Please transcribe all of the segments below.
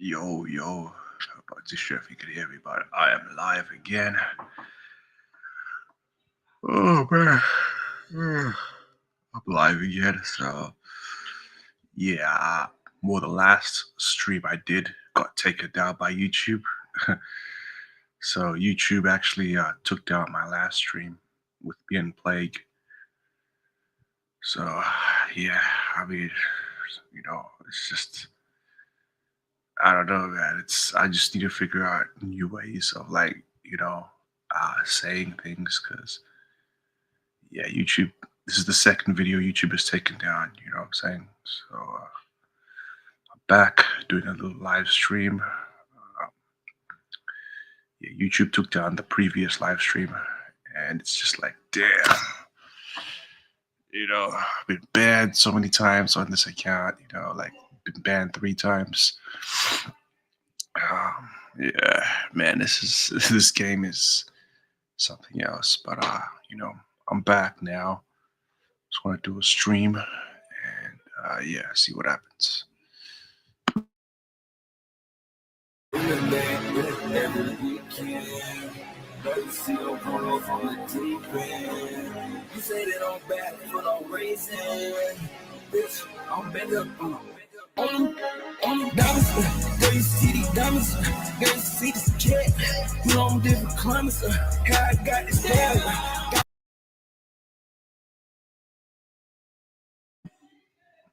Yo, yo, about to sure if you could hear me, but I am live again. Oh man, Ugh. I'm live again. So yeah, more the last stream I did got taken down by YouTube. So YouTube actually took down my last stream with being plague. So yeah, I mean, it's just I don't know, man. I just need to figure out new ways of saying things because yeah, YouTube. This is the second video YouTube has taken down. You know what I'm saying? So I'm back doing a little live stream. Yeah, YouTube took down the previous live stream, and it's just like, damn. I've been banned so many times on this account. Been banned 3 times. Yeah, man, this game is something else. But I'm back now. Just want to do a stream and see what happens. Every weekend, see your girls on the deep end. You say that I'm back for no reason. Bitch, I'm bent up on diamonds. Girl, you see these diamonds. Girl, you see this cat. You know I'm different climates. How I got this down.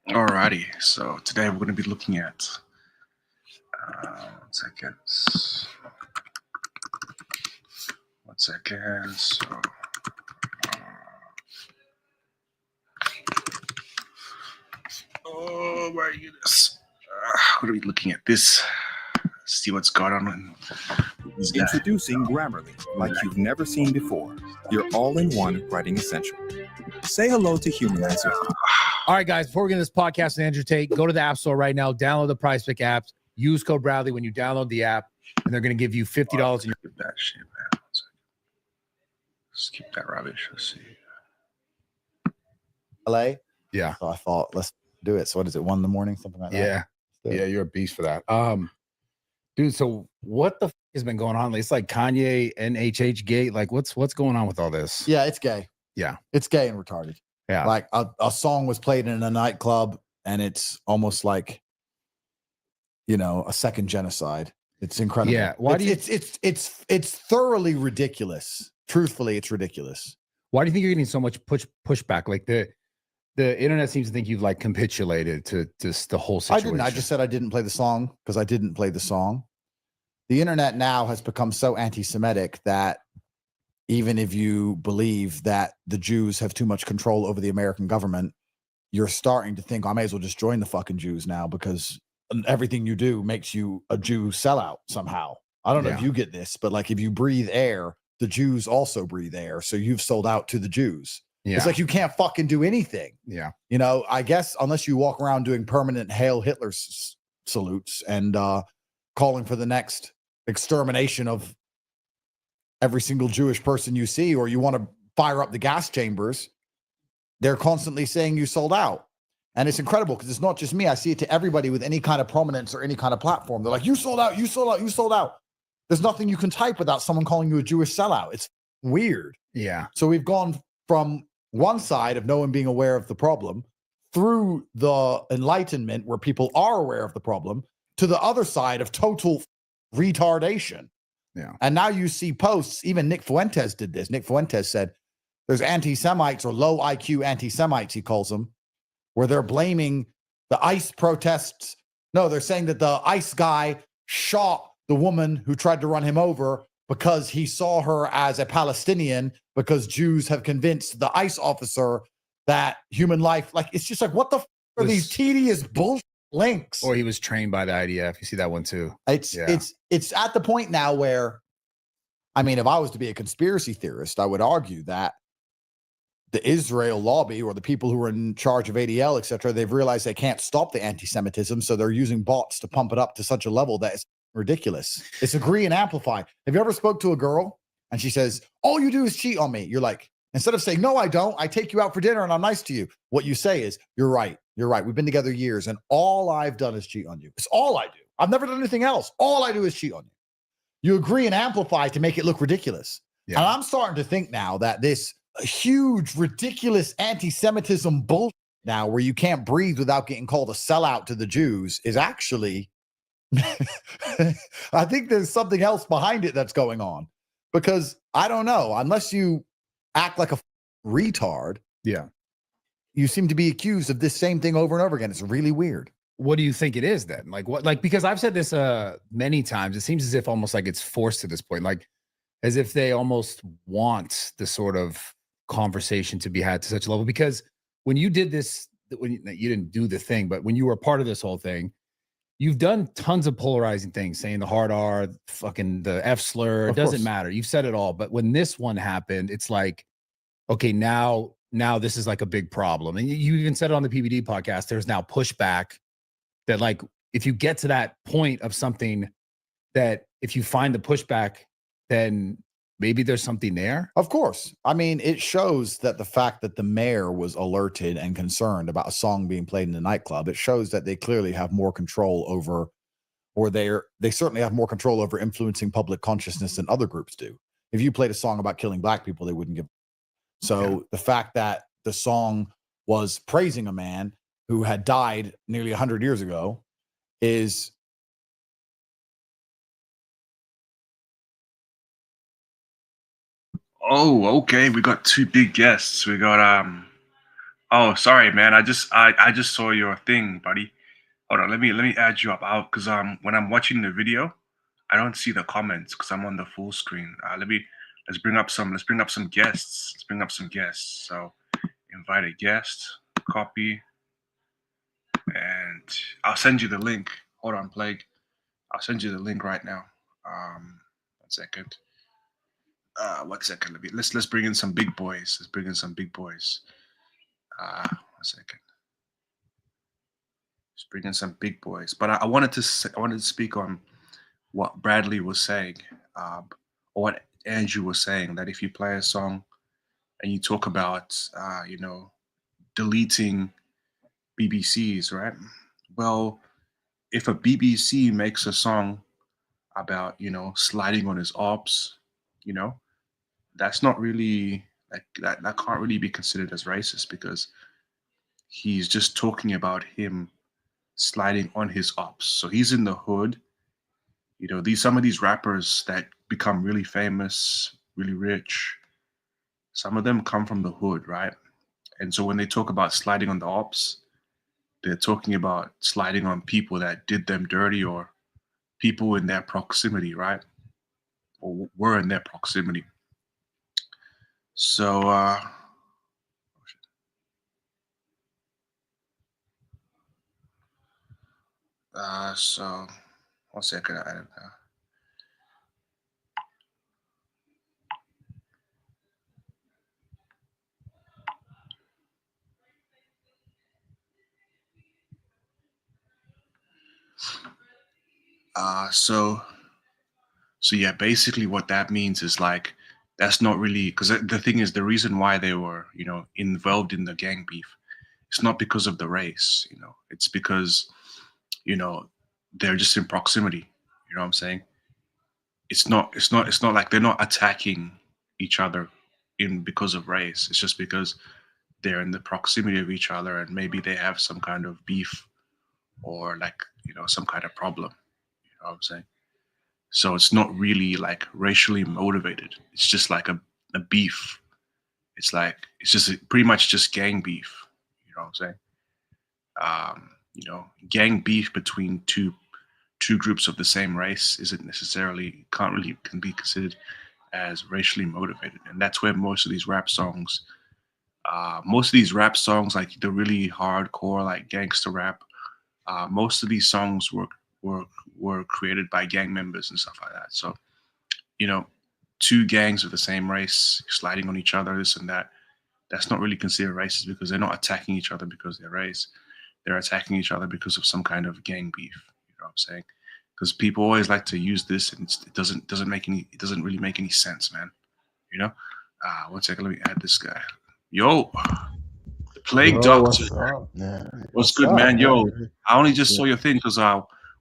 Alrighty, so today we're going to be looking at 1 second. 1 second. So, oh my goodness, we're going to be looking at this. See what's going on. Introducing Grammarly, like you've never seen before. Your all-in-one writing essential. Say hello to Humanizer. All right, guys, before we get into this podcast with Andrew Tate, go to the App Store right now, download the Price Pick app, use code Bradley when you download the app, and they're going to give you $50 in your... Skip that shit, man. Skip that rubbish. Let's see. LA. Yeah. So I thought, let's do it. So what is it, 1 a.m, something like that? Yeah, you're a beast for that. Dude, so what the f has been going on? It's like Kanye and HH gate. Like, what's going on with all this? Yeah, it's gay. Yeah. It's gay and retarded. Yeah. Like a song was played in a nightclub and it's almost like, a second genocide. It's incredible. Yeah. It's thoroughly ridiculous. Truthfully, it's ridiculous. Why do you think you're getting so much pushback? Like the internet seems to think you've like capitulated to just the whole situation. I didn't. I just said I didn't play the song because I didn't play the song. The internet now has become so anti-Semitic that even if you believe that the Jews have too much control over the American government, you're starting to think, I may as well just join the fucking Jews now because everything you do makes you a Jew sellout somehow. I don't know if you get this, but like if you breathe air, the Jews also breathe air. So you've sold out to the Jews. Yeah. It's like you can't fucking do anything. Yeah. I guess unless you walk around doing permanent Hail Hitler salutes and calling for the next extermination of every single Jewish person you see, or you want to fire up the gas chambers, they're constantly saying you sold out. And it's incredible because it's not just me. I see it to everybody with any kind of prominence or any kind of platform. They're like, you sold out, you sold out, you sold out. There's nothing you can type without someone calling you a Jewish sellout. It's weird. Yeah. So we've gone from one side of no one being aware of the problem through the Enlightenment where people are aware of the problem to the other side of total retardation. Yeah. And now you see posts, even Nick Fuentes did this. Nick Fuentes said there's anti-Semites or low IQ anti-Semites, he calls them, where they're blaming the ICE protests. No, they're saying that the ICE guy shot the woman who tried to run him over because he saw her as a Palestinian because Jews have convinced the ICE officer that human life, like, it's just like, what the f are these tedious bullshit links? Or he was trained by the IDF. You see that one too. It's at the point now where, I mean, if I was to be a conspiracy theorist, I would argue that the Israel lobby or the people who are in charge of ADL, et cetera, they've realized they can't stop the anti-Semitism. So they're using bots to pump it up to such a level that it's ridiculous. It's agree and amplify. Have you ever spoke to a girl and she says, all you do is cheat on me? You're like, instead of saying, no, I don't, I take you out for dinner and I'm nice to you. What you say is, you're right. You're right. We've been together years, and all I've done is cheat on you. It's all I do. I've never done anything else. All I do is cheat on you. You agree and amplify to make it look ridiculous. Yeah. And I'm starting to think now that this huge, ridiculous anti-Semitism bullshit now, where you can't breathe without getting called a sellout to the Jews, is actually, I think there's something else behind it that's going on. Because I don't know, unless you act like a retard, Yeah. you seem to be accused of this same thing over and over again. It's really weird. What do you think it is then? Like what? Like, because I've said this many times. It seems as if almost like it's forced to this point, like as if they almost want the sort of conversation to be had to such a level. Because when you did this, when you didn't do the thing, but when you were part of this whole thing, you've done tons of polarizing things, saying the hard R, fucking the F slur. It doesn't matter. You've said it all. But when this one happened, it's like, okay, now this is like a big problem. And you even said it on the PBD podcast. There's now pushback that, like, if you get to that point of something, that if you find the pushback, then maybe there's something there. Of course. I mean, it shows that the fact that the mayor was alerted and concerned about a song being played in the nightclub, it shows that they clearly have more control over, or they certainly have more control over influencing public consciousness than other groups do. If you played a song about killing black people, they wouldn't give. So the fact that the song was praising a man who had died nearly 100 years ago is Oh, okay. We got two big guests. We got Oh, sorry, man. I just saw your thing, buddy. Hold on. Let me add you up. Out because when I'm watching the video, I don't see the comments because I'm on the full screen. Let's bring up some guests. Let's bring up some guests. So invite a guest, copy, and I'll send you the link. Hold on, Plague. I'll send you the link right now. 1 second. 1 second. Let's bring in some big boys. Let's bring in some big boys. 1 second. Let's bring in some big boys. But I wanted to speak on what Bradley was saying, or what Andrew was saying, that if you play a song and you talk about, deleting BBCs, right? Well, if a BBC makes a song about, sliding on his ops, that's not really, like, that can't really be considered as racist, because he's just talking about him sliding on his ops. So he's in the hood. Some of these rappers that become really famous, really rich, some of them come from the hood, right? And so when they talk about sliding on the ops, they're talking about sliding on people that did them dirty, or people in their proximity, right? Or were in their proximity. So, so 1 second. I don't know. So yeah, basically what that means is, like, that's not really, because the thing is, the reason why they were, involved in the gang beef, it's not because of the race, it's because, they're just in proximity. You know what I'm saying? It's not like they're not attacking each other because of race. It's just because they're in the proximity of each other, and maybe they have some kind of beef, or, like, some kind of problem. You know what I'm saying? So it's not really, like, racially motivated. It's just like a beef. It's just pretty much just gang beef. You know what I'm saying? Gang beef between two groups of the same race can be considered as racially motivated. And that's where most of these rap songs, like the really hardcore, like, gangster rap, most of these songs were created by gang members and stuff like that. So, two gangs of the same race sliding on each other, this and that, that's not really considered racist, because they're not attacking each other because they're race. They're attacking each other because of some kind of gang beef. You know what I'm saying? Because people always like to use this, and it doesn't really make any sense, man. 1 second, let me add this guy. Yo. Plague Yo, Doctor. what's up, man? What's What's good, up, man? Yo, man? I only just Yeah. saw your thing because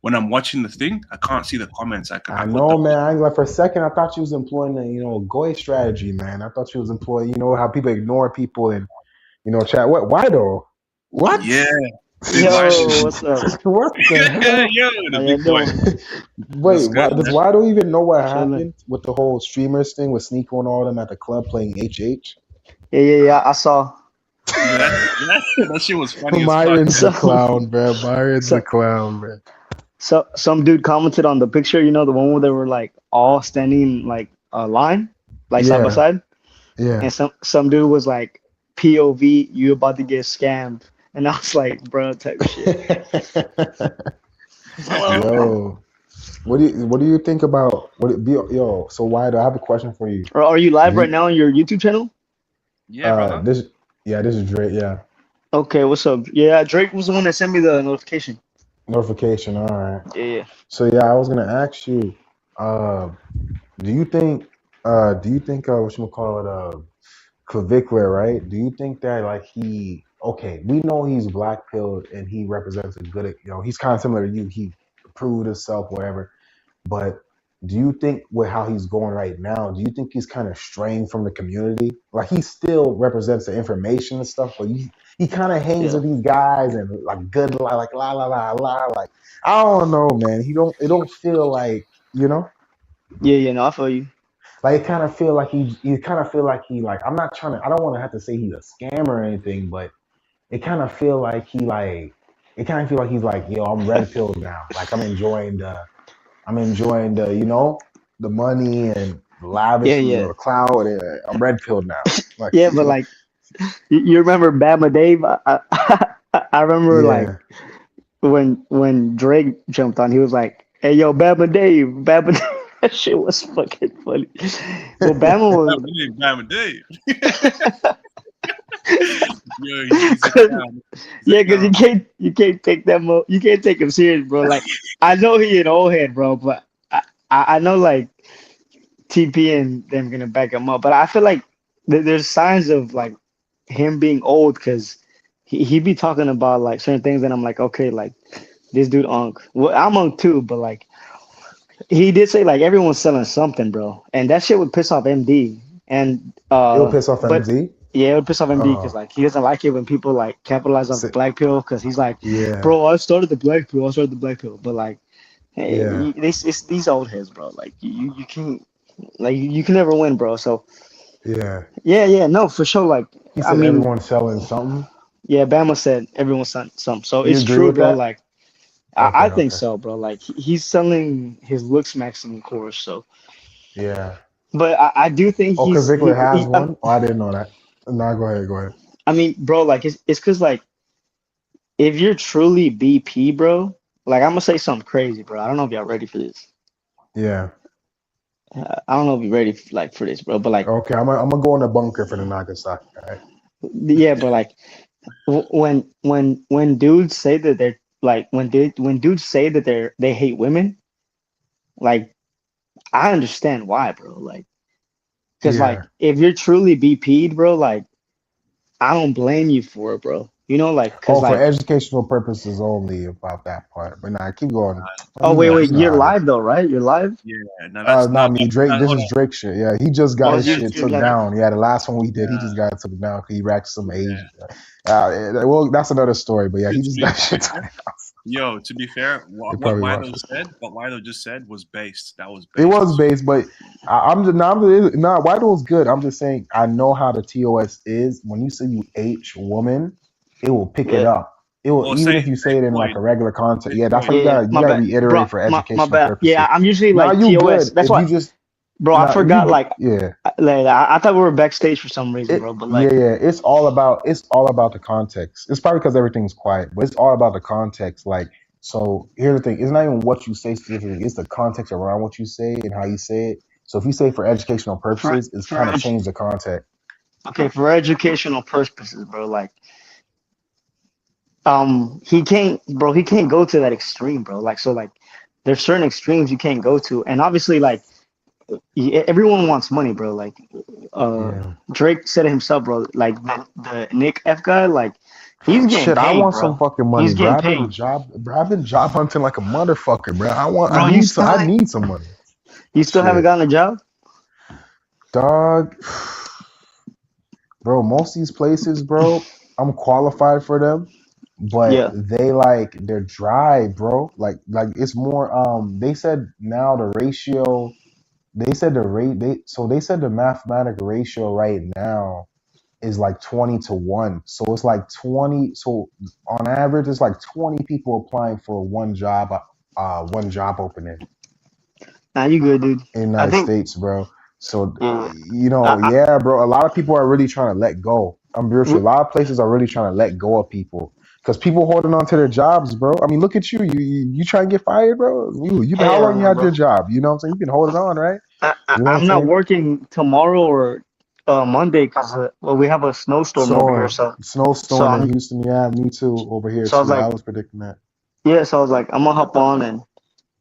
when I'm watching the thing, I can't see the comments. I I put know, man. I ain't like for a second. I thought you was employing the, Goy strategy, man. I thought you was employing, how people ignore people and, chat. What? Why though? What? yeah, big wide. Yo, what's up? What the hell? Yo, How the you big boy. doing? Wait, What's why good, does man? Wado even know what Chilling. happened with the whole streamers thing with Sneeko and all them at the club playing HH? Yeah. I saw. Yeah, that shit was funny as fuck. Myron's the So- clown, man. Myron's so- the clown, man. So some dude commented on the picture, the one where they were like all standing like a line, like side by Yeah. side, Yeah. and some dude was like, "POV, you about to get scammed," and I was like, "Bro, type shit." Yo, what do you think about yo? So why do I have a question for you? Or are you live Do right you- now on your YouTube channel? Yeah, brother. This is Drake. Yeah, Okay, what's up? Yeah, Drake was the one that sent me the notification. notification. All right. Yeah. So yeah, I was gonna ask you, do you think whatchamacallit, Clavicular, right? Do you think that like we know he's black pilled and he represents a good, he's kind of similar to you. He proved himself, whatever. But do you think with how he's going right now, do you think he's kind of straying from the community? Like he still represents the information and stuff, but he kind of hangs with these guys and like good like la la la la like I don't know, man. It don't feel like Yeah. No, I feel you. like it kind of feel like he kind of feel like he like I don't want to have to say he's a scammer or anything, but it kind of feel like he's like, yo, I'm red pilled now. Like I'm enjoying the the money and the lavish, Yeah. the cloud. I'm red pilled now. Like Yeah, but like, you remember Bama Dave? I remember like when Drake jumped on, he was like, "Hey, yo, Bama Dave, Bama Dave." That shit was fucking funny. Well, Bama was. Bama Dave. Yo, he's a clown. Yeah, because you can't take that you can't take him serious, bro. Like I know he an old head, bro, but I know like TP and them gonna back him up, but I feel like there's signs of like him being old because he be talking about like certain things, and I'm like, okay, like this dude Unk. Well, I'm Unk too, but like he did say like everyone's selling something, bro, and that shit would piss off MD. And it'll piss off but- MD. Yeah, it would piss off MD because like he doesn't like it when people like capitalize on the black pill because he's like, Yeah, bro, I started the black pill, but like, hey, Yeah. it's these old heads, bro. Like you can't, like you can never win, bro. So yeah. yeah, no, for sure. Like He said everyone's selling something. yeah, Bama said everyone's selling something, so You it's agree true, with bro. that? Like Okay, I think okay. so, bro. Like he's selling his looks maximum course, so. Yeah. But I do think Oh, because Vickler has he- one. Oh, I didn't know that. No, go ahead. I mean, bro, like it's because like if you're truly BP, bro, like I'm gonna say something crazy, bro. I don't know if y'all ready for this. Yeah. I don't know if you're ready for this, bro. But like, Okay, I'm gonna go in the bunker for the Nagasaki. All right. yeah, but like when dudes say that they're like when dudes say that they hate women, like I understand why, bro. Like, because like if you're truly BP'd, bro, like I don't blame you for it, bro. You know, like, cause for like, educational purposes only about that part. But nah, keep going. oh You wait, know, you're nah. live though, right? You're live. Yeah, no, that's Not me. Drake. This hold is on. Drake shit. Yeah, he just got Oh, his you're shit took live. down. Yeah, the last one we did, he just got it took down because he racked some age. Well, that's another story. But yeah, he just got shit took down. Yo, to be fair, what probably Wilo just said was based. That was based. It was based, but White was good. I'm just saying I know how the TOS is. When you say you H woman, it will pick it up. It will, Well, even say if you say it in like a regular context. Yeah, that's why Yeah, you my gotta bad. reiterate Bro, for my educational bad. purposes. Yeah, I'm usually like you TOS. good. That's If why, you just bro. I forgot. Like, yeah. I thought we were backstage for some reason, bro. But like, yeah, it's all about the context. It's probably because everything's quiet, but it's all about the context. Like, so here's the thing: it's not even what you say specifically; it's the context around what you say and how you say it. So if you say for educational purposes, it's kind of changed the context. okay, for educational purposes, bro. Like, he can't go to that extreme, bro. Like, so like, there's certain extremes you can't go to, and obviously, like, everyone wants money, bro. Like, Yeah. Drake said it himself, bro. Like the Nick F guy, like he's getting Shit, I paid, want some bro. fucking money, He's bro. getting paid, I've been job hunting like a motherfucker, bro. bro. I need some money. You still haven't Shit, gotten a job, dog, bro. Most of these places, bro, I'm qualified for them, but yeah. they're dry, bro. Like it's more. They said now the ratio. They said the rate. They said the mathematical ratio right now is like 20 to 1. So it's like 20. So on average, it's like 20 people applying for one job opening Nah, you good, dude. in the I United think, States, bro. So yeah. I, yeah, bro. A lot of people are really trying to let go. I'm real sure. A lot of places are really trying to let go of people because people holding on to their jobs, bro. I mean, look at you. You trying to get fired, bro? You how hell long you no, had bro. your job? You know what I'm saying? You've been holding on, right? You know what I'm I'm not saying? working tomorrow or Monday because well, we have a snowstorm over here. So Snowstorm in I'm Houston. Yeah, me too. Over here so I was too. I like, was predicting that. yeah. So I was like, I'm gonna hop on and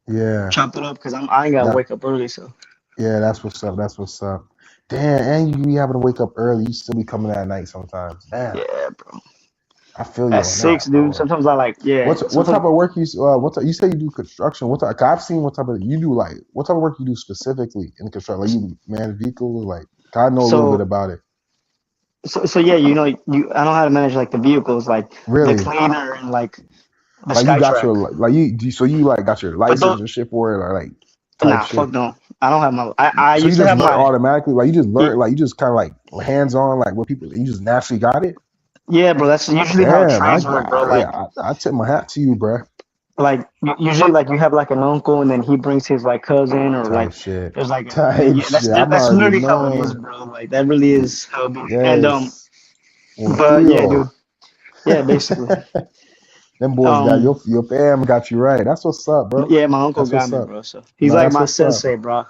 Yeah, chop it up because I ain't gotta that wake up early. So yeah, that's what's up. That's what's up. Damn, and you be having to wake up early. You still be coming at night sometimes. Damn, yeah, bro. I feel you At on six, that, dude. bro. Sometimes I like, yeah. What type Sometimes of work you say you do construction? What type? 'Cause I've seen what type of you do. Like what type of work you do specifically in construction? Like you manage vehicles. Like I know a little bit so about it. so yeah. I know how to manage like the vehicles, like the Really, cleaner and like the like you got SkyTrack. your like you like got your But license don't and shit for it, or like type nah, fuck shit. no. I don't have my. I So you used to just have learn my. automatically, like you just learn, like you just kind of like hands on, like what people, you just naturally got it. Yeah, bro. That's usually how Damn, trains work, bro. yeah, I tip my hat to you, bro. Usually like you have like an uncle and then he brings his like cousin or Type like shit, there's like type yeah, shit. I'm that's already literally how it is, knowing. bro. Like that really is how it be. And Yes, un but yeah, dude. tío. Yeah, basically. Them boys got Um, your fam got you right. That's what's up, bro. yeah, my uncle That's got what's me, up. bro. So he's No, like that's my what's up. sensei, bro.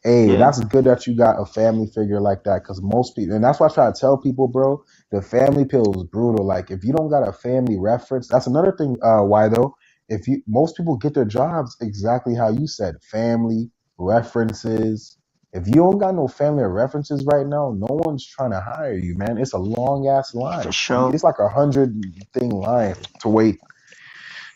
Hey, Yeah, that's good that you got a family figure like that because most people, and that's why I try to tell people, bro, the family pill is brutal. Like, if you don't got a family reference, that's another thing. Why though? If you, most people get their jobs exactly how you said, family references. If you don't got no family or references right now, no one's trying to hire you, man. It's a long ass for line. sure. It's like 100 thing line to wait.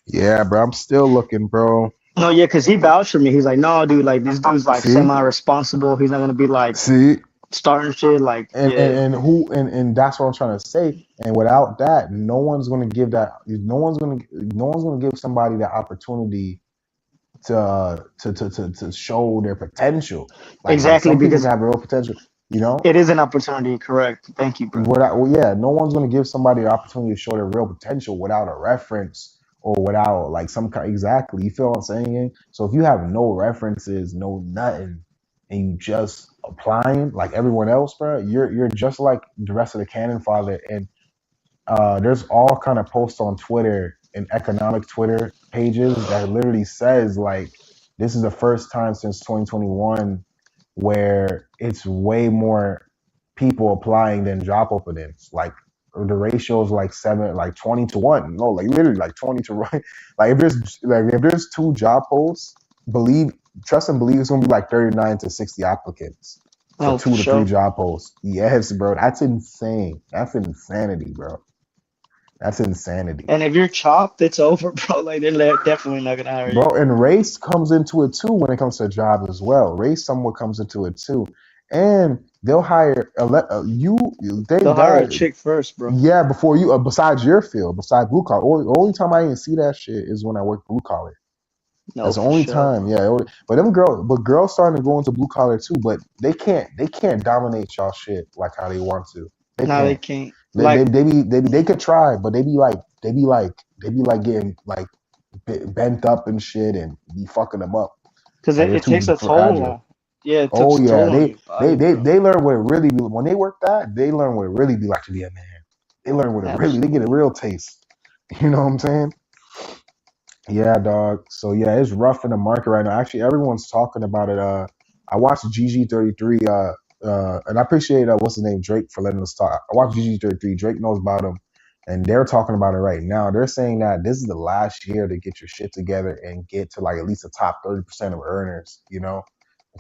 Yeah, bro, I'm still looking, bro. No, yeah, cause he vouched for me. He's like, no, dude, like this dude's like See, semi-responsible. He's not gonna be like see, starting shit. Like, and yeah, and that's what I'm trying to say. And without that, no one's going to give that. No one's going to give somebody the opportunity to show their potential. Like exactly, some people can because have real potential, you know. it is an opportunity. Correct. Thank you, bro. Well, yeah, no one's going to give somebody the opportunity to show their real potential without a reference or without like some kind. Exactly, you feel what I'm saying? So if you have no references, no nothing, and you just applying like everyone else, bro, you're just like the rest of the cannon father. And there's all kind of posts on Twitter and economic Twitter pages that literally says like this is the first time since 2021 where it's way more people applying than job openings. Like the ratio is like 20 to 1. No, like literally like 20 to 1. Like if there's two job posts, believe trust and believe it's gonna be like 39 to 60 applicants for No, for 2 to 3 sure. job posts. Yes, bro. That's insane. That's insanity, bro. That's insanity. And if you're chopped, it's over, bro. Like they're definitely not gonna hire Bro, you. and race comes into it too when it comes to jobs as well. Race somewhat comes into it too. And they'll hire they They'll hire a that chick first, bro. yeah, before you besides your field, besides blue collar. Only time I didn't see that shit is when I worked blue collar. No, That's the for only sure, time, bro. yeah. But girls starting to go into blue collar too, but they can't dominate y'all shit like how they want to. They No, they can't. can't. Like, They could try, but they be like getting like bent up and shit and be fucking them up. cause Like they're it takes too a toll fragile. on. Yeah, it Oh takes a yeah, toll on your body, bro. they learn what it really be when they work that. They learn what it really be like to be a man. They learn what it really. They get a Absolutely. real taste. You know what I'm saying? Yeah, dog. So yeah, it's rough in the market right now. Actually, everyone's talking about it. I watched GG33. And I appreciate what's his name Drake for letting us talk. I watched GG33. Drake knows about him, and they're talking about it right now. They're saying that this is the last year to get your shit together and get to like at least the top 30% of earners. You know,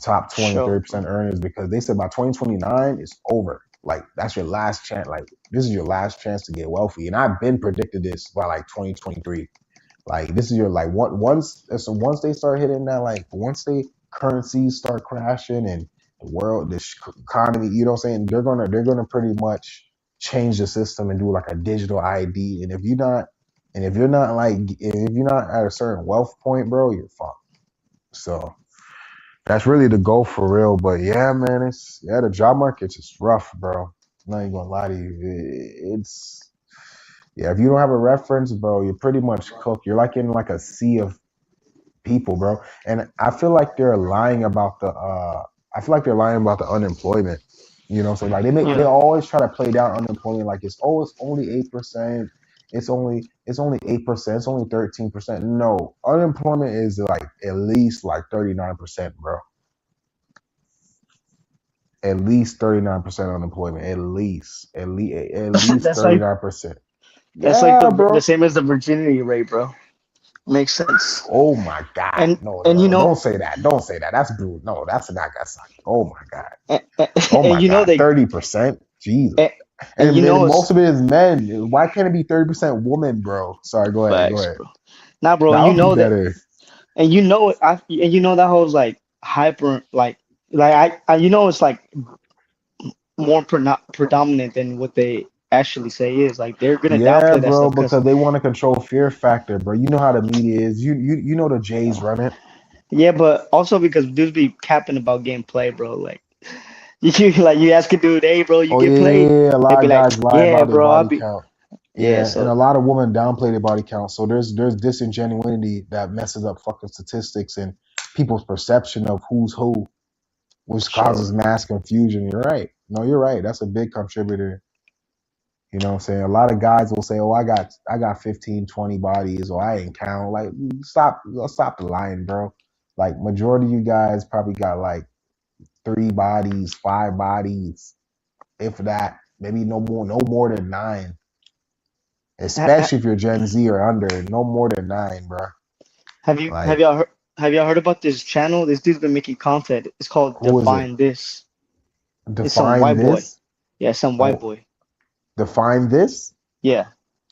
top 20, Sure. 30% earners, because they said by 2029 it's over. Like that's your last chance. Like this is your last chance to get wealthy. And I've been predicted this by like 2023. Like this is your like once they start hitting that, like once they currencies start crashing and the world, the economy, you know what I'm saying, they're gonna pretty much change the system and do like a digital ID. And if you're not at a certain wealth point, bro, you're fucked. So that's really the goal for real. But yeah, man, the job market's just rough, bro. I'm not even gonna lie to you. It's yeah, if you don't have a reference, bro, you're pretty much cooked. You're like in like a sea of people, bro. And I feel like they're lying about the unemployment. You know, so like they Yeah. always try to play down unemployment like it's only 8%. It's only 8%. It's only 13%. No, unemployment is like at least like 39%, bro. At least 39% unemployment. At least at least That's like 39%. that's like Yeah, the bro. same as the virginity rate, bro. Makes sense. Oh my God. And No, and no, you no. know Don't say that. Don't say that. That's brutal. No, that's a Nagasaki. Oh my God. and, Oh and my you know God. they 30%? Jesus. and you know And most it's of it is men. Why can't it be 30% woman, bro? Sorry, go ahead. Go facts, ahead. bro. Nah, bro, and That you would be know that better. and you know and you know that whole like hyper I you know it's like more predominant than what they actually say is. Like they're gonna Yeah, downplay that bro, stuff because because they want to control fear factor, bro. You know how the media is. You know the Jays run it. yeah, but also because dudes be capping about getting played, bro. Like you ask a dude, hey, bro, you Oh get yeah, played? yeah, yeah. A They'd lot be of like, guys lie yeah, about their bro, I'll body be count. yeah. Yeah, and a So lot of women downplay their body count. So there's disingenuity that messes up fucking statistics and people's perception of who's who, which sure, causes mass confusion. You're right. No, you're right. That's a big contributor. You know what I'm saying? A lot of guys will say, "Oh, I got 15, 20 bodies, or I ain't count." Like, stop the lying, bro. Like, majority of you guys probably got like 3 bodies, 5 bodies, if that. Maybe no more than 9. ha- ha- Especially if you're Gen Z or under, no more than 9, bro. have you have Like, y'all heard have y'all heard about this channel? This dude's been making content. It's called who is it? Define This. It's some Define white boy. this. Yeah, some white Oh, boy. define this. Yeah.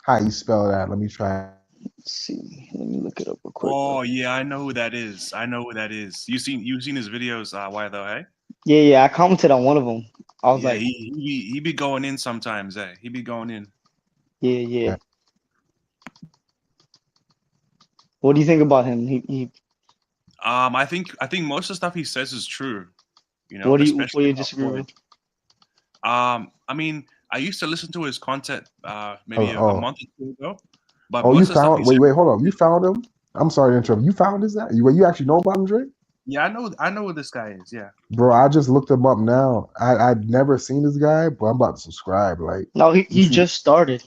How you spell that? Let me try. Let's see. Let me look it up real quick, bro. Oh yeah, I know who that is. I know who that is. You seen his videos? Why though? Hey. Yeah, yeah. I commented on one of them. I was Yeah, like, he be going in sometimes. He be going in. yeah, yeah. Yeah. What do you think about him? He I think most of the stuff he says is true. what do Especially you about disagree porn. with? I mean, I used to listen to his content Oh, maybe a oh, month or two ago, but oh, you most of the stuff he found? said, Wait, hold on. You found him? I'm sorry to interrupt. You found this? That you actually know about him, Drake? yeah, I know who this guy is. Yeah, Bro, I just looked him up now. I'd never seen this guy, but I'm about to subscribe. Like, No, you he see, just started.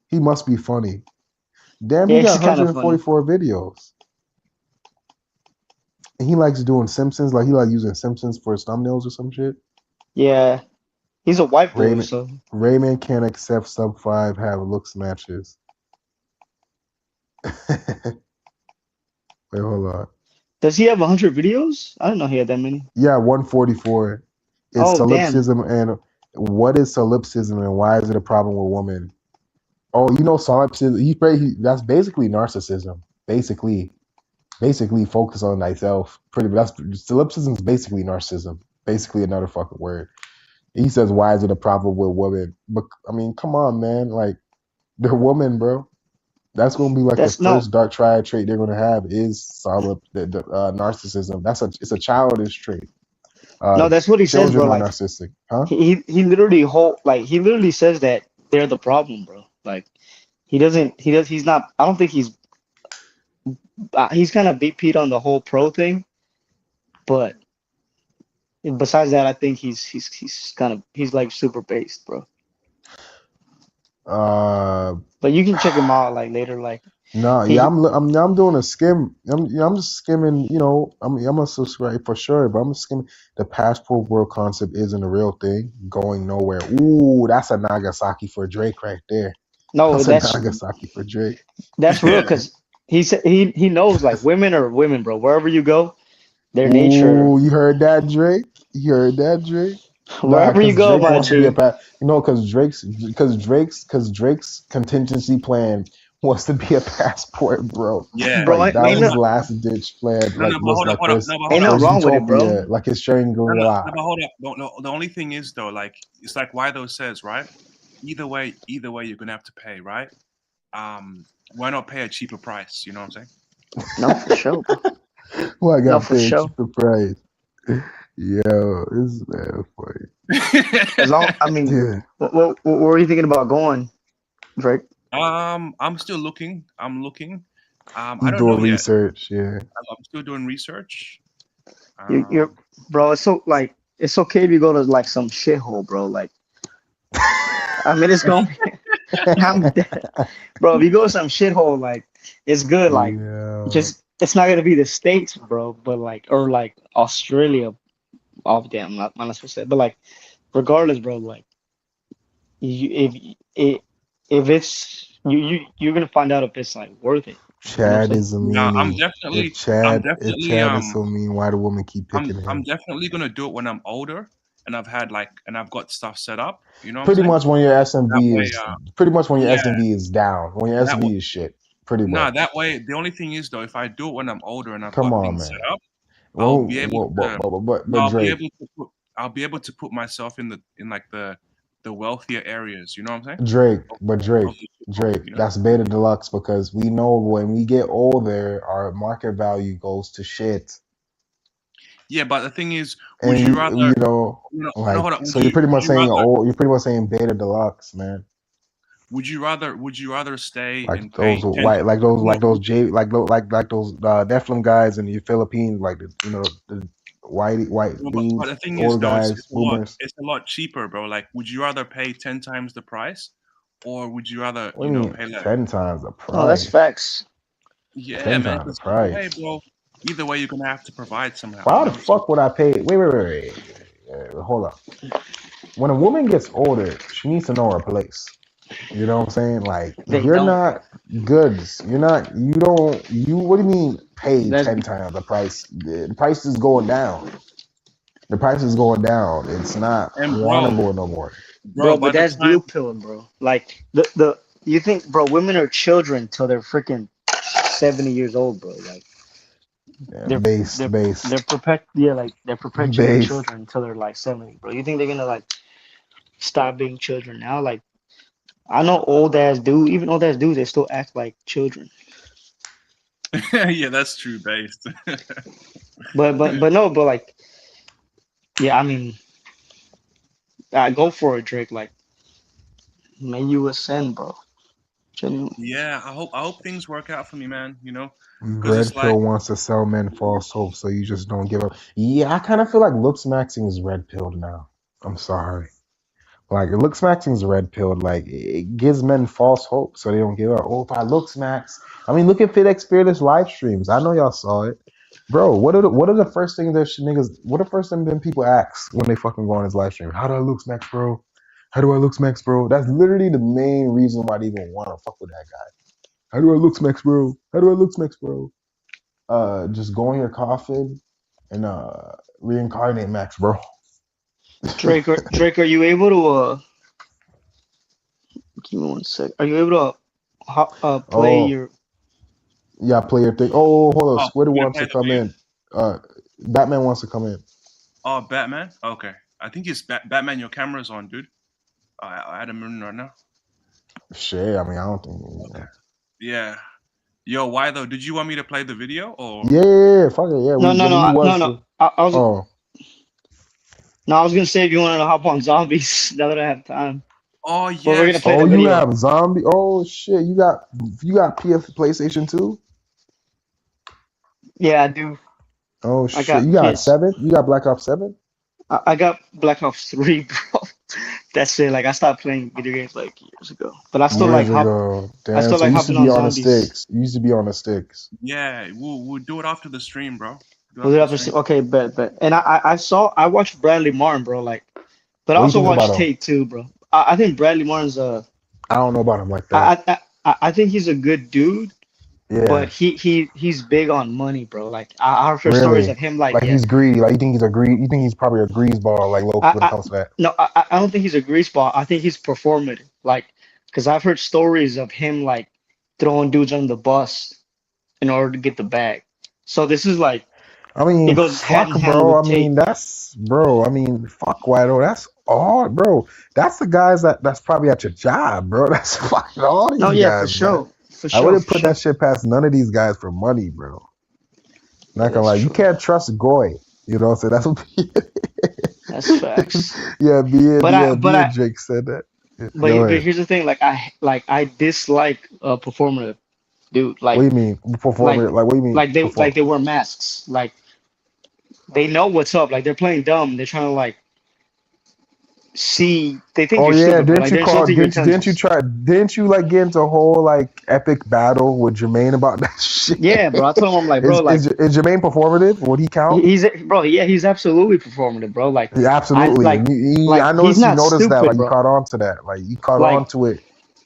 he must be funny. Damn, he Yeah, got he's kind of funny. 144 videos. And he likes doing Simpsons. Like, he like using Simpsons for his thumbnails or some shit. Yeah, he's a white boy, Raymond so Raymond can't accept sub 5 have looks matches. Wait, hold on. does he have 100 videos? I didn't know he had that many. Yeah, 144. It's Oh, damn. solipsism, and what is solipsism and why is it a problem with women? Oh, you know solipsism. That's basically narcissism. Basically focus on thyself. Pretty. That's solipsism is basically narcissism. Basically another fucking word. He says, why is it a problem with women? But I mean, come on, man. Like, they're women, bro. That's gonna be like the That's no, first dark triad trait they're gonna have is narcissism. It's a childish trait. no. That's what he says, Children bro. are Like narcissistic, huh? he literally he literally says that they're the problem, bro. Like he's not. I don't think he's kind of BP'd on the whole pro thing, but besides that, I think he's kind of he's like super based, bro. Uh, But you can check him out like later, like no, yeah, he I'm doing a skim. I'm just skimming. You know, I'm gonna subscribe for sure, but I'm just skimming. The passport world concept isn't a real thing, going nowhere. Ooh, that's a Nagasaki for Drake right there. no, That's a Nagasaki for Drake. that's real yeah. because he said he knows like women are women, bro. Wherever you go, their nature. Ooh, you heard that, Drake? You heard that, Drake? Nah, Wherever you because go, Drake my wants to be a G. pass. You know, because Drake's contingency plan wants to be a passport, bro. Yeah. Bro, Like that was ain't his no last ditch plan. No, Like no, but was hold up, like hold up. No, his but hold ain't up. nothing his wrong with it, bro. utopia, like his No, no, Shangri-La. no, but hold up. No, no. The only thing is though, like it's like Wido says, right? Either way, you're gonna have to pay, right? Why not pay a cheaper price? You know what I'm saying? No, for sure, bro. Well, I No, got for paid sure. cheaper price. Yo, this man funny. As long, I mean, Yeah, what were you thinking about going, Drake? I'm still looking. I'm looking. I he's don't doing know yet. research. Yeah, I'm still doing research. You're, bro. It's so like it's okay if you go to like some shithole, bro. Like, I mean, it's gonna be. I'm dead, bro. If you go to some shithole, like, it's good. Like, yeah. just it's not gonna be the States, bro. But like, or like Australia. Oh damn, I'm not supposed to say, but like, regardless, bro. Like, you if it's you're gonna find out if it's like worth it. You know what I'm Chad saying? is a Yeah, meanie. I'm If definitely, Chad is so mean, why do women keep picking I'm him? definitely gonna do it when I'm older and I've got stuff set up. You know what I'm Pretty saying? much when your That SMV way, is pretty much when your yeah, SMV is down. When your that way. SMV is shit. Pretty Nah, much. that way. The only thing is though, if I do it when I'm older and I've Come got on, things man. set up, I'll Well, be able to. No, but Drake, I'll be able to put myself in like the wealthier areas. You know what I'm saying? Drake, Of, but Drake, of the Drake. you know. That's beta deluxe because we know when we get older, our market value goes to shit. Yeah, but the thing is, would And you rather? No, like hold on. so you're pretty Would much you saying rather? you're pretty much saying beta deluxe, man. Would you rather stay Like and those pay 10? white, like those J, like those Nephilim guys in the Philippines, like the white No, but dudes, the thing is older though, guys, boomers. it's a lot cheaper, bro. Like, would you rather pay 10 times the price, or would you rather, What do you mean pay less? 10 times the Oh, that's price? facts. Yeah, Ten man. times the 'Cause either way, price. bro. Either way, you're gonna have to provide somehow. You Why the know. So fuck would I pay? Wait. Hold up. When a woman gets older, she needs to know her place. You know what I'm saying? Like They you're don't, bro. not goods. You're not. You don't. You. What do you mean? Pay That's 10 times the price? The price is going down. The price is going down. It's not and wantable no more. bro, by but the that's time blue pilling, bro. Like the you think, bro, women are children till they're freaking 70 years old, bro. Like Yeah, they're based, they're based, like they're perpetually based. children until they're like 70, bro. You think they're gonna like stop being children now? Like I know even old ass dudes, they still act like children. yeah, that's true, based. But no, but like yeah, I mean, I go for it, Drake. Like may you ascend, bro. Genuinely. Yeah, I hope things work out for me, man. Because it's Red like pill wants to sell men false hope, so you just don't give up. Yeah, I kind of feel like looks maxing is red pilled now. I'm sorry. Like looks maxing is red pilled. Like it gives men false hope, so they don't give up. Oh, if I looks max, I mean, look at FitX Fearless live streams. I know y'all saw it, bro. What are the first things that niggas? What are the first things them people ask when they fucking go on his live stream? How do I looks max, bro? How do I looks max, bro? That's literally the main reason why they even want to fuck with that guy. How do I looks max, bro? How do I looks max, bro? Just go in your coffin and reincarnate Max, bro. Drake, are you able to give me one sec. Are you able to play Oh, your yeah, player thing. Oh, hold on. oh, Squiddy I'm gonna wants play to the come video. in. Uh, Batman wants to come in. Oh, Batman. Okay, I think it's Batman. Your camera's on, dude. I had him in right now. Shit, I mean, I don't think. Okay. Yeah. Yo, why though? Did you want me to play the video or? Yeah, fuck it. Yeah, no no no he no was. no I was Oh, no I was gonna say if you wanted to hop on zombies now that I have time. Oh But we're gonna yes, play yes. the you video. have zombie. Oh shit, you got PlayStation 2. Yeah, I do. Oh I shit, got you got PS. 7. You got Black Ops 7. I got Black Ops 3, bro. That's it. Like I stopped playing video games like years ago. But Years ago. I Damn. still So like you used to hopping be on on the zombies. sticks. You used to be on the sticks. Yeah, we'll do it after the stream, bro. Do it Was it after the after stream. okay, bet. And I watched Bradley Martin, bro, like but I What do you also think about watched him? Tate too, bro. I think Bradley Martin's I don't know about him like that. I think he's a good dude, Yeah, but he's big on money, bro. Like I've heard stories of really. him. Like Like yeah, he's greedy. Like you think he's a greed. You think he's probably a greaseball, like Loki when it I comes to that. no, I don't think he's a grease ball. I think he's performative. Like, because I've heard stories of him like throwing dudes on the bus in order to get the bag. So this is like I it mean, goes hand fuck, in hand bro. with I mean, Tate. that's bro. I mean, fuck, Whido. That's odd, bro. That's the guys that's probably at your job, bro. That's fucking all No, these yeah, guys, man. for I sure, wouldn't for put that sure. shit past none of these guys for money, bro. Yeah, Not gonna that's lie, you true. can't trust Goy. You know, so that's what. That's facts. Yeah, But I but me and I Jake said that. Yeah, but go but ahead. here's the thing. Like I dislike performative dude. What do you mean perform it? Like Like, what do you mean perform? they wear masks. Like they know what's up. Like they're playing dumb. They're trying to like see. They think Oh you're yeah, stupid, but didn't like you they're call? insulting your Didn't you intelligence. try? Didn't you like get into a whole like epic battle with Jermaine about that shit? Yeah, bro. I told him I'm like, bro, like Is Jermaine performative? Would he count? he's bro. Yeah, he's absolutely performative, bro. Like Yeah, I absolutely. like And I he's noticed you not noticed that. stupid, Like you bro. caught on to that. Like you caught on Like to it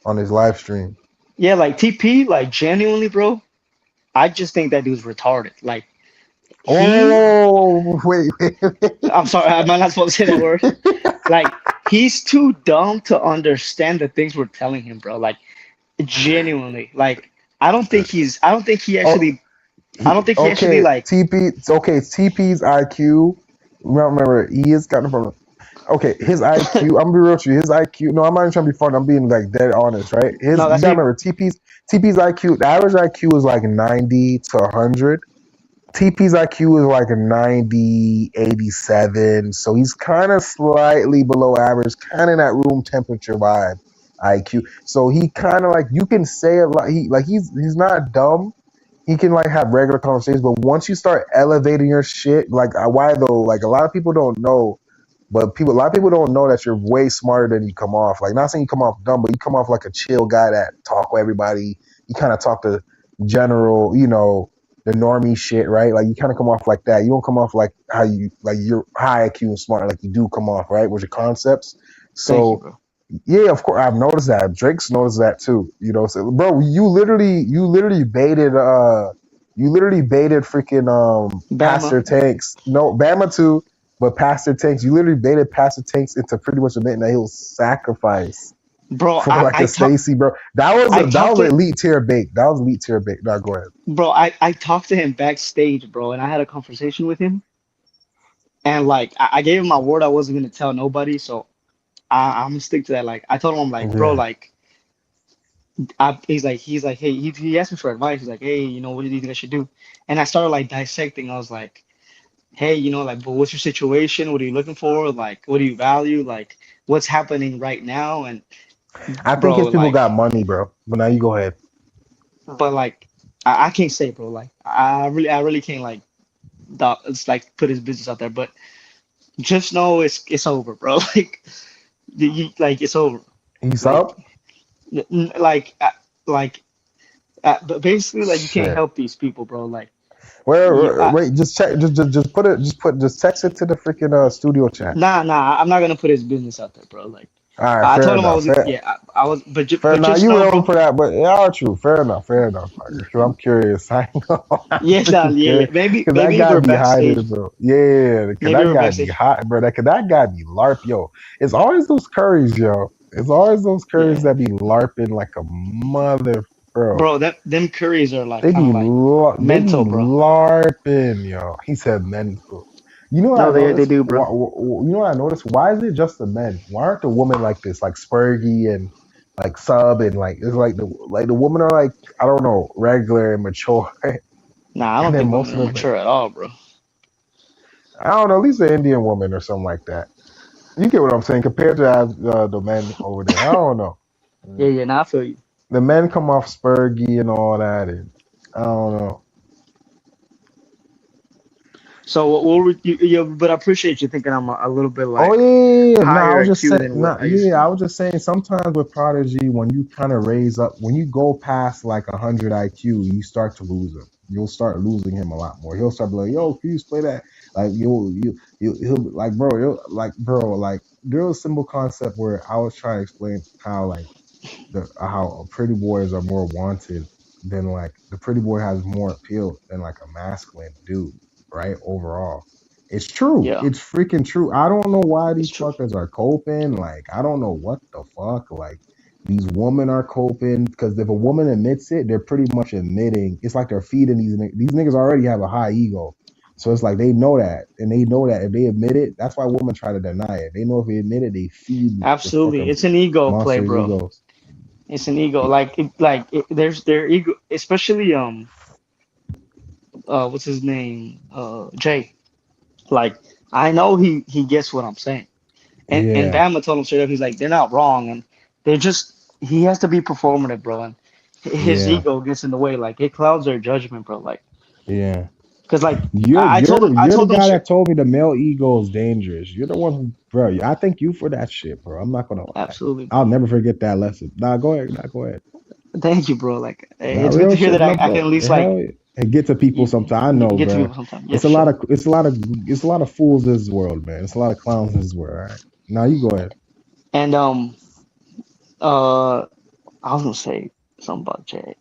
on his live stream. yeah, like TP, like genuinely, bro. I just think that dude's retarded. Like he, Oh wait, I'm sorry, am I not supposed to say that word? Like he's too dumb to understand the things we're telling him, bro. Like genuinely, like I don't think he oh, actually, I don't think he actually okay. like, TP. Okay, TP's IQ. Remember, he is kind of from. Okay, his IQ. I'm gonna be real with you. His IQ. No, I'm not even trying to be funny. I'm being like dead honest, right? no, You that's gotta me. remember TP's IQ. The average IQ is like 90 to 100. TP's IQ is like a 90, 87. So he's kind of slightly below average, kind of that room temperature vibe IQ. So he kind of like you can say it like he's not dumb. He can like have regular conversations, but once you start elevating your shit, like why though? Like a lot of people don't know, but a lot of people don't know that you're way smarter than you come off. Like not saying you come off dumb, but you come off like a chill guy that talk with everybody. You kind of talk to general, the normie shit, right? Like you kind of come off like that. You don't come off like how you like you're high IQ and smart, like you do come off, right? With your concepts. Thank you, So bro. yeah, of course I've noticed that. Drake's noticed that too. So, bro, you literally baited freaking Bama, Pastor Tanks. No, Bama too, but Pastor Tanks. You literally baited Pastor Tanks into pretty much admitting that he'll sacrifice bro. for like a Stacy, bro. I That talked was to elite tier bait. That was elite tier bait. No, go ahead. bro. I talked to him backstage, bro, and I had a conversation with him, and like I gave him my word I wasn't gonna tell nobody, so I'm gonna stick to that. Like I told him, I'm like, bro, Yeah. like he's like, hey, he asked me for advice. He's like, hey, you know, what do you think I should do? And I started like dissecting. I was like, hey, you know, like, but what's your situation? What are you looking for? Like, what do you value? Like, what's happening right now? And I think bro, his people got like, money, bro. But now you go ahead. but like, I can't say, bro. Like, I really can't like, it's like put his business out there. But just know it's over, bro. Like, like it's over. He's Like, up. like, like, but basically, like, you can't Shit. help these people, bro. Like, you, Wait, just check. Just text it to the freaking studio chat. nah, I'm not gonna put his business out there, bro. Like, All right, I fair told him I enough. was, yeah, I was, Fair but enough. just You know, wrong bro. for that, but yeah, true. Fair enough. Fair enough. Sure, I'm curious. I know. I'm Yeah, nah, freaking yeah, yeah. curious because that Maybe guy we're be hiding, backstage. bro. Yeah, because Maybe that we're guy be backstage. hot, bro. That guy be larp, yo. It's always those curries, yo. It's always those curries Yeah, that be larping like a mother, bro. bro. Them Currys are like kind of like They be mental, bro. larping, yo. He said mental. You know what I No, they noticed? do, bro. You know what I noticed? Why is it just the men? Why aren't the women like this? Like Spurgy and like Sub and like it's like the women are like I don't know regular and mature, Nah, I and don't then think most women of are them mature at all, bro. I don't know at least the Indian woman or something like that. You get what I'm saying compared to the men over there. I don't know. Yeah, yeah. Nah, I feel you. The men come off Spurgy and all that, and I don't know. So what were you, but I appreciate you thinking I'm a little bit Oh like yeah, no, I higher was just IQ saying, than no, what I used to yeah, be. I was just saying. Sometimes with Prodigy, when you kind of raise up, when you go past like 100 IQ, you start to lose him. You'll start losing him a lot more. He'll start be like, "Yo, can you play that?" Like he'll be like, "Bro, like there was a simple concept where I was trying to explain how like how pretty boys are more wanted then like the pretty boy has more appeal than like a masculine dude, right? Overall. It's true. Yeah, It's freaking true. I don't know why it's these true. fuckers are coping. Like, I don't know what the fuck. Like, these women are coping because if a woman admits it, they're pretty much admitting it's like they're feeding these niggas. These niggas already have a high ego. So it's like they know that. And they know that if they admit it, that's why women try to deny it. They know if they admit it, they feed the Absolutely, fucking it's an ego play, monster bro. egos. It's an ego. There's their ego, especially what's his name? Jay. Like, I know he gets what I'm saying. And Yeah. Bama told him straight up, he's like, they're not wrong, and they're just he has to be performative, bro, and his Yeah. ego gets in the way, like it clouds their judgment, bro, like Yeah. because like You're I told him, you're I you're the told him guy straight, that told me the male ego is dangerous. You're the one who, bro. I thank you for that shit, bro. I'm not gonna lie. absolutely, I'll bro. never forget that lesson. Nah, go ahead. Nah, go ahead. Thank you, bro. Like Nah, it's good real to hear shit. that No, I can bro. at least like Hell, yeah. And get to people sometimes. I know, get to bro. people sometimes. Yeah, for sure. It's a lot of fools in this world, man. It's a lot of clowns in this world. All right. Now you go ahead. And uh I was gonna say something about Jay.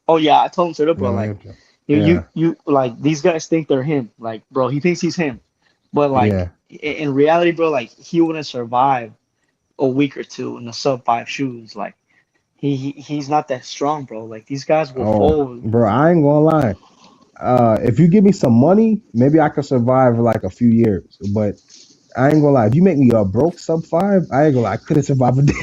Oh yeah, I told him straight up, bro. No, Like yeah, like these guys think they're him. Like, bro, he thinks he's him, but like yeah, in reality, bro, like he wouldn't survive a week or two in the sub 5 shoes. Like he's not that strong, bro. Like these guys will oh, fold. bro. I ain't gonna lie. If you give me some money, maybe I could survive like a few years. But I ain't gonna lie. If you make me a broke sub 5, I ain't gonna lie. I couldn't survive a day.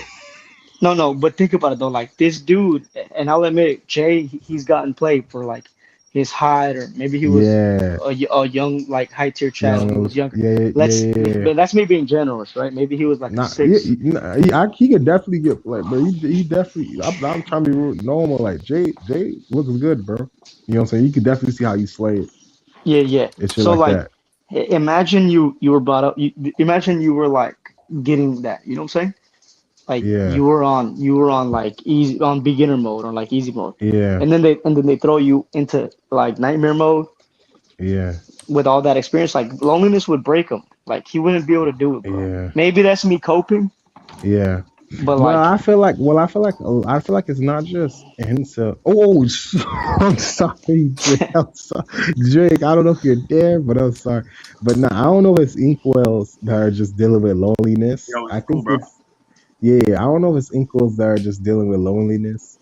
No, no, but think about it though. Like this dude, and I'll admit it, Jay, he's gotten played for like his height, or maybe he was Yeah, a young like high tier Chad when he young, was younger. yeah, yeah, yeah, yeah. But that's me being generous, right? Maybe he was like a Nah, yeah, six. nah, he could definitely get like, bro. He definitely. I'm trying to be normal. Like Jay looks good, bro. You know what I'm saying? You could definitely see how you slay it Yeah, yeah. and shit So like like, that. imagine you were brought up. Imagine you were like getting that. You know what I'm saying? Like Yeah, you were on like easy on beginner mode or like easy mode, yeah, and then they throw you into like nightmare mode yeah, with all that experience. Like loneliness would break him. Like he wouldn't be able to do it, bro. yeah, Maybe that's me coping, yeah. but Well, like, I feel like it's not just himself. Oh, I'm sorry, Drake. I'm sorry, Drake. I don't know if you're there, but I'm sorry. But no, I don't know if it's equals that are just dealing with loneliness. Yo, it's I cool, think bro. it's yeah. I don't know if it's equals that are just dealing with loneliness.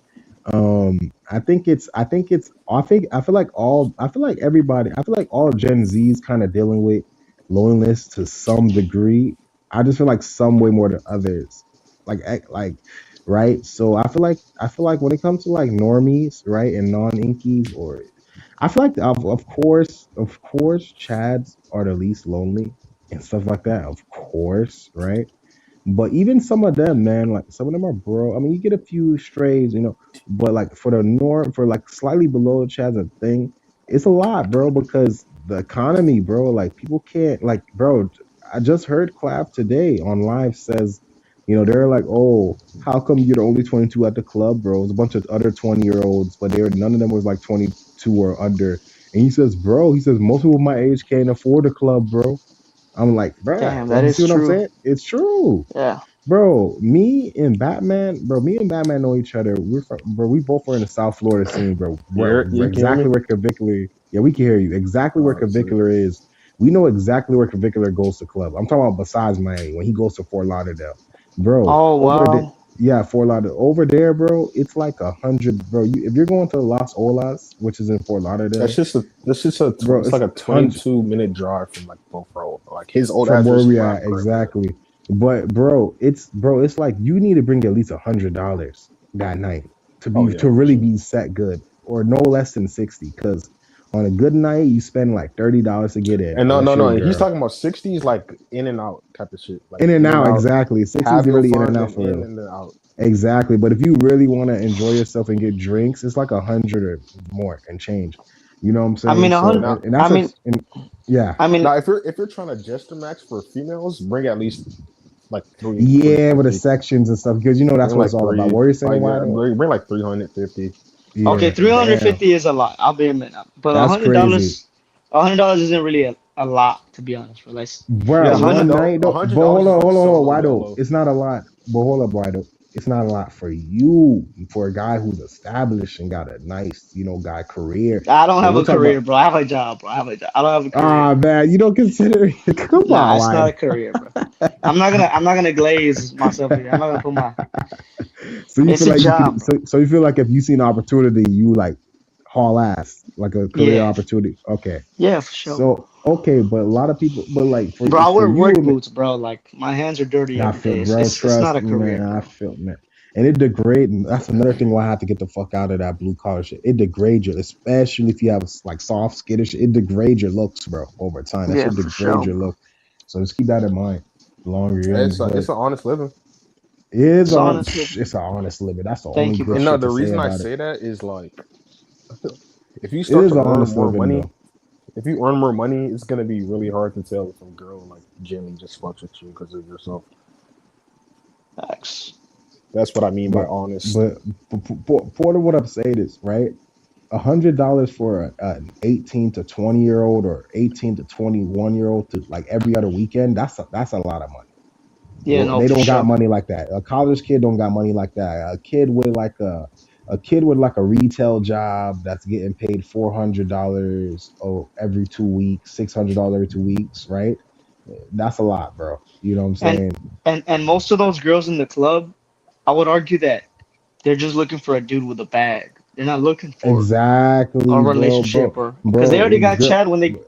I feel like everybody. I feel like all Gen Zs kind of dealing with loneliness to some degree. I just feel like some way more than others like right. So I feel like when it comes to like normies, right, and non-inkies, or I feel like of course chads are the least lonely and stuff like that, of course, right. But even some of them, man, like some of them are bro. I mean, you get a few strays, but like for the norm, for like slightly below chads a thing, it's a lot, bro, because the economy, bro, like people can't, like, bro. I just heard Clap today on live says, they're like, oh, how come you're the only 22 at the club, bro? It's a bunch of other 20-year-olds, but none of them was like 22 or under. And he says, bro, most people my age can't afford a club, bro. I'm like, bruh, damn, like that you see is what I'm true. saying? It's true. Yeah, Me and Batman know each other. We both were in the South Florida scene, bro. You can hear Exactly me? where Cavicular, yeah, we can hear you. Exactly where Sweet. Cavicular is. We know exactly where Cavicular goes to club. I'm talking about besides Miami when he goes to Fort Lauderdale, bro. oh Over there, wow, yeah, Fort Lauderdale. Over there, bro. It's like 100, bro. If you're going to Las Olas, which is in Fort Lauderdale, bro, It's like it's a 100 22-minute drive from like both road. Like his old from address where is we where at I'm currently at. exactly. But it's like you need to bring at least $100 that night to Oh be yeah, to for really sure. be set good, or no less than 60. Because on a good night you spend like $30 to get in, And no, unless no, you're no. a He's girl. talking about 60s, like in and out type of shit. Like In and in and out, out, exactly. 60s have your really in and fun, out then for in real. and then out. Exactly. But if you really want to enjoy yourself and get drinks, it's like 100 or more and change. You know what I'm I saying? mean a So hundred. Now, and I that's mean, yeah. I mean, now if you're trying to gesture max for females, bring at least like three Yeah, with the fifty. sections and stuff, because that's Bring what it's like all about. three, What are you saying, like why though? bring like 350. okay, Yeah, three hundred damn. fifty is a lot. I'll be admit, but a That's hundred crazy. dollars, $100 isn't really a lot to be honest. For like Bro, Yeah, a hundred. one night a though. hundred But dollars is like hold so on. low Why though? dolo. It's not a lot. But hold up, why though? It's not a lot for you, for a guy who's established and got a nice, guy career. I don't But have we're a talking career, about, bro. I have a job, bro. I have a job. I don't have a career. man, you don't consider come Nah, on, it's not a like career, bro. I'm not gonna glaze myself here. I'm not gonna put my. so you It's feel a like you job, could bro. so you feel like if you see an opportunity, you like haul ass, like a career Yeah, opportunity. Okay. yeah, for sure, bro. So okay, but a lot of people, but like for Bro, I for wear you, work boots, bro. Like my hands are dirty I every feel, day. It's bro, it's, it's not trust a me, career, man. I bro. feel, man. And it degrades. And that's another thing why I have to get the fuck out of that blue collar shit. It degrades you, especially if you have like soft skin and shit. It degrades your looks, bro, over time. That Yeah, shit for degrades sure, your bro. look. So just keep that in mind. The longer you're in, It's but an honest living. it is So on. honestly, It's an honest living. That's the only thank you, good bro. And no, shit the to say reason I about it. say that is like, if you It start is to an earn honest more living, money, though. if you earn more money, it's gonna be really hard to tell if a girl like genuinely just fucks with you because of yourself. Facts. That's what I mean by But honest. but part of what I'm saying is right. $100 for an 18 to 20-year old or 18 to 21-year old to like every other weekend. That's a lot of money. Yeah, no, They for don't got sure. money like that. A college kid don't got money like that. A kid with like a retail job that's getting paid $400 every 2 weeks, $600 every 2 weeks, right? That's a lot, bro. You know what I'm And saying? and most of those girls in the club, I would argue that they're just looking for a dude with a bag. They're not looking for a Exactly, bro, relationship or because they already got girl, Chad when they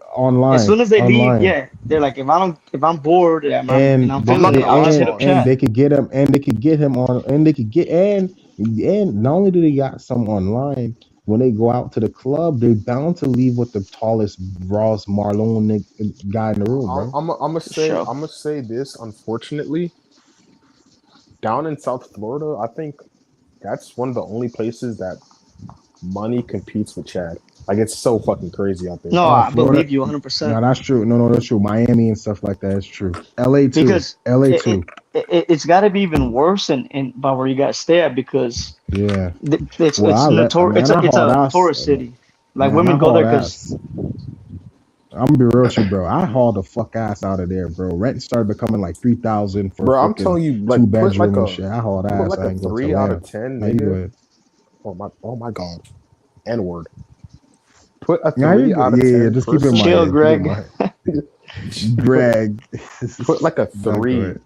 as online, soon as they leave, online. yeah, they're like if I'm bored and and I'm they I'm feeling not it, gonna I'll lie, just hit up Vaughn. and Chad. they could get him on and they could get and not only do they got some online when they go out to the club they bound to leave with the tallest Ross Marlon guy in the room, bro. For sure. I'm gonna say this. Unfortunately, down in South Florida, I think that's one of the only places that money competes with Chad. Like it's so fucking crazy out there. No, I Florida. believe you No, 100% that's true. No, that's true. Miami and stuff like that is true. LA too. because LA it, too. it's got to be even worse in by where you got to stay at because Yeah. Well, it's notorious. man, I It's hauled a ass. tourist city. Like Man, I women go there hauled because ass. I'm gonna be real with you, bro. I hauled the fuck ass out of there, bro. Rent started becoming like 3,000 for a Bro, I'm fucking telling you, two like bedroom and shit. I hauled put ass. like I a ain't go to 3 out Atlanta. of 10, Now you go nigga. ahead. Oh my god. N word. Put a Now you 3 go. out of Yeah, 10 just keep in person. chill, mind. Keep in Greg. mind. put Greg. put like a Now go 3 ahead.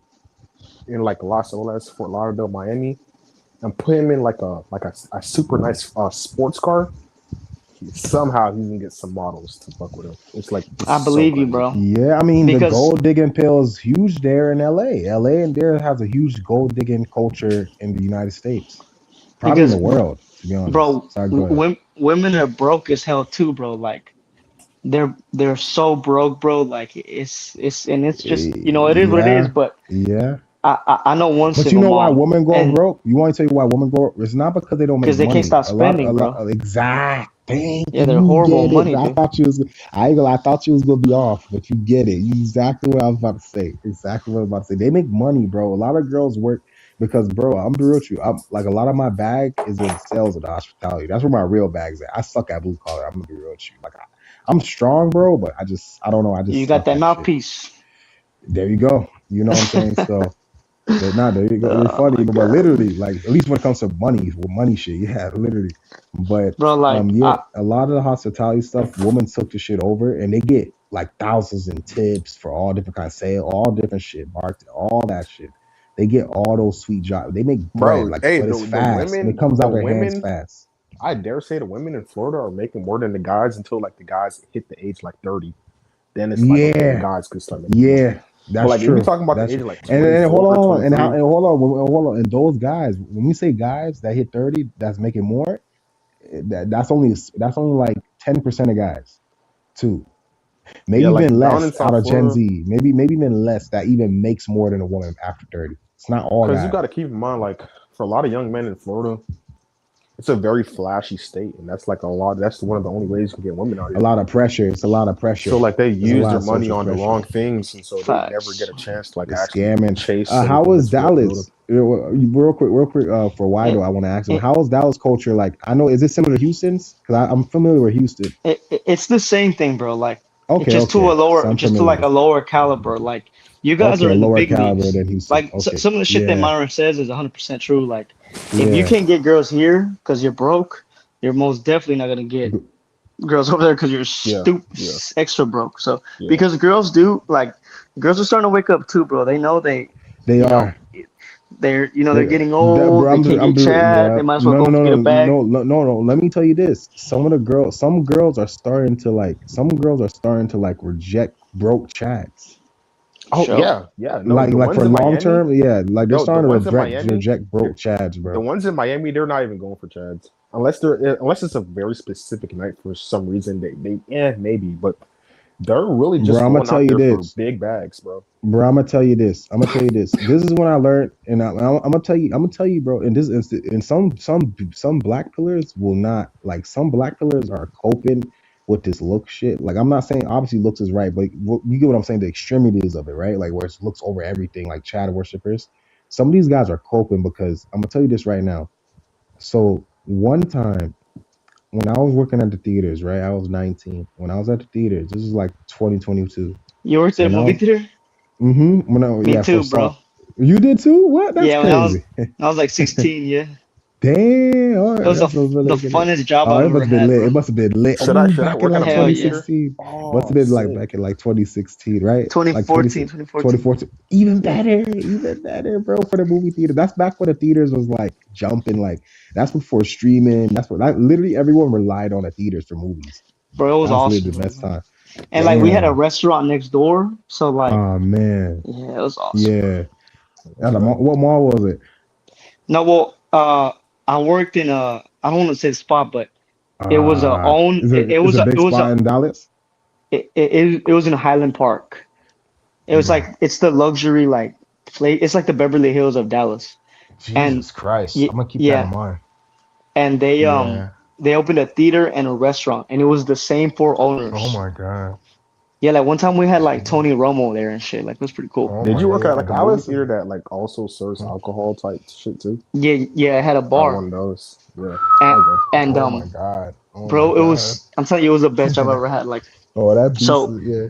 in like Los Olas, Fort Lauderdale, Miami, and put him in like a super nice sports car. Somehow he's gonna get some models to fuck with him. It's I so believe you, crazy. bro. Yeah, I mean the Because gold digging pill is huge there in LA. LA and there has a huge gold digging culture in the United States. Probably in because the world, to be honest. bro, Sorry, go ahead. women are broke as hell too, bro. Like they're so broke, bro. Like it's just it is what it is. Yeah, But yeah. I know one But you single know why mom, women go and broke? You want to tell you why women go? It's not because they don't make because they can't money. stop spending, A lot. bro. Exact. Thank Yeah, they're you. horrible Get with it. money, I dude. thought you was. I ain't gonna. I thought you was gonna be off, but you get it. You exactly what I was about to say. Exactly what I was about to say. They make money, bro. A lot of girls work because, bro. I'm be real with you. I'm like a lot of my bag is in sales and hospitality. That's where my real bag's at. I suck at blue collar. I'm gonna be real with you. Like I'm strong, bro, but I don't know. I You just got suck that at shit. mouthpiece. There you go. You know what I'm saying? So. There you go. You're Oh funny, my but god, literally, like at least when it comes to money, with money shit, yeah, literally. But bro. Like yeah, a lot of the hospitality stuff, women took the shit over, and they get like thousands in tips for all different kinds of sale, all different shit, market, all that shit. They get all those sweet jobs. They make bread, Bro, like, hey, but it's fast, and it comes the out their hands women, fast. I dare say the women in Florida are making more than the guys until like the guys hit the age like 30. Then it's like okay, the Yeah, guys could start making more. yeah, But that's like if you're true. talking about the That's age true. of like And hold 24, on, and how 23, and hold on, and those guys, when we say guys that hit 30, that's making more. That's only like 10% of guys, too. yeah, Maybe like even down less in out South of Gen Florida, Z. Maybe even less that even makes more than a woman after 30. It's not all because you guys. got to keep in mind, like for a lot of young men in Florida, it's a very flashy state, and that's like a lot. That's one of the only ways you can get women out A here. lot of pressure. It's a lot of So pressure. like they There's a use lot their of money social on the pressure. wrong things, and so they never get facts. a chance to like The actually scamming. chase How anything was that's real Florida. Dallas? Real quick. For why It, do I want to ask them? it, How is Dallas culture like? I know. Is it similar to Houston's? Because I'm familiar with Houston. it's the same thing, bro. Like it's Okay, just to a okay. So lower, I'm just to like familiar. a lower caliber. Like You guys are Okay, in the lower big caliber leagues. than Houston. Like Okay, some of the shit that yeah, Myron says is 100% true. Like, if you yeah, can't get girls here because you're broke, you're most definitely not gonna get G- girls over there because you're Yeah, yeah, extra broke. So yeah. because girls do like girls are starting to wake up too, bro. They know they you know, are. they're They, getting that, old. bro, They can't get Chad. They bro. might as well No, no, go no, get no, a bag. no, no, no, no. Let me tell you this. Some girls are starting to like. Some girls are starting to like reject broke chads. Oh Sure. yeah, yeah. No, the Like ones for in long Miami, term, yeah. Like they're yo, the starting to ones in Miami, reject they're- broke chads, the bro. ones in Miami, they're not even going for Chads unless it's a very specific night for some reason. Maybe, but they're really Bro, just I'm gonna going tell out you there for this. big bags, bro. Bro, I'm gonna tell you this. I'm gonna tell you this. This is when I learned, and I'm gonna tell you. I'm gonna tell you, bro. In this instant, and some black pillars will not like. Some black pillars are coping with this look shit. Like I'm not saying obviously looks is right, but you get what I'm saying. The extremities of it, right? Like where it looks over everything, like Chad worshippers. Some of these guys are coping because I'm gonna tell you this right now. So one time when I was working at the theaters, right? I was 19. When I was at the theaters, this is like 2022. You worked at a When I movie was theater? When I Me yeah for too, some bro. you did too? What? That's Yeah, crazy. when I was like 16. Yeah, Damn. All it right, was that's so the really good. funnest job Oh, I've it ever must have been had, lit. bro. It must have been lit. Should I Oh, should I back in work at like a Hell movie yeah. theater? 2016. Must Oh, have been like sick. back in like 2016, right? Like 2014, 2014. 2014. Even Yeah. better, even better, bro. For the movie theater, that's back when the theaters was like jumping. Like that's before streaming. That's what like literally everyone relied on the theaters for movies. Bro, it was That was literally awesome, the bro, best man. time. And like we had a Damn. restaurant next door, so like Oh man. yeah, it was awesome, bro. Yeah. Okay. What mall was it? No, well, I worked in a I don't want to say the spot, but it was a own Is it it was a a big it was spot a in Dallas? it was in Highland Park. It was Bro, like it's the luxury like place. It's like the Beverly Hills of Dallas, and Jesus Christ. I'm gonna keep that in yeah, mind. and Yeah. they opened a theater and a restaurant, and it was the same four Oh owners. my god. Yeah, like one time we had like Tony Romo there and shit. Like it was pretty cool. Oh Did my you god. work at Yeah, like a movie Dallas is. theater that like also serves alcohol type shit too? Yeah, yeah, I had a I bar, one of those. Yeah. and Okay. and Oh my god. Oh my bro, it god. was I'm telling you, it was the best job I ever had. Like Oh, that beast. so Yeah.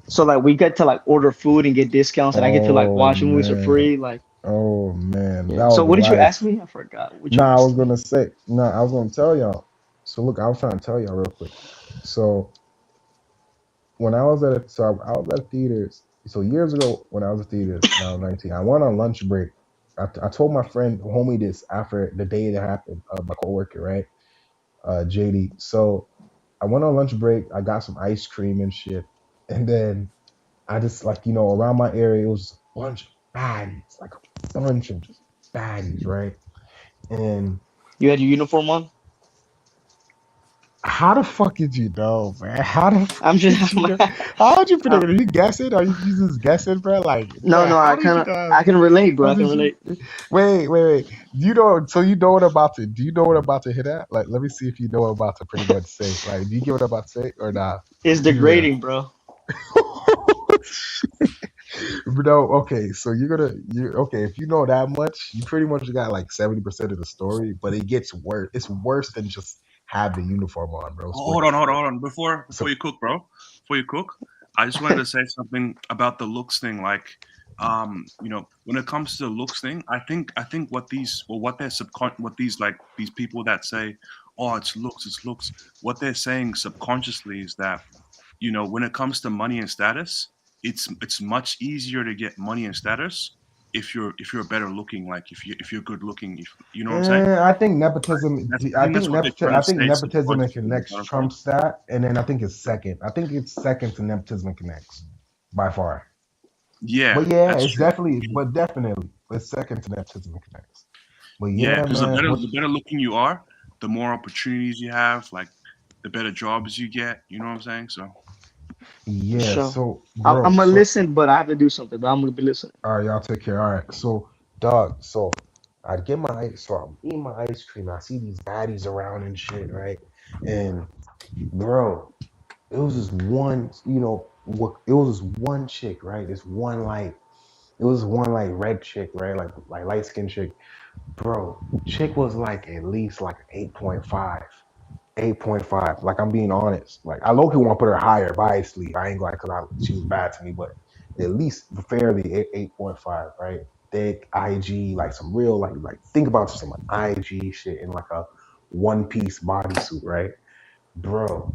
so like we get to like order food and get discounts, and I get to like Oh watch movies for man. free. Like Oh man. yeah. That So was what did you ask life. me? I forgot what you Nah, I asked was me. gonna say. Nah, I was gonna tell y'all. So look, I was trying to tell y'all real quick. So when I was I was at theaters. So years ago, when I was at theaters, when I was 19, I went on lunch break. I told my friend, homie, this after the day that happened. My coworker, right? JD. So I went on lunch break. I got some ice cream and shit, and then I just like around my area, it was a bunch of baddies, like a bunch of just baddies, right? And You had your uniform on? how the fuck did you know, man? How the fuck I'm did just you know? How did you predict I'm, it? Are you guessing? Are you just guessing, bro? Like, no, bro, no, how did you know? I can relate, bro. How I can did you? relate. Wait. Do you know? So you know what I'm about to? Do you know what I'm about to hit at? Like, let me see if you know what I'm about to pretty much say. Like, do you get what I'm about to say or not? It's Be real. degrading, bro. No, okay. So you okay. If you know that much, you pretty much got like 70% of the story. But it gets worse. It's worse than just have the uniform on, bro. It's worse. Hold on. Before So you cook, bro. Before you cook, I just wanted to say something about the looks thing. Like, when it comes to the looks thing, I think what these people that say, oh, it's looks. What they're saying subconsciously is that when it comes to money and status, it's much easier to get money and status if you're better looking. Like if you're good looking, if you know what I'm saying. I think nepotism. I think that's what they're trying I to think say nepotism and subconsciously. You connects know what I'm saying? trumps that, and then I think it's second. I think it's second to nepotism and connects by far. Yeah, But yeah, that's it's true. definitely it's second to nepotism and connects. But Yeah, yeah, because man. the better looking you are, the more opportunities you have, like the better jobs you get. You know what I'm saying? So For Yeah. sure. So, bro. I'm gonna So, listen, but I have to do something. But I'm gonna be listening. all right, y'all take care. All right. So, dog. So, I'd get my ice. So I'm eating my ice cream. I see these baddies around and shit, right? And bro, it was this one. It was this one chick, right? It was one like red chick, right? Like light skinned chick. Bro, chick was like at least like 8.5. 8.5. Like I'm being honest. Like I low key want to put her higher biasly. I ain't like cause she was bad to me, but at least fairly 8.5, right? Thick IG, like some real like think about some IG shit in like a one piece bodysuit, right, bro?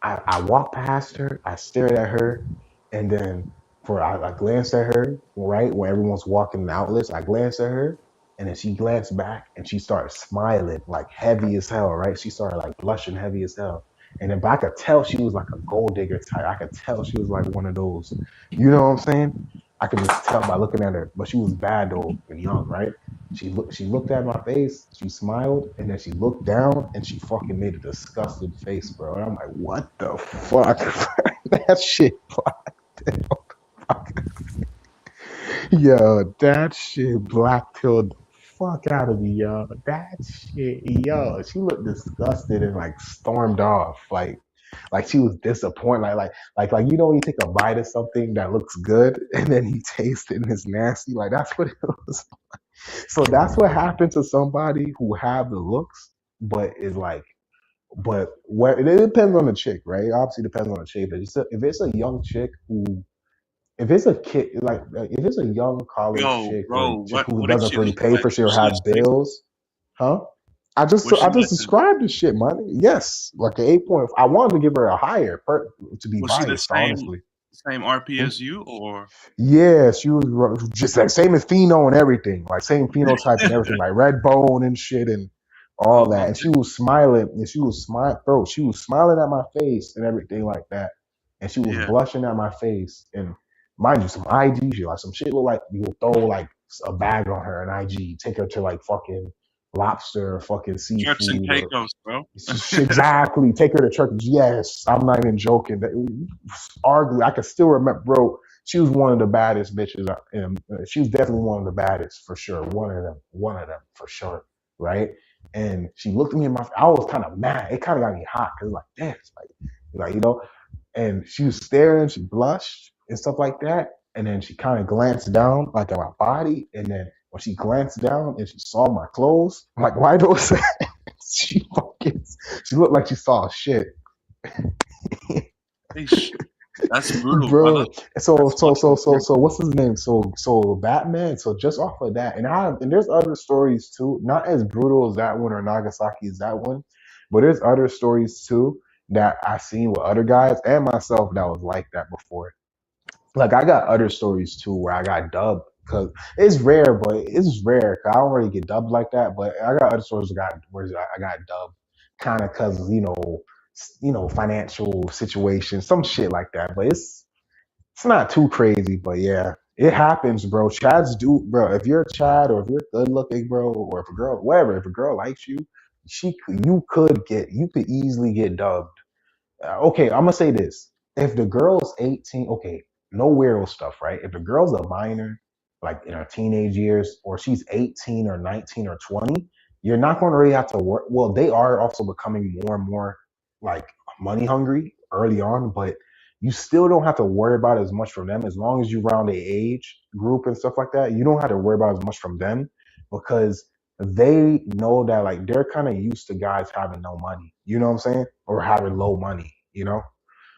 I walked past her, I stared at her, and then I glanced at her, right, when everyone's walking in the outlets. I glanced at her, and then she glanced back and she started smiling like heavy as hell, right? She started like blushing heavy as hell. And then, but I could tell she was like a gold digger type. I could tell she was like one of those, you know what I'm saying? I could just tell by looking at her, but she was bad though and young, right? She looked at my face, she smiled, and then she looked down and she fucking made a disgusted face, bro. And I'm like, what the fuck? That shit yo, that shit black pilled the fuck out of me, yo. That shit, yo. She looked disgusted and like stormed off. Like she was disappointed. Like you know when you take a bite of something that looks good and then you taste it and it's nasty. Like that's what it was. So that's what happened to somebody who have the looks, but is like, but where it depends on the chick, right? It obviously depends on the chick. But if it's a young chick who, if it's a kid, like if it's a young college Yo, chick or a bro, chick who what did doesn't she really look pay like? for shit or Was she the have same? bills, huh? Was I she just like described the shit, man. Yes, like an 8 point. I wanted to give her a higher to be was she the biased, honestly. same RP Hmm? as you, or Yeah, she was just like same as Pheno and everything, like same phenotype and everything, like red bone and shit and all that. And okay, she was smiling, and she was smiling, bro. She was smiling at my face and everything like that, and she was yeah, blushing at my face. And mind you, some IG shit, like some shit look like you would throw like a bag on her, an IG, take her to like fucking lobster or fucking Turks and seafood or Caicos, bro. exactly. Take her to church. Yes, I'm not even joking. That arguably, I can still remember, bro. She was one of the baddest bitches, and she was definitely one of the baddest for sure. One of them for sure, right? And she looked at me in my. I was kind of mad. It kind of got me hot because like, damn, it's like you know. And she was staring. She blushed and stuff like that. And then she kind of glanced down like at my body. And then when she glanced down and she saw my clothes, I'm like, why those? she fucking, she looked like she saw shit, Eesh, that's brutal, brother. bro. So That's so fucking so so brutal. so what's his name? So Batman. So just off of that, and there's other stories too, not as brutal as that one or Nagasaki as that one, but there's other stories too that I seen with other guys and myself that was like that before. Like I got other stories too where I got dubbed because it's rare, but it's rare. 'Cause I don't really get dubbed like that. But I got other stories where I got dubbed, kind of because financial situation, some shit like that. But it's not too crazy. But yeah, it happens, bro. Chads do, bro. If you're a Chad or if you're good looking, bro, or if a girl, whatever, if a girl likes you, you could easily get dubbed. Okay, I'm gonna say this. If the girl's 18, okay, no weirdo stuff, right? If the girl's a minor, like in her teenage years, or she's 18 or 19 or 20, you're not going to really have to work. Well, they are also becoming more and more like money hungry early on, but you still don't have to worry about as much from them as long as you round the age group and stuff like that. You don't have to worry about as much from them because they know that like they're kind of used to guys having no money. You know what I'm saying? Or having low money, you know?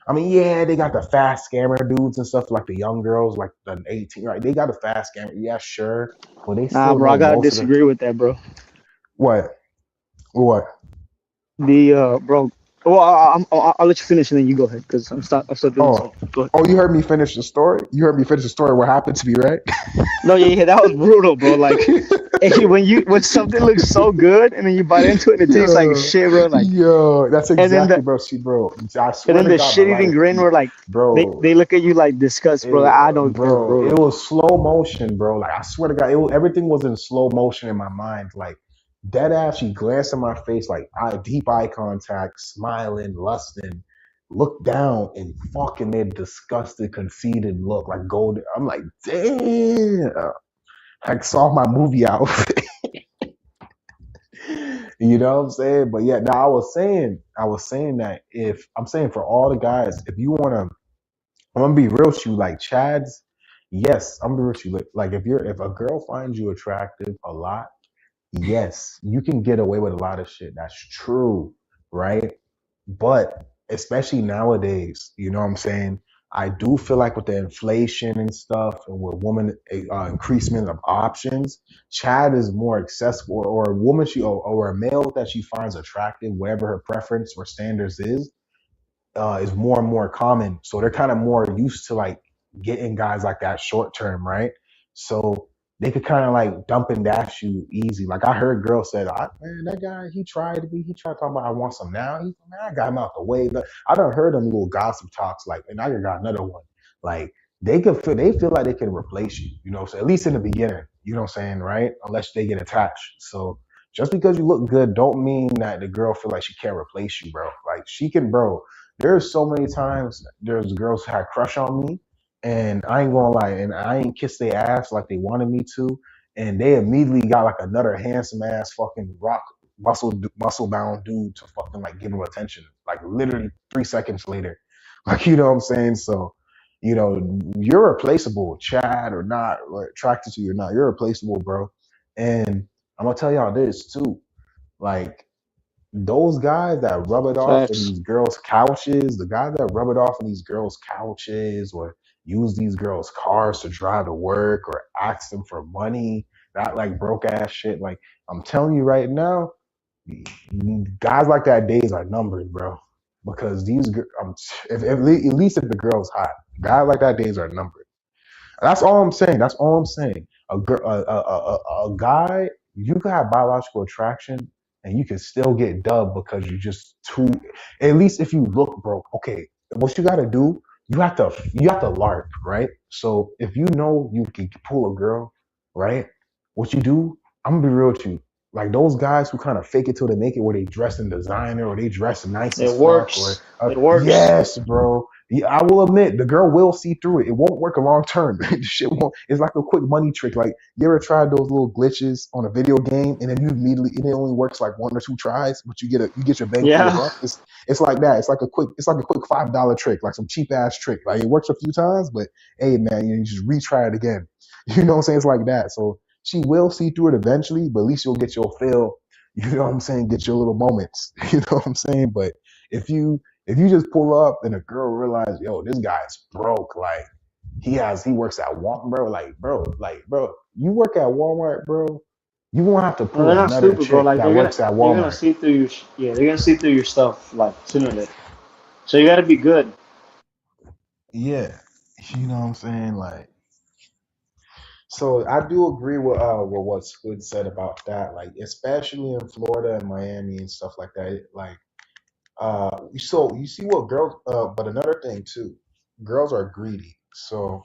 I mean, yeah, they got the fast scammer dudes and stuff like the young girls, like the 18, right? They got the fast scammer, yeah, sure. But they Nah, still bro, I know gotta most of the disagree with that, bro. what? What? Bro. Well, I'll let you finish and then you go ahead because I'm still doing Oh, something. Go ahead. oh, you heard me finish the story? You heard me finish the story what happened to me, right? No, yeah, that was brutal, bro. Like, when something looks so good and then you bite into it and it tastes like yo, shit, bro. Like, yo, that's and then exactly, the bro. See, bro, I and swear then to the God, my shit light eating is grin where like bro. they look at you like disgust, bro. Like, I know that's Bro, it brutal. was slow motion, bro. Like I swear to God, everything was in slow motion in my mind. Like dead ass, she glanced in my face, like deep eye contact, smiling, lusting, looked down and fucking made a disgusted, conceited look, like gold. I'm like, damn. I saw my movie outfit. You know what I'm saying? But yeah, now I was saying that if I'm saying for all the guys, if you wanna I'm gonna be real with you, like Chad's. Yes, I'm gonna be real with you. Like if a girl finds you attractive a lot, yes, you can get away with a lot of shit. That's true, right? But especially nowadays, you know what I'm saying? I do feel like with the inflation and stuff, and with woman increasement of options, Chad is more accessible, or a woman or a male that she finds attractive, whatever her preference or standards is more and more common. So they're kind of more used to like getting guys like that short term, right? So they could kind of like dump and dash you easy. Like I heard girls said, man, that guy, he tried talking about I want some now. Man, I got him out the way. But I done heard them little gossip talks like, and I got another one. Like they feel like they can replace you, so at least in the beginning, you know what I'm saying, right? Unless they get attached. So just because you look good don't mean that the girl feel like she can't replace you, bro. Like she can, bro. There's so many times there's girls who had a crush on me, and I ain't gonna lie, and I ain't kissed their ass like they wanted me to, and they immediately got like another handsome ass fucking rock muscle bound dude to fucking like give them attention, like literally 3 seconds later, like you know what I'm saying. So, you're replaceable, Chad or not, or attracted to you or not, you're replaceable, bro. And I'm gonna tell y'all this too, like those guys that rub it off in Facts. these girls' couches, the guys that rub it off in these girls' couches or use these girls' cars to drive to work or ask them for money, not like broke ass shit. Like I'm telling you right now, guys like that days are numbered, bro. Because if at least if the girl's hot, guys like that days are numbered. That's all I'm saying. That's all I'm saying. A girl, a guy, you can have biological attraction, and you can still get dubbed because you just too. At least if you look broke. Okay, what you got to do, you have to LARP, right? So if you know you can pull a girl, right? What you do, I'm gonna be real with you. Like those guys who kind of fake it till they make it, where they dress in designer or they dress nice as It fuck, or works. It works. yes, bro. Yeah, I will admit the girl will see through it. It won't work a long term. Shit won't. It's like a quick money trick. Like you ever tried those little glitches on a video game, and then you immediately it only works like one or two tries, but you get your bang for your Yeah. buck. It's like that. It's like a quick $5 trick, like some cheap ass trick. Like it works a few times, but hey man, you just retry it again. You know what I'm saying? It's like that. So she will see through it eventually, but at least you'll get your fill. You know what I'm saying? Get your little moments. You know what I'm saying? But if you just pull up and a girl realize, yo, this guy's broke, like he works at Walmart, bro, you work at Walmart, bro. You won't have to No, they're pull not another stupid, bro. chick Like that works at they're gonna Walmart. see through your yeah, they're gonna see through your stuff like sooner or later. So you gotta be good. Yeah, you know what I'm saying? Like, so I do agree with what Squid said about that. Like, especially in Florida and Miami and stuff like that. Like, so you see what girls. But another thing too, girls are greedy. So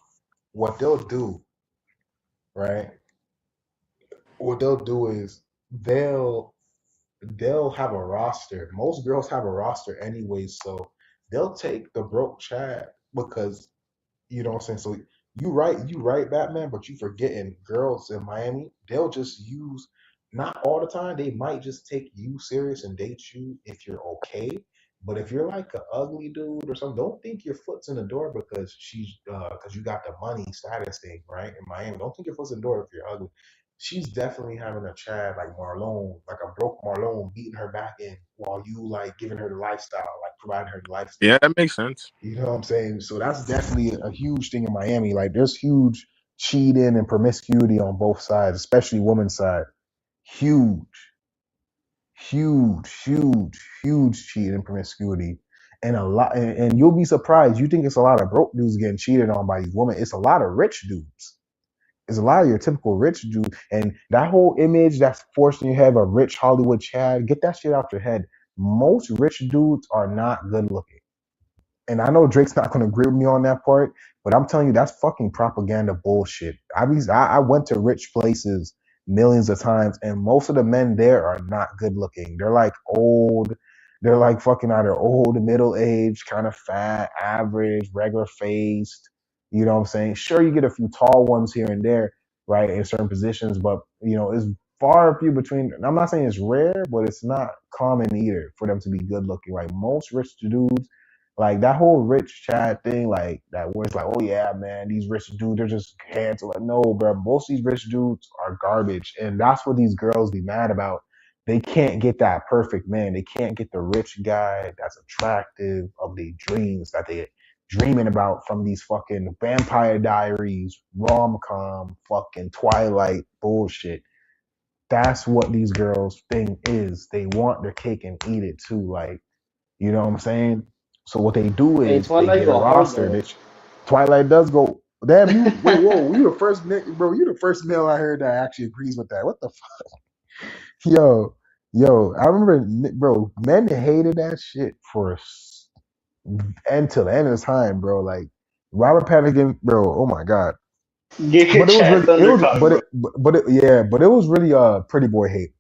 what they'll do, right? What they'll do is they'll they'll have a roster. Most girls have a roster anyway, so they'll take the broke Chad because you know what I'm saying. So you right, Batman, but you forgetting girls in Miami. They'll just use not all the time. They might just take you serious and date you if you're okay. But if you're like an ugly dude or something, don't think your foot's in the door because you got the money status thing, right? In Miami, don't think your foot's in the door if you're ugly. She's definitely having a Chad like Marlone, like a broke Marlone, beating her back in while you like giving her the lifestyle, like providing her the lifestyle. Yeah, that makes sense. You know what I'm saying? So that's definitely a huge thing in Miami. Like there's huge cheating and promiscuity on both sides, especially women's side. Huge, huge cheating and promiscuity. And a lot and you'll be surprised. You think it's a lot of broke dudes getting cheated on by these women. It's a lot of rich dudes. It's a lot of your typical rich dude. And that whole image that's forced in your head of a rich Hollywood Chad, get that shit out your head. Most rich dudes are not good looking. And I know Drake's not going to agree with me on that part, but I'm telling you, that's fucking propaganda bullshit. I went to rich places millions of times, and most of the men there are not good looking. They're like old. They're like fucking either old, middle aged, kind of fat, average, regular faced. You know what I'm saying? Sure, you get a few tall ones here and there, right, in certain positions, but it's far few between. I'm not saying it's rare, but it's not common either for them to be good looking. Like most rich dudes, like that whole rich Chad thing, like that where it's like, oh yeah, man, these rich dudes, they're just handsome. Like, no, bro, most of these rich dudes are garbage. And that's what these girls be mad about. They can't get that perfect man. They can't get the rich guy that's attractive of their dreams that dreaming about from these fucking Vampire Diaries, rom-com, fucking Twilight bullshit. That's what these girls' thing is. They want their cake and eat it too. Like, you know what I'm saying? So what they do Hey, is they Twilight get a go hard roster. though. Twilight does go. Damn you! Wait, whoa! You the first bro. You the first male I heard that actually agrees with that. What the Yo, yo, I remember, bro, men hated that shit for end till the end of time, bro. Like Robert Pattinson, bro. Oh my god. Get But it was Chad's really, it was, undercard, bro. yeah, but it was really pretty boy hate.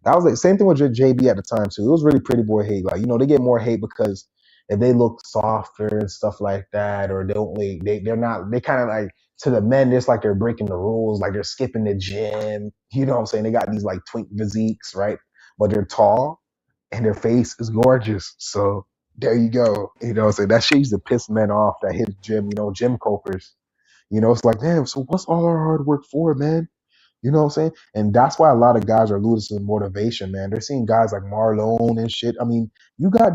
That was like same thing with JB at the time too. It was really pretty boy hate. Like they get more hate because if they look softer and stuff like that, or they don't like they're not they kind of like to the men. It's like they're breaking the rules, like they're skipping the gym. You know what I'm saying? They got these like twink physiques, right? But they're tall and their face is gorgeous. So there you go. You know what I'm saying? That shit used to piss men off that hit gym. Gym copers. It's like, damn. So what's all our hard work for, man? You know what I'm saying? And that's why a lot of guys are losing motivation, man. They're seeing guys like Marlone and shit. I mean, you got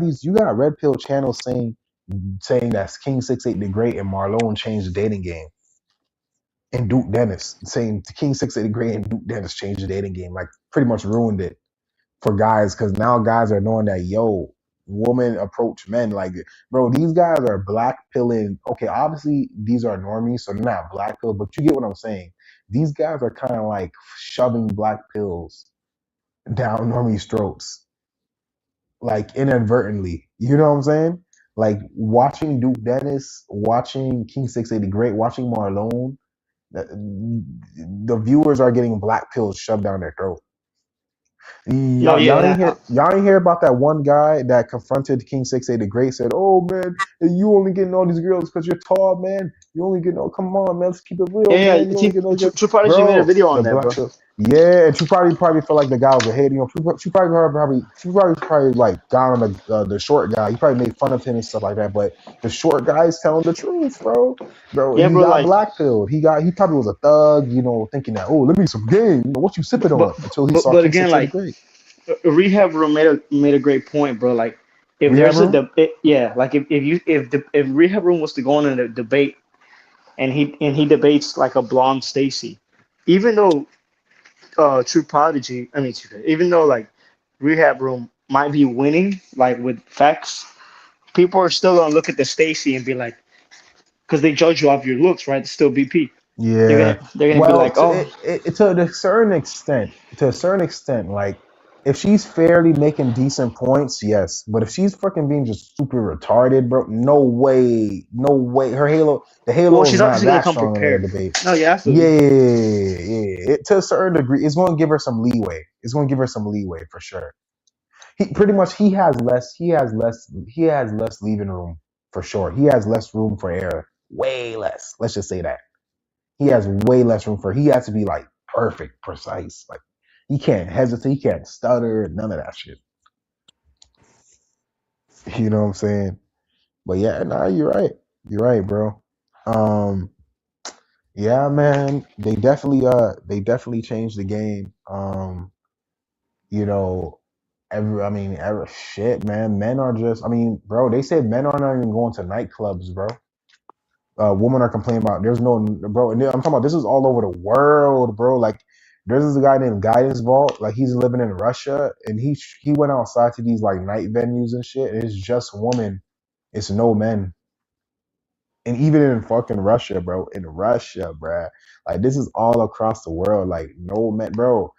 red pill channels saying that King 6'8" the Great and Marlone changed the dating game. And Duke Dennis saying King 6'8" the Great and Duke Dennis changed the dating game, like pretty much ruined it for guys because now guys are knowing that women approach men like, bro, these guys are black pilling. Okay, obviously these are normies, so they're not black pill, but you get what I'm saying. These guys are kind of like shoving black pills down normies' throats, like inadvertently. You know what I'm saying? Like watching Duke Dennis, watching King 6'8" the Great, watching Marlone, the viewers are getting black pills shoved down their throat. No, Y'all ain't hear about that one guy that confronted King 6'8" the Great, said, "Oh man, you only getting all these girls because you're tall, man. You only getting come on, man, let's keep it real, man. You only getting all these girls." True Prodigy made a Bro, video on the that, black bro. pill. Yeah, and True probably felt like the guy was a hater. True probably like got on the short guy. He probably made fun of him and stuff like that. But the short guy is telling the truth, bro. Bro, Yeah, he bro. got Like, black pilled. He probably was a thug, thinking that, oh, let me some game. What you sipping but on? Until he saw but King again, 6'8" the like Great. Rehab Room made a great point, bro. Like, if Rehab there's a room. debate, yeah, like if Rehab Room was to go on in a debate and he debates like a blonde Stacy, even though True Prodigy, I mean, even though like Rehab Room might be winning like with facts, people are still gonna look at the Stacy and be like, because they judge you off your looks, right? It's still BP. Yeah. They're gonna be Well, like, oh, to a certain extent, like if she's fairly making decent points, yes. But if she's fucking being just super retarded, bro, no way, no way. The well, halo is she's not obviously gonna that come strong in a prepared. debate. No, yeah, Yeah, absolutely. to a certain degree, it's going to give her some leeway. It's going to give her some leeway for sure. He has less leaving room for sure. He has less room for error. Way less. Let's just say that. He has way less room for. He has to be like perfect, precise. Like he can't hesitate. He can't stutter. None of that shit. You know what I'm saying? But yeah, nah, you're right. You're right, bro. Um, yeah, man. They definitely changed the game. You know, shit, man. Men are just. I mean, bro. They said men are not even going to nightclubs, bro. Women are complaining about there's no bro. And I'm talking about this is all over the world, bro. Like there's this guy named Guidance Vault. Like he's living in Russia, and he went outside to these like night venues and shit. And it's just women. It's no men. And even in fucking Russia, bro. In Russia, bruh. Like this is all across the world. Like no men, bro.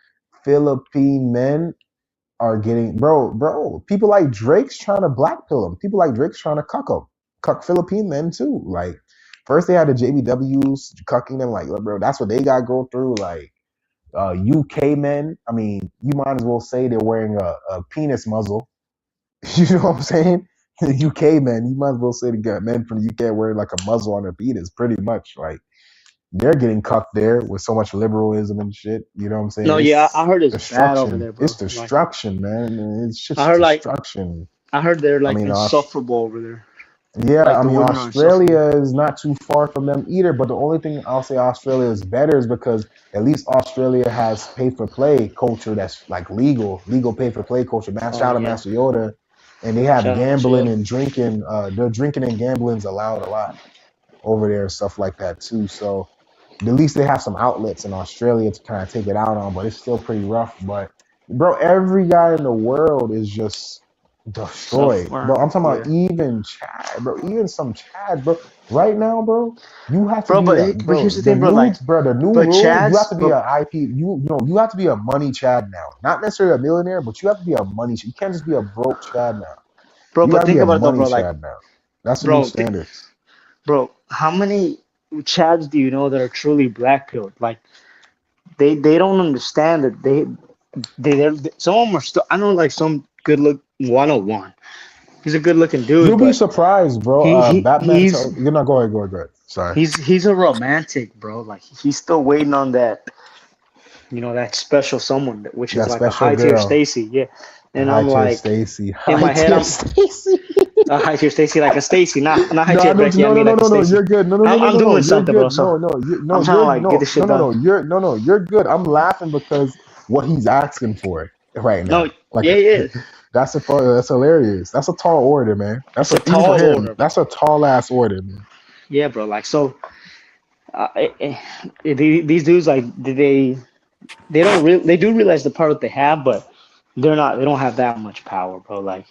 Philippine men are getting bro. People like Drake's trying to blackpill them. People like Drake's trying to cuck Philippine men too. Like first they had the JBWs cucking them. Like bro, that's what they got to go through. Like UK men. I mean, you might as well say they're wearing a penis muzzle. You know what I'm saying? The UK men, you might as well say the men from the UK wearing like a muzzle on their penis. Pretty much, like they're getting cucked there with so much liberalism and shit. You know what I'm no, saying? yeah, It's I heard it's bad over destruction. there, bro. It's Like, destruction, man. It's I just heard like destruction. I heard they're I like mean, insufferable over there. yeah, Like I the mean, women are insufferable. Australia is not too far from them either. But the only thing I'll say Australia is better is because at least Australia has pay for play culture that's like legal pay for play culture. Oh Shout out to yeah, Master Yoda. and they have Shout out gambling to and drinking. They're drinking and gambling's allowed a lot over there and stuff like that too. So at least they have some outlets in Australia to kind of take it out on, but it's still pretty rough. But bro, every guy in the world is just destroyed, bro. I'm suffering. talking about Yeah, even Chad, bro. Even some Chad, bro. Right now, bro, you have to bro. be a But here's bro. the thing, bro. The new But rule. You have Chad's, to be but a IP. You have to be a money Chad now. Not necessarily a millionaire, but you have to be a money. You can't just be a broke Chad now. bro. You But gotta be think a about it though, money bro. Like, Chad now. That's the new bro, standards. bro. How many Chads do you know that are truly black pilled? Like, they don't understand that they're some of them are still. I know like some good look 101. He's a good looking You'll dude, be but surprised, bro. he he Batman. he's You're not going. Go ahead. Go ahead. Sorry. he's a romantic, bro. Like he's still waiting on that, that special someone, which is That like a special high tier girl, Stacy. Yeah, and high I'm tier like Stacy, in high my head, tier I'm Stacy. a high tier Stacy, like a Stacy, not high No, I tier don't. Becky. I No, no, mean no, like a no, no. Stacy. You're good. No, no, no, I'm no, I'm no, no. doing You're something, bro. good. So No, no, you, no. I'm trying to You're like get no, this no, shit no, done. no. You're good. I'm laughing because what he's asking for right No, now, like, yeah, yeah. that's hilarious. That's a tall order, man. That's It's a a even for tall him. order, bro. That's a tall ass order, man. Yeah, bro. Like so, these dudes like they don't they do realize the power that they have, but they don't have that much power, bro. Like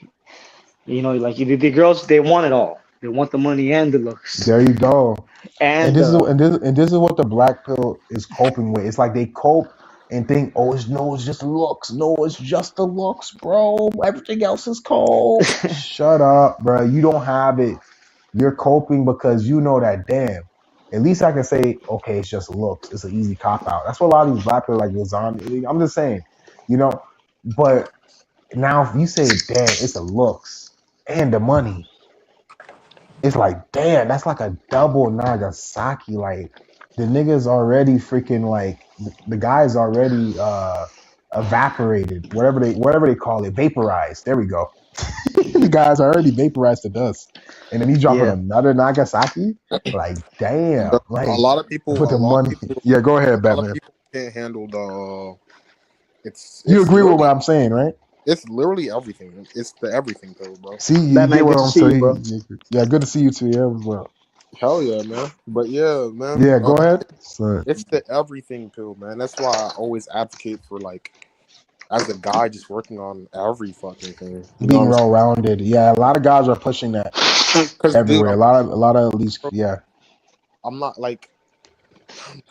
like the girls, they want it all. They want the money and the looks There you go. And and this is and this is what the black pill is coping with. It's like they cope and think, oh, it's just looks. No, it's just the looks, bro. Everything else is cope. Shut up, bro. You don't have it. You're coping because you know that. Damn. At least I can say, okay, it's just looks. It's an easy cop out. That's what a lot of these black people like lasagna. I'm just saying, you know. But now if you say, damn, it's the looks and the money, it's like, damn, that's like a double Nagasaki. Like the niggas already freaking like the guy's already evaporated, whatever they call it, vaporized. There we go. The guy's already vaporized to dust. And then he's dropping yeah. another Nagasaki. Like, damn. A Like lot of people, with a the lot of money. people, Yeah, go ahead, a lot of Batman. people can't handle the. You It's agree with what literally I'm saying, right? it's literally everything. It's the everything pill, bro. See, you get Batman, what good to I'm see you, bro. saying. Yeah, good to see you too. Yeah, as well. Hell yeah, man. But yeah, man. Yeah, go ahead. So, It's the everything pill, man. That's why I always advocate for like as a guy just working on every fucking thing. You know being what well rounded. Yeah, a lot of guys are pushing that I'm saying? Because dude, everywhere. A lot of at least, yeah. I'm not like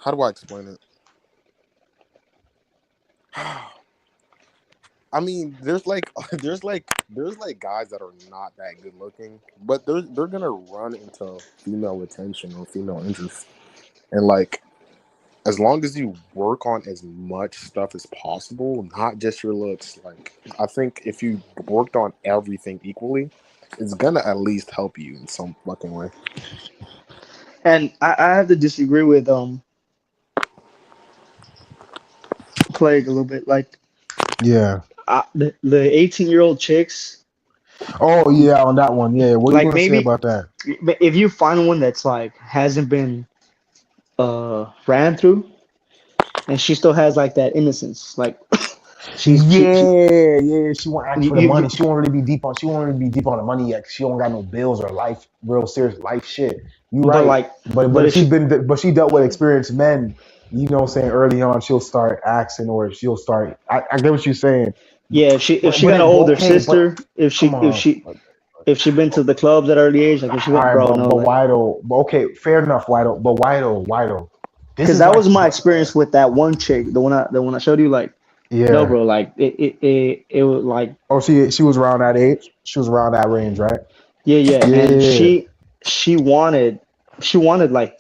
how do I explain it? I mean, there's like guys that are not that good looking, but they're gonna run into female attention or female interest. And like as long as you work on as much stuff as possible, not just your looks, like I think if you worked on everything equally, it's gonna at least help you in some fucking way. And I have to disagree with Plague a little bit. Like Yeah. the 18-year-old chicks, Oh yeah, on that one. Yeah. What are you like gonna say maybe about that? if you find one that's like hasn't been ran through, and she still has like that innocence, like she Yeah, yeah. She won't ask for the you money. She won't really be deep on. She won't really be deep on the money yet. 'Cause she don't got no bills or life, real serious life shit. You but right. like But but if if she but she dealt with experienced men. You know what I'm saying? Early on, she'll start asking, or she'll start. I get what you're saying. yeah, if she got an older Okay, but sister, if come she if on. she if she been to the clubs at early age, like if she All went, right, bro, but no, but like why though? But okay, fair enough. Why though? But why though? This because is that like was my experience with that one chick, the one I showed you, like no, yeah. bro, like it was like Oh, she was around that age. She was around that range, right? yeah, and Yeah. she wanted like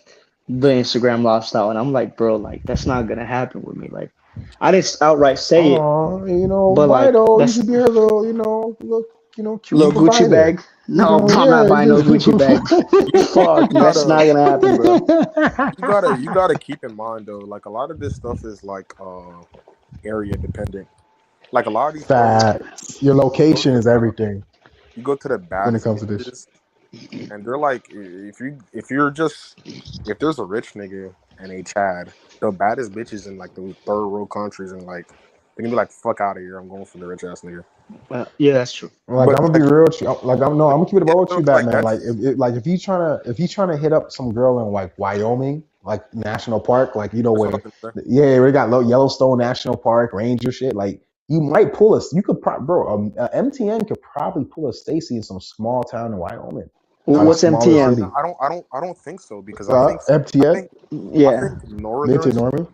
the Instagram lifestyle, and I'm like, bro, like that's not gonna happen with me. Like I didn't outright say it, Oh, but why like though? You that's could be her little, look, cute little Gucci provider. bag. No, bro, I'm not Yeah, buying no just Gucci bag. Fuck, You that's not gotta gonna happen, bro. you gotta keep in mind though, like a lot of this stuff is like area dependent. Like a lot of these areas, facts. Your you go location to is everything you go to the when it baddest comes to this. bitches, and they're like, if there's a rich nigga and a Chad, the baddest bitches in like the third world countries, and like they're gonna be like, fuck out of here, I'm going for the rich ass nigga. Yeah, that's true. Like But I'm gonna be like, real with you. Like I'm no, I'm gonna keep it yeah, real with no, you, like Batman. Like that's like if you trying to hit up some girl in like Wyoming, like national park, like you know what I was where, gonna say. yeah, we got Yellowstone National Park, Ranger shit. Like you might pull us. You could bro. MTN could probably pull a Stacy in some small town in Wyoming, kind of What's smaller No, MTM? city. I don't think so because I think I MTN, think I Yeah. think Minty northern Normie.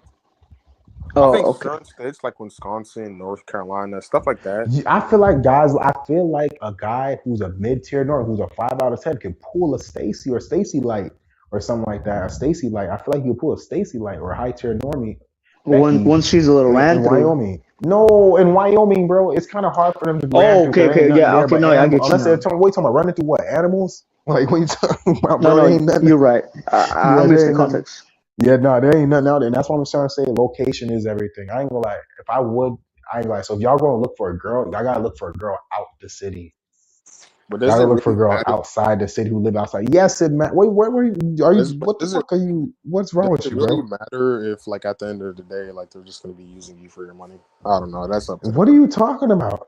I Oh, think okay. certain states like Wisconsin, North Carolina, stuff like that. I feel like guys. I feel like a guy who's a mid tier norm, who's a 5 out of 10, can pull a Stacy or Stacy light or something like that. A Stacy light. I feel like you pull a Stacy light or a high tier normie Becky Once she's a little in ran through. Wyoming. No, in Wyoming, bro, it's kind of hard for them to ran Oh, through okay, because there ain't okay, nothing yeah, there okay. but No, I animals. get you Unless they're now. talking, wait, talking about running through what animals? Like what you talking about, No, bro? There ain't no, nothing. you're right. I Yeah, there understand ain't nothing. context. Yeah, no, there ain't nothing out there. And that's what I'm trying to say. Location is everything. I ain't gonna lie. If I would, I ain't gonna lie. So if y'all gonna look for a girl, y'all gotta look for a girl out the city. But Y'all does it gotta look for a really girl matter? outside the city who live outside. Yes, it man. Wait, where are you? But What the fuck are you? What's wrong does with it you, really bro? matter if like at the end of the day like they're just gonna be using you for your money? I don't know. That's up to What are them. you talking about?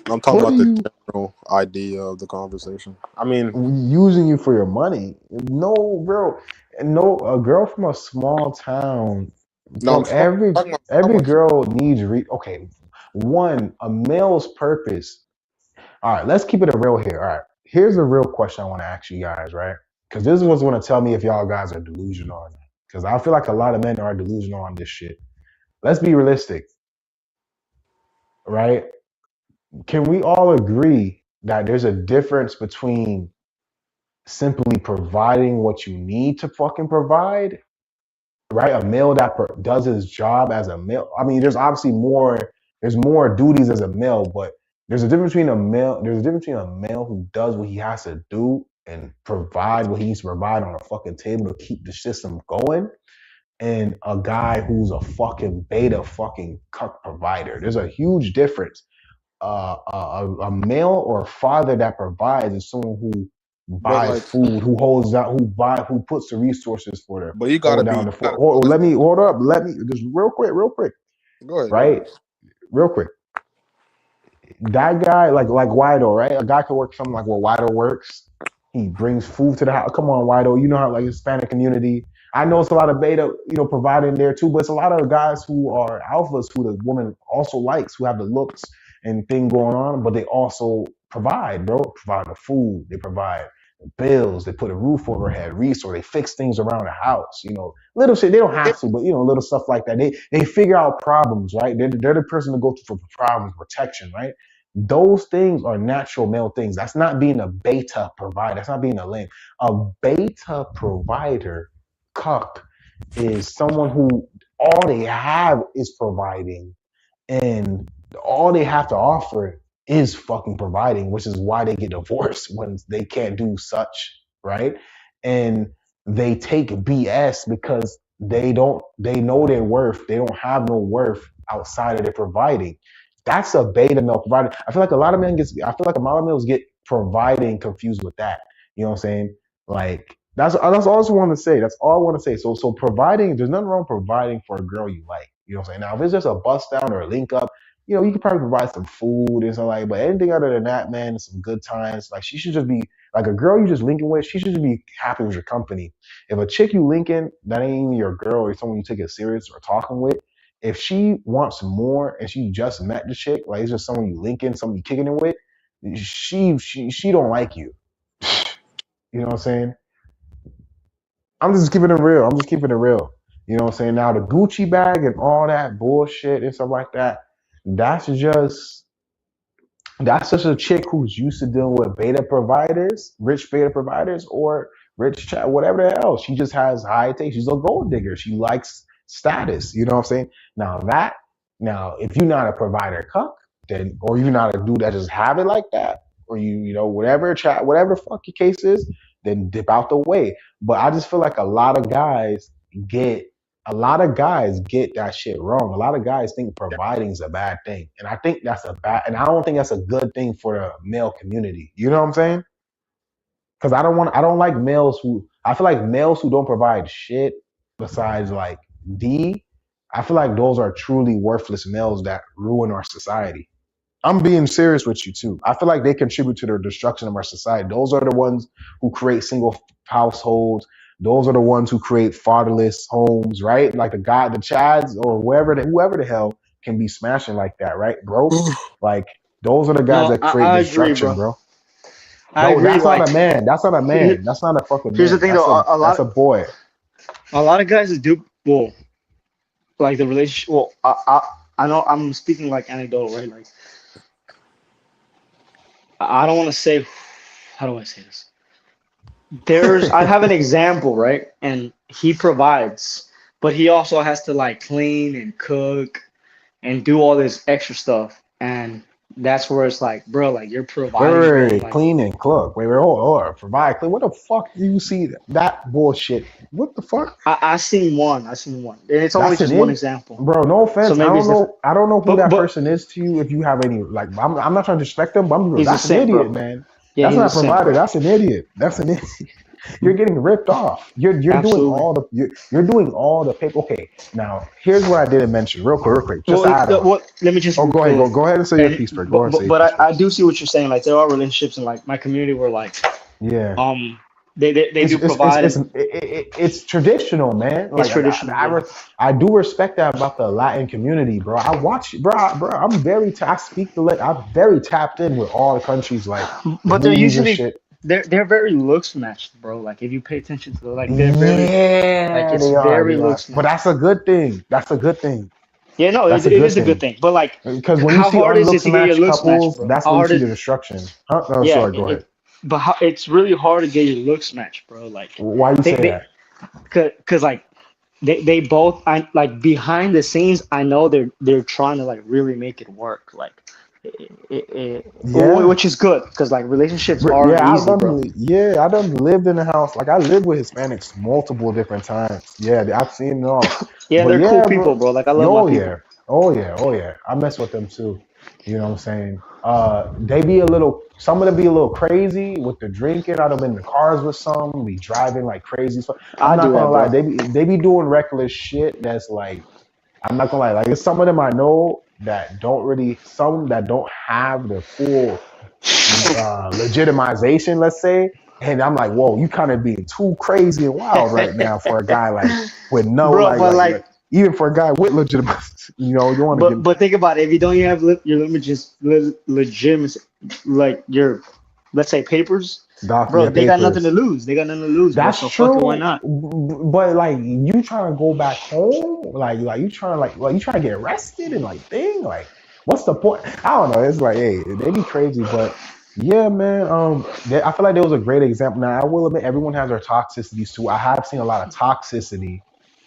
I'm talking What are about the you general idea of the conversation. I mean, using you for your money? No, bro. No, a girl from a small town, no, I'm bro. talking Every about girl needs okay. One, a male's purpose. All right, let's keep it a real here. All right, here's a real question I want to ask you guys, right? Because this is what's going to tell me if y'all guys are delusional or not. Because I feel like a lot of men are delusional on this shit. Let's be realistic, right? Can we all agree that there's a difference between simply providing what you need to fucking provide, right? A male that does his job as a male. I mean, there's obviously more. There's more duties as a male, but there's a difference between a male. There's a difference between a male who does what he has to do and provide what he needs to provide on a fucking table to keep the system going, and a guy who's a fucking beta fucking cuck provider. There's a huge difference. A male or a father that provides is someone who but buys like, food, who holds down, who puts the resources for the but you gotta hold be, down you the fort. gotta be Let me realistic. hold up. Let me just real quick, Go ahead, go right? ahead. Real quick. That guy, like Wido, right? A guy could work something like what Wido works. He brings food to the house. Come on, Wido. You know how like Hispanic community. I know it's a lot of beta, providing there too, but it's a lot of guys who are alphas who the woman also likes, who have the looks and thing going on, but they also provide, bro. Provide the food, they provide the bills, they put a roof over her head, resource, they fix things around the house, little shit. They don't Yeah, have to, but little stuff like that. They figure out problems, right? They're the person to go to for problems, protection, right? Those things are natural male things. That's not being a beta provider. That's not being a lame. A beta provider, cuck, is someone who all they have is providing, and all they have to offer is fucking providing, which is why they get divorced when they can't do such, right? And they take BS because they know their worth. They don't have no worth outside of their providing. That's a beta male provider. I feel like a lot of males get providing confused with that. You know what I'm saying? Like that's all I just want to say. That's all I want to say. So providing, there's nothing wrong providing for a girl you like. You know what I'm saying? Now if it's just a bust down or a link up, you could probably provide some food and something like. But anything other than that, man, some good times. Like she should just be like a girl you just linking with. She should just be happy with your company. If a chick you linking that ain't even your girl or someone you take it serious or talking with, if she wants more and she just met the chick, like it's just someone you linking, someone you kicking it with, she don't like you. You know what I'm saying? I'm just keeping it real. I'm just keeping it real. You know what I'm saying? Now the Gucci bag and all that bullshit and stuff like that, that's just that's just a chick who's used to dealing with beta providers, rich beta providers, or rich chat, whatever the hell. She just has high taste. She's a gold digger. She likes status. You know what I'm saying? Now, if you're not a provider cuck, then, or you're not a dude that just have it like that, or whatever chat, whatever the fuck your case is, then dip out the way. But I just feel like get a lot of guys get that shit wrong. A lot of guys think providing is a bad thing. And I don't think that's a good thing for the male community. You know what I'm saying? Because I don't like I feel like males who don't provide shit besides like I feel like those are truly worthless males that ruin our society. I'm being serious with you too. I feel like they contribute to the destruction of our society. Those are the ones who create single households. Those are the ones who create fatherless homes, right? Like the Chads or whoever the hell can be smashing like that, right, bro? Like those are the guys No, that create I agree, destruction, bro. bro. I No, agree. that's not Like, a man. That's not a here, man. That's not a fucking here's the man. thing though. That's a boy. A lot of guys that do well, like the relationship. Well, I know I'm speaking like anecdotal, right? Like, I don't want to say. How do I say this? I have an example, right? And he provides, but he also has to like clean and cook and do all this extra stuff. And that's where it's like, bro, like you're providing, bro. Wait, Like, clean and cook. Provide clean. What the fuck do you see that bullshit? What the fuck? I seen one. I seen one. And it's only That's an just one it, example. bro. No So offense. I maybe don't it's different. know. I don't know who that But person is to you. If you have any, like, I'm not trying to disrespect them, but he's a that's an simp, idiot, bro. man. Yeah, That's he's a not a simp, provider. bro. That's an idiot. That's an idiot. You're getting ripped off. You're doing Absolutely. all the you're doing all the paper. Okay, now here's what I didn't mention, real quick, just Well, add on. let me just Oh, go ahead, go. go ahead and say your piece first. Go ahead and say your piece But I first. do see what you're saying. Like there are relationships in like my community where like Yeah. they do provide. It's traditional, man. It's Like traditional. Yeah. I do respect that about the Latin community, bro. I watch, bro. I'm I speak the I'm very tapped in with all the countries, like the But they're movies and usually shit. they're very looks matched, bro. Like if you pay attention to like they're very like Yeah, it's they are. very They are. looks But matched. that's a good thing. That's a good thing. Yeah, no, That's it a good is a good thing. thing. But like, Because when you how see hard is it unlooks to get your matched looks matched, couples, bro? that's How when you hard see is the destruction. Huh? No, yeah, sorry. Go ahead. but it's really hard to get your looks matched, bro. Like Why you say they that? cause like they both I like behind the scenes. I know they're trying to like really make it work, like Yeah. which is good because like relationships aren't Yeah, easy, bro. I done lived in a house. Like I lived with Hispanics multiple different times. Yeah, I've seen it all. Yeah, and But they're cool yeah, people, bro. bro. Like I love my Oh people. yeah. Oh yeah. I mess with them too. You know what I'm saying? They be some of them be a little crazy with the drinking. I done been in the cars with some, be driving like crazy. So I'm I not do gonna that, lie, bro. they be doing reckless shit that's like I'm not gonna lie, like it's some of them I know that some that don't have the full legitimization, let's say. And I'm like, whoa, you kind of being too crazy and wild right now for a guy like with no Bro, but like even for a guy with legitimate, you want to get but think about it. If you don't even have your legitimate, like your, let's say papers, bro, yeah they got nothing to papers. lose. They got nothing to lose, bro. That's So fuck it, why true, not? but like you trying to go back home, like you trying to you trying to get arrested and like thing, like what's the point? I don't know. It's like, hey, they be crazy, but yeah, man. I feel like there was a great example. Now I will admit, everyone has their toxicities too. I have seen a lot of toxicity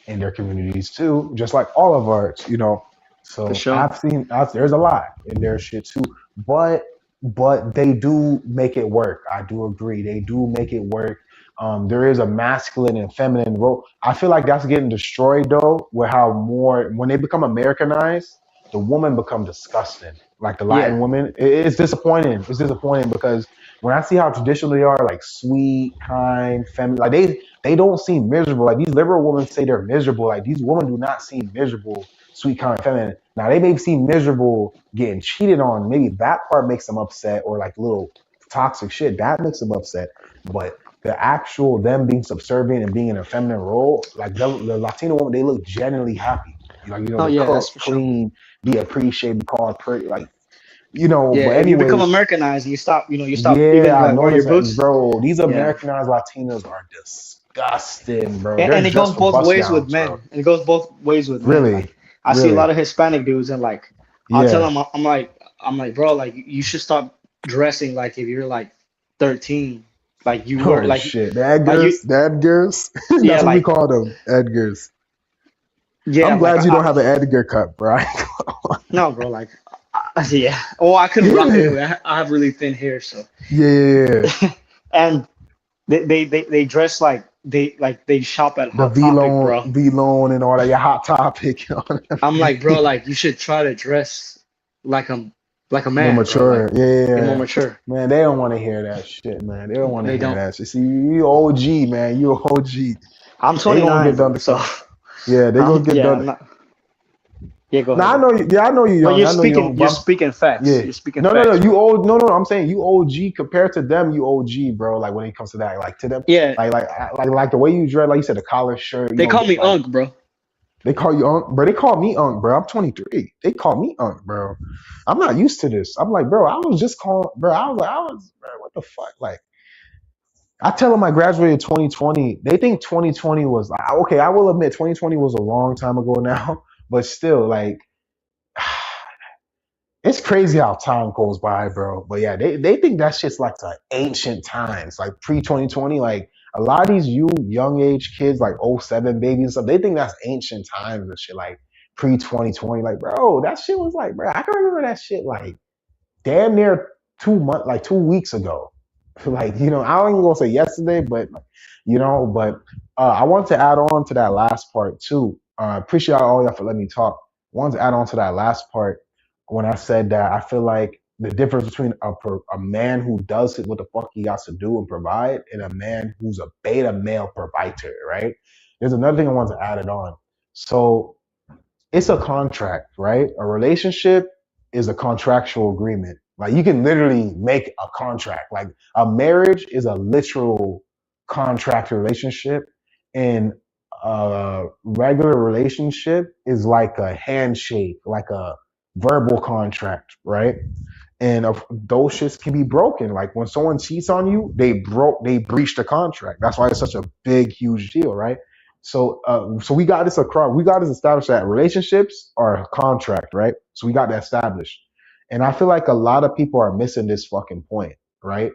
in their communities too, just like all of ours, For So sure. there's a lot in their shit too, but they do make it work. I do agree. They do make it work. There is a masculine and feminine role. I feel like that's getting destroyed though, with how more when they become Americanized, the woman become disgusting. Like the Yeah. Latin women, it's disappointing. It's disappointing because when I see how traditional they are, like sweet, kind, feminine, like they don't seem miserable. Like these liberal women say they're miserable. Like these women do not seem miserable, sweet, kind, feminine. Now they may seem miserable getting cheated on. Maybe that part makes them upset, or like little toxic shit that makes them upset. But the actual them being subservient and being in a feminine role, like the Latino woman, they look genuinely happy. Like Oh they yeah, cook, that's for sure. clean, be appreciated, be called pretty, like Yeah, But if you become anyways, Americanized, you stop even yeah, I like wearing your noticed that, boots. bro. These Yeah. Americanized Latinos are disgusting, bro. They're And it goes dressed for both bust ways with downs, men. bro. And it goes both ways with men. Really, Like I see a lot really, of Hispanic dudes, and like I'll tell yeah. them, I'm like, bro, like you should stop dressing like if you're like 13, like you were Oh shit, the Edgars, like the Edgars. yeah, That's what we like call them, Edgars. yeah, I'm like glad you don't have an Edgar cut, bro. no, bro, like yeah. Oh, I couldn't rock it. I have really thin hair, so Yeah, and they dress like they shop at the Hot Topic, bro. V Loan, and all that. Your hot topic. I'm like, bro, like you should try to dress like a like a More man, bro. Like mature, be more yeah. mature. Man, they don't want to hear that shit, man. They don't want to They hear don't. that shit. See, you OG, man. You OG. I'm They gonna 29, get done bro. the So cut. Yeah, they gonna get yeah, done. I'm not. Yeah, go No, ahead. I know. Yeah, I know you Well, young. I know you young. you're But speaking facts. yeah. You're speaking No. facts, You bro. old. No. I'm saying you OG compared to them. You OG, bro. Like when it comes to that, like to them, Yeah, like the way you dress, like you said, the collar shirt. they call me Like Unc, bro. they call you Unc, bro. They call me Unc, bro. I'm 23. They call me Unc, bro. I'm not used to this. I'm like, bro. I was just calling, bro. Bro, what the fuck, like. I tell them I graduated 2020. They think 2020 was okay. I will admit 2020 was a long time ago now, but still, like, it's crazy how time goes by, bro. But yeah, they think that shit's like the ancient times, like pre 2020. Like a lot of these young age kids, like '07 babies and stuff, they think that's ancient times and shit, like pre 2020. Like, bro, that shit was like, bro, I can remember that shit like damn near 2 months, like 2 weeks ago. Like, I don't even gonna say yesterday, but but I want to add on to that last part too. Appreciate all y'all for letting me talk. I want to add on to that last part when I said that I feel like the difference between a man who does it what the fuck he got to do and provide and a man who's a beta male provider, right? There's another thing I want to add it on. So it's a contract, right? A relationship is a contractual agreement. Like you can literally make a contract. Like a marriage is a literal contract relationship, and a regular relationship is like a handshake, like a verbal contract, right? And those shits can be broken. Like when someone cheats on you, they breached the contract. That's why it's such a big, huge deal, right? So we got this across. We got this established that relationships are a contract, right? So we got that established, and I feel like a lot of people are missing this fucking point, right?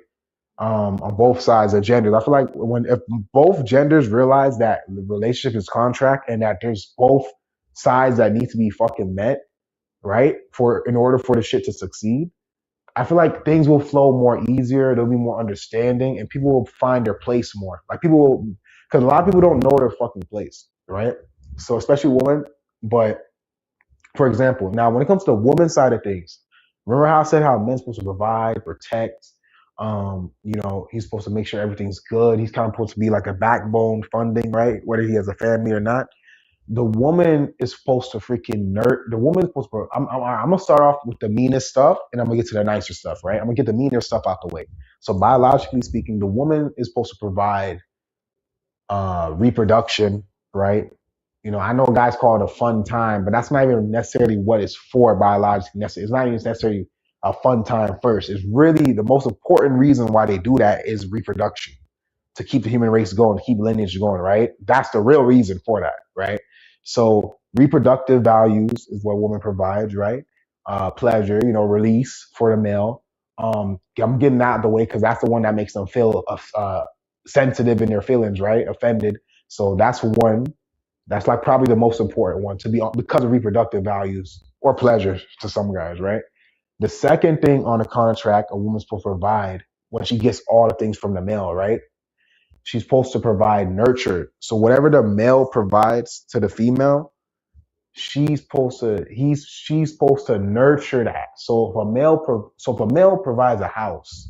On both sides of genders, I feel like if both genders realize that the relationship is contract and that there's both sides that need to be fucking met, right? In order for the shit to succeed, I feel like things will flow more easier. There'll be more understanding, and people will find their place more. Like people will, because a lot of people don't know their fucking place, right? So especially women. But for example, now when it comes to the woman side of things, remember how I said how men's supposed to provide, protect. He's supposed to make sure everything's good. He's kind of supposed to be like a backbone funding, right? Whether he has a family or not. The woman is supposed to freaking nerd. The woman is supposed to. I'm gonna start off with the meanest stuff, and I'm gonna get to the nicer stuff, right? I'm gonna get the meaner stuff out the way. So biologically speaking, the woman is supposed to provide reproduction, right? I know guys call it a fun time, but that's not even necessarily what it's for biologically. It's not even necessarily a fun time first. It's really the most important reason why they do that is reproduction, to keep the human race going, to keep lineage going, right? That's the real reason for that, right? So reproductive values is what woman provides, right? Pleasure, release for the male. I'm getting that out of the way because that's the one that makes them feel sensitive in their feelings, right? Offended. So that's one. That's like probably the most important one to be on because of reproductive values or pleasure to some guys, right? The second thing on a contract a woman's supposed to provide when she gets all the things from the male, right? She's supposed to provide nurture. So whatever the male provides to the female, she's supposed to nurture that. So if a male provides a house,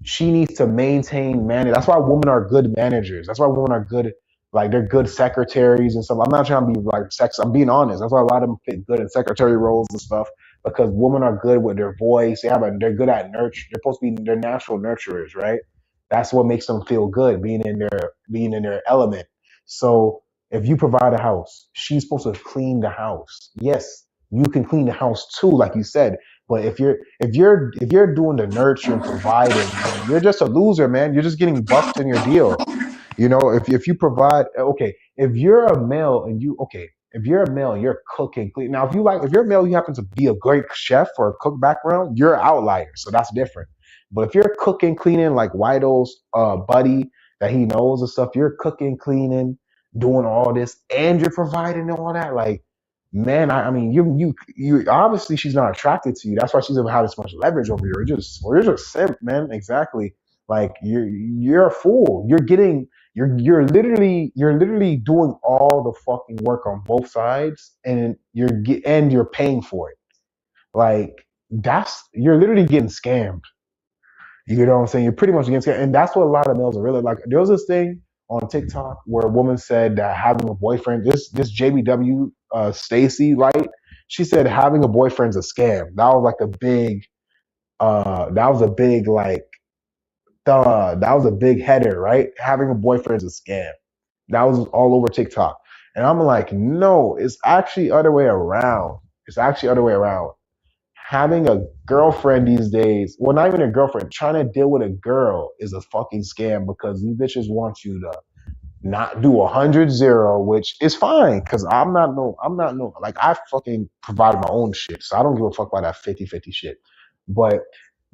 she needs to manage. That's why women are good managers. That's why women are good, like they're good secretaries and stuff. I'm not trying to be like sex. I'm being honest. That's why a lot of them fit good in secretary roles and stuff because women are good with their voice. They're good at nurture. They're supposed to be their natural nurturers, right? That's what makes them feel good, being in their element. So if you provide a house, she's supposed to clean the house. Yes, you can clean the house too, like you said. But if you're doing the nurture and providing, then you're just a loser, man. You're just getting bucked in your deal. If you provide, okay, if you're a male and you're cooking clean. Now, if you're a male, you happen to be a great chef or a cook background, you're an outlier. So that's different. But if you're cooking, cleaning like Whito's buddy that he knows and stuff, you're cooking, cleaning, doing all this, and you're providing all that, like, man, I mean, you obviously she's not attracted to you. That's why she's ever had this much leverage over you. You're just simp, man. Exactly. Like you're a fool. You're literally doing all the fucking work on both sides, and you're paying for it. Like you're literally getting scammed. You know what I'm saying? You're pretty much getting scammed, and that's what a lot of males are really like. There was this thing on TikTok where a woman said that having a boyfriend, this JBW Stacy, right? She said having a boyfriend's a scam. That was like a big that was a big like that was a big header, right? Having a boyfriend's a scam. That was all over TikTok. And I'm like, no, it's actually other way around. It's actually other way around. Having a girlfriend these days, well, not even a girlfriend, trying to deal with a girl is a fucking scam because these bitches want you to not do 100-0, which is fine because I'm not no, like I fucking provide my own shit. So I don't give a fuck about that 50-50 shit. But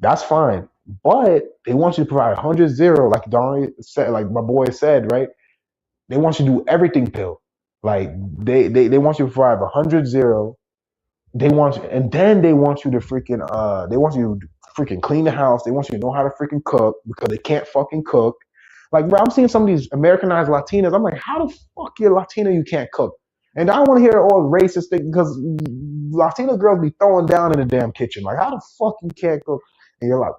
that's fine. But they want you to provide 100-0, like Donnie said, like my boy said, right? They want you to do everything pill. Like they want you to provide 100-0. They want you, and then they want you to freaking they want you to freaking clean the house. They want you to know how to freaking cook because they can't fucking cook. Like, bro, I'm seeing some of these Americanized Latinas. I'm like, how the fuck you're Latina? You can't cook. And I don't want to hear all racist things because Latina girls be throwing down in the damn kitchen. Like, how the fuck you can't cook? And you're like,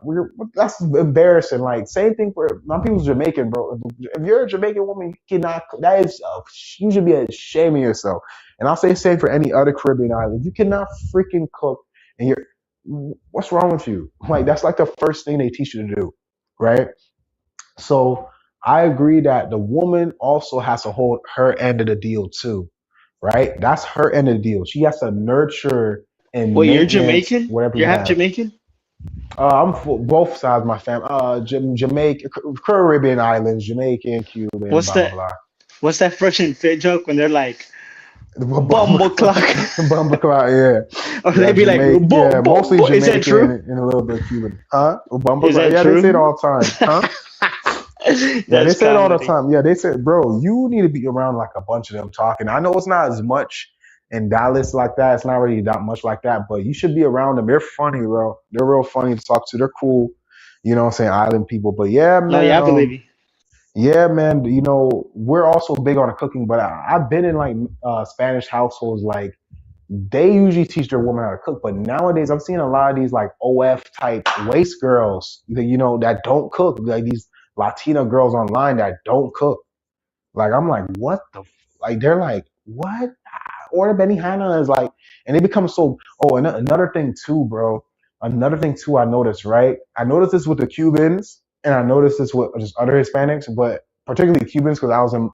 that's embarrassing. Like, same thing for my people's Jamaican, bro. If you're a Jamaican woman, you cannot cook. That is, you should be ashamed of yourself. And I'll say the same for any other Caribbean island. You cannot freaking cook, and what's wrong with you? Like, that's like the first thing they teach you to do, right? So I agree that the woman also has to hold her end of the deal too, right? That's her end of the deal. She has to nurture and Well, you're maintenance Jamaican. whatever You're you half have. Jamaican. I'm both sides of my family. Jamaica, Caribbean islands, Jamaican, Cuban, What's blah blah that? blah. What's that Fresh and Fit joke when they're like Bumble bumble clock, Bumble clock, yeah. or Yeah, they be like Jamaican, yeah, mostly Is that Jamaican true? and a little bit Cuban. Huh? Bumble Is clock, that yeah, they say it true? all the time. Huh? Yeah, they That's say it all the comedy. time. Yeah, they said, bro, you need to be around like a bunch of them talking. I know it's not as much in Dallas like that. It's not really that much like that, but you should be around them. They're funny, bro. They're real funny to talk to. They're cool. You know what I'm saying? Island people. But yeah, No, yeah, man, I believe you. yeah, man, we're also big on the cooking, but I've been in like Spanish households like they usually teach their woman how to cook, but nowadays I'm seeing a lot of these like OF type waste girls, that don't cook, like these Latina girls online that don't cook. Like I'm like, what the? Like they're like, what? Order Benihana is like, and they become so. Oh, and another thing too, bro. Another thing too, I noticed, right? I noticed this with the Cubans, and I noticed this with just other Hispanics, but particularly Cubans because I was in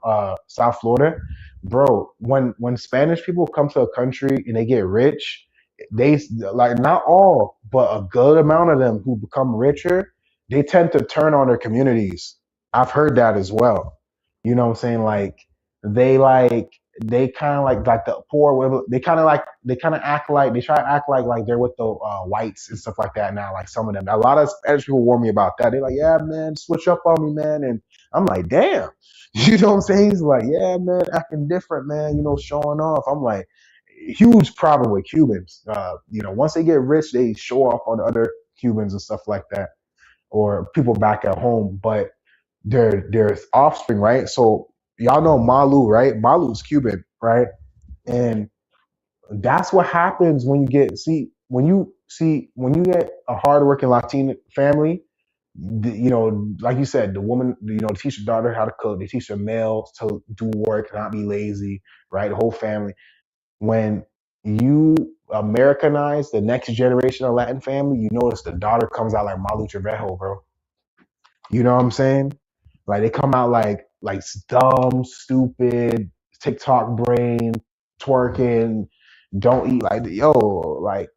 South Florida, bro. When Spanish people come to a country and they get rich, they like not all, but a good amount of them who become richer, they tend to turn on their communities. I've heard that as well. You know what I'm saying? Like they kind of like the poor they kind of act like they try to act like they're with the whites and stuff like that now, like some of them, a lot of Spanish people warn me about that. They're like, yeah man, switch up on me, man. And I'm like, damn. You know what I'm saying? He's like, yeah man, acting different, man, showing off. I'm like, huge problem with Cubans. Once they get rich, they show off on other Cubans and stuff like that, or people back at home. But their offspring, right? So y'all know Malu, right? Malu's Cuban, right? And that's what happens when you get a hardworking Latin family. Like you said, the woman, teach the daughter how to cook. They teach the male to do work, not be lazy, right? The whole family. When you Americanize the next generation of Latin family, you notice the daughter comes out like Malu Trevejo, bro. You know what I'm saying? Like they come out like dumb, stupid, TikTok brain, twerking, don't eat like like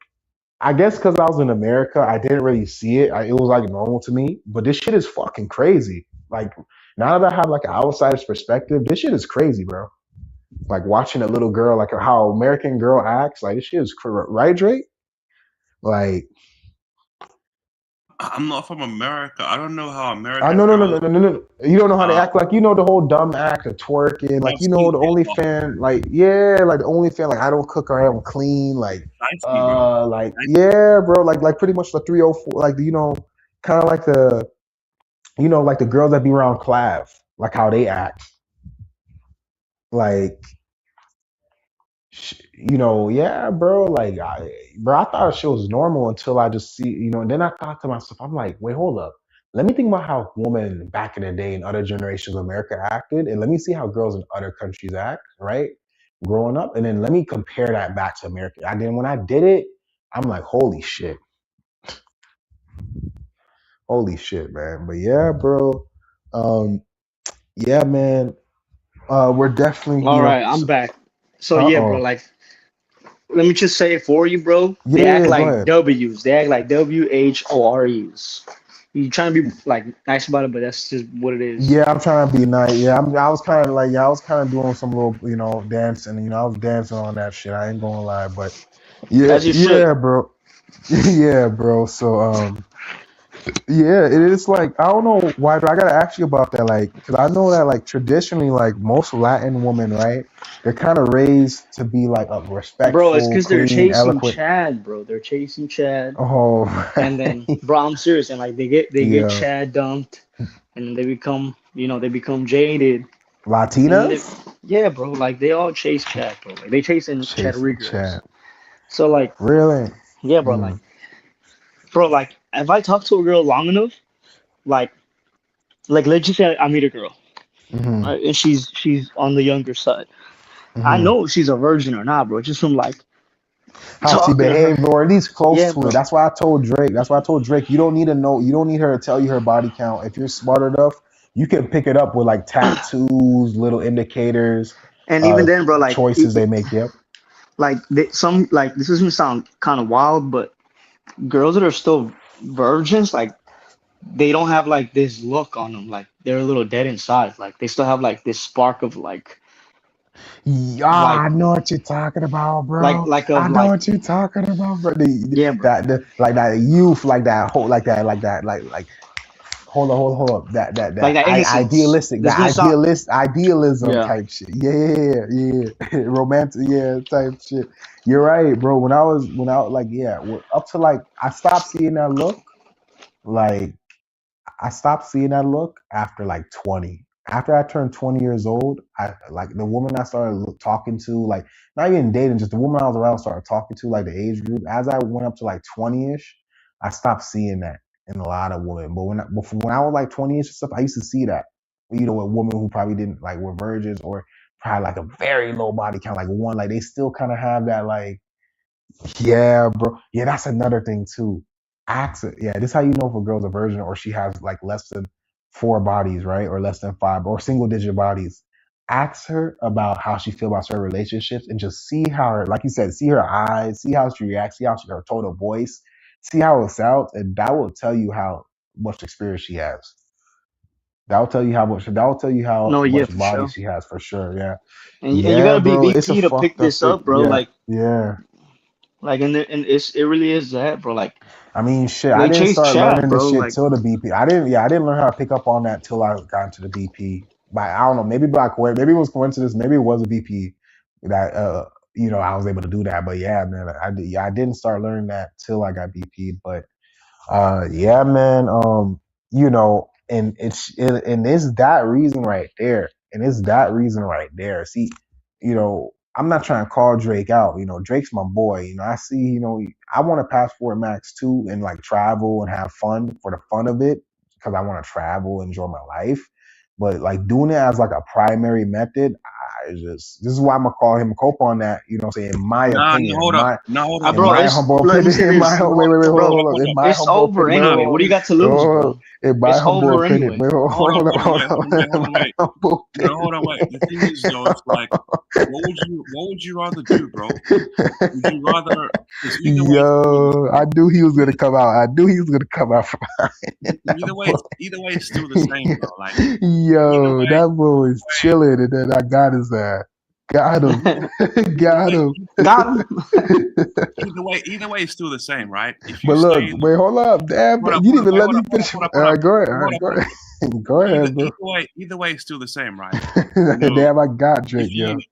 I guess because I was in America, I didn't really see it. It was like normal to me. But this shit is fucking crazy. Like now that I have like an outsider's perspective, this shit is crazy, bro. Like watching a little girl, like how American girl acts, like this shit is right, Drake. Like I'm not from America. I don't know how I American no no no girls. no no no. You don't know how they act, like the whole dumb act of twerking, like I've seen the only fan, like yeah, like the only fan, like I don't cook or I don't clean, precisely, bro. like yeah, bro, like pretty much the 304, like kind of like like the girls that be around Clav, like how they act, like yeah, bro. Like, I thought shit was normal until I just see, and then I thought to myself, I'm like, wait, hold up. Let me think about how women back in the day in other generations of America acted, and let me see how girls in other countries act, right? growing up, and then let me compare that back to America. When I did it, I'm like, holy shit, man. But yeah, bro, um, yeah, man, we're definitely, All right, I'm back. So yeah, bro. oh, Like, let me just say it for you, bro. They yeah, act yeah, go like ahead. W's. They act like WHOREs. You trying to be like nice about it, but that's just what it is. Yeah, I'm trying to be nice. Yeah, I was kind of like, yeah, I was kind of doing some little, dancing. I was dancing on that shit. I ain't gonna lie, but yeah, As you should. yeah, bro, yeah, bro. So, yeah, it is like I don't know why, but I gotta ask you about that, like, because I know that like traditionally, like most Latin women, right, they're kind of raised to be like a Bro, it's respectful, because they're clean, chasing eloquent. Chad, bro. They're chasing Chad, Oh, and then, bro, I'm serious, and like they get yeah, Chad dumped, and then they become jaded, and then Latinas yeah, bro, like they all chase Chad, bro. Like they chasing Chad chasing Rigorous. Chad. So like, Really? yeah, bro, Mm, like if I talk to a girl long enough, like, let's just say I meet a girl, mm-hmm, right, and she's on the younger side. I mm-hmm. know if she's a virgin or not, bro, just from like How she talking to her. behaved, or at least close Yeah, to it. bro. That's why I told Drake. That's why I told Drake, you don't need to know. You don't need her to tell you her body count. If you're smart enough, you can pick it up with like tattoos, little indicators, And even uh, then, bro, like choices they make. Yep. some like this is gonna sound kind of wild, but girls that are still virgins, like they don't have like this look on them, like they're a little dead inside, like they still have like this spark of Yeah, like I know what you're talking about, like bro. like I of know like what you're talking about, bro. yeah, bro, Like that youth, like that whole, like hold up. like that innocence. This is gonna sound Idealism yeah. type shit. Yeah, yeah. Romantic, yeah, type shit. You're right, bro. Like, yeah, up to like I stopped seeing that look. Like I stopped seeing that look after like 20. After I turned 20 years old, I like the woman I started talking to, like not even dating, just the woman I was around started talking to, like the age group. As I went up to like 20-ish, I stopped seeing that in a lot of women. But when I was like 20-ish and stuff, I used to see that. A woman who probably didn't like were virgins or probably like a very low body count, like one, like they still kind of have that like yeah, bro. Yeah, that's another thing too. Ask it. Yeah, this is how you know if a girl's a virgin or she has like less than 4 bodies, right? Or less than 5 or single digit bodies. Ask her about how she feel about certain relationships and just see how her, like you said, see her eyes, see how she reacts, see how her tone of voice, see how it sounds, and that will tell you how much experience she has. That will tell you how No, yeah, much for body sure. she has for sure. Yeah. And you Yeah, gotta be bro. It's a VP to pick fucked up this thing. up, bro. Yeah. Yeah. And it really is that, bro. Like I mean, shit. I they didn't chase start Chad, learning this bro. shit Like till the BP. I didn't. Yeah, I didn't learn how to pick up on that till I got into the BP. But I don't know. Maybe maybe it was coincidence. Maybe it was a BP that I was able to do that. But yeah, man, I didn't start learning that till I got BP. But yeah, man. And it's that reason right there. And it's that reason right there. See, I'm not trying to call Drake out. Drake's my boy. I see, I want a Passport Max too and like travel and have fun for the fun of it because I want to travel, enjoy my life. But like doing it as like a primary method, this is why I'm gonna call him cope on that. Saying in my Nah, no, opinion, hold up. No, hold up, in bro, hold my up. it's humble let me opinion, say this, wait, wait, wait, hold Hold on, up, hold on. hold In up. my it's humble over opinion, anyway. What do you got to lose, hold on. bro? In my It's humble over opinion, anyway. wait, hold Hold on, on, hold on, hold wait, hold on. on, wait, hold In on, my wait. humble No, hold on, wait. The thing is, though, it's like, what would you rather do, bro? Would you rather? Because Yo, I knew he was gonna come out. I knew he was gonna come out from either way, it's still the same, bro. Like Yo, that boy is chilling, and then I got his ass. Got him. either Got way, him. Got him. either way, it's still the same, right? If you But look, stay in, wait, hold up. Damn, hold up, you hold didn't up, even wait, let hold me up, hold up, finish. hold up, hold up, Go ahead. hold up, Go hold up. ahead. Go ahead, bro. Either way, it's still the same, right? You know, Damn, I got Drake, if yo.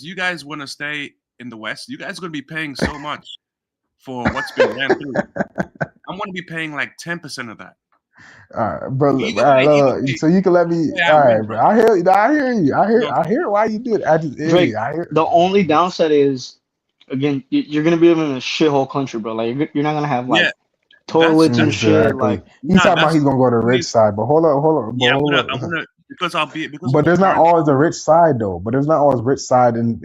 you guys want to stay in the West, you guys are gonna be paying so much for what's been ran through. I'm gonna be paying like 10% of that. All right, bro. All right, Either look, way, so you can let me. I All right, win, bro. bro. I hear you. I hear you. You know, I hear why you do it. I just, hey, Drake, I hear. the only downside is, again, you're gonna be living in a shithole country, bro. Like you're not gonna have like yeah, toilets and that's shit. Exactly. Like He's nah, talking about that's he's gonna go to the the thing rich is, side, but hold up, yeah, hold up. because I'll be because of But the there's not current. always a rich side though. But there's not always rich side in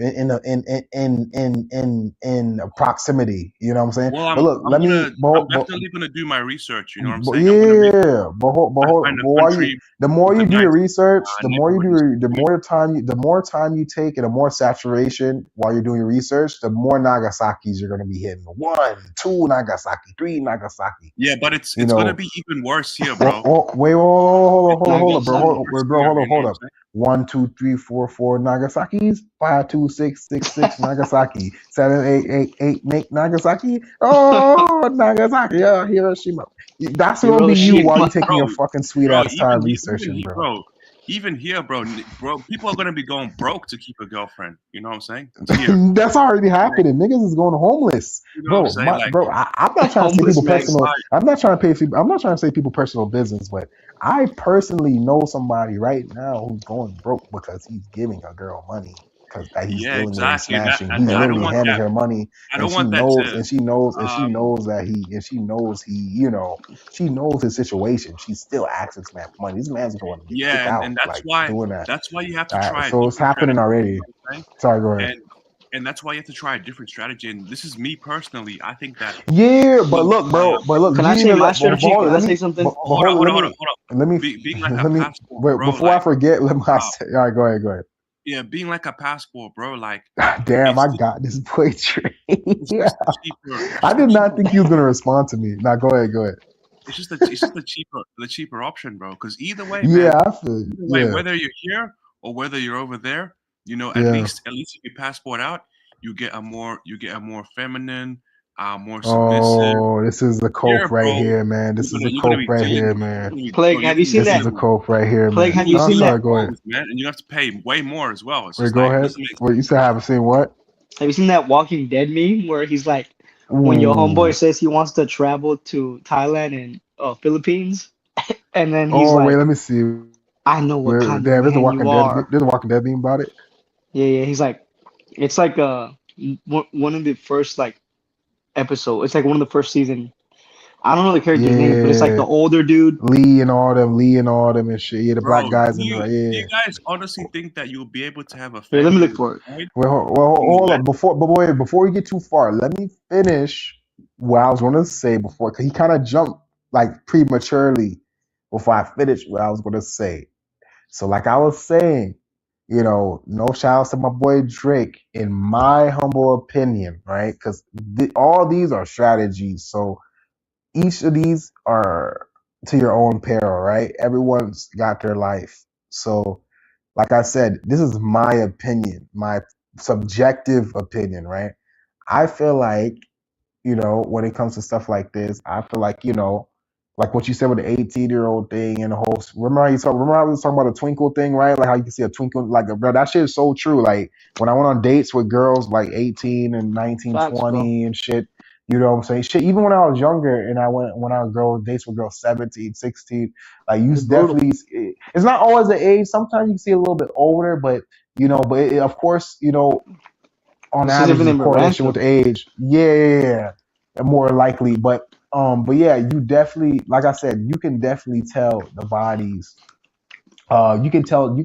proximity. You know what I'm saying? Well, But look, let me. I'm definitely gonna do my research. You know what I'm But saying? I'm gonna read. yeah, I find but a while you, country the more with a you do your nice research, the more you neighborhood do, and stuff. the more time the more time you take, and the more saturation while you're doing your research, the more Nagasaki's you're gonna be hitting. 1, 2 Nagasaki, 3 Nagasaki. Yeah, but You it's gonna know, be even worse here, oh, bro. oh, wait, hold It's on, gonna be bro, Nagasaki. even worse bro, here. You know hold what up. I'm saying? 1, 2, 3, 4, 4 Nagasaki's. 5, 2, 6, 6, 6 Nagasaki. 7, 8, 8, 8 Nagasaki. Oh, Nagasaki, yeah, Hiroshima. That's gonna be you while you're Hiroshima. taking your fucking sweet Bro, ass time researching, bro. bro, even here, bro, people are gonna be going broke to keep a girlfriend. You know what I'm saying? It's here. That's already Like, happening. Niggas is going homeless, you know what I'm bro. saying? Like, I'm not trying to say Homeless people man. it's personal. like, I'm not trying to pay. I'm not trying to say people personal business, but I personally know somebody right now who's going broke because he's giving a girl money because that he's yeah, dealing with and exactly. smashing. And He's I don't literally want handing that. her money, I and don't she want that knows, to. she knows that she knows she knows his situation. She's still asking this man for money. This man's going to get kicked Yeah, out, and like doing that. that's why you have to try a So it's different happening strategy. You already. know what I'm saying? Sorry, go ahead. And that's why you have to try a different strategy. And this is me personally. I think that Yeah, you know, but look, Can you I need say to my but strategy? hold on, Can I let say me, something? hold on, hold on, hold on, hold let me, on. Being like a let me, passport, wait, bro. before I Like, forget, let me, all uh, right, go ahead. yeah, being like a passport, bro. Like, Damn, it's I just, got this poetry. it's Yeah, just the cheaper. It's I just the did not cheaper. think he was gonna respond to me. Now, go ahead. It's just the cheaper option, bro. Because either way, man. Yeah, I feel, Either way, yeah, whether you're here or whether you're over there, you know, yeah. at least if you passport out, you get a more feminine, more submissive. Oh, this is the Here, cope right bro, here, man. This is the you're gonna cope be right here, dealing man. Plague, you're have you gonna be seen This is that? the dealing with cope right here, Plague, man. have you Oh, seen sorry, that? go ahead. man, and you have to pay way more as well. It's Wait, just go like it ahead. doesn't make Wait, you said I haven't seen what? Have you seen that Walking Dead meme where he's like, when your homeboy Ooh. says he wants to travel to Thailand and Philippines, and then he's Oh, wait, like, let me see. I know what Where, kind of damn, man you are. There's a Walking Dead meme about it. Yeah, yeah. He's like, it's like one of the first like episode. It's like one of the first season. I don't know the character's names, but it's like the Yeah, older dude. Lee and all them and shit. Yeah, the black bro, guys in the right. do you Yeah. guys honestly think that you'll be able to have a Here, let me family look with for it. Floyd Well, in the hold up. West? Before we get too far, let me finish what I was going to say before, because he kind of jumped like prematurely before I finished what I was going to say. So, like I was saying, no shouts to my boy Drake, in my humble opinion, right? Because all these are strategies. So, each of these are to your own peril, right? Everyone's got their life. So, like I said, this is my opinion, my subjective opinion, right? I feel like, when it comes to stuff like this, I feel like, like what you said with the 18-year-old thing and the whole. Remember I was talking about the twinkle thing, right? Like how you can see a twinkle, like bro, that shit is so true. Like when I went on dates with girls like 18 and 19, Facts, bro. 20 and shit, you know what I'm saying? Shit, even when I was younger and when I would go dates with girls 17, 16, like you It's brutal. definitely, it's not always the age. Sometimes you can see a little bit older, but of course, on This is average, even is a in correlation with random. the age. Yeah, more likely. But yeah, you definitely, like I said, you can definitely tell the bodies. You can tell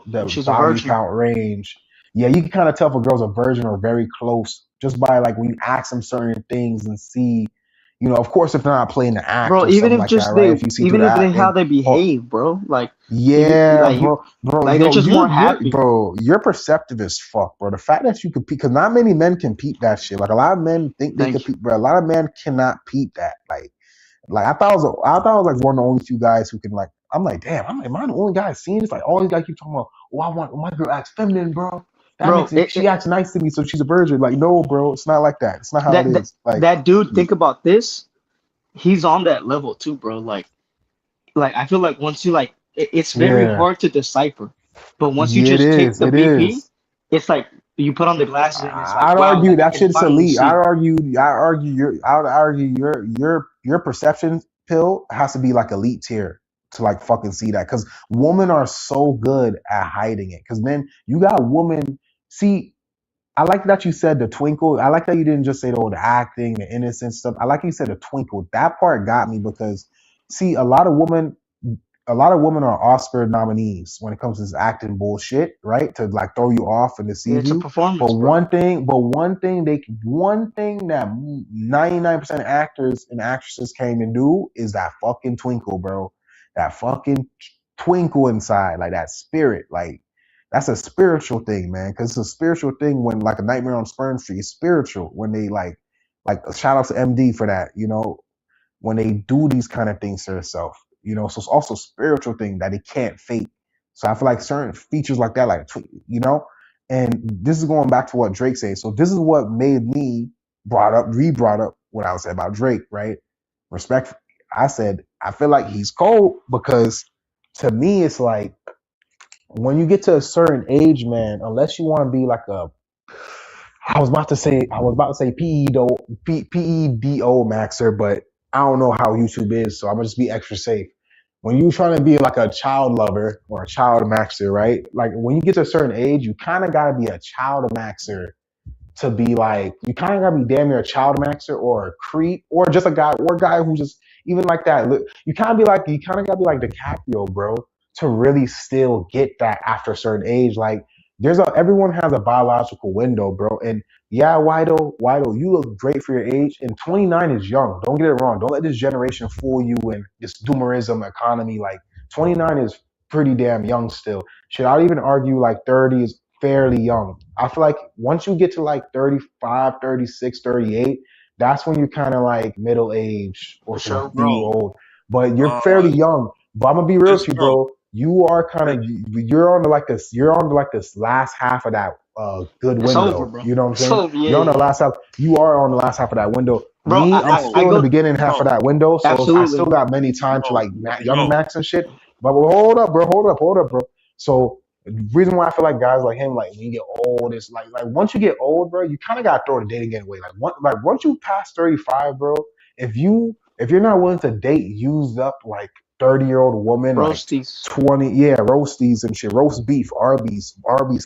the She's a body virgin. count range. Yeah, you can kind of tell if a girl's a virgin or very close just by like when you ask them certain things and see. Of course, if they're not playing the act Bro, or something like that, right? If you see through even the if they act how and they or behave, bro. Like even yeah, like you bro, like they're yo, just more happy. you're perceptive as fuck, bro. The fact that you could peep, because not many men can peep that shit. Like a lot of men think they could Thank you. peep, bro. A lot of men cannot peep that. Like I thought I was like one of the only few guys who can like. I'm like, damn, am I the only guy seeing this? Like all these guys keep talking about, oh, I want my girl acts feminine, bro. That Bro, makes it. She acts nice to me, so she's a virgin. Like, no, bro, it's not like that. It's not how it that, that is. Like, that dude think about this, he's on that level too, bro. Like I feel like once you like it's very yeah, hard to decipher. But once you yeah, it just take is. the It BP, is. it's like you put on the glasses and it's like, I'd wow, argue like I that can shit's finally elite. see. I would argue your perception pill has to be like elite tier to like fucking see that. Cause women are so good at hiding it. Cause then you got women. See, I like that you said the twinkle. I like that you didn't just say the acting, the innocent stuff. I like you said the twinkle. That part got me because see, a lot of women a lot of women are Oscar nominees when it comes to this acting bullshit, right? To like throw you off and deceive It's a you. performance, But bro. one thing that 99% of actors and actresses came to do is that fucking twinkle, bro. That fucking twinkle inside, like that spirit, like that's a spiritual thing, man. Because it's a spiritual thing when like a Nightmare on Spurn Street is spiritual when they like shout out to MD for that, you know, when they do these kind of things to themselves, you know. So it's also a spiritual thing that they can't fake. So I feel like certain features like that, like you know, and this is going back to what Drake said. So this is what made me brought up what I was saying about Drake, right? Respect. I said I feel like he's cold because to me it's like when you get to a certain age, man, unless you want to be like a I was about to say PEDO maxer, but I don't know how YouTube is, so I'm gonna just be extra safe. When you're trying to be like a child lover or a child maxer, right? Like when you get to a certain age, you kind of gotta be a child maxer to be like you kind of gotta be damn near a child maxer or a creep or just a guy who just even like that. You kind of gotta be like DiCaprio, bro, to really still get that after a certain age. Like everyone has a biological window, bro. And yeah, Wido, you look great for your age. And 29 is young. Don't get it wrong. Don't let this generation fool you in this doomerism economy. Like 29 is pretty damn young still. Should I even argue like 30 is fairly young? I feel like once you get to like 35, 36, 38, that's when you're kind of like middle age or For sure. be old. But you're Uh, fairly young. But I'm gonna be real this with you, bro, bro. You are kind of you're on like this last half of that good It's over, window. bro. You know what I'm It's saying? over. Yeah, You're on the yeah. last half. You are on the last half of that window. Bro, Me, I'm I still in the go beginning half of that window, so I absolutely, still bro. got many time to bro, like young bro. max and shit. But hold up, bro. Hold up, bro. So the reason why I feel like guys like him, like when you get old, is like once you get old, bro, you kind of gotta throw the dating game away. Like once you pass 35, bro, if you're not willing to date used up like 30-year-old woman, like Roasties. 20, yeah, roasties and shit, roast beef, Arby's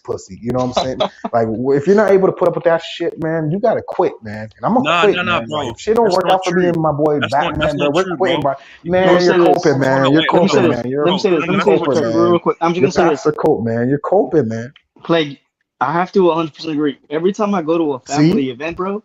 pussy. You know what I'm saying? Like if you're not able to put up with that shit, man, you gotta quit, man. And I'm gonna quit, Nah, man. Like bro. if shit don't That's work not out for me true. and my boy That's Batman, bro, not we're true, quitting, bro. bro. You Let me Man, bro, you're say this. coping, hold on, man. You're wait, Let me hold say on, coping, wait. this. man. You're Let me Bro, say this. Let me you're say let me this coping, tell you. man. real quick. I'm just You're gonna say past this. the cope, man. You're coping, man. Plague. I have to 100% agree. Every time I go to a See? family event, bro,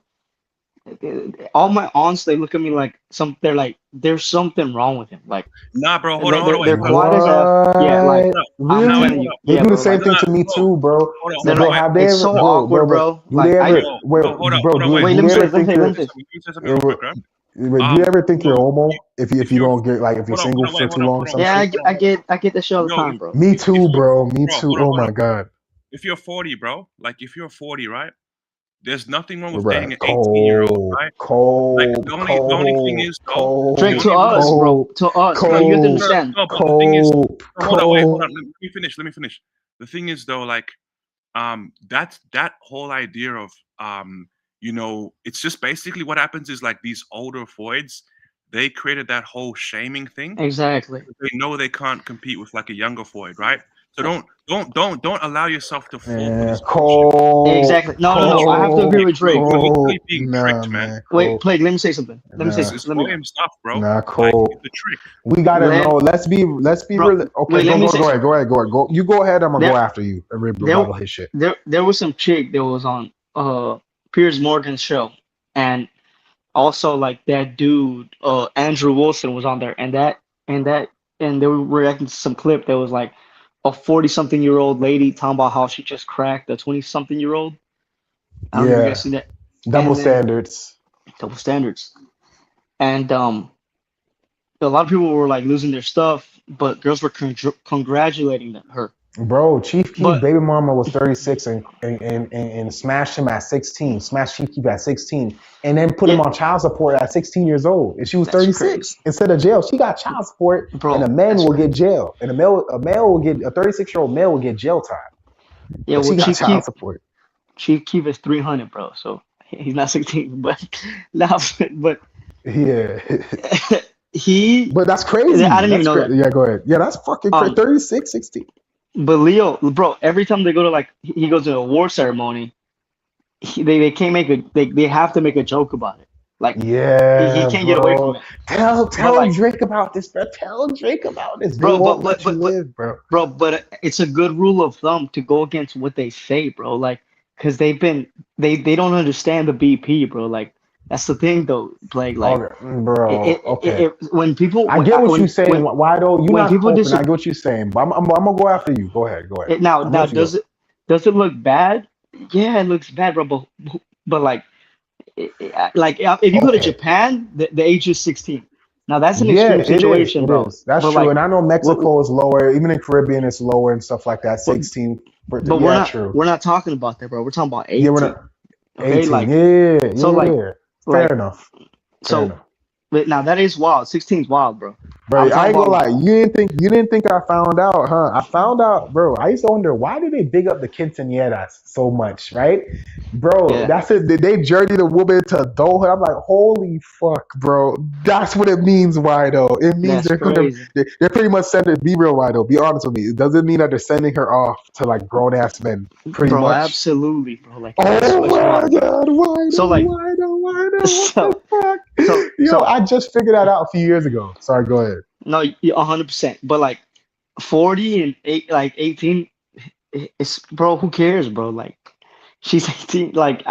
all my aunts they look at me like they're like there's something wrong with him. Like Nah, bro, they're wait, they're hold up, quiet as F. Yeah, like What? hold up, I'm nah, wait, telling Really? hold you. up. They Yeah, do the bro. same Like thing Nah, to me bro, too, bro. hold on, they're But hold on, bro, like wait, have they it's ever, so bro, awkward, but bro. do they Like ever, wait, hold up, bro, hold on, wait. wait. do Let me they say ever this. Let me think say. Let you're, me say. Let me say something real quick, wait, right? do you ever think you're Bro, homo if if you you're, don't get like if you're hold single on, wait, for too long or some Yeah, shit? I get that shit all the Yo, time, bro. Me if too, you, bro. Me bro, too. Oh my god. if you're 40, bro, like if you're 40, right? There's nothing wrong with dating Right. an 18-year-old, Cold, right? Like cold, the only thing cold, is though, the Drake, cold, to only us, reason, bro. cold, To us, no, bro. You have to cold, understand. but the thing is, cold, no, hold on, wait, hold on, cold. let me finish. The thing is though, like, that's that whole idea of, it's just basically what happens is like these older voids, they created that whole shaming thing. Exactly. They know they can't compete with like a younger void, right? So don't allow yourself to fall for Man, this bullshit. cold, Exactly. No, no, No, no. no, I have to agree with bro, Drake. you're literally cold. being Nah, tricked, man. man, Wait, cold. Plague, let me say something. Let me say This Nah, something. is Let me poem stuff, bro. nah, Like cold. it's a trick. We gotta let know. Let's be bro real. Okay, wait, let me say go ahead, something. go. You go ahead. I'm gonna go There after you and there rebuttal his shit. there was some chick that was on Piers Morgan's show, and also like that dude Andrew Wilson was on there, and that and they were reacting to some clip that was like a 40-something-year-old lady talking about how she just cracked a 20-something-year-old. I don't know if you guys Yeah, seen that. double And then standards. double standards. And a lot of people were like losing their stuff, but girls were congratulating her. Bro, Chief Keef But baby mama was 36 and smashed him at 16, smashed Chief Keef at 16, and then put him yeah, on child support at 16 years old. And she was that's crazy, 36. Instead of jail, she got child support, and bro. a man That's will crazy. get jail. And a male will get a 36-year-old male will get jail time. Yeah, But well, she got child support. Chief Keef is 300, bro. So he's not 16, but now, but Yeah. he, But that's I crazy. didn't even That's know that. crazy. Yeah, go ahead. Yeah, that's fucking crazy. Um, 36, 16. but Leo, bro, every time they go to like he goes to a war ceremony, they can't make they have to make a joke about it. Like he Yeah, can't get away from bro. it. Tell But tell like, Drake about this, bro. Tell Drake about this. They bro, won't let you live, bro. but it's a good rule of thumb to go against what they say, bro. Like, because they don't understand the BP, bro. Like, that's the thing, though. Like Okay, bro. Okay. when people I get what you're saying. when Why though? You're when not people coping. I get disagree what you're saying. But I'm gonna go after you. Go ahead. Go ahead. I'm gonna now, let you go. does it look bad? Yeah, it looks bad, bro. But like if you go to Okay. Japan, the age is 16. Now that's an Yeah, extreme it is. situation, It bro. is. That's But true. like And I know what Mexico is lower. Even in Caribbean, it's lower and stuff like that. but 16. but Yeah, true. we're not talking about that, bro. We're talking about Yeah, we're 18. not Okay, 18. like Yeah, so yeah. Fair like enough. Fair so enough. but now that is wild. 16 is wild, bro. I'm Bro, I talking ain't about gonna like lie. You didn't think I found out, huh? I found out, bro. I used to wonder why do they big up the quinceañeras so much, right? Bro, yeah, that's it. They journey the woman to adulthood. I'm like, holy fuck, bro. That's what it means. Why though? It means that's crazy, they're pretty much sending. Be real, why though? Be honest with me. It doesn't mean that they're sending her off to like grown ass men. Pretty bro. much. Absolutely, bro. Like Oh it's my wild. god, why So though? like Why though? Why though? What the so fuck? Yo, so I just figured that out a few years ago. Sorry, go ahead. no, 100%. But like 40 and 18, it's bro. Who cares, bro? Like she's 18. Like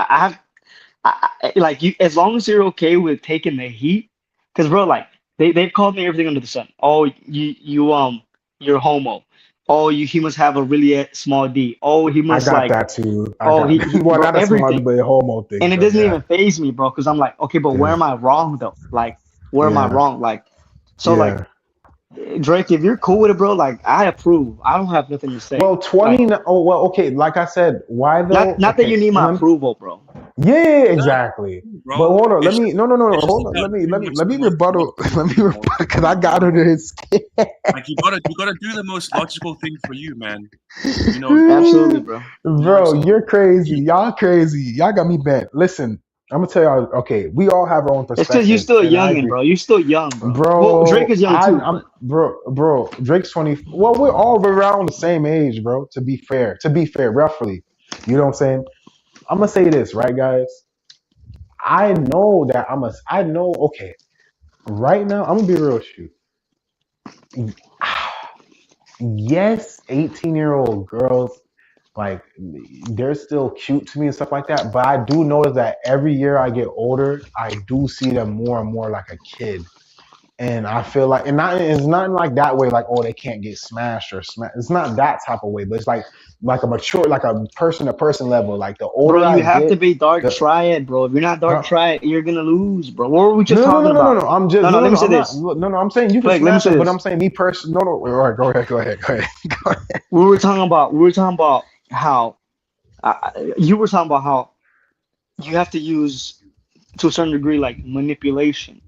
like you, as long as you're okay with taking the heat, because bro, like they've called me everything under the sun. Oh, you're homo. Oh, he must have a really small D. Oh, he I must got like. that too. I Oh, got well, bro, not a small, everything. but a homo thing. And it But doesn't yeah, even phase me, bro, because I'm like, okay, but where yeah, am I wrong though? Like, where am I yeah, wrong? Like, so like yeah. Drake, if you're cool with it, bro, like I approve. I don't have nothing to say. Well, Like, 20. Oh, well, okay. Like I said, why though? not that Okay, you need my approval, bro. yeah, Not exactly. true, But bro. hold on. Let It's me. just No, no, no, no. it's just Hold on. about doing Let what's me the most rebuttal. Let logical me thing, rebuttal bro. because I got under his skin. Like you gotta do the most logical thing for you, man. You know, Absolutely, bro. you know what I'm Bro, saying? you're crazy. You- Y'all crazy. Y'all got me bent. Listen, I'm gonna tell y'all. Okay, we all have our own It's because you're perspective, still a and I youngin', agree. bro. You're still young, bro. Well, Drake Bro, is young too, I'm but bro. Drake's 20. Well, we're all around the same age, bro. To be fair, roughly. You know what I'm saying? I'm gonna say this, right, guys? I know that I know. Okay, right now, I'm gonna be real with you. Yes, 18-year-old girls, like they're still cute to me and stuff like that. But I do notice that every year I get older, I do see them more and more like a kid. And I feel like, and not it's not like that way, like oh they can't get smashed or smash. It's not that type of way, but it's like a mature, like a person to person level. Like the bro, older I you have to get, be dark the triad, bro. If you're not dark huh? triad, you're gonna lose, bro. What were we just No, no, no, talking no, no, about? no. I'm just No, no. no, no, Let me no. say I'm not. this. No, no. I'm saying you can Like, let me smash say them, but I'm this. saying me personally. No, no. All right, go ahead, go ahead, go ahead, go ahead. We were talking about how you were talking about how you have to use to a certain degree like manipulation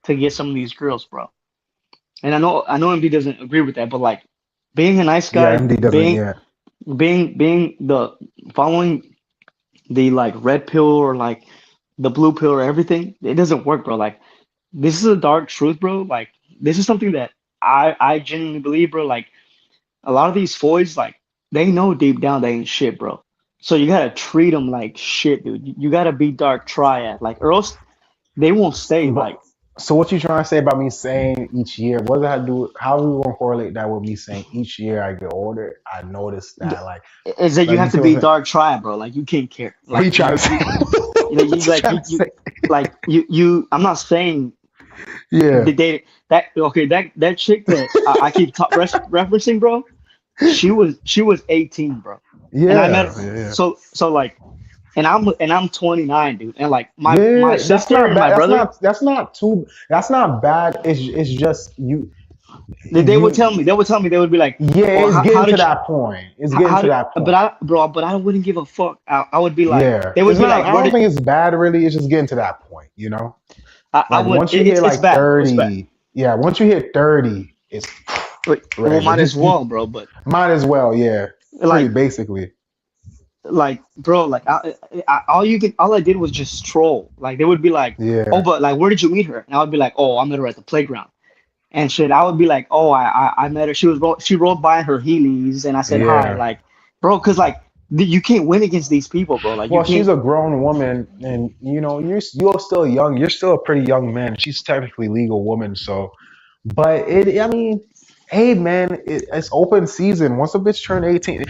to get some of these girls, bro. And I know MD doesn't agree with that, but like being a nice Yeah, guy, MD doesn't yet. being the following the like red pill or like the blue pill or everything, it doesn't work, bro. Like this is a dark truth, bro. Like this is something that I genuinely believe, bro. Like a lot of these boys, like they know deep down they ain't shit, bro. So you gotta treat them like shit, dude. You gotta be dark triad, like, or else they won't stay. But Like, so what you trying to say about me saying each year? What does that do? How we gonna correlate that with me saying each year I get older? I noticed that is that you like you have to see what I'm be saying? dark triad, bro. Like you can't care. What are you Like trying to say? What you trying to say? I'm not saying Yeah, the date that okay that chick that I keep referencing, bro. She was 18, bro, and I met yeah, her. yeah, So like, and I'm 29, dude, and like yeah. my Yeah, that's sister not and my bad. brother, That's not too. That's not bad. It's just they would tell you. me they would be like, Yeah, oh, it's how getting to did you that point. It's getting how to did that but point. I wouldn't give a fuck. I would be like Yeah, they would it's be not. like I where don't did think it's bad really. It's just getting to that point. I Like would once you hit it's like bad, bro. It's bad. 30, yeah, once you hit 30, it's Like, well, regular. might as You well, bro. But might as well, yeah. Pretty like, basically. bro, like, all I did was just troll. Like, they would be like, "Oh, Yeah, but like, where did you meet her?" And I would be like, "Oh, I met her at the playground." And shit, I would be like, "Oh, I met her. She rode by in her Heelys, and I said hi." yeah, Like, bro, cause like You can't win against these people, bro. Like you Well, she's can't. a grown woman, and you're still young. You're still a pretty young man. She's technically legal woman, so. But I mean, hey man, it's open season. Once a bitch turn 18,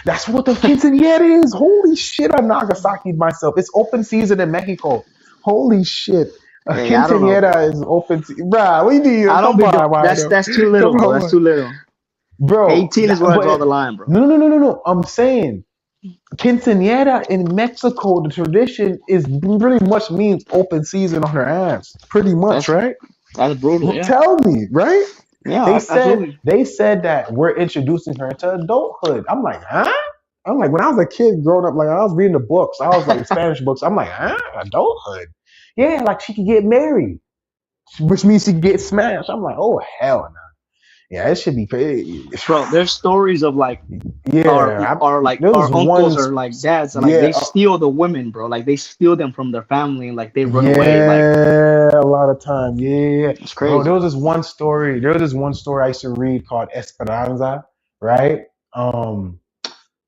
that's what the quinceañera is. Holy shit, I Nagasaki myself. It's open season in Mexico. Holy shit. A Hey, I don't know, bro. quinceañera is open. Bruh, we need I don't come be on, Wino. that's too little, Come bro. That's on, too little. bro. 18 is where I draw But the line, bro. no. I'm saying quinceañera in Mexico, the tradition is pretty much means open season on her ass. Pretty much, That's right? that's brutal. Yeah, Tell me, right? yeah, They said absolutely. they said that we're introducing her into adulthood. I'm like, huh? I'm like, when I was a kid growing up, like I was reading the books, I was like Spanish books. I'm like, huh? Adulthood? Yeah, like she could get married, which means she could get smashed. I'm like, oh hell no. Yeah, it should be. Bro, there's stories of like Yeah, there was our uncles one. or like dads, like Yeah, they steal the women, bro. Like they steal them from their family and like they run away. Like yeah, a lot of time. Yeah, it's bro. There crazy. was this one story. There was this one story I used to read called Esperanza, right? Um,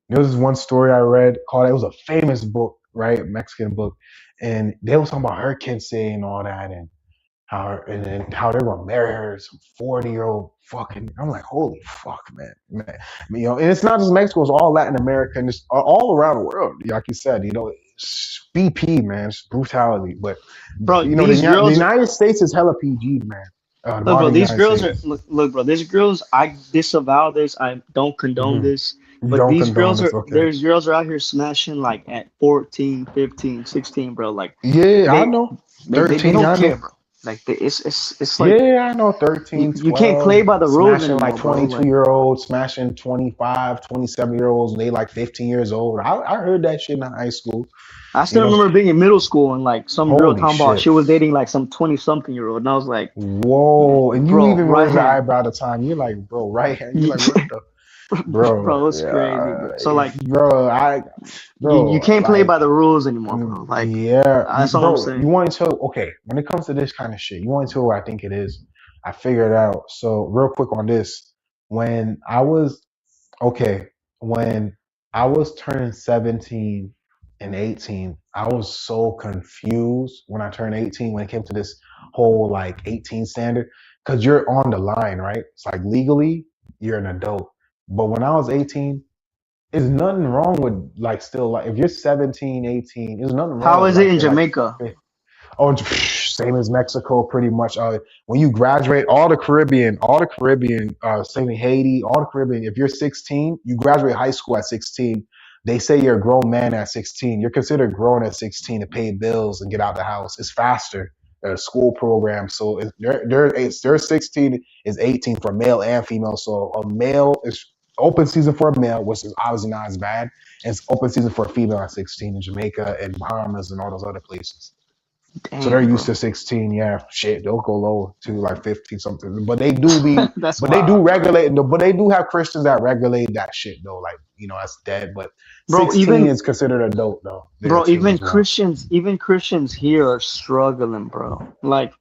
there was this one story I read called. It was a famous book, right? Mexican book, and they was talking about her kids and all that, and and then how they were gonna marry her, some 40-year-old fucking. I'm like, holy fuck, man. And it's not just Mexico; it's all Latin America and just all around the world. Like you said, it's BP, man, it's brutality. But Bro, the, these the girls are United States is hella PG, man. The look, bro. modern These United girls are States. look, bro. These girls, I disavow this. I don't condone Hmm. this. You But don't these condone girls this, are okay? there's girls are out here smashing like at 14, 15, 16, bro. Like Yeah, I they know. they 13, don't I care, know. bro. Like it's like Yeah, I know. 13, you can't play 12, by the rules smashing like anymore, bro. 22 Like year olds, smashing 25, 27-year olds, and they like 15 years old. I heard that shit in high school. I You still know, remember being in middle school and like some girl holy talking about shit. she was dating like some 20 something year old, and I was like, Whoa. And you bro, even right raise the hand, eyebrow at the time. You're like, bro, right hand. You're like, what the, bro? bro, it's crazy, bro. Yeah, So like bro, you bro, can't play like, by the rules anymore, bro. Like yeah, that's all I'm bro, you saying. want to, okay, when it comes to this kind of shit, you want to what I think it is. I figured it out. So, real quick on this. When I was Okay, when I was turning 17 and 18, I was so confused when I turned 18 when it came to this whole like 18 standard because you're on the line, right? It's like legally you're an adult. But when I was 18, there's nothing wrong with like still like if you're 17, 18, there's nothing wrong How with is it like in you're like Jamaica? Oh, same as Mexico, pretty much. When you graduate, same in Haiti, all the Caribbean. If you're 16, you graduate high school at 16. They say you're a grown man at 16. You're considered grown at 16 to pay bills and get out the house. It's faster. The school program, so they're 16 is 18 for male and female. So a male is open season for a male, which is obviously not as bad. And it's open season for a female at 16 in Jamaica and Bahamas and all those other places. So they're Damn, used bro, to 16. Yeah, shit, they'll go low to like 15 something. But they do be, that's but they do wild, regulate, but they do have Christians that regulate that shit though. Like, that's dead. But bro. 16 is considered adult though, there Bro, too as well. Even Christians here are struggling, bro. Like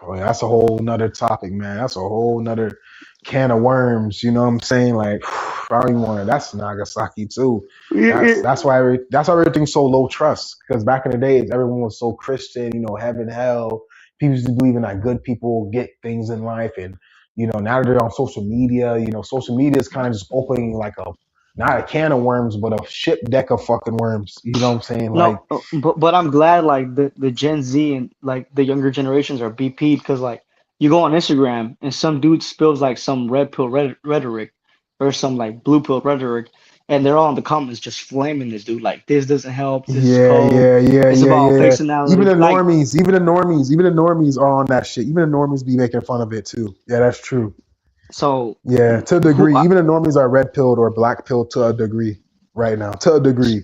Well, that's a whole nother topic, man. That's a whole nother can of worms. You know what I'm saying? Like, I don't even want to. That's Nagasaki too. That's why everything's so low trust. Because back in the days, everyone was so Christian. Heaven, hell. People used to believe in that good people get things in life, and now that they're on social media, social media is kind of just opening like a not a can of worms, but a ship deck of fucking worms. You know what I'm saying? Like, no, but I'm glad like the Gen Z and like the younger generations are BP because like you go on Instagram and some dude spills like some red pill rhetoric or some like blue pill rhetoric, and they're all in the comments just flaming this dude like this doesn't help, this is yeah, cold, yeah, yeah, it's yeah, about yeah. Even personality. the Like normies, even the normies are on that shit. Even the normies be making fun of it too. Yeah, that's true. so, Yeah, to a who? degree. Even the normies are red pilled or black pilled to a degree right now. To a degree.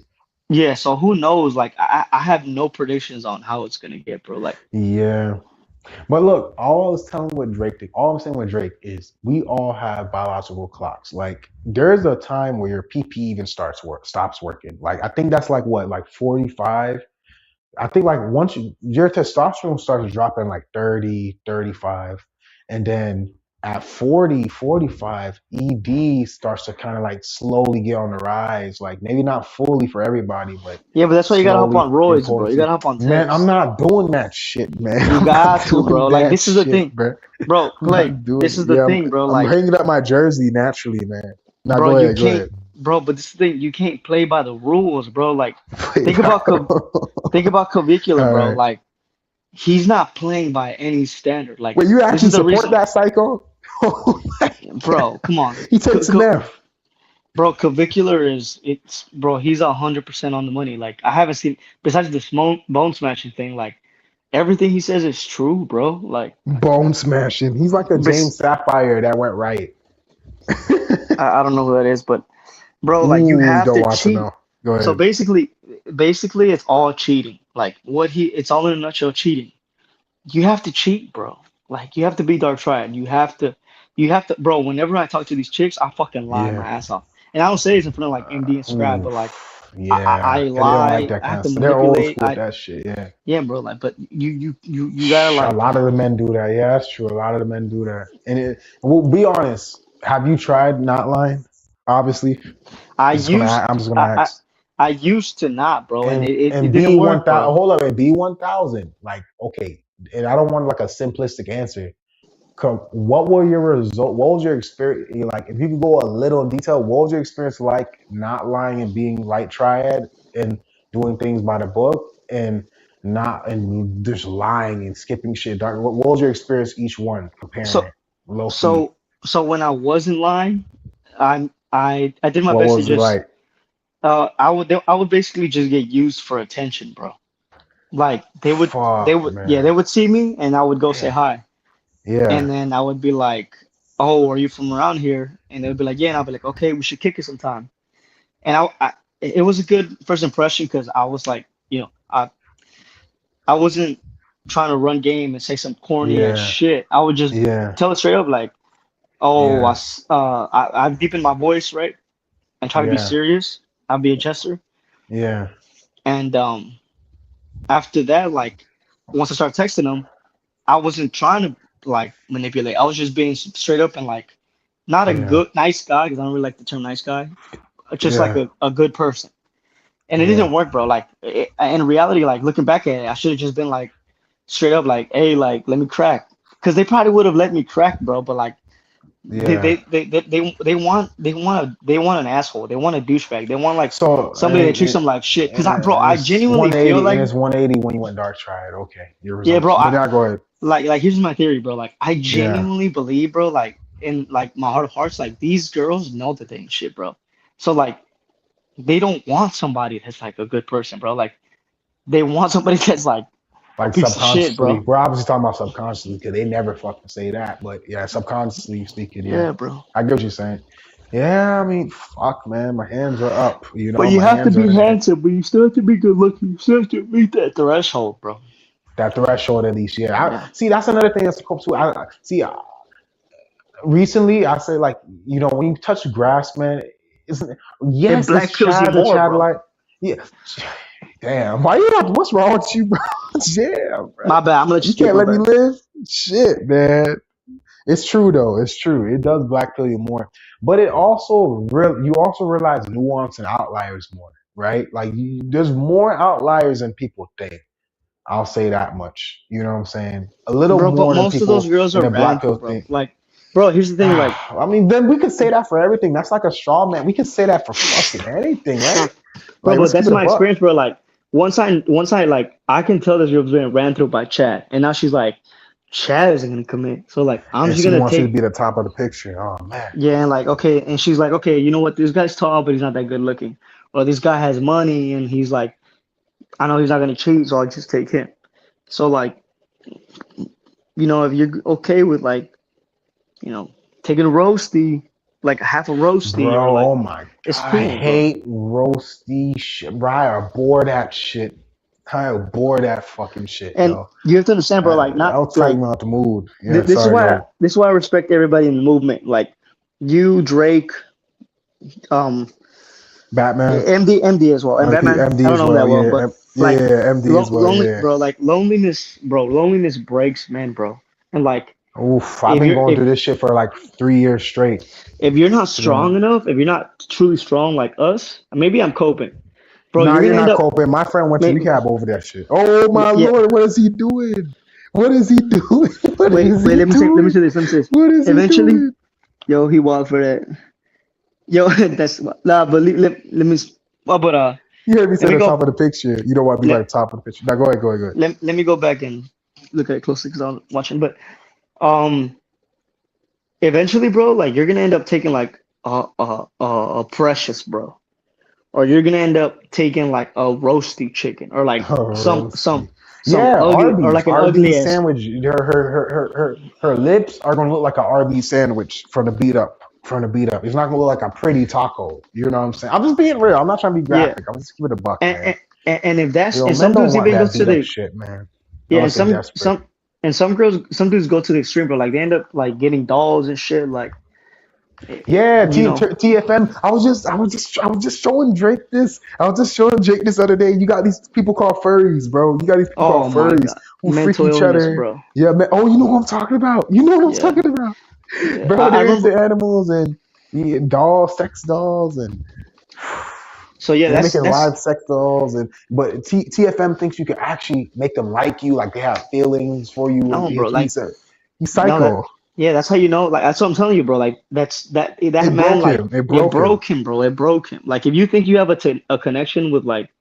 Yeah, so who knows? Like I have no predictions on how it's gonna get, bro. Like Yeah. But look, all I'm saying with Drake is we all have biological clocks. Like there's a time where your PP even stops working. Like I think that's like what, like 45. I think like once your testosterone starts dropping like 30, 35, and then at 40, 45, ED starts to kind of like slowly get on the rise. Like maybe not fully for everybody, but Yeah, but that's why you gotta hop slowly on roids, bro. You important. gotta hop on Man, I'm Takes. not doing that shit, man. You I'm not got to, doing bro. Like that this is the shit, thing, bro. bro. I'm Clay, not doing this it. is the Yeah, thing, bro. I'm Like, hanging up my jersey naturally, man. Now bro, go you ahead, go can't, ahead. bro. But this is the thing, you can't play by the rules, bro. Like, Play think by- about think about Cavicula, All bro. right. Like, he's not playing by any standard. Like, Wait, you this actually is the support reason, that psycho? Oh my bro. God. Come on, He takes an F. bro. Cavicula is it's, bro. He's 100% on the money. Like, I haven't seen besides this bone smashing thing. Like, everything he says is true, bro. Like, Bone smashing. He's like a bes- James Sapphire that went right. I don't know who that is, but bro, like you Ooh, you have don't to want to cheat. know. Go So ahead. basically, it's all cheating. Like it's all in a nutshell, cheating. You have to cheat, bro. Like you have to be dark triad. You have to, bro. Whenever I talk to these chicks, I fucking lie my Yeah. ass off, and I don't say this in front of like MD and Scrap, but like Oof. Yeah. I Yeah, they don't like lie. that I kind have of to stuff. They're old manipulate. school with that shit. Yeah. Yeah, bro. Like, but you gotta A like. lot of the men do that. Yeah, that's true. A lot of the men do that. And we'll be honest. Have you tried not lying? Obviously. I Just gonna. used I'm just gonna ask. I used to not, bro, and it And didn't B 1000. work, bro. Hold up. And B 1000. Like okay. And I don't want like a simplistic answer. What were your result? What was your experience like? If you could go a little in detail, what was your experience like not lying and being right triad and doing things by the book and not and just lying and skipping shit? What was your experience each one comparing So it low key? so so when I wasn't lying, I did my What best to was it just like? I would basically just get used for attention, bro. Like Fuck yeah, man. they would see me and I would go say Damn. hi. And Yeah. then I would be like, "Oh, are you from around here?" And they would be like, "Yeah." And I'll be like, "Okay, we should kick it sometime." And it was a good first impression because I was like, I wasn't trying to run game and say some corny ass Yeah. shit. I would just Yeah. tell it straight up, like, "Oh, Yeah. I deepen my voice, right, and try to be Yeah. serious. I'll be a jester." Yeah. And after that, like, once I started texting them, I wasn't trying to like manipulate. I was just being straight up and like not a Yeah. good nice guy because I don't really like the term nice guy, just like Yeah. a good person. And it Yeah. didn't work, bro. Like in reality, like looking back at it, I should have just been like straight up, like, "Hey, like let me crack," because they probably would have let me crack, bro. But like Yeah. they want an asshole. They want a douchebag. They want like So somebody that treats them like shit. Because and I it's genuinely feel 180 and like, it's 180 when you went dark triad. Okay, your yeah, bro. results. But now go ahead. Like here's my theory, bro. Like I Yeah, genuinely believe, bro, like in like my heart of hearts, like these girls know that they ain't shit, bro. So like they don't want somebody that's like a good person, bro. Like they want somebody that's like a like piece of shit, subconsciously. bro. We're obviously talking about subconsciously because they never fucking say that. But yeah, subconsciously speaking, yeah, Yeah, bro. I get what you're saying. Yeah, I mean, fuck, man, my hands are up. You But know, you my have to hands are be in the air. handsome, but you still have to be good looking. You still have to meet that threshold, bro. That threshold at least. Yeah, Yeah. I see. That's another thing that's cool too. I see. Recently, I say like when you touch grass, man, isn't It yes, it's black pills you Chad the more, Chad bro. like yeah. Damn, why you have, what's wrong with you, bro? Damn, bro. My bad. I'm gonna let you You speak, can't my let me bad. live? Shit, man. It's true though. It's true. It does black pill you more. But it also you also realize nuance and outliers more, right? Like there's more outliers than people think. I'll say that much. You know what I'm saying? A little Bro, but more than most of those people girls in are the black ran through, pill bro. think. Like, bro, here's the thing, like, I mean, then we could say that for everything. That's like a straw man. We could say that for fucking anything, right? bro, Like, but let's keep that's it a my buck. experience, bro. Like, once I like, I can tell this girl's being ran through by Chad, and now she's like, Chad isn't gonna commit. So like, I'm And just she gonna wants you to take, be the top of the picture. Oh man. yeah, and like, okay, and she's like, okay, you know what? This guy's tall, but he's not that good looking. Or this guy has money, and he's like, I know he's not gonna cheat, so I'll just take him. So like, if you're okay with like, you know, taking a roasty, like half a roasty, or Bro, like, oh my it's god. I cool, bro. hate roasty shit. Bro, I abhor that shit. I abhor that fucking shit, And yo. you have to understand, bro. Like, not That'll take like me out the mood. Yeah, this is sorry, go why ahead. I respect everybody in the movement. Like you, Drake, um, Batman. MD as well, and Batman. MD I don't as know him that well. well, Yeah. but Yeah, MD as well. lonely, Yeah. bro. Like loneliness, bro. Loneliness breaks men, bro. And like Oof, I've If been you're going through this shit for like 3 years straight. if you're not To be honest. strong enough, if you're not truly strong like us, maybe I'm coping, bro. Nah, You're you're gonna end not up. coping. My friend went to May, rehab over that shit. Oh my yeah. lord, what is he doing? What is he doing? What is Wait. he Let me say. Let me doing? say this. Let me say this. What is he Eventually, doing? yo, he wild for that. Yo, that's nah. But let me. Well, but You heard me say let me the go. top of the picture. You don't want to be Let, like top of the picture. Now go ahead, go ahead, go ahead. let me go back and look at it closely because I was watching. But um, eventually, bro, like you're gonna end up taking like a precious, bro, or you're gonna end up taking like a roasty chicken, or like Oh, roasty. some Yeah, ugly, or Arby's. like an ugly Arby's ass. sandwich. Her lips are gonna look like an Arby's sandwich from the beat up. From the beat up. It's not gonna look like a pretty taco. You know what I'm saying? I'm just being real. I'm not trying to be Yeah, graphic. I'm just keeping it a buck, and man. and if that's Yo, and men some don't dudes want even that goes to beat up the shit, man. yeah, Unless they're desperate. and some dudes go to the extreme, but like they end up like getting dolls and shit, like Yeah, you know. TFM. I was just showing Drake this. I was just showing Drake this other day. You got these people called furries, bro. You got these people called Oh my furries God, who freak mental each illness, other. bro. Yeah, man. Oh, you know what I'm talking about. You know what I'm Yeah, talking about, yeah. bro. I They're into remember. animals and yeah, dolls, sex dolls, and So yeah, they're making that's live sex dolls. And but TFM thinks you can actually make them like you, like they have feelings for you. And no, bro. Like he's no, that psycho. yeah, that's how you know. Like that's what I'm telling you, bro. Like that It man, broke like him. It it broke him. broke him, bro. It broke him. Like if you think you have a connection with like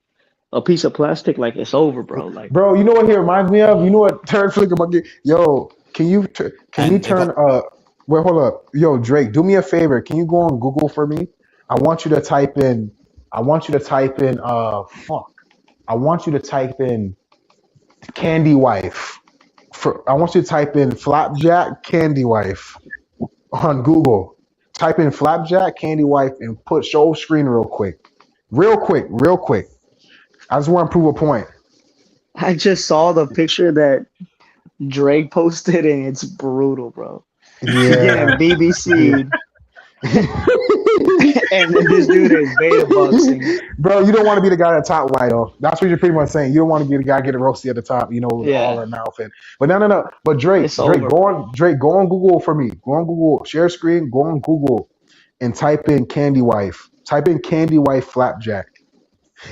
a piece of plastic, like it's over, bro. Like Bro, you know what he reminds me of? You know what Turn Flicker Monkey? Yo, can you And if turn wait, hold up. Yo, Drake, do me a favor. Can you go on Google for me? I want you to type in I want you to type in fuck. I want you to type in candy wife. I want you to type in flapjack candy wife on Google. Type in flapjack candy wife and put show screen real quick. Real quick, real quick. I just want to prove a point. I just saw the picture that Drake posted, and it's brutal, bro. She's Yeah. getting Yeah. BBC, and this dude is beta boxing. Bro, you don't want to be the guy at the top white though. That's what you're pretty much saying. You don't want to be the guy getting roasted at the top, you know, with all Yeah, her mouth and but no. But Drake, it's over, bro. Go on Google for me. Go on Google, share screen, go on Google and type in candy wife. Type in candy wife flapjack.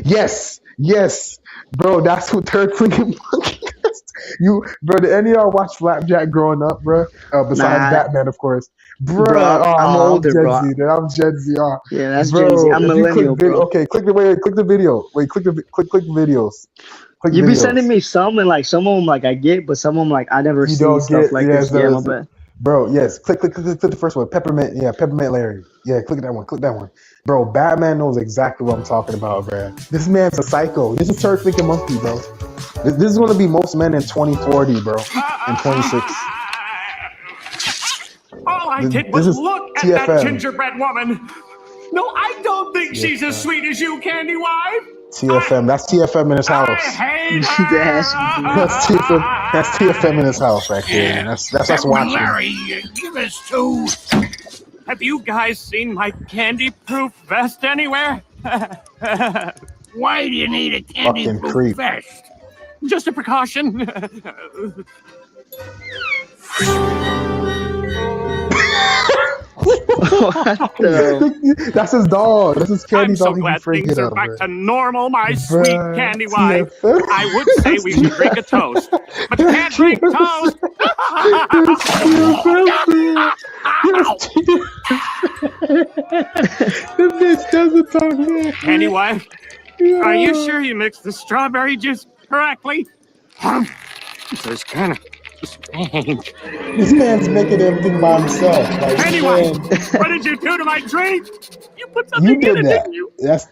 Yes, bro. That's what third freaking monkey is. You, bro. Did any of y'all watch Flapjack growing up, bro? Besides Nah, Batman, of course, bro. bro. I'm Oh, I'm older, Gen bro. Z. Dude. I'm Gen Z. Yeah, that's Gen Z. Bro. I'm If you click millennial, video, bro. okay, click the video. Wait, click videos. Click You be sending videos. me some, and like some of them, like I get, but some of them, like I never You see don't stuff get like this. yes, Yeah, my bad. bro. Yes, click the first one. Peppermint, yeah, Peppermint Larry. Yeah, click that one. Click that one, bro. Batman knows exactly what I'm talking about, bro. This man's a psycho. This is Turd Freaking Monkey, bro. This is gonna be most men in 2040, bro, in 26. All I did This was is look at that TFM. gingerbread woman. No, I don't think she's as TFM. sweet as you, Candy Wife. TFM. That's TFM in his I house. hate That's That's her. TFM. That's TFM in his house right there, man. That's us watching. Give us two. Have you guys seen my candy-proof vest anywhere? Why do you need a Fucking creep. vest? Just a precaution. what the That's his dog. That's his candy I'm so dog. He be glad freaking things are out, back bro. to normal, my sweet Bruh, Candy Wife. TFM. I would say we should drink a toast, but you can't drink toast. The bitch doesn't talk, man. Candy Wife, are you sure you mixed the strawberry juice correctly? This is kind of strange. This man's making everything by himself. Like, Anyway, man, what did you do to my drink? You put you something in did it, that. didn't you? That's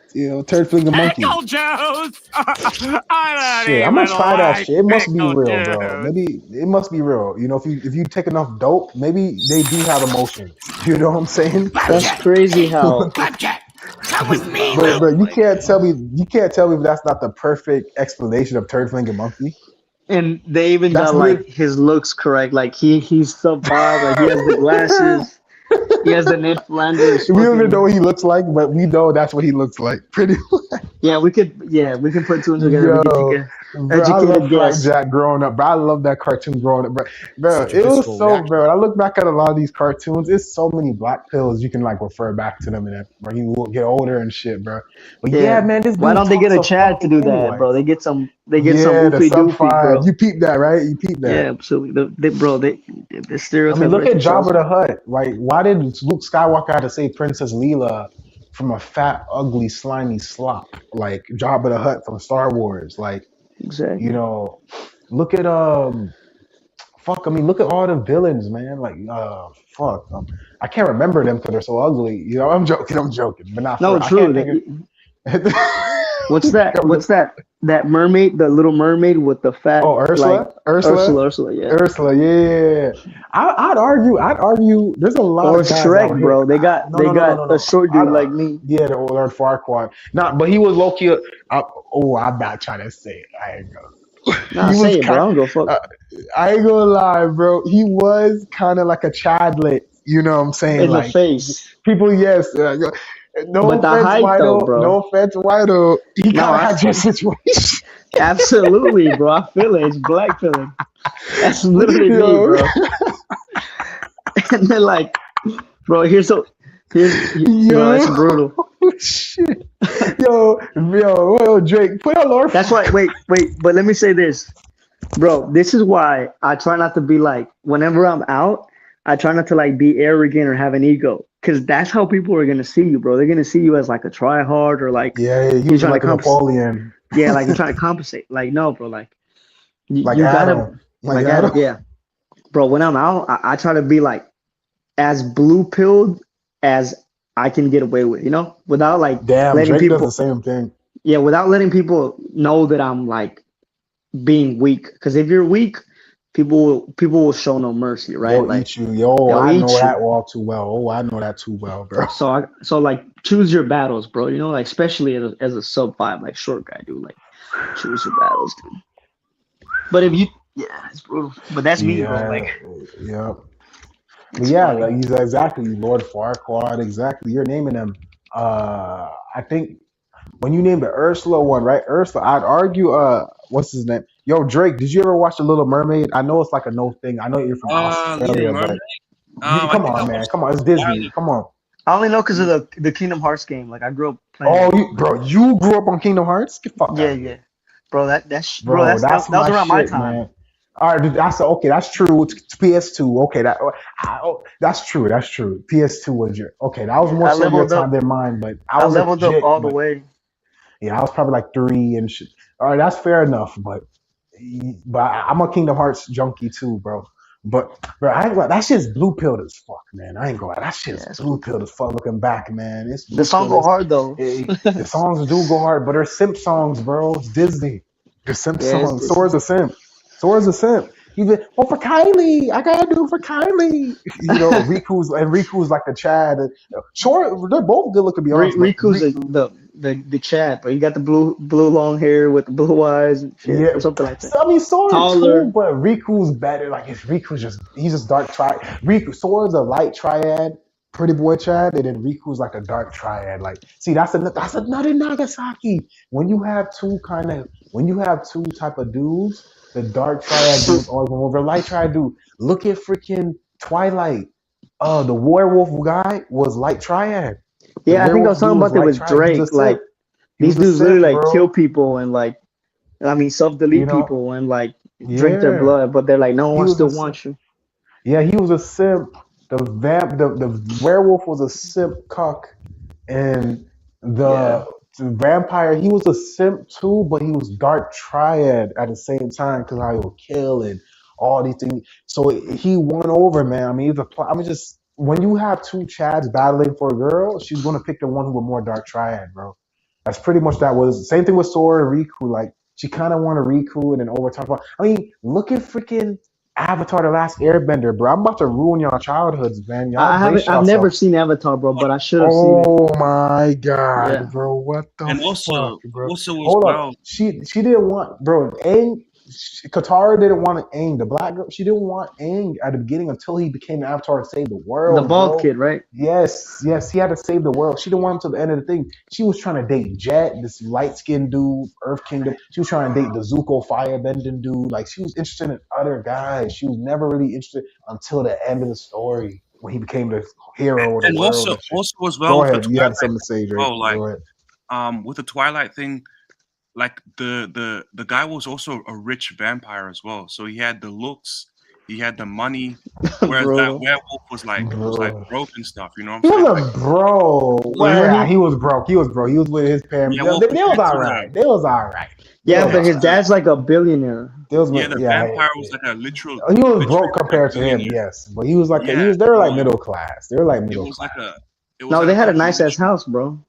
Turd Finger Monkey. Pickle juice! I don't Shit, I'm gonna even try that like shit. It must be pickle real, bro. juice. Maybe it must be real. You know, if you take enough dope, maybe they do have emotions. You know what I'm saying? that's crazy how Flapjack! That was me! But you can't tell me that's not the perfect explanation of Turd Finger Monkey. and they even That's got like lit. his looks correct. Like he's sub five, like he has the glasses, he has the Ned Flanders. We don't even fucking- know what he looks like, but we know that's what he looks like. Pretty much. Yeah, we can put two and two together. We can Yo, take Bro, I Educated love Flat guess. Jack growing up, bro. I love that cartoon growing up, bro. Bro, Such a it was visceral so, reaction. bro. I look back at a lot of these cartoons. It's so many black pills you can like refer back to them, and that when you will get older and shit, bro. But yeah, Yeah. man, this Why dude don't they get talks a a Chad to fucking do that, anyway. bro? They get some. They get some Yeah, the oofy sub doofy, five. bro. You peep that, right? You peep that. Yeah, absolutely. Bro, the I mean, stereotype look writes at themselves. Jabba the Hutt. Like, why did Luke Skywalker have to say Princess Leela from a fat, ugly, slimy slop like Jabba the Hutt from Star Wars? Like, you Exactly. know, look at fuck. I mean, look at all the villains, man. Like, fuck. I can't remember them because they're so ugly. You know, I'm joking. I'm joking, but not No, for. I true. can't think of. What's that? What's that? That mermaid, the little mermaid with the fat, Oh, like Ursula. Yeah. Ursula. Yeah. I'd argue. There's a lot Or of guys out Shrek, here. bro. They got No, they no, no, no, got no, a no. short dude like me. Yeah, the Lord Farquaad. Not, but he was low key. I'm not trying to say it. I ain't gonna. Nah, He was say it, bro. I kind. don't go fuck. I ain't gonna lie, bro. He was kind of like a chadlet. You know what I'm saying? In the Like face. people, yes. No But the offense, height though, Wido. bro. No offense, Wido. He No, kind of had your situation. absolutely, bro. I feel it. It's black feeling. That's literally me, Yo, bro. And then like, bro, yo, that's yo, brutal. shit. Yo, Drake, put on Lord. That's why. Wait, but let me say this, bro. This is why I try not to be like. Whenever I'm out, I try not to like be arrogant or have an ego, because that's how people are gonna see you, bro. They're gonna see you as like a tryhard or like Yeah, he you're was trying to like a compensate. Napoleon, Yeah, like you're trying to compensate. Like no, bro. Like like you gotta Adam, like like Adam. Adam. Yeah, bro. When I'm out, I try to be like as blue pilled as I can get away with, without like Damn, letting Drake does the people, same thing. yeah, without letting people know that I'm like being weak. Because if you're weak, people will show no mercy, right? They'll Like eat you. Yo, they'll I know eat that you. all too well. Oh, I know that too well, bro. So like choose your battles, bro. Like especially as a sub five, like short guy, dude. Like choose your battles, dude. But if you, yeah, it's brutal. But that's me, bro. Yeah, Like yeah. But it's yeah, funny. like he's exactly Lord Farquaad. Exactly, you're naming them. I think when you named the Ursula one, right? Ursula, I'd argue. What's his name? Yo, Drake. Did you ever watch The Little Mermaid? I know it's like a no thing. I know you're from Little Australia, Mermaid. but you I come think I on, man. watched Come on, it's it a while Disney. ago. Come on. I only know because of the Kingdom Hearts game. Like I grew up playing Oh, it. bro, you grew up on Kingdom Hearts? Get fuck Yeah, out of here. yeah, bro. Bro. Bro, That that's was my around my shit, time. man. All right, that's okay. That's true. It's PS2. Okay, that's true. That's true. PS2 was your okay. That was Yeah, more so your time than mine, but I I was leveled up legit. all the But way. yeah, I was probably like 3 and shit. All right, that's fair enough. But I'm a Kingdom Hearts junkie too, bro. But bro, I ain't gonna, that shit's blue pilled as fuck, man. I ain't gonna lie. That shit's Yeah, it's blue blue pilled pill. as fuck. Looking back, man, it's The blue song pilled. go hard though. The songs do go hard, but they're simp songs, bro. It's Disney. They're simp Yeah, it's songs. Disney. Sora's a simp. Sora's a simp. Even for Kylie, I gotta do it for Kylie. Riku's like the Chad. Sure, they're both good looking, to be honest, but Riku's the Chad, but he got the blue long hair with the blue eyes and shit, yeah, or something like that. so, I mean Sora too, Taller. but Riku's better. Like he's just dark triad. Sora's a light triad, pretty boy Chad, and then Riku's like a dark triad. Like, see, that's another Nagasaki. When you have two type of dudes, the dark triad dudes always win over light triad dude. Look at freaking Twilight. The werewolf guy was light triad. The Yeah, I think I was werewolf talking dude was about that light with triad. He was a Drake. simp. Like He these was a dudes literally simp, like kill bro. people and like self You delete know, people and like drink their yeah. blood, but they're like no He one was still a simp. wants you. Yeah, he was a simp. The werewolf was a simp cuck, and Yeah. the vampire, he was a simp too, but he was dark triad at the same time because how he would kill and all these things. So he won over, man. I mean, just when you have two Chads battling for a girl, she's gonna pick the one with more dark triad, bro. That's pretty much that was same thing with Sora and Riku. Like she kind of wanted Riku, and then over top. I mean, look at freaking Avatar: The Last Airbender, bro. I'm about to ruin y'all childhoods, man. Y'all I haven't. brace I've never yourself. seen Avatar, bro, but I should have seen it. Oh my god, Yeah. bro. What the And fuck, also, bro? also as Hold up. well. She didn't want, bro. Aang Katara didn't want Aang. The black girl, she didn't want Aang at the beginning until he became the Avatar to save the The world, bald bro. kid, right? Yes, yes, he had to save the world. She didn't want him till the end of the thing. She was trying to date Jet, this light skinned dude, Earth Kingdom. She was trying to date the Zuko firebending dude. Like she was interested in other guys. She was never really interested until the end of the story when he became the hero of the And world and shit. also as well Go with the ahead, you had Twilight something to say, as Drake. well, like Go ahead. with the Twilight thing, like the guy was also a rich vampire as well. So he had the looks, he had the money, whereas that Bro, werewolf was like Bro. broke and stuff. You know what I'm He saying? Like, was a bro. Well, remember yeah, he? he was broke. He was broke. He was with his parents. yeah, They, well, they was compared to all right. They was all right. They Yeah, was but all his right. dad's like a billionaire. They was, the yeah. vampire was like a literal He was literally broke like a compared to him, billionaire. yes, but he was like Yeah, they were like so middle class. They were like it middle was like class. No, they had a fucking nice ass literal house, bro.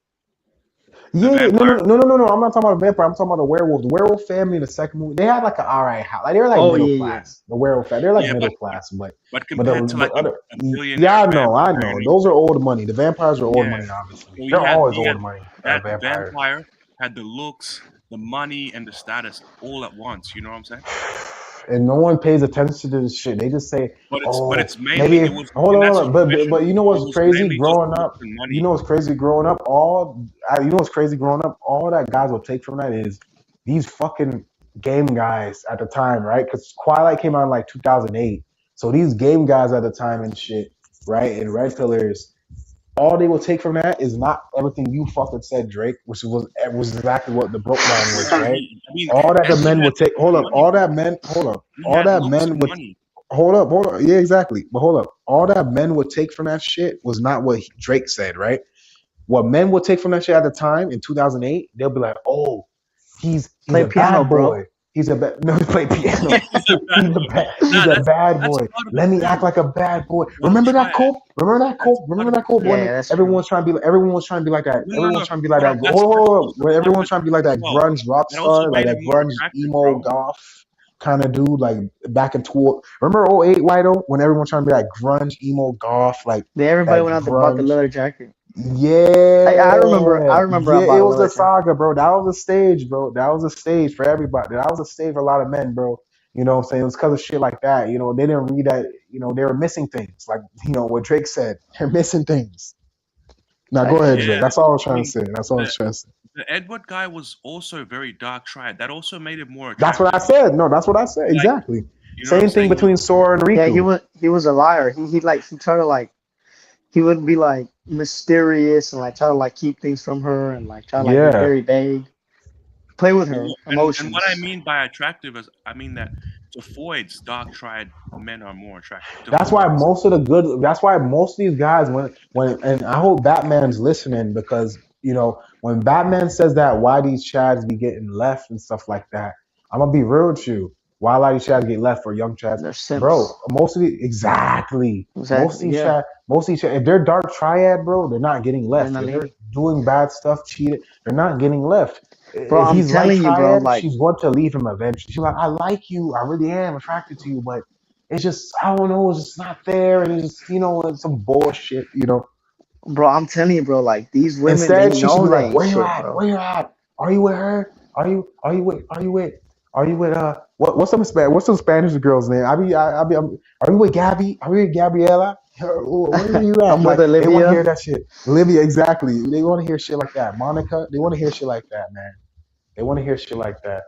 the Yeah, no, no, vampire. no, no, no, no. I'm not talking about a vampire. I'm talking about the werewolf. The werewolf family in the second movie, they had like an alright house. Like they were like Oh middle yeah, yeah. class. The werewolf family, they're like Yeah, middle class, but but the compared to but like other a billionaire yeah, I vampire, know. Those are old money. The vampires are old yeah. money, obviously. So They're always he had old money. that Vampires. vampire had the looks, the money, and the status all at once. You know what I'm saying? And no one pays attention to this shit. They just say, But "Oh, it's mainly maybe it if was hold in on, that hold on." But situation. you know It what's was crazy mainly just growing looks up? and You money. know what's crazy growing up? You know what's crazy growing up? All that guys will take from that is these fucking game guys at the time, right? Because Twilight came out in like 2008, so these game guys at the time and shit, right? And red pillars, all they will take from that is not everything you fucking said, Drake, which was exactly what the broke down was, Yeah, right? I mean, All that the Edward men had would take. looks Hold and up. money, All bro. that men. Hold up. He All had that looks men and would. money. Hold up. Yeah, exactly. But hold up. All that men would take from that shit was not what Drake said, right? What men would take from that shit at the time in 2008, they'll be like, "Oh, he's Play a piano, bad bro. boy. He's a bad no, he play piano. He's a bad boy. He's Nah, a bad that's boy. part of Let it me act too. like a bad boy. Don't Remember try that it. quote? Remember that That's quote? part Remember of that it quote too. Yeah, when yeah, that's everyone true. was trying to be everyone was trying to be like that. No, no, Everyone no. was trying to be like Hold that. up. That's Hold on. also When part of everyone was it trying to be like as that well. grunge rock That also star, like made that him more grunge attractive, emo bro. goth kind of dude, like back in toward. Remember '08 Whiteo when everyone trying to be like grunge emo goth, like Then everybody that went out to bought the grunge. leather jacket. Yeah, I remember I yeah, bought it a was a leather jacket. saga, bro. That was a stage, bro. That was a stage for everybody. That was a stage for a lot of men, bro. You know what I'm saying? It was because of shit like that. You know, they didn't read that, they were missing things. Like, what Drake said. They're missing things. Now go Type ahead, shit. Drake. Yeah, That's all I was I trying to mean say. That's all I the was trying to say. the Edward guy was also very dark triad. That also made it more That's what I attractive. said. No, that's what I said. Like, Exactly. you know what I'm Same thing saying? between Sora and Yeah, Riku. he was a liar. He tried to like he would be like mysterious and like try to like keep things from her and like try to like be Yeah. very vague. Play with her And what I emotions. mean by attractive is I mean that to Floyd's dark triad men are more attractive. To That's why Floyd's. most of the good. That's why most of these guys, and I hope Batman's listening because when Batman says that, why these chads be getting left and stuff like that. I'm gonna be real with you. Why a lot of these chads get left for young chads, They're bro? simps. Most of the exactly. Most of Exactly. these Yeah. chads, if they're dark triad, bro, they're not getting They're left. not If they're leaving. doing bad stuff, cheated, they're not getting left. Bro, If I'm he's light telling you, bro, triad, like she's going to leave him eventually. She's like, I like you, I really am attracted to you, but it's just I don't know, it's just not there, and it's just it's some bullshit. bro, I'm telling you, bro, like these women they Instead, she should know be they like, ain't "Where you shit, at? bro. Where you at? Are you with her? Are you with what's some Spanish girl's name? Are you with Gabby? Are you with Gabriela? Where are you at?" I'm I'm with like, they want to hear Olivia. that shit. Olivia, exactly. They want to hear shit like that. Monica, they want to hear shit like that, man. They want to hear shit like that.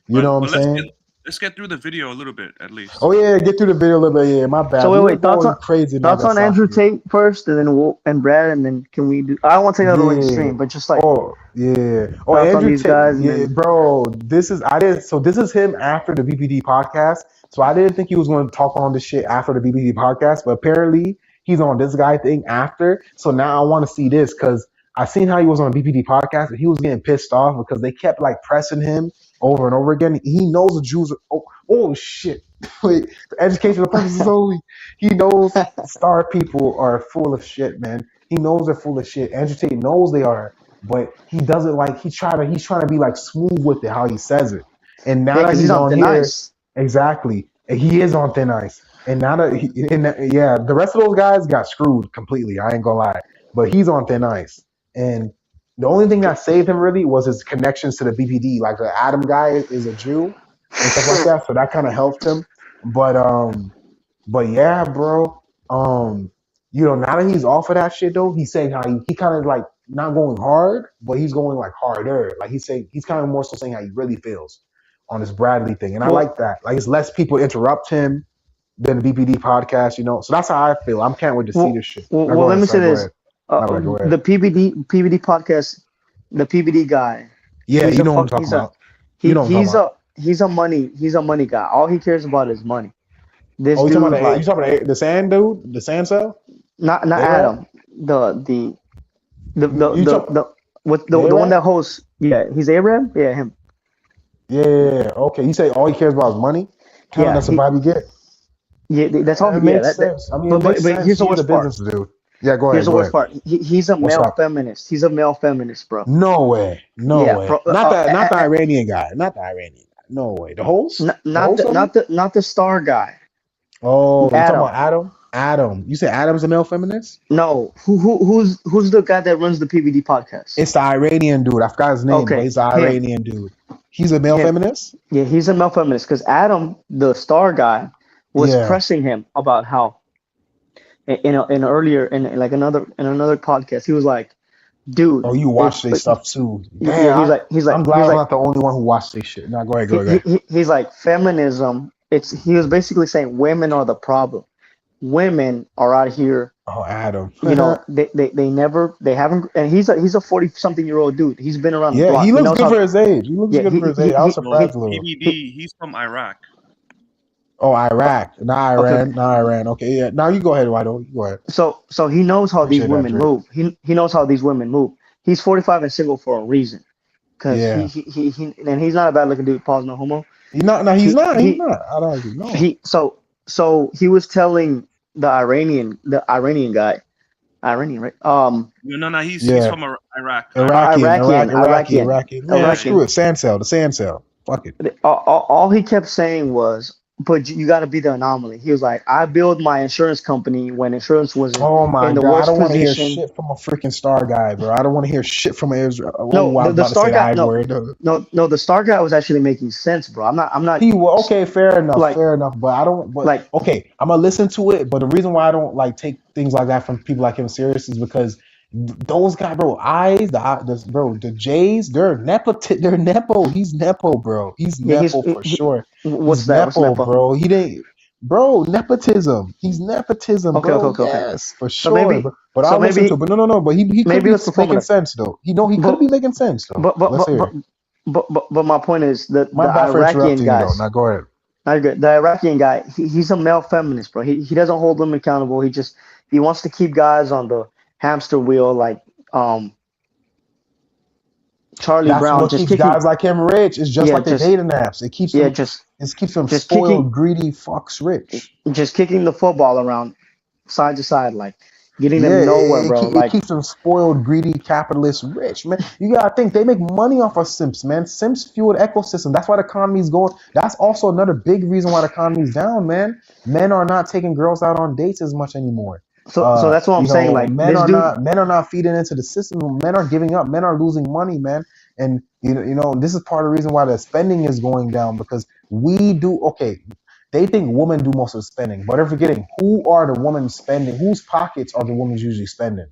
You know what I'm But saying? let's get through the video a little bit at least. Oh yeah, get through the video a little bit. Yeah, my bad. So We were wait, going crazy in thoughts on Andrew Nagasaki. Tate first, and then and Brad, and then can we do? I don't want to take another length Yeah. stream, but just like Oh, yeah. Oh, thoughts on Andrew these Tate. guys, and Yeah, then bro. This is him after the BPD podcast. So I didn't think he was going to talk on this shit after the BPD podcast, but apparently he's on this guy thing after. So now I want to see this because I seen how he was on the BPD podcast and he was getting pissed off because they kept like pressing him over and over again. He knows the Jews are, oh shit. Wait, for educational purposes only. He knows star people are full of shit, man. He knows they're full of shit. Andrew Tate knows they are, but he doesn't like. He's trying to be like smooth with it how he says it. And now yeah, that because he's he's on on thin here, ice. exactly, and he is on thin ice. And now that the rest of those guys got screwed completely. I ain't gonna lie, but he's on thin ice. And the only thing that saved him really was his connections to the BPD. Like the Adam guy is a Jew, and stuff like that. So that kind of helped him. But yeah, bro. Now that he's off of that shit though, he's saying how he kind of like not going hard, but he's going like harder. Like he's kind of more so saying how he really feels on this Bradley thing, and I Well, like that. Like it's less people interrupt him than the BPD podcast, So that's how I feel. I can't wait to see well, this shit. well, Now well go let ahead, me say sorry, go this. ahead. My bad, go ahead. The PBD podcast, the PBD guy, Yeah, he's you a know what I'm fuck. talking about. You know what I'm talking about. He's a money guy. All he cares about is money. This Oh, dude, like, you talking about the sand dude, the sand cell, not A-Rap? Adam, You talk the the one A-Rap? that hosts. Yeah, he's Arab. Yeah, him. Yeah. Okay, you say all he cares about is money. Kind of Yeah, that's the vibe you get. that's all. It Yeah, makes sense. I mean, it but makes sense. here's the He's a worst part. business dude. Yeah, go Here's ahead, the go worst ahead. part. He's a What's male up? feminist. He's a male feminist, bro. No way. No Yeah, way. Not the Iranian guy. Not the Iranian guy. No way. The host? The not host of it? not the star guy. Oh, you talking Adam. about Adam? Adam. You say Adam's a male feminist? No, who's the guy that runs the PBD podcast? It's the Iranian dude. I forgot his name, but Okay, he's the him, Iranian dude. He's a male him. feminist? Yeah, he's a male feminist because Adam, the star guy, was Yeah. pressing him about how in earlier in another podcast he was like, dude, Oh, you watch their stuff too. yeah, Damn, he's like I'm glad I'm not the only one who watched this shit. Now go ahead, go ahead. he's like feminism. He was basically saying women are the problem. Women are out here. Oh, Adam. They haven't, and he's a 40-something-year-old dude. He's been around the Yeah, block. he looks knows good how, for his age. He looks Yeah, good for his age. I was surprised a little. PBD, he's from Iraq. Oh, Iraq, not Okay. Iran, not Iran. Okay, yeah. Now you go ahead, Wido. You go ahead. So he knows how these Appreciate that, women Drake. move. He knows how these women move. He's 45 and single for a reason. Because Yeah. he and he's not a bad looking dude. Pause, no homo. He's not. No, he's not. he- He's not. I don't agree. No. So he was telling the Iranian guy, Iranian, right? No, he's Yeah. from Iraq. Iraqian. Man, screw it. Sand cell. The sand cell. Fuck it. All he kept saying was, but you got to be the anomaly. He was like, I built my insurance company when insurance was Oh my in the god! I worst don't want to hear position. shit from a freaking star guy, bro. I don't want to hear shit from an Israel. No, I was the about to star say guy. the I word. No, the star guy was actually making sense, bro. I'm not. Okay, fair enough, Like- fair enough. But I don't. But like- okay, I'm gonna listen to it. But the reason why I don't like take things like that from people like him serious is because those guys, bro, the Jays, they're nepo. He's nepo, bro. He's Yeah, nepo for sure. What's He's that? What's nepo, Nepo? bro. He didn't. Bro, nepotism. He's nepotism, Okay, bro. okay. Yes, for So sure. maybe- bro. But so I'll listen maybe- to it. But no. But he could maybe be let's perform making it. sense though. He But- could be making sense though. Let's hear it. But my point is that My the bad for Iranian interrupting you though. guys. Now go ahead. I agree. The Iranian guy, he's a male feminist, bro. He doesn't hold them accountable. He wants to keep guys on the hamster wheel, like Charlie That's Brown, what just keeps kicking. guys like him rich. It's just Yeah, like the just- dating apps. It keeps Yeah, them, just it keeps them just spoiled, kicking- greedy fucks rich. kicking the football around side to side, like getting Yeah, them nowhere, bro. it Like keeps them spoiled, greedy, capitalist rich, man. You gotta think they make money off of simps, man. Simps fuel the ecosystem. That's why the economy's going. That's also another big reason why the economy's down, man. Men are not taking girls out on dates as much anymore. so that's what I'm saying. Like men this are dude, men are not feeding into the system. Men are giving up. Men are losing money, man. And you know this is part of the reason why the spending is going down because we do okay. They think women do most of the spending, but they're forgetting who are the women spending. Whose pockets are the women usually spending?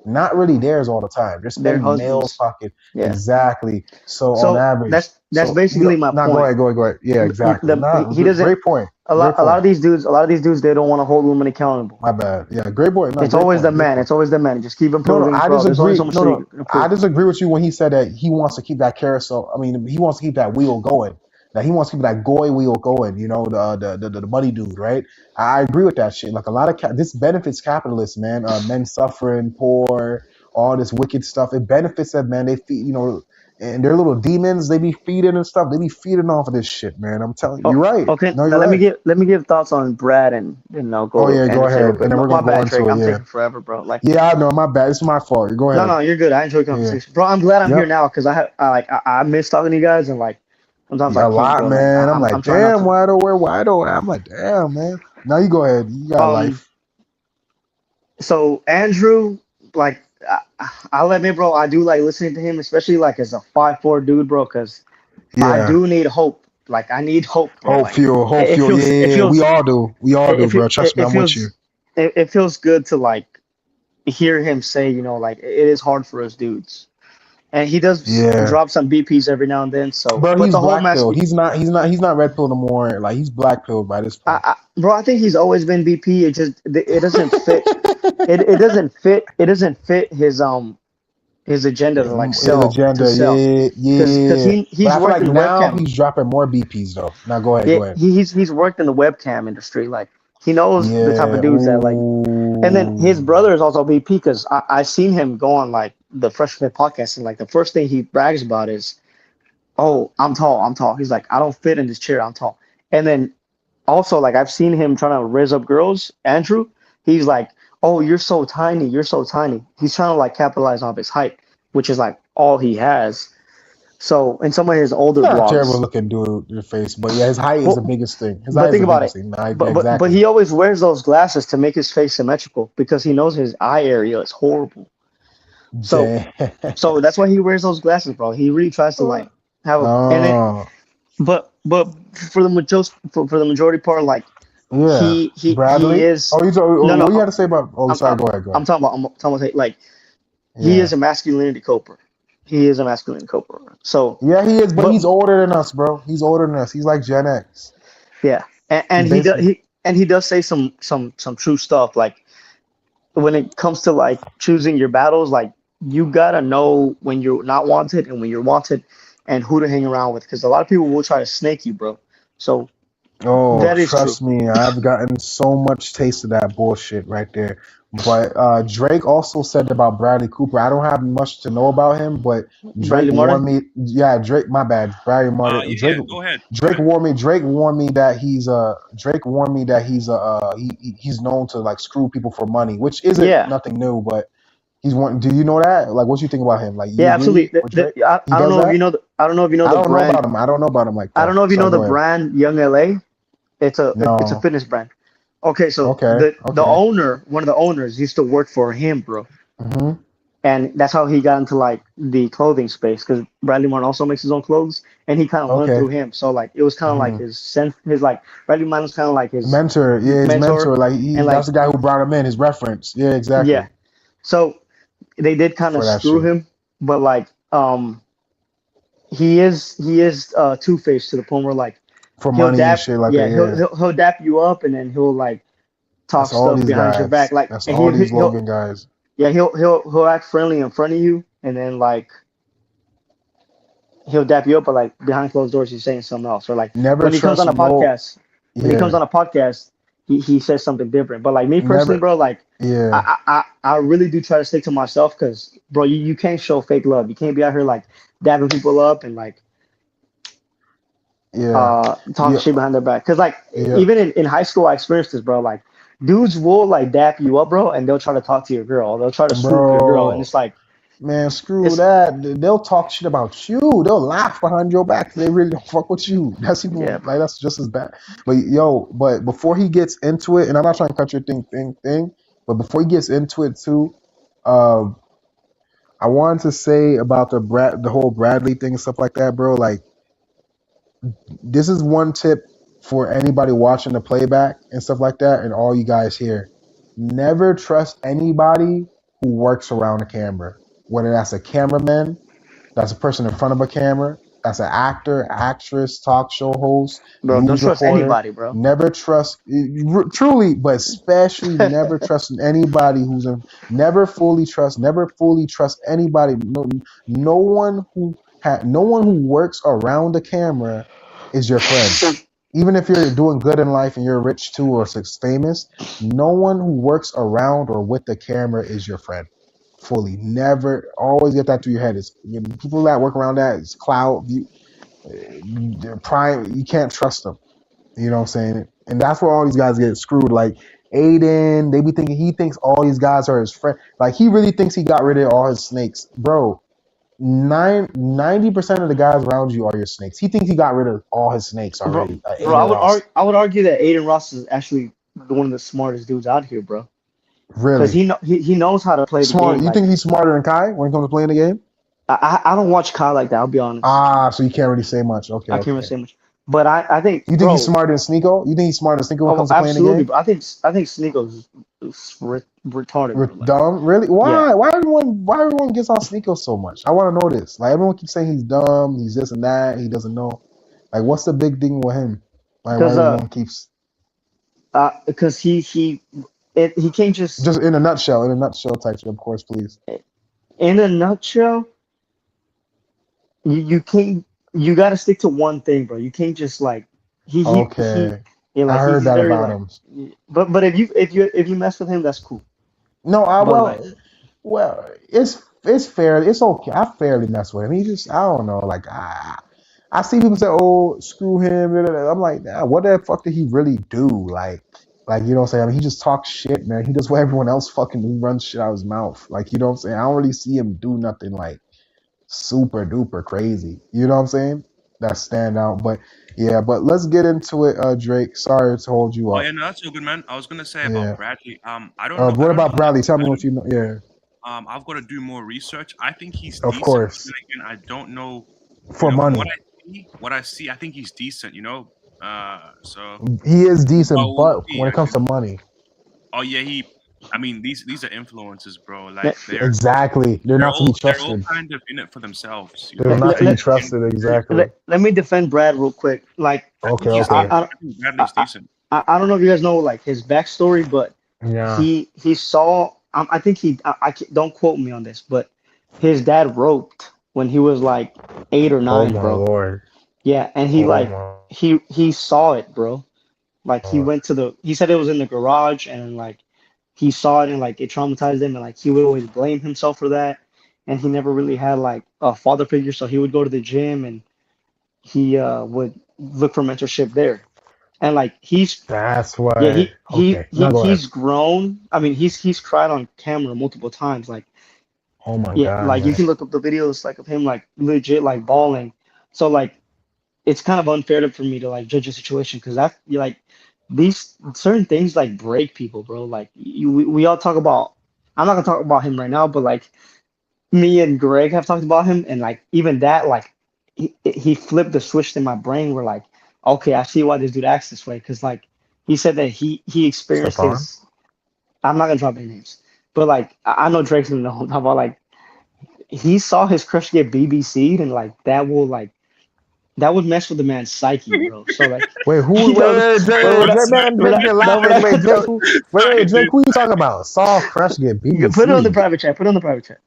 Not really theirs all the time. They're spending husbands. male's pocket. Yeah. Exactly. So So on average, that's basically my nah, point. Go ahead. Yeah, exactly. He doesn't. Great point. A lot of these dudes, they don't want to hold women accountable. My bad. Yeah, great point. No, It's great always point. the man. It's always the man. Just keep No, improving. I bro. There's only disagree. so much No, you can improve. I disagree with you when he said that he wants to keep that carousel. I mean, he wants to keep that wheel going. That he wants to keep that goy wheel going. You know, the money dude, right? I agree with that shit. Like a lot of this benefits capitalists, man. Men suffering, poor, all this wicked stuff. It benefits them, man. They feed, and their little demons. They be feeding and stuff. They be feeding off of this shit, man. I'm telling you, you're right. Okay, No, now you're right. let me give thoughts on Brad and I'll go. Oh, yeah, go ahead. And then we're my gonna go bad, into Drake. it, I'm yeah. taking forever, bro. Like, Yeah, I know. My bad. It's my fault. Go ahead. no, you're good. I enjoy conversation, bro. I'm glad I'm Yep. here now because I miss talking to you guys and like sometimes Yeah, I a can't, lot, bro. man. I'm like, trying not damn, to- Wido. I'm like, damn, man. Now you go ahead. You got life. So Andrew, like, I'll admit, bro, I do like listening to him, especially like as a 5'4" dude, bro, because I Yeah. do need hope. Like I need hope, bro. Like Hope it fuel. feels it Yeah, we feels all do. We all do, it, bro. it, Trust me, it I'm with you. feels it feels good to like hear him say, like it is hard for us dudes. And he does Yeah, drop some BPs every now and then. So, bro. but He's the whole black mask, pilled. He's not. He's not red pilled no more. Like he's black pilled by this point. bro, I think he's always been BP. It doesn't fit. It doesn't fit his agenda to like His agenda, sell yeah, because yeah. But he's I feel worked like in the now webcam. he's dropping more BPs though. Now go ahead, Yeah, go ahead. he's worked in the webcam industry. Like he knows the type of Yeah, dudes that like. And then his ooh, brother is also BP because I seen him go on like the Fresh Fit podcast and like the first thing he brags about is, oh, I'm tall, I'm tall. He's like, I don't fit in this chair, I'm tall. And then also like I've seen him trying to raise up girls. Andrew, he's like, oh, you're so tiny, you're so tiny. He's trying to like capitalize off his height, which is like all he has. So in some of his older not a terrible vlogs, looking dude, your face, but yeah, his height is the well, biggest thing. His but height is think the about biggest it. thing. Nah, But exactly. he always wears those glasses to make his face symmetrical because he knows his eye area is horrible. So Damn. so that's why he wears those glasses, bro. He really tries to like have a and it Oh, but for the for the majority part, like yeah. he Bradley. is Oh, you no what you no had to say about? Oh, I'm sorry. I'm, Go ahead. Go I'm ahead. talking about like he Yeah. is a masculinity coper. He is a masculinity coper. So Yeah, he is, but but he's older than us, bro. He's older than us. He's like Gen X. yeah, He's and basically. he does say some true stuff like when it comes to like choosing your battles, like you gotta know when you're not wanted and when you're wanted and who to hang around with because a lot of people will try to snake you, bro. So Oh, that is true. trust me, I've gotten so much taste of that bullshit right there. But Drake also said about Bradley Cooper. I don't have much to know about him, but Drake Bradley warned Martin. me. Yeah, Drake. My bad, Bradley Martin. Yeah, go ahead. Drake warned me. Drake warned me that he's known to like screw people for money, which isn't Yeah, nothing new. But he's one. Do you know that? Like, what you think about him? Like, you yeah, agree absolutely. with Drake? He I don't does know if you that. know I don't know if you know I the don't know brand. about him. I don't know about him like I don't that. know if you know Sorry, the go ahead. brand Young LA. It's a No. fitness brand. Okay, so Okay. the Okay. owner, one of the owners, used to work for him, bro, Hmm. and that's how he got into like the clothing space because Bradley Martin also makes his own clothes, and he kind of learned Okay. through him. So like it was kind of like Hmm. his sense, his like Bradley Martin was kind of like his Mentor, yeah, his mentor, mentor. Like and that's like the guy who brought him in, his reference. Yeah, yeah. exactly. So they did kind of For that screw shit. him, but like he is two faced to the point where like For he'll money and dap shit like that, yeah yeah. he'll dap you up and then he'll like talk That's all stuff these behind your back guys. like That's and all these he'll Logan guys. yeah he'll act friendly in front of you and then like he'll dap you up but like behind closed doors he's saying something else or like Never when he comes trust on a no podcast when he comes yeah. on a podcast he says something different but like me personally Never bro like yeah. I really do try to stick to myself because bro you can't show fake love you can't be out here like dabbing people up and like Yeah. talking Yeah. shit behind their back. Cause like Yeah. even in high school, I experienced this, bro. Like dudes will like dap you up, bro, and they'll try to talk to your girl. They'll try to swoop your girl, and Bro. it's like Man, screw it's that. They'll talk shit about you. They'll laugh behind your back. They really don't fuck with you. That's yeah, even bro. like that's just as bad. But but before he gets into it, and I'm not trying to cut your thing, but before he gets into it too, um, I wanted to say about the whole Bradley thing and stuff like that, bro. Like this is one tip for anybody watching the playback and stuff like that, and all you guys here. Never trust anybody who works around the camera, whether that's a cameraman, that's a person in front of a camera, that's an actor, actress, talk show host, Bro, don't news trust reporter. anybody, bro. Never trust, truly, but especially never trust anybody never fully trust anybody. No one no one who works around the camera is your friend. Even if you're doing good in life and you're rich too or famous, no one who works around or with the camera is your friend. Fully, never. Always get that through your head. It's people that work around that. It's cloud. They're prime. You can't trust them. You know what I'm saying? And that's where all these guys get screwed. Like Aiden, they be thinking he thinks all these guys are his friend. Like he really thinks he got rid of all his snakes, bro. 90% of the guys around you are your snakes. He thinks he got rid of all his snakes Bro, already. bro, Aiden Ross. I would argue that Aiden Ross is actually one of the smartest dudes out here, bro. Because Really he knows how to play the smart. game. You Like think he's smarter than Kai when it comes to playing the game? I don't watch Kyle like that. I'll be honest. So you can't really say much. Okay, I can't really okay. say much. But I think, You think he's bro. smarter than Sneeko? You think he's smarter than Sneeko when it Oh, comes to playing the absolutely. game? But I think Sneako's retarded, bro. Like, Dumb? Really? yeah, Why? Why everyone gets on Sneeko so much? I want to know this. Like everyone keeps saying he's dumb, he's this and that, he doesn't know. Like, what's the big thing with him? Like, why because everyone keeps because he can't just just in a nutshell, type shit, of course, please. in a nutshell. You can't. You got to stick to one thing, bro. You can't just like he Okay, yeah, I like heard he's that very about like. him. But if you mess with him, that's cool. No, But like, it's fair. It's okay. I fairly mess with him. He just, I don't know. Like, I see people say, "Oh, screw him." I'm like, nah, what the fuck did he really do? Like you know what I'm saying? I mean, he just talks shit, man. He does what everyone else fucking do, runs shit out of his mouth. Like, you know what I'm saying? I don't really see him do nothing like super duper crazy. You know what I'm saying? That stand out. But yeah, but let's get into it, Drake. Sorry to hold you Oh up. yeah, no, that's so good, man. I was gonna say about Yeah. Bradley. I don't know. I What don't about know that. Bradley? Tell me what you know. Yeah, I've got to do more research. I think he's of decent. But course. then again, I don't know. For From money. what I see, I think he's decent. So He is decent, we'll but see. when it comes to money, Oh yeah, I mean, these are influencers, bro. let, Like exactly, they're not to be they're all trusted. kind of in it for themselves. They're not let, to be let, trusted. Exactly. let me defend Brad real quick. Like, I Okay, think he's okay. decent. I I think I, Bradley's I, decent. I don't know if you guys know like his backstory, but Yeah. he saw. I think don't quote me on this, but his dad roped when he was like 8 or 9, Oh my bro. lord. Yeah, and he Oh like my. he saw it, bro. Like he said it was in the garage, and like he saw it and like it traumatized him, and like he would always blame himself for that, and he never really had like a father figure, so he would go to the gym and he would look for mentorship there, and like That's yeah, why. Okay. Now go ahead. he's grown. I mean, he's cried on camera multiple times. Like, Oh my yeah, god, like you man. can look up the videos like of him like legit like bawling. So like it's kind of unfair for me to like judge a situation because that you like these certain things like break people, bro. Like we all talk about. I'm not gonna talk about him right now, but like me and Greg have talked about him, and like even that like he flipped the switch in my brain. Where like, okay, I see why this dude acts this way because like he said that he experienced Stefan. his. I'm not gonna drop any names, but like I know Drake's gonna know about like he saw his crush get BBC'd and like that would mess with the man's psyche, bro. So like, Wait, who? you know, Drake, man, we're Drake not, been no, we're laughing. Wait, Drake, not, who? Sorry, Drake, dude. who you talking about? Saw Crush get no, put it on the BBC. private chat. Put it on the private chat.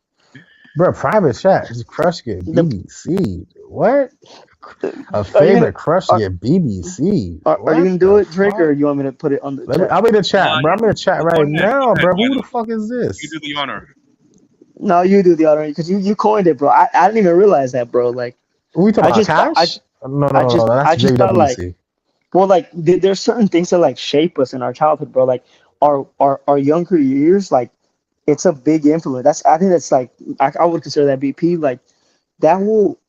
Bro, private chat. Just Crush get The, BBC. What? A are you gonna favorite crush are, get BBC. are you What gonna do the it, Drake, or fuck? you want me to put it on the Let me. chat? I'm in the No, chat, bro. I'm in the chat go right ahead. now, Go ahead, bro. Who the Tyler. fuck is You this? do the honor. No, you do the honor because you coined it, bro. I didn't even realize that, bro. Like Who we talking I about? just thought Cash? No. I That's just thought like JWC. well like there's certain things that like shape us in our childhood, bro. Like our younger years, like it's a big influence. I think that's like I would consider that BP like that will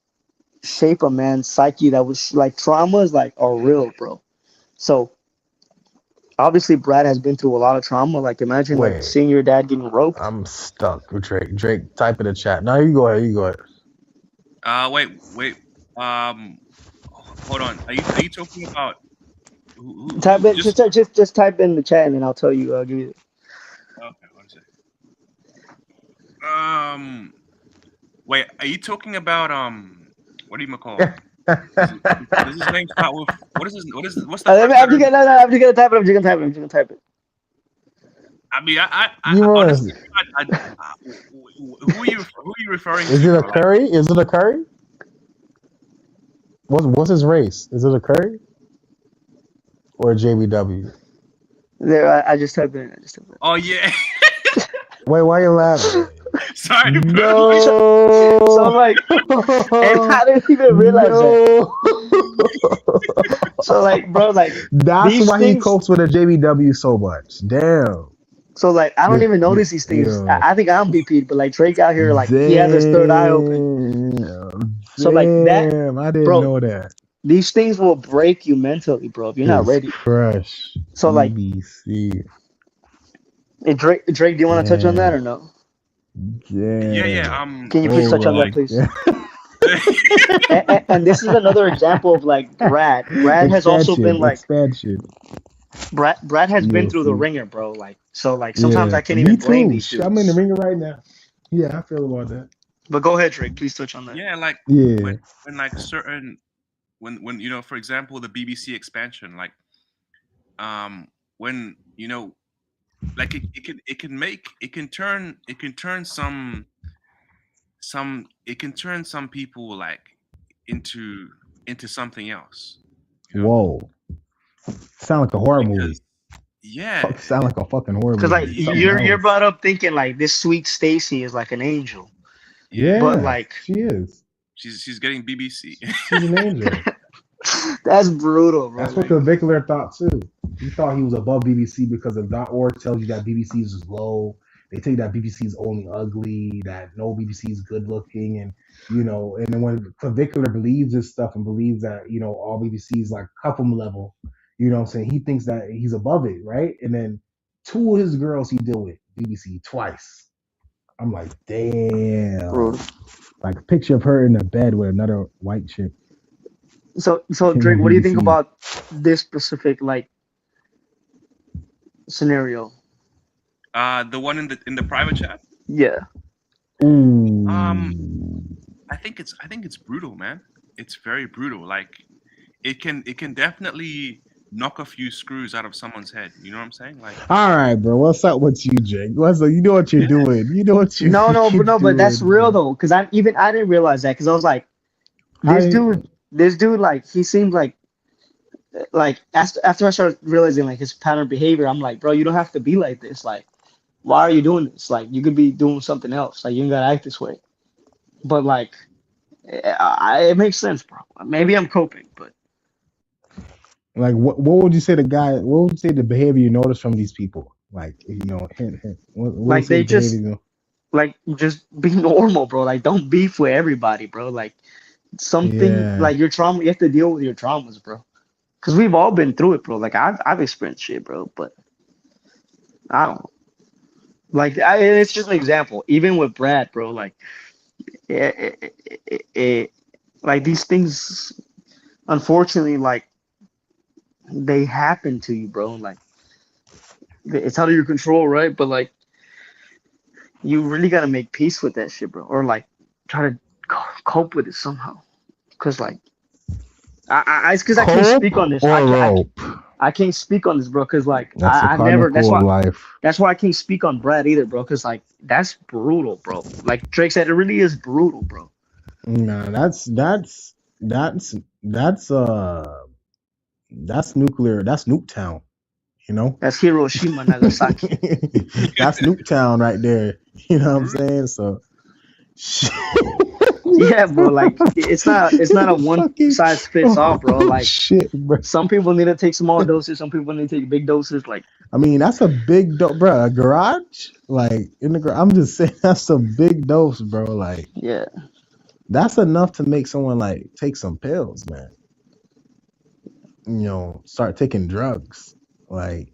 shape a man's psyche. That was like traumas like are real, bro. So obviously Brad has been through a lot of trauma. Like imagine like Wait, seeing your dad getting roped. I'm stuck with Drake. Drake, type in the chat. No, you go ahead. You go ahead. Wait. Hold on. Are you talking about Type who in just type in the chat and then I'll tell you. I'll give you. Okay, one second. Wait, are you talking about what do you call? Does his name start with what's the first I'm letter? just gonna, no, I'm just gonna type it. I'm just gonna type it. I'm just gonna type it. I mean, You honestly, was. who are you referring Is to, it a bro? Like, Curry? Is it a Curry? What's his race? Is it a Curry or a JBW? There, I just typed it in. I just typed it oh yeah, Wait, why you laughing? sorry, bro. in. So I'm No. like, and I didn't even realize that. No. So like, bro, like That's these why he things. copes with a JBW so much. Damn. So like, I don't even notice these things. Yo. I think I'm BP'd, but like Drake out here, like he has his third eye open. Damn. So like that, Damn. I didn't bro. know that. These things will break you mentally, bro, if you're not His ready. crush. So like, BBC. Drake, do you want to touch on that Damn. or no? Yeah. Damn. Can you please Oh touch on that, my please? god. And this is another example of like Brad. Brad has also been like expansion. Brad has been You'll through the see. ringer, bro. Like so, like sometimes Yeah, I can't me even blame too. these I'm in the dudes. ringer right now. Yeah, I feel about that. But go ahead, Drake. Please touch on that. Yeah, like Yeah. when like certain when for example the BBC expansion, like when like it can turn some people like into something else, you know? Whoa. Sound like a horror movie. Because yeah, Fuck, sound like a fucking horror Cause like movie. Something you're else. brought up thinking like this sweet Stacy is like an angel, yeah, but Yeah, like she is. she's getting BBC. She's an angel. that's brutal, bro. That's what Like the Vickler thought too. He thought he was above BBC because of .org tells you that BBC is low. They tell you that BBC is only ugly, that no BBC is good looking, and and then when Vickler believes this stuff and believes that all BBC is like Cupham level, what I'm saying, he thinks that he's above it, right? And then two of his girls he deal with BBC twice. I'm like, damn. brutal. Like a picture of her in the bed with another white chick. So Him Drake, on what do you think BBC. about this specific like scenario? The one in the private chat. Yeah. Ooh. I think it's brutal, man. It's very brutal. Like it can definitely knock a few screws out of someone's head. You know what I'm saying? Like, All right, bro. What's up with you, Jake? What's up? You know what you're doing. You know what you. No, but that's doing, real bro. though. Cause I didn't realize that. Cause I was like, this dude, like he seemed like after I started realizing like his pattern of behavior, I'm like, bro, you don't have to be like this. Like, why are you doing this? Like, you could be doing something else. Like, you don't gotta act this way. But like, it makes sense, bro. Maybe I'm coping, but Like, what would you say what would you say the behavior you notice from these people? Like, hint. What would like you say they the just behavior? like just be normal, bro. Like, don't beef with everybody, bro. Like, something like your trauma, you have to deal with your traumas, bro. Cause we've all been through it, bro. Like I've experienced shit, bro. But I don't know. Like it's just an example. Even with Brad, bro. Like, like these things, unfortunately, like they happen to you, bro. Like it's out of your control, right? But like you really gotta make peace with that shit, bro. Or like try to cope with it somehow. Cause like I can't speak on this. I can't speak on this, bro, because like I never. That's why. Life. That's why I can't speak on Brad either, bro. Because like that's brutal, bro. Like Drake said, it really is brutal, bro. Nah, that's nuclear. That's Nuketown. That's Hiroshima, Nagasaki. That's Nuketown right there. You know what I'm saying? So. Yeah, bro. Like it's not a one size fits all, bro. Like shit, bro. Some people need to take small doses. Some people need to take big doses. Like I mean, that's a big dose, bro. A garage, like in the garage. I'm just saying that's a big dose, bro. Like yeah, that's enough to make someone like take some pills, man. Start taking drugs, like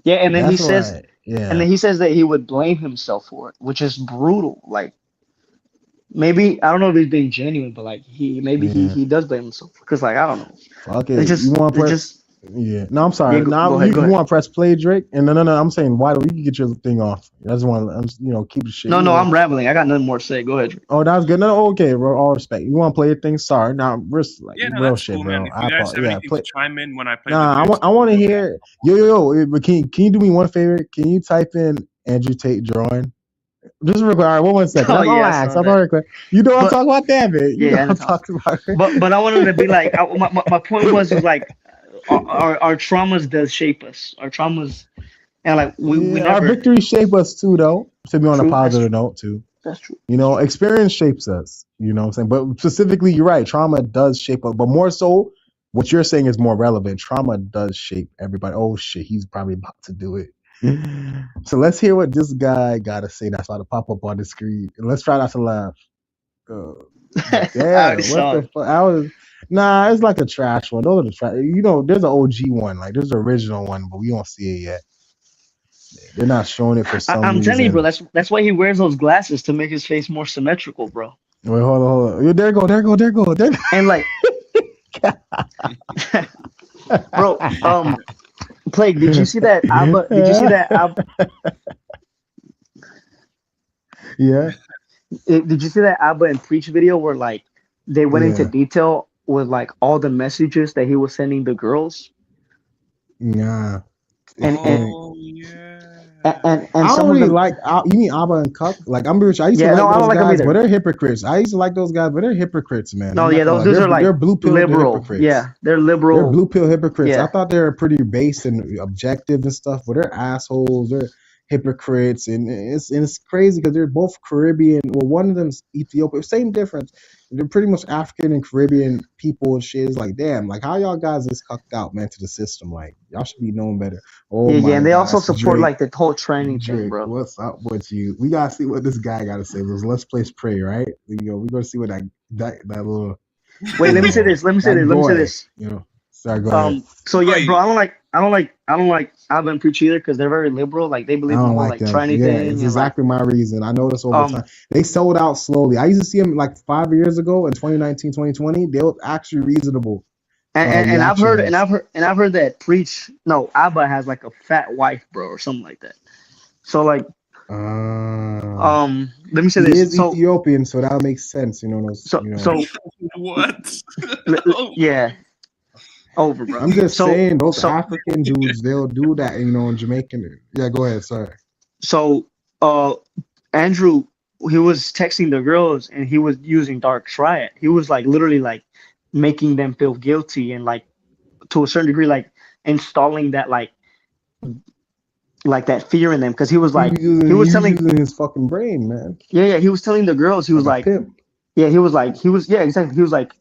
yeah. And then he says, yeah. And then he says that he would blame himself for it, which is brutal. Like. Maybe I don't know if he's being genuine, but like he does blame himself because like I don't know. Okay, you want to yeah. No, I'm sorry. Yeah, you want to press play, Drake? And no. I'm saying why don't you get your thing off? I just want to keep the shit. No, I'm rambling. I got nothing more to say. Go ahead, Drake. Oh, that was good. No, okay, bro. All respect. You want to play your thing? Sorry. Now, real shit, cool, bro. Man. If you guys have anything to chime in when I play. Nah, I want to hear. Yo. But can you do me one favor? Can you type in Andrew Tate drawing? Just real quick. All right, 1 second. I'm You know what I'm talking about, damn it. You know what I'm talking about. But I wanted to be like, my point was like, our traumas does shape us. Our traumas, and like we never. Our victories shape us too, though. To be on a positive note too. That's true. Experience shapes us. You know what I'm saying? But specifically, you're right. Trauma does shape us. But more so, what you're saying is more relevant. Trauma does shape everybody. Oh shit, he's probably about to do it. So let's hear what this guy got to say. That's about to pop up on the screen. And let's try not to laugh. Yeah, what the fuck? Nah, it's like a trash one. Those are the trash. There's an OG one. Like there's an original one, but we don't see it yet. They're not showing it for some reason. I'm telling you, bro. That's why he wears those glasses to make his face more symmetrical, bro. Wait, hold on. There go. And like, bro, Plague, did you see that Abba? Did you see that Abba? Yeah, Did you see that Abba and Preach video where like they went into yeah, detail with like all the messages that he was sending the girls, yeah. It's and and funny. Oh yeah. and I don't some of really them. like. You mean Abba and Cuck? Like I'm rich. I used to Yeah, no, like I don't those like them guys, but either. they're hypocrites. I used to like those guys, but they're hypocrites, man. I'm No, not yeah, gonna those lie. dudes are like They're blue pill. They're liberal. hypocrites. Yeah, they're They're liberal. blue pill hypocrites. I Yeah, thought they were pretty based and objective and stuff, but they're assholes. They're hypocrites, and it's crazy because they're both Caribbean. Well, one of them's Ethiopia. Same difference. They're pretty much African and Caribbean people and shit. It's like, damn, like how y'all guys just cucked out, man, to the system. Like y'all should be knowing better. Oh yeah, my and they also gosh, support Drake. like the whole training thing, Drake, bro. what's up with you? We gotta see what this guy gotta say. Let's play pray, right? We're gonna see what that little, Wait, let me say this. Let me say that this. Let me say boy, this. Sorry, go ahead. So yeah, Oi. bro, I don't like Abba and Preach either because they're very liberal. Like they I believe in the don't whole like like them. tranny Yeah, thing it's and like exactly my reason. I noticed over um time. They sold out slowly. I used to see them like 5 years ago in 2019, 2020. They were actually reasonable and I've heard reactions. and I've heard that Preach no Abba has like a fat wife, bro, or something like that. So like Uh, let me say he this. is Ethiopian, so that makes sense. So so What? yeah, over, bro. I'm just So saying those so African dudes, they'll do that, in Jamaican. Yeah, go ahead. Sorry. so Andrew, he was texting the girls and he was using Dark Triad. He was like literally like making them feel guilty and like to a certain degree like installing that like that fear in them because he was He was telling using his fucking brain, man, yeah he was telling the girls he was like a like pimp. yeah he was yeah exactly he was like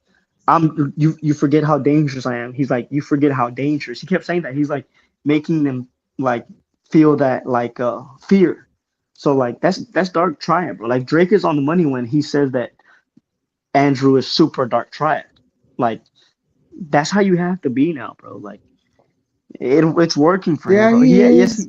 you forget how dangerous I am. He's like you forget how dangerous. He kept saying that. He's like making them like feel that like fear. So like that's Dark Triad, bro. Like Drake is on the money when he says that Andrew is super Dark Triad. Like that's how you have to be now, bro. Like it's working for him, Yeah, bro. he is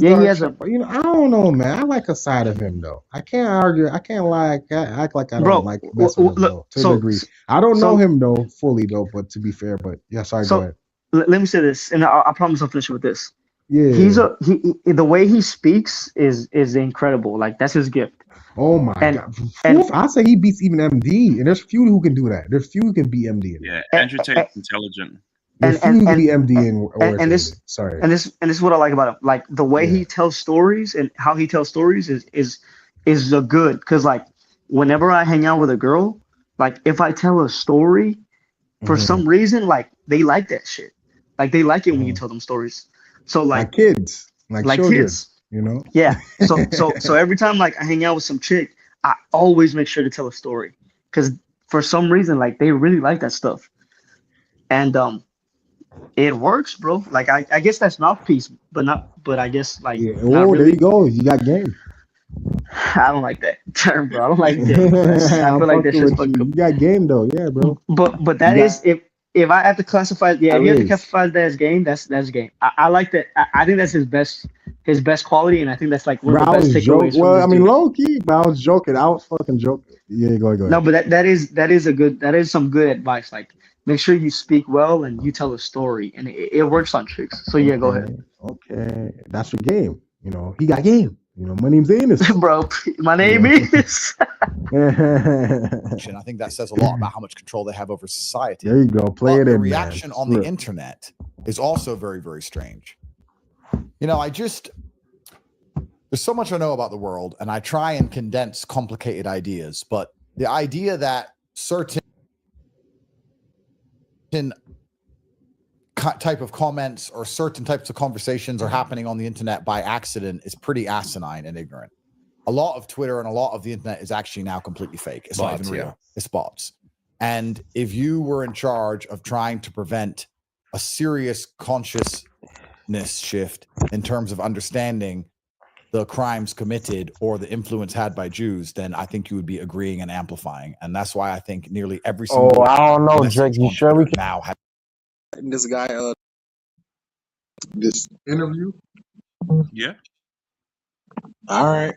Yeah he dark has side, a but I don't know, man. I like a side of him though. I can't argue. I can't lie. I can't act like I don't bro. like mess with him Look, though. To a degree, I don't know so him though fully though. But to be fair, but yeah, sorry. Go so ahead. let me say this, and I promise I'll finish with this. He's Yeah. a the way he speaks is incredible. Like that's his gift. Oh my And God. and I say he beats even MD, and there's few who can do that. There's few who can beat MD. Yeah, and Andrew Tate's intelligent. There's few who can beat MD in words. and Rate. Sorry. this is what I like about him. Like the way Yeah. he tells stories and how he tells stories is a good because like whenever I hang out with a girl, like if I tell a story for Mm-hmm. some reason, like they like that shit. Like they like it when you Mm-hmm. tell them stories. So Like kids, like children. kids. You know. Yeah. So every time like I hang out with some chick, I always make sure to tell a story because for some reason like they really like that stuff. And it works, bro. Like I guess that's mouthpiece, but I guess like Yeah. not Oh, there you really. go. You got game. I don't like that term, bro. I don't like game, bro. I I'm feel like that's fucking just with you. fucked up. You got game though. Yeah, bro. But You that got is if I have to classify yeah, if you have to race. classify that as game, that's game. I like that. I think that's his best quality, and I think that's like one Bro, of the I best was joking. takeaways from Well, this I mean, dude. low key, but I was joking. I was fucking joking. Yeah, go ahead, go No, ahead. but that is a good that is some good advice. Like make sure you speak well and you tell a story, and it works on chicks. So yeah, go ahead, Okay. That's your game. He got game. My name's Anus. bro. My You name know. is. And I think that says a lot about how much control they have over society. There you go. Play But it the in, reaction man. on the internet is also very, very strange. There's so much I know about the world, and I try and condense complicated ideas, but the idea that certain type of comments or certain types of conversations are happening on the internet by accident is pretty asinine and ignorant. A lot of Twitter and a lot of the internet is actually now completely fake. It's not even real. Yeah. It's bots. And if you were in charge of trying to prevent a serious consciousness shift in terms of understanding the crimes committed or the influence had by Jews, then I think you would be agreeing and amplifying. And that's why I think nearly every single I don't know, message Drake. You on sure we Twitter can now has This guy, this interview. Yeah. All right.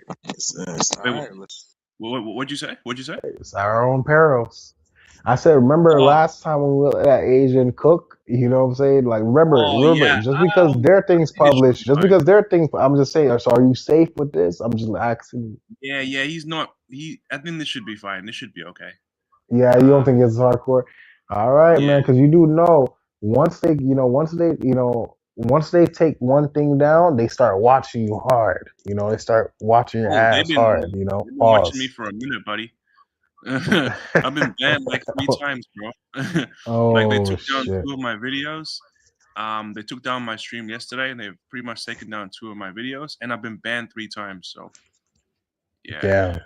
All Wait, right. Let's What'd you say? What'd you say? It's our own perils. I said, remember Oh, last time when we were at that Asian cook? You know what I'm saying? Like, oh remember, yeah. just because I their things think it should published, be just fine. because their things, I'm just saying. So, are you safe with this? I'm just asking. Yeah, yeah. He's not. I think this should be fine. This should be okay. Yeah, you don't think it's hardcore? All right, Yeah. man, because you do know once they take one thing down, they start watching you hard. They start watching your Oh, ass hard. they've been watching me Pause. for a minute, buddy. I've been banned like 3 times, bro. Like they Oh took down shit! 2 of my videos. They took down my stream yesterday, and they've pretty much taken down 2 of my videos, and I've been banned 3 times. So yeah, Damn.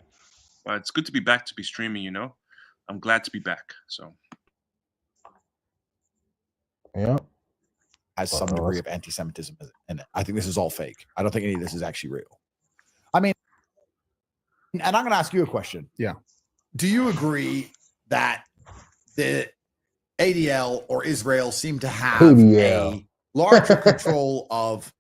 but it's good to be back to be streaming. I'm glad to be back. So Yeah. Has some degree of anti-Semitism in it. I think this is all fake. I don't think any of this is actually real. I mean, and I'm going to ask you a question. Yeah. Do you agree that the ADL or Israel seem to have ADL. a larger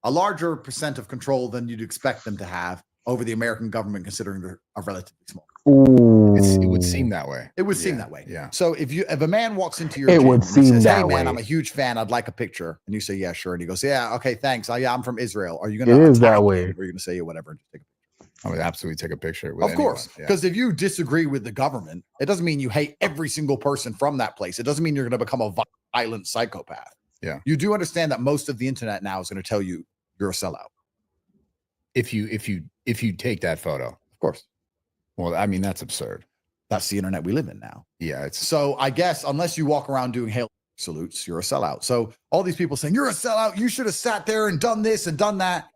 a larger percent of control than you'd expect them to have over the American government, considering they're a relatively small? Ooh. It would seem that way. It would seem that way. Yeah. So if a man walks into your It gym would and he seem says, "Hey that man, way. I'm a huge fan. I'd like a picture," and you say, "Yeah, sure," and he goes, "Yeah, okay, thanks. Yeah, I'm from Israel." Are you going to It is attack that him, way. or are you going to say, "Yeah, whatever"? And just take a picture? I would absolutely take a picture with Of course, anyone. Yeah. because if you disagree with the government, it doesn't mean you hate every single person from that place. It doesn't mean you're going to become a violent psychopath. Yeah. You do understand that most of the internet now is going to tell you you're a sellout. If you take that photo, Of course. well, I mean that's absurd. That's the internet we live in now. Yeah, it's So I guess unless you walk around doing hail salutes, you're a sellout. So all these people saying you're a sellout, you should have sat there and done this and done that.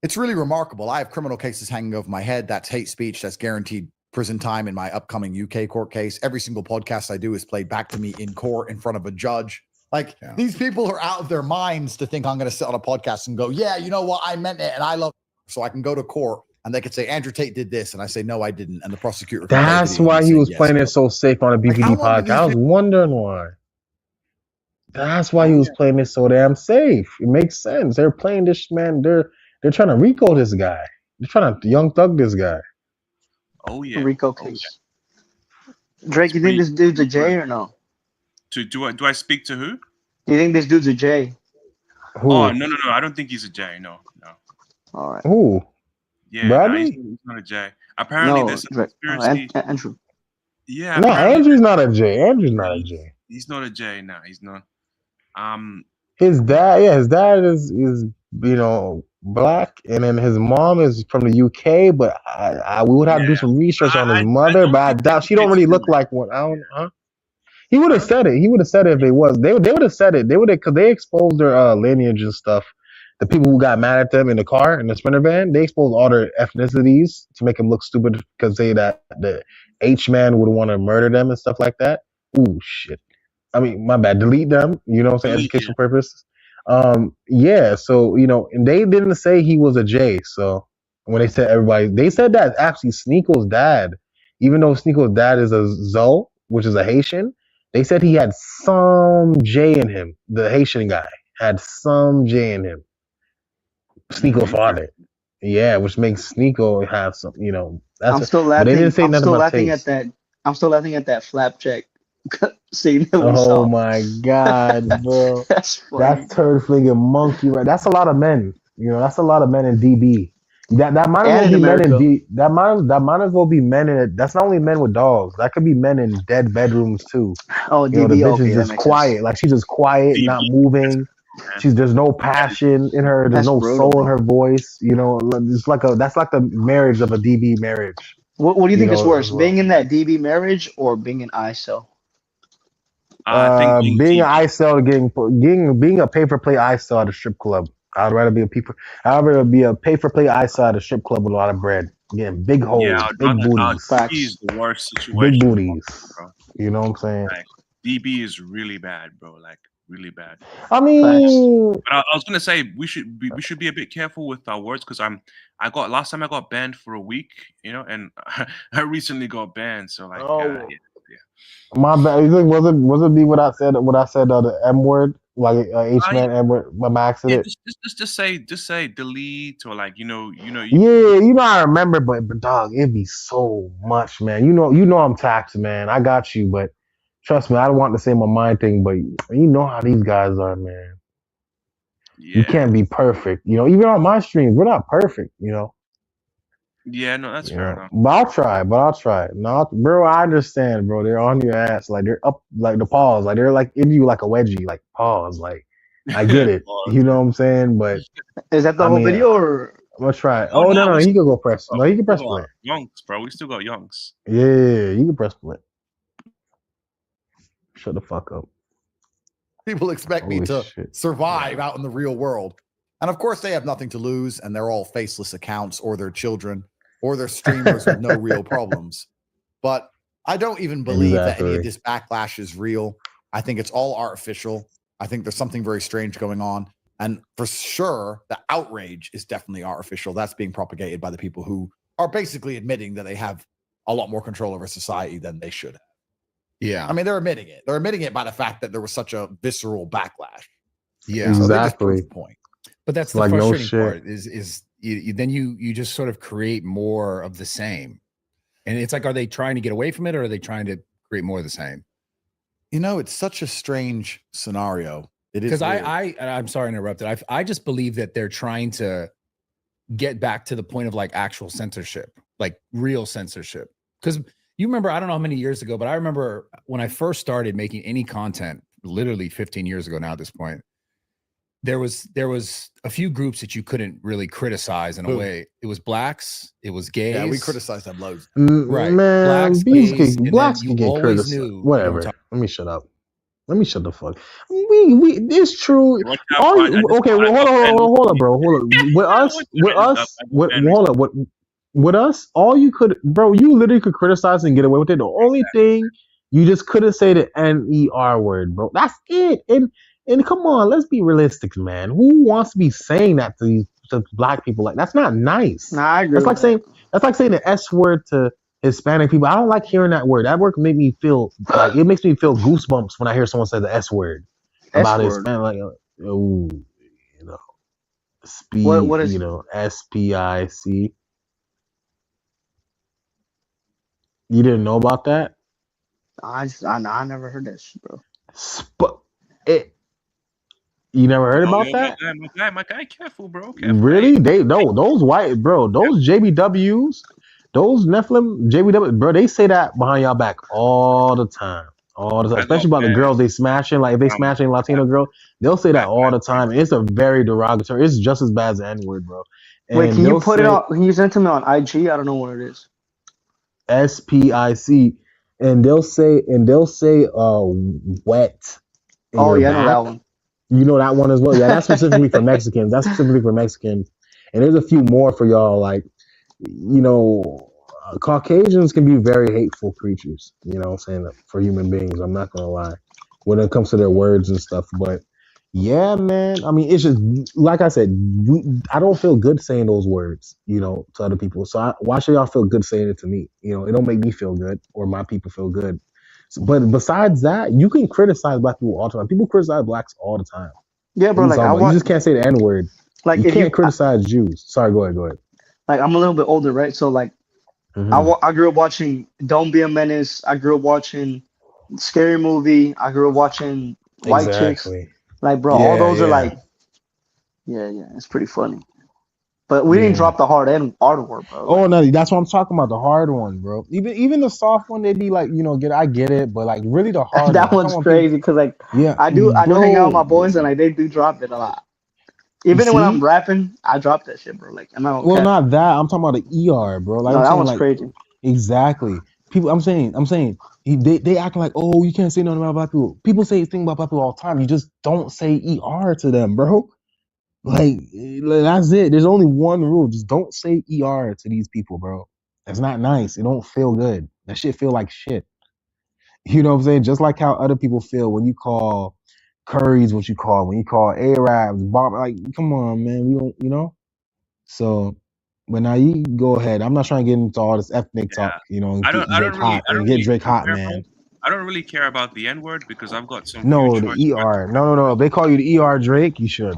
It's really remarkable. I have criminal cases hanging over my head. That's hate speech. That's guaranteed prison time in my upcoming UK court case. Every single podcast I do is played back to me in court in front of a judge. Like these people are out of their minds to think I'm going to sit on a podcast and go, yeah, you know what? I meant it and I love it. So I can go to court and they could say, Andrew Tate did this. And I say, no, I didn't. And the prosecutor. That's why he was playing it so safe on a BPD podcast. I was wondering why. That's why he was playing it so damn safe. It makes sense. They're playing this man. They're trying to Rico this guy. They're trying to Young Thug this guy. oh yeah, Rico case. Drake, you think this dude's a J or no? Do I speak to who? Do you think this dude's a J? Who? Oh no. I don't think he's a J. No. All right. Who? Yeah, Bradley? he's not a J. Apparently, No, there's a Drake. conspiracy. Andrew. Yeah. No, apparently Andrew's not a J. Andrew's not a J. He's not a J. No, he's not. His dad is black, and then his mom is from the UK. But we would have to do some research on his mother. But I doubt she don't really look like one. I don't. Huh? He would have said it. He would have said it if it was. They would have said it. They would have because they exposed their lineage and stuff. The people who got mad at them in the car in the Sprinter van, they exposed all their ethnicities to make them look stupid because they that the H man would want to murder them and stuff like that. Ooh shit. I mean, my bad. Delete them. You know what I'm saying? Educational purposes. Yeah. So and they didn't say he was a J. So when they said everybody, they said that actually Sneako's dad, even though Sneako's dad is a Zoe, which is a Haitian, they said he had some J in him. The Haitian guy had some J in him. Sneako's father. Yeah, which makes Sneako have some, that's I'm still laughing. But they didn't say I'm nothing still about laughing taste. at that. I'm still laughing at that flapjack scene that we Oh saw. my god, bro. That's funny. That's turd flinging monkey, right? That's a lot of men. That's a lot of men in DB. That might as well be men in D. That might as well be men in. That's not only men with dogs. That could be men in dead bedrooms too. Oh, the DB. bitch Okay, is that just makes quiet. sense. Like she's just quiet, not moving. There's no passion in her. There's That's no brutal, soul in her voice. It's that's like the marriage of a DB marriage. What do you think is worse, being in that DB marriage or being in ISO? Being an ISO, being a pay for play ISO at a strip club. I'd rather be a pay for play ISO at a strip club with a lot of bread, getting big holes, big booties. DB is the worst situation. Big booties. Bro. You know what I'm saying? Like, DB is really bad, bro. Like really bad. I mean, but I was gonna say we should be a bit careful with our words because last time I got banned for a week, and I recently got banned. So like, my bad. You think was it me what I said the M word? like H-Man Edward Max did Yeah, it. just say delete or like Yeah, I remember, but dog, it'd be so much, man. You know I'm taxed, man. I got you, but trust me, I don't want to say my mind thing, but you know how these guys are, man. You yeah. can't be perfect, even on my streams, we're not perfect, Yeah, no, that's fair enough. But I'll try. No, bro, I understand, bro. They're on your ass, like they're up, like the paws, like they're like in you like a wedgie, like paws, like I get it, you know what I'm saying? But Is that the I whole mean, video or? I'm gonna try it. Oh Oh no, no, we he still could go press. No, he can press play. got Yonks, bro. We still got Yonks. Yeah, you can press play. Shut the fuck up. People expect me Holy to shit. survive out in the real world. And of course, they have nothing to lose, and they're all faceless accounts, or their children, or their streamers with no real problems. But I don't even believe that any of this backlash is real. I think it's all artificial. I think there's something very strange going on. And for sure, the outrage is definitely artificial. That's being propagated by the people who are basically admitting that they have a lot more control over society than they should have. Yeah. I mean, they're admitting it. They're admitting it by the fact that there was such a visceral backlash. Yeah. So they just Exactly. proved the point. But that's the Like, no frustrating shit. part is then you just sort of create more of the same. And it's like, are they trying to get away from it, or are they trying to create more of the same? It's such a strange scenario. It is Because I'm sorry to interrupt it. I just believe that they're trying to get back to the point of like actual censorship, like real censorship. Because you remember, I don't know how many years ago, but I remember when I first started making any content, literally 15 years ago now at this point, there was a few groups that you couldn't really criticize in a way. It was blacks, it was gays. Yeah, we criticized them loads. Right. Man, blacks you can get always criticized. knew. Whatever. Let me shut up. Let me shut the fuck. It's true. Okay, well, hold on, bro. Hold on. With us, all you could, bro, you literally could criticize and get away with it. The only thing you just couldn't say the NER word, bro. That's it. And come on, let's be realistic, man. Who wants to be saying that to black people? Like, that's not nice. Nah, I agree. That's like saying the S word to Hispanic people. I don't like hearing that word. That word makes me feel like, it makes me feel goosebumps when I hear someone say the S word about Hispanic. Like, oh, what is SPIC. You didn't know about that? I never heard that shit, bro. You never heard about that? My guy, careful, bro. Careful. Really? Those white, bro, those JBWs, those Nephilim JBW, bro, they say that behind y'all back all the time. Especially about the girls they smashing. Like, if they smashing Latino girl, they'll say that all the time. It's a very derogatory. It's just as bad as the N-word, bro. And wait, can you put it on? Can you send it to me on IG? I don't know what it is. SPIC, and they'll say wet. Oh yeah, I know that one. You know that one as well. Yeah, that's specifically for Mexicans. And there's a few more for y'all. Like, Caucasians can be very hateful creatures. You know what I'm saying? For human beings, I'm not gonna lie, when it comes to their words and stuff. But yeah, man. I mean, it's just like I said. I don't feel good saying those words, to other people. So why should y'all feel good saying it to me? It don't make me feel good or my people feel good. But besides that, you can criticize black people all the time. People criticize blacks all the time. Yeah, bro. Like, you just can't say the N word. Like, you can't criticize Jews. Sorry, go ahead. Like, I'm a little bit older, right? So like, I grew up watching Don't Be a Menace. I grew up watching Scary Movie. I grew up watching White Chicks. Like, bro, all those are like, yeah, it's pretty funny. But we didn't drop the hard word, bro. Oh no, that's what I'm talking about. The hard one, bro. Even the soft one, they'd be like, I get it, but like really the hard that one's crazy because like, I do hang out with my boys and like they do drop it a lot. Even when I'm rapping, I drop that shit, bro. Like, not that. I'm talking about the ER, bro. Like, no, that one's crazy. Exactly. People, I'm saying, they act like, oh, you can't say nothing about black people. People say things about black people all the time. You just don't say ER to them, bro. Like, that's it. There's only one rule. Just don't say ER to these people, bro. That's not nice. It don't feel good. That shit feel like shit. You know what I'm saying? Just like how other people feel when you call Curry's what you call, when you call Arabs, Bob. Like, come on, man. We don't, So, but now you go ahead. I'm not trying to get into all this ethnic talk, and get Drake hot, man. I don't really care about the N word because I've got some few No, choice the words. ER. No. If they call you the ER Drake, you should.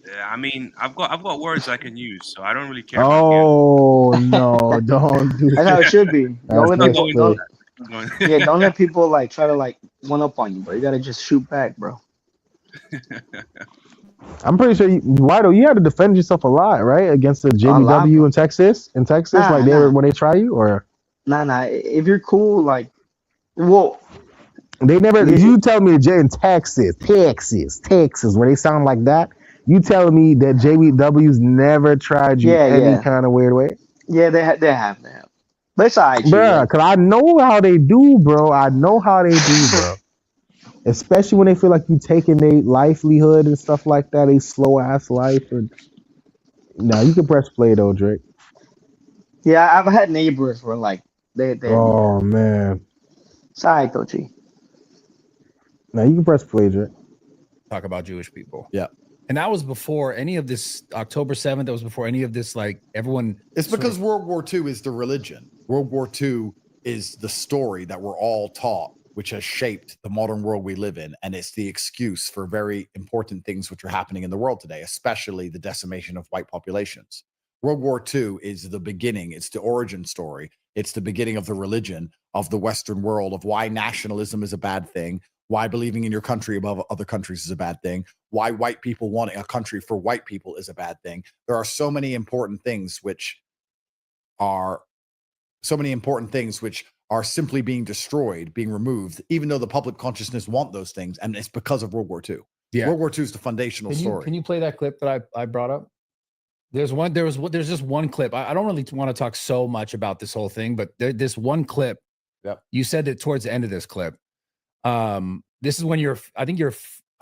Yeah, I mean, I've got words I can use, so I don't really care about the N. Oh no, don't do That's how it that. should be. Don't That's let Not messed people going up. don't going. yeah, don't let people like try to like one up on you, bro. You gotta just shoot back, bro. I'm pretty sure, Whiteo, you had to defend yourself a lot, right, against the A lot, JBW bro. in Texas. Nah, Like they were nah, when they try you, or nah. If you're cool, like, well, they never. yeah, You tell me in Texas, where they sound like that. You telling me that JBW's never tried you yeah, any yeah, kind of weird way, yeah. They have. But it's alright, G. bruh? Like, Cause I know how they do, bro. I know how they do, bro. Especially when they feel like you taking their livelihood and stuff like that. They slow ass life. And now you can press play though, Drake. yeah, I've had neighbors where like yeah. Oh man, It's alright though, G. now you can press play, Drake. Talk about Jewish people. Yeah. And that was before any of this October 7th. That was before any of this, like everyone. It's sort because of- World War II is the religion. World War II is the story that we're all taught, which has shaped the modern world we live in. And it's the excuse for very important things which are happening in the world today, especially the decimation of white populations. World War II is the beginning. It's the origin story. It's the beginning of the religion of the Western world, of why nationalism is a bad thing, why believing in your country above other countries is a bad thing, why white people wanting a country for white people is a bad thing. There are so many important things which are simply being destroyed, being removed, even though the public consciousness want those things. And it's because of World War II. Yeah. World War II is the foundational story. Can you play that clip that I brought up? There's just one clip. I don't really want to talk so much about this whole thing, but this one clip. Yep. You said that towards the end of this clip. This is when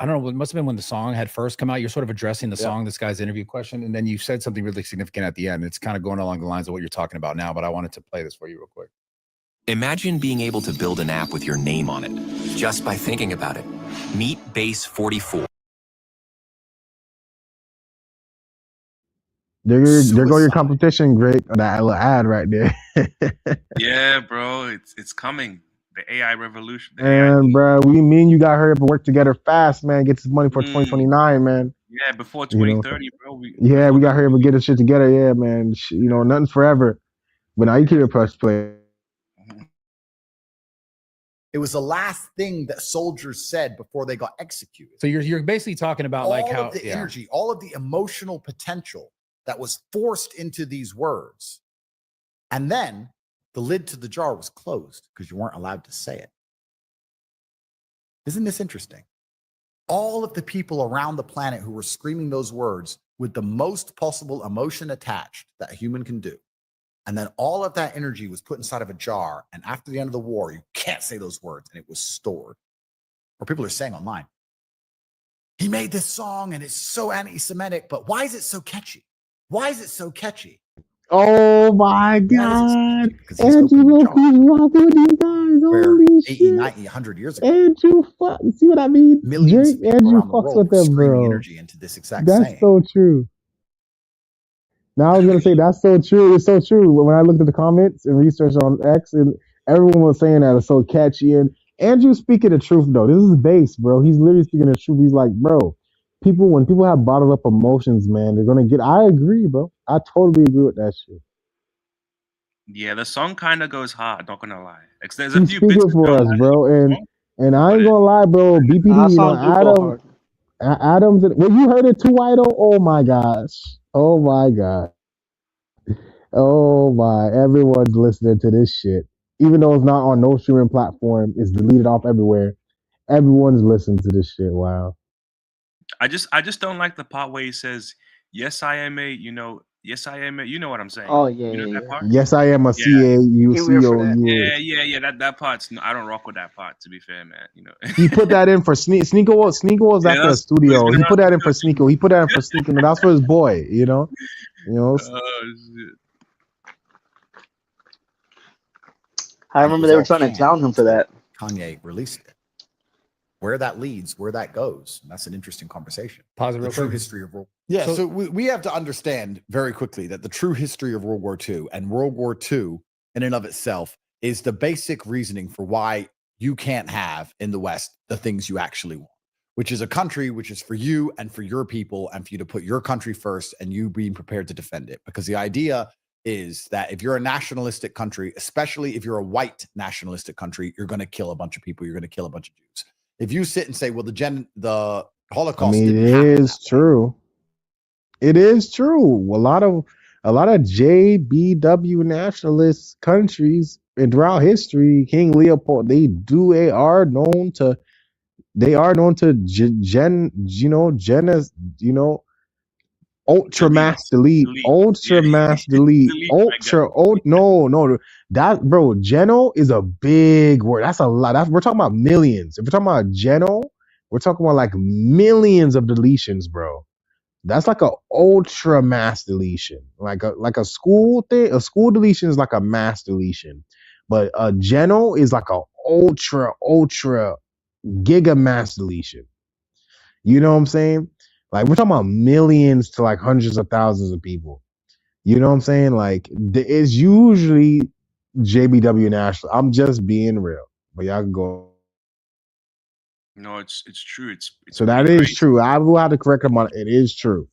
I don't know, it must have been when the song had first come out. You're sort of addressing the song, this guy's interview question, and then you said something really significant at the end. It's kind of going along the lines of what you're talking about now, but I wanted to play this for you real quick. Imagine being able to build an app with your name on it just by thinking about it. Meet Base 44. There go your Suicide. competition, Drake. That little ad right there. Yeah, bro, it's coming. The AI revolution. The And AI. bro, me and you got to hurry up and work together fast, man. Get this money for 2029, man. Yeah, before You know, 2030, bro. we before got to hurry up and get this shit together. Yeah, man. You know, nothing's forever. But now you can press play. It was the last thing that soldiers said before they got executed. So you're basically talking about all like how of the energy, all of the emotional potential that was forced into these words. And then the lid to the jar was closed because you weren't allowed to say it. Isn't this interesting? All of the people around the planet who were screaming those words with the most possible emotion attached that a human can do. And then all of that energy was put inside of a jar. And after the end of the war, you can't say those words. And it was stored. Or people are saying online, he made this song and it's so anti-Semitic, but why is it so catchy? Why is it so catchy? Oh my God. Andrew, look who's rocking with these guys. Holy 80, shit. 90, 100 years ago. Andrew, see what I mean? Millions of people Andrew around the fucks world with were them, screaming bro. energy into this exact That's saying. so true. Now I was gonna say that's so true. It's so true. But when I looked at the comments and research on X, and everyone was saying that it's so catchy. And Andrew's speaking the truth though. This is base, bro. He's literally speaking the truth. He's like, bro, when people have bottled up emotions, man, they're gonna get. I agree, bro. I totally agree with that shit. Yeah, the song kind of goes hard. Not gonna lie. There's a He's few bits speaking that for don't us, line up bro. with the song, And I ain't but gonna lie, bro. BPD, Nah, you know, songs do go hard. Adams. Well, you heard it too, Idol. Oh my gosh. Oh my god. Oh my, everyone's listening to this shit. Even though it's not on no streaming platform, it's deleted off everywhere. Everyone's listening to this shit. Wow. I just don't like the part where he says, "Yes, I am a," "Yes, I am a," you know what I'm saying? Oh yeah, You know that yeah. part? Yes, I am a Yeah. He weird for that. Yeah. That part's. I don't rock with that part. To be fair, man. He put that in for Sneeko was Yeah, at the that's- studio. he's been He put around that in for Sneeko. He put that in for Sneeko. And that's for his boy, you know? Oh shit. I remember they were trying to clown him for that. Kanye released it. Where that leads, where that goes, that's an interesting conversation. Pause it The real true quick. history of World. Yeah, so we have to understand very quickly that the true history of World War II and World War II in and of itself is the basic reasoning for why you can't have in the West the things you actually want, which is a country which is for you and for your people and for you to put your country first and you being prepared to defend it. Because the idea is that if you're a nationalistic country, especially if you're a white nationalistic country, you're going to kill a bunch of people. You're going to kill a bunch of Jews. If you sit and say, well, the Holocaust I mean, didn't it happen is true. It is true. A lot of JBW nationalist countries and throughout history, King Leopold, they are known to ultra mass delete, ultra mass delete, ultra no, that bro, geno is a big word. That's a lot. We're talking about millions. If we're talking about geno, we're talking about like millions of deletions, bro. That's like a ultra mass deletion, like a school thing. A school deletion is like a mass deletion, but a geno is like a ultra giga mass deletion. You know what I'm saying? Like we're talking about millions to like hundreds of thousands of people. You know what I'm saying? Like it's usually JBW National. I'm just being real, but y'all can go. No, it's true. It's So pretty that is crazy. true. I will have to correct him on it. It is true.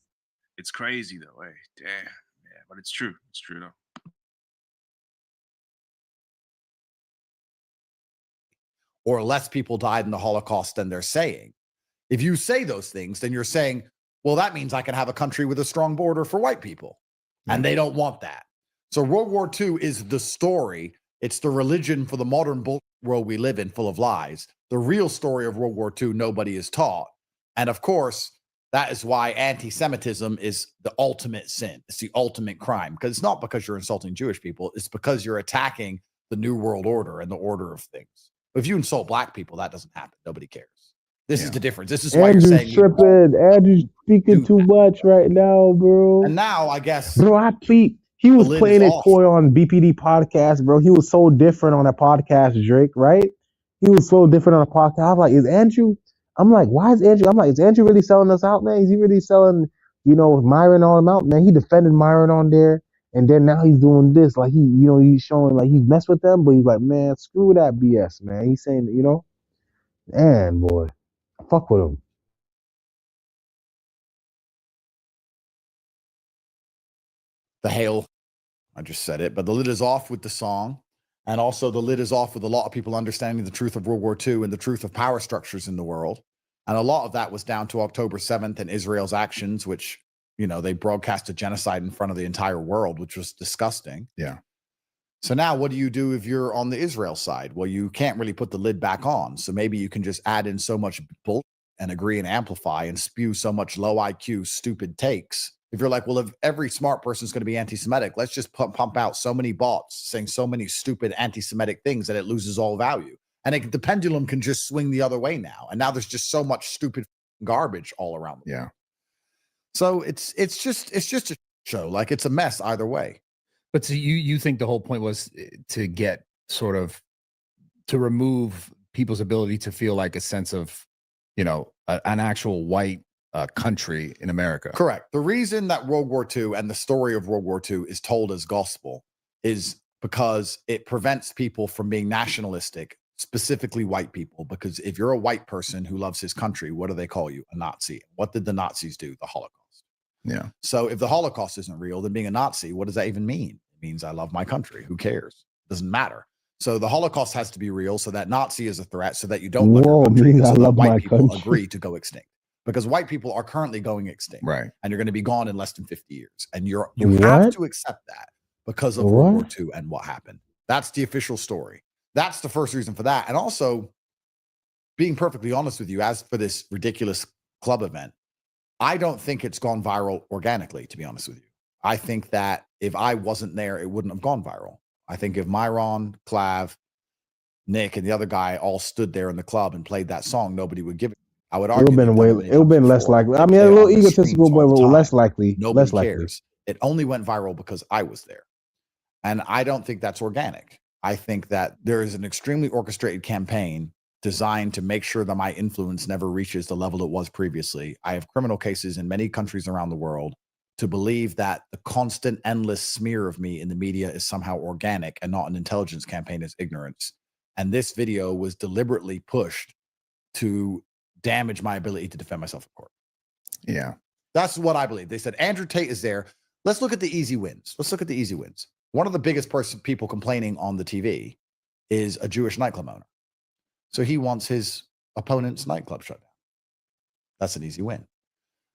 It's crazy though. Hey, damn. Yeah, but it's true. It's true though. or less people died in the Holocaust than they're saying. If you say those things, then you're saying, well, that means I can have a country with a strong border for white people. And they don't want that. So World War II is the story. It's the religion for the modern world we live in, full of lies. The real story of World War II, nobody is taught. And of course, that is why anti-Semitism is the ultimate sin. It's the ultimate crime, because it's not because you're insulting Jewish people. It's because you're attacking the New World Order and the order of things. But if you insult black people, that doesn't happen. Nobody cares. This is the difference. This is why you're saying tripping. Andrew's speaking too much right now, bro. And now I guess, bro, he was playing it coy on BPD podcast, bro. He was so different on a podcast, Drake, right? He was so different on a podcast. I'm like, is Andrew? I'm like, why is Andrew? I'm like, is Andrew really selling us out, man? Is he really selling, Myron on him out, man? He defended Myron on there, and then now he's doing this, like he's showing like he's messed with them, but he's like, man, screw that BS, man. He's saying, and boy. Fuck with him. The hail, I just said it, but the lid is off with the song. And also the lid is off with a lot of people understanding the truth of World War II and the truth of power structures in the world. And a lot of that was down to October 7th and Israel's actions, which, they broadcast a genocide in front of the entire world, which was disgusting. Yeah. So now what do you do if you're on the Israel side? Well, you can't really put the lid back on. So maybe you can just add in so much bull and agree and amplify and spew so much low IQ, stupid takes. If you're like, well, if every smart person is going to be anti-Semitic, let's just pump out so many bots saying so many stupid anti-Semitic things that it loses all value. And the pendulum can just swing the other way now. And now there's just so much stupid garbage all around. Yeah. So it's just a show. Like it's a mess either way. But so you think the whole point was to get sort of to remove people's ability to feel like a sense of, an actual white country in America. Correct. The reason that World War II and the story of World War II is told as gospel is because it prevents people from being nationalistic, specifically white people. Because if you're a white person who loves his country, what do they call you? A Nazi. What did the Nazis do? The Holocaust. Yeah. So if the Holocaust isn't real, then being a Nazi, what does that even mean? It means I love my country. Who cares? It doesn't matter. So the Holocaust has to be real, so that Nazi is a threat, so that you don't love your country, so that white people agree to go extinct. Because white people are currently going extinct. Right. And you're going to be gone in less than 50 years. And you have to accept that because of World War II and what happened. That's the official story. That's the first reason for that. And also, being perfectly honest with you, as for this ridiculous club event, I don't think it's gone viral organically, to be honest with you. I think that if I wasn't there, it wouldn't have gone viral. I think if Myron, Clav, Nick, and the other guy all stood there in the club and played that song, nobody would give it. I would argue it would have been less likely. I mean, a little egotistical, but less likely. Nobody cares. It only went viral because I was there. And I don't think that's organic. I think that there is an extremely orchestrated campaign designed to make sure that my influence never reaches the level it was previously. I have criminal cases in many countries around the world. to believe that the constant, endless smear of me in the media is somehow organic and not an intelligence campaign is ignorance. And this video was deliberately pushed to damage my ability to defend myself in court. Yeah. That's what I believe. They said Andrew Tate is there. Let's look at the easy wins. One of the biggest people complaining on the TV is a Jewish nightclub owner. So he wants his opponent's nightclub shut down. That's an easy win.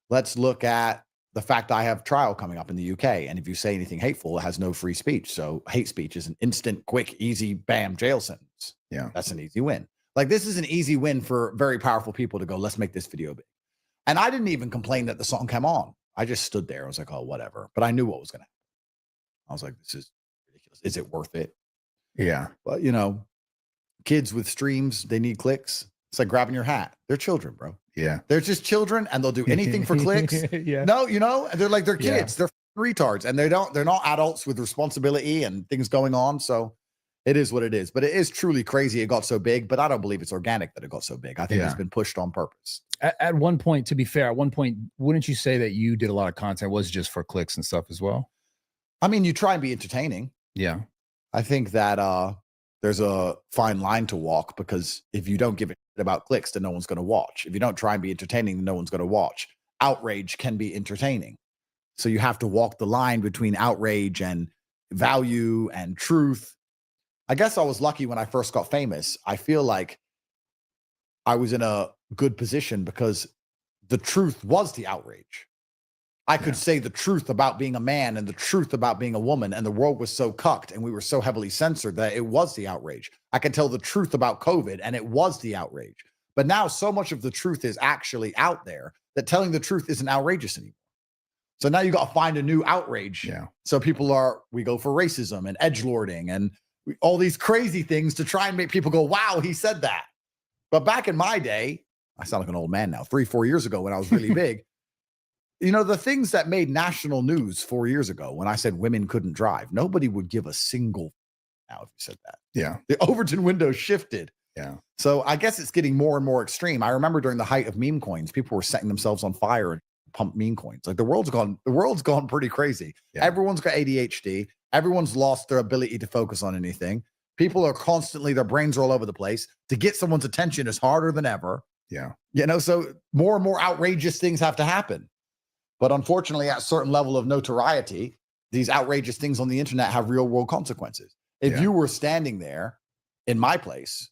Let's look at the fact I have trial coming up in the UK. And if you say anything hateful, it has no free speech. So hate speech is an instant, quick, easy, bam, jail sentence. Yeah. That's an easy win. Like, this is an easy win for very powerful people to go, let's make this video big. And I didn't even complain that the song came on. I just stood there. I was like, oh, whatever. But I knew what was going to happen. I was like, this is ridiculous. Is it worth it? Yeah. But, kids with streams, they need clicks. It's like grabbing your hat. They're children, bro. Yeah. They're just children, and they'll do anything for clicks. Yeah. No, they're like, they're kids. Yeah. They're retards, and they're not adults with responsibility and things going on. So it is what it is. But it is truly crazy it got so big, but I don't believe it's organic that it got so big. I think it's been pushed on purpose. At one point, to be fair, wouldn't you say that you did a lot of content was just for clicks and stuff as well? I mean, you try and be entertaining. Yeah. I think that there's a fine line to walk, because if you don't give a shit about clicks, then no one's going to watch. If you don't try and be entertaining, then no one's going to watch. Outrage can be entertaining. So you have to walk the line between outrage and value and truth. I guess I was lucky when I first got famous. I feel like I was in a good position because the truth was the outrage. I could say the truth about being a man and the truth about being a woman, and the world was so cucked and we were so heavily censored that it was the outrage. I could tell the truth about COVID and it was the outrage. But now so much of the truth is actually out there that telling the truth isn't outrageous anymore. So now you got to find a new outrage. Yeah. So we go for racism and edgelording and all these crazy things to try and make people go, wow, he said that. But back in my day, I sound like an old man now, 3-4 years ago when I was really big, the things that made national news 4 years ago when I said women couldn't drive, nobody would give a single now if you said that. Yeah. The Overton window shifted. Yeah. So I guess it's getting more and more extreme. I remember during the height of meme coins, people were setting themselves on fire and pump meme coins. Like the world's gone pretty crazy. Yeah. Everyone's got ADHD. Everyone's lost their ability to focus on anything. People are constantly, their brains are all over the place. To get someone's attention is harder than ever. Yeah. So more and more outrageous things have to happen. But unfortunately, at a certain level of notoriety, these outrageous things on the internet have real world consequences. If you were standing there in my place,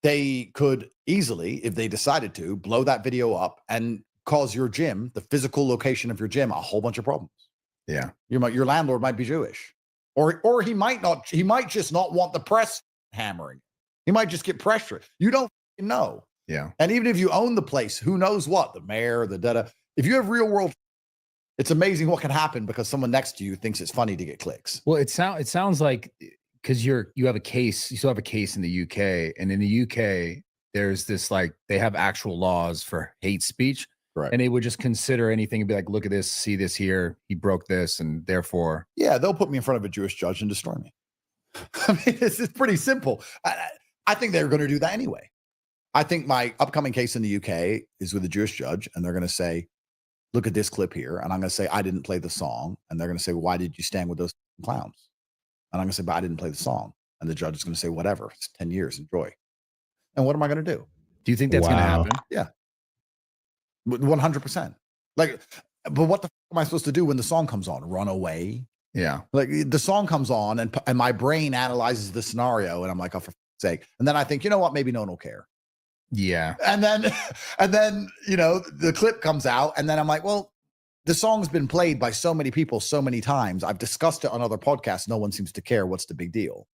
they could easily, if they decided to, blow that video up and cause your gym, the physical location of your gym, a whole bunch of problems. Yeah. Your landlord might be Jewish. Or he might just not want the press hammering. He might just get pressure. You don't know. Yeah. And even if you own the place, who knows what? The mayor, the da-da. If you have real world, it's amazing what can happen because someone next to you thinks it's funny to get clicks. Well, it sounds like, because you still have a case in the UK, and in the UK, there's this, like, they have actual laws for hate speech. Right. And they would just consider anything and be like, look at this, see this here, he broke this, and therefore. Yeah, they'll put me in front of a Jewish judge and destroy me. I mean, it's pretty simple. I think they're going to do that anyway. I think my upcoming case in the UK is with a Jewish judge, and they're going to say, look at this clip here. And I'm going to say, I didn't play the song. And they're going to say, why did you stand with those clowns? And I'm going to say, but I didn't play the song. And the judge is going to say, whatever, it's 10 years, enjoy. And what am I going to do? Do you think that's going to happen? Yeah. 100%. Like, but what the f- am I supposed to do when the song comes on? Run away? Yeah. Like the song comes on and my brain analyzes the scenario and I'm like, oh, for f- sake. And then I think, you know what? Maybe no one will care. Yeah. And then, the clip comes out and then I'm like, well, the song's been played by so many people so many times. I've discussed it on other podcasts. No one seems to care. What's the big deal?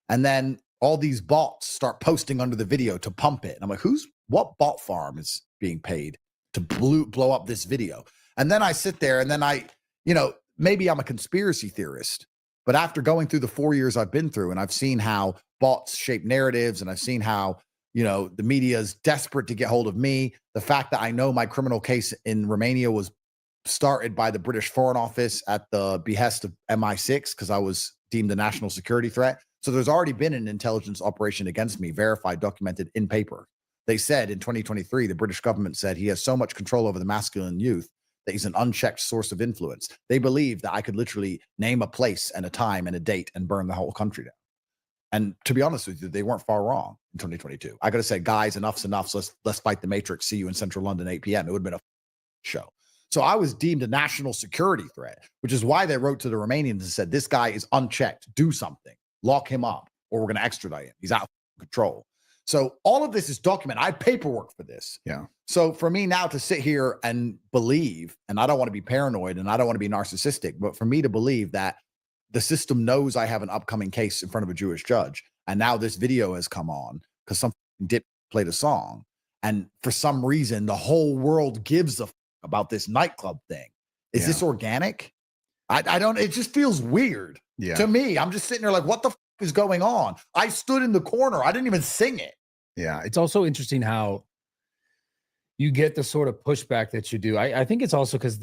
And then all these bots start posting under the video to pump it. And I'm like, what bot farm is being paid to blow up this video? And then I sit there and then maybe I'm a conspiracy theorist, but after going through the 4 years I've been through and I've seen how bots shape narratives and I've seen how, the media is desperate to get hold of me. The fact that I know my criminal case in Romania was started by the British Foreign Office at the behest of MI6 because I was deemed a national security threat. So there's already been an intelligence operation against me, verified, documented in paper. They said in 2023, the British government said he has so much control over the masculine youth that he's an unchecked source of influence. They believe that I could literally name a place and a time and a date and burn the whole country down. And to be honest with you, they weren't far wrong in 2022. I could have said, guys, enough's enough. So let's fight the Matrix. See you in Central London, 8 p.m. It would have been a show. So I was deemed a national security threat, which is why they wrote to the Romanians and said, this guy is unchecked. Do something. Lock him up, or we're going to extradite him. He's out of control. So all of this is documented. I have paperwork for this. Yeah. So for me now to sit here and believe, and I don't want to be paranoid and I don't want to be narcissistic, but for me to believe that the system knows I have an upcoming case in front of a Jewish judge, and now this video has come on because some dip played a song, and for some reason the whole world gives a f- about this nightclub thing. Is this organic? I don't. It just feels weird to me. I'm just sitting there like, what the f- is going on? I stood in the corner. I didn't even sing it. Yeah, it's also interesting how you get the sort of pushback that you do. I think it's also because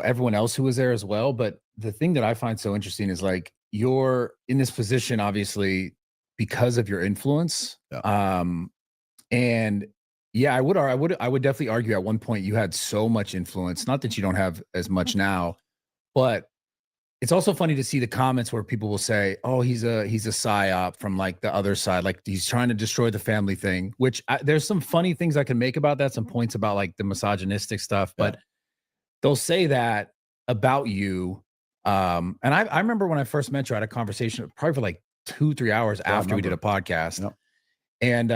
everyone else who was there as well. But the thing that I find so interesting is like you're in this position, obviously, because of your influence. Yeah. And yeah, I would definitely argue at one point you had so much influence. Not that you don't have as much now, but it's also funny to see the comments where people will say, "Oh, he's a psyop from like the other side, like he's trying to destroy the family thing." Which there's some funny things I can make about that, some points about like the misogynistic stuff, but they'll say that about you. And I remember when I first met you, I had a conversation probably for like 2-3 hours after we did a podcast, and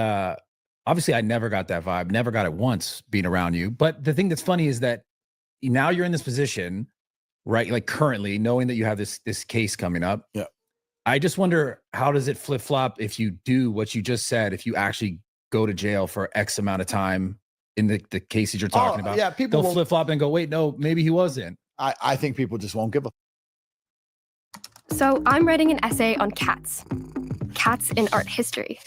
obviously I never got that vibe, never got it once being around you. But the thing that's funny is that now you're in this position. Right, like currently knowing that you have this case coming up. Yeah. I just wonder, how does it flip flop if you do what you just said? If you actually go to jail for X amount of time in the cases you're talking about, yeah, people they'll flip flop and go, wait, no, maybe he wasn't. I think people just won't give a. So I'm writing an essay on cats in art history.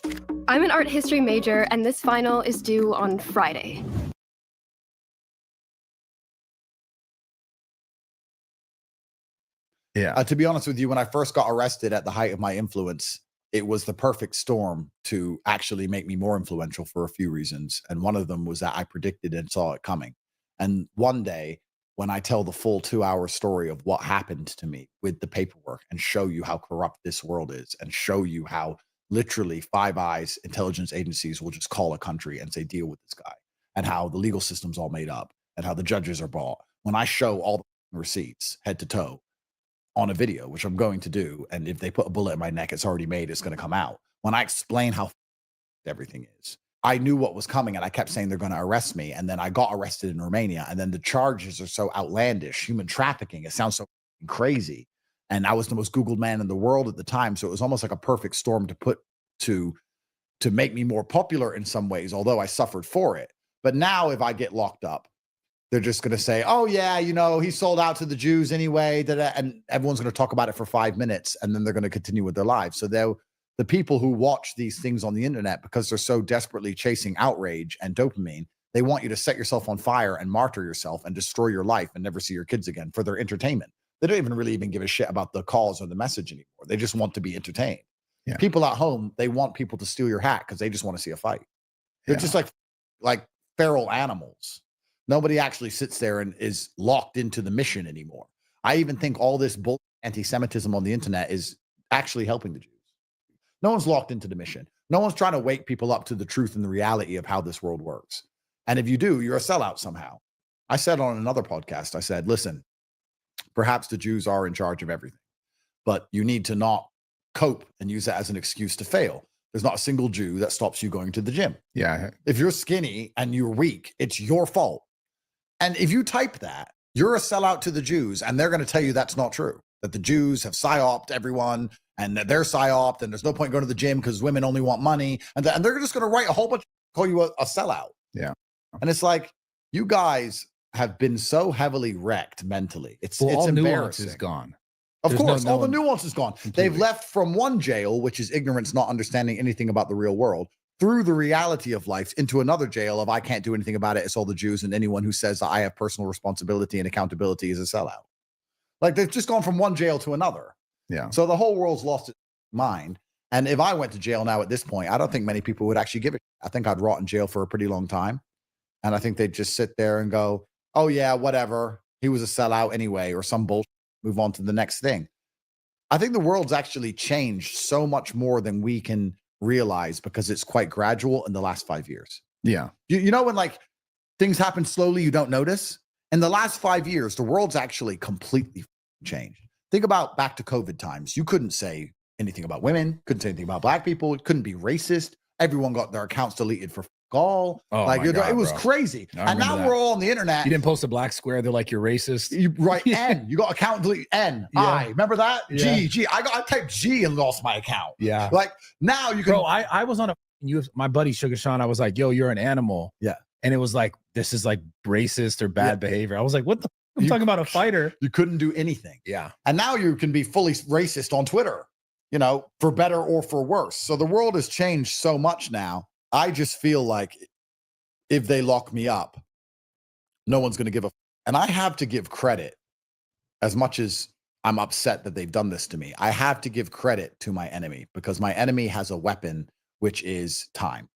I'm an art history major, and this final is due on Friday. Yeah. To be honest with you, when I first got arrested at the height of my influence, it was the perfect storm to actually make me more influential for a few reasons. And one of them was that I predicted and saw it coming. And one day, when I tell the full 2-hour story of what happened to me with the paperwork and show you how corrupt this world is and show you how literally Five Eyes intelligence agencies will just call a country and say, deal with this guy, and how the legal system's all made up and how the judges are bought. When I show all the receipts head to toe on a video, which I'm going to do, and if they put a bullet in my neck, it's already made, it's going to come out. When I explain how everything is, I knew what was coming, and I kept saying they're going to arrest me, and then I got arrested in Romania, and then the charges are so outlandish, human trafficking, it sounds so crazy, and I was the most Googled man in the world at the time, so it was almost like a perfect storm to put to make me more popular in some ways, although I suffered for it. But now if I get locked up, they're just going to say, oh, yeah, he sold out to the Jews anyway. And everyone's going to talk about it for 5 minutes, and then they're going to continue with their lives. So the people who watch these things on the internet, because they're so desperately chasing outrage and dopamine, they want you to set yourself on fire and martyr yourself and destroy your life and never see your kids again for their entertainment. They don't even give a shit about the cause or the message anymore. They just want to be entertained. Yeah. People at home, they want people to steal your hat because they just want to see a fight. They're just like feral animals. Nobody actually sits there and is locked into the mission anymore. I even think all this bull anti-Semitism on the internet is actually helping the Jews. No one's locked into the mission. No one's trying to wake people up to the truth and the reality of how this world works. And if you do, you're a sellout somehow. I said on another podcast, I said, listen, perhaps the Jews are in charge of everything, but you need to not cope and use that as an excuse to fail. There's not a single Jew that stops you going to the gym. Yeah. If you're skinny and you're weak, it's your fault. And if you type that, you're a sellout to the Jews, and they're going to tell you that's not true, that the Jews have psyoped everyone and that they're psyoped and there's no point going to the gym because women only want money. And they're just going to write a whole bunch, call you a sellout. Yeah. And it's like, you guys have been so heavily wrecked mentally. It's all embarrassing. nuance is gone. Of course, all the nuance is gone. Completely. They've left from one jail, which is ignorance, not understanding anything about the real world, through the reality of life into another jail of I can't do anything about it. It's all the Jews, and anyone who says that I have personal responsibility and accountability is a sellout. Like they've just gone from one jail to another. Yeah. So the whole world's lost its mind. And if I went to jail now at this point, I don't think many people would actually give it. I think I'd rot in jail for a pretty long time. And I think they'd just sit there and go, oh yeah, whatever. He was a sellout anyway, or some bullshit. Move on to the next thing. I think the world's actually changed so much more than we can realize because it's quite gradual in the last 5 years. Yeah. You know, when like things happen slowly, you don't notice. In the last 5 years, the world's actually completely changed. Think about back to COVID times. You couldn't say anything about women, couldn't say anything about black people, it couldn't be racist. Everyone got their accounts deleted for all. Oh like my God, it was bro. crazy. I And now remember that. we're all on the internet. You didn't post a black square. They're like, you're racist. You write N. You got account delete N. Yeah. I. Remember that? Yeah. G. I typed G and lost my account. Yeah. Like now you can. Bro, I was on my buddy Sugar Sean. I was like, yo, you're an animal. Yeah. And it was like, this is like racist or bad behavior. I was like, what the? I'm talking about a fighter. You couldn't do anything. Yeah. And now you can be fully racist on Twitter, you know, for better or for worse. So the world has changed so much now. I just feel like if they lock me up, no one's going to give a. And I have to give credit, as much as I'm upset that they've done this to me. I have to give credit to my enemy because my enemy has a weapon, which is time.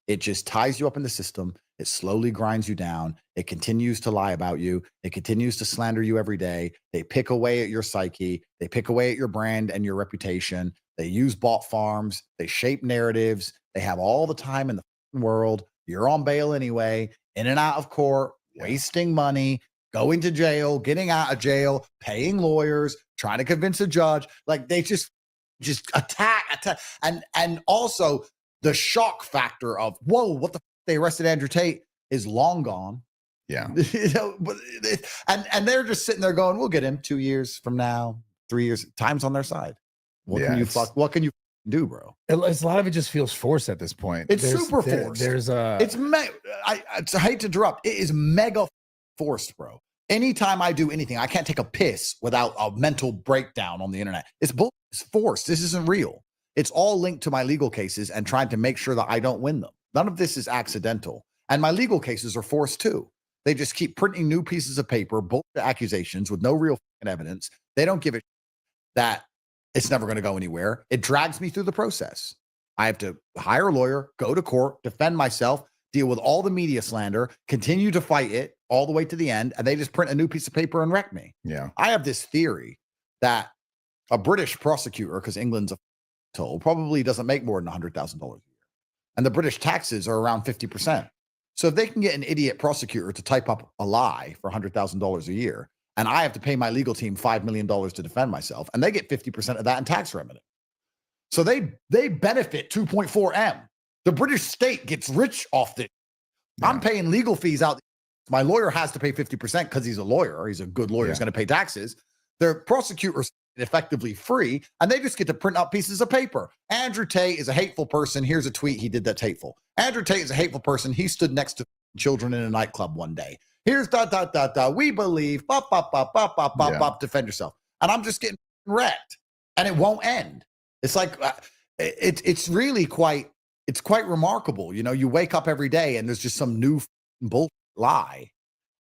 It just ties you up in the system. It slowly grinds you down. It continues to lie about you. It continues to slander you every day. They pick away at your psyche. They pick away at your brand and your reputation. They use bot farms. They shape narratives. They have all the time in the world. You're on bail anyway, in and out of court, wasting money, going to jail, getting out of jail, paying lawyers, trying to convince a judge. Like they just attack. And also the shock factor of, whoa, what the they arrested Andrew Tate is long gone. Yeah. You know, but and they're just sitting there going, we'll get him 2 years from now, 3 years. Time's on their side. What can you do, bro? A lot of it just feels forced at this point. It's super forced. I hate to interrupt. It is mega forced, bro. Anytime I do anything, I can't take a piss without a mental breakdown on the internet. It's bull. It's forced. This isn't real. It's all linked to my legal cases and trying to make sure that I don't win them. None of this is accidental. And my legal cases are forced too. They just keep printing new pieces of paper, bullshit accusations with no real evidence. They don't give it that it's never going to go anywhere. It drags me through the process. I have to hire a lawyer, go to court, defend myself, deal with all the media slander, continue to fight it all the way to the end, and they just print a new piece of paper and wreck me. Yeah. I have this theory that a British prosecutor, because England's a toll, probably doesn't make more than $100,000 a year. And the British taxes are around 50%. So if they can get an idiot prosecutor to type up a lie for $100,000 a year, and I have to pay my legal team $5 million to defend myself, and they get 50% of that in tax revenue. So they benefit 2.4 M. The British state gets rich off this. Yeah. I'm paying legal fees out. My lawyer has to pay 50% because he's a lawyer. He's a good lawyer. He's going to pay taxes. Their prosecutors effectively free, and they just get to print out pieces of paper. Andrew Tate is a hateful person. Here's a tweet he did that's hateful. Andrew Tate is a hateful person. He stood next to children in a nightclub one day. Here's ... We believe defend yourself. And I'm just getting wrecked, and it won't end. It's like it's really quite remarkable. You know, you wake up every day and there's just some new bullshit lie,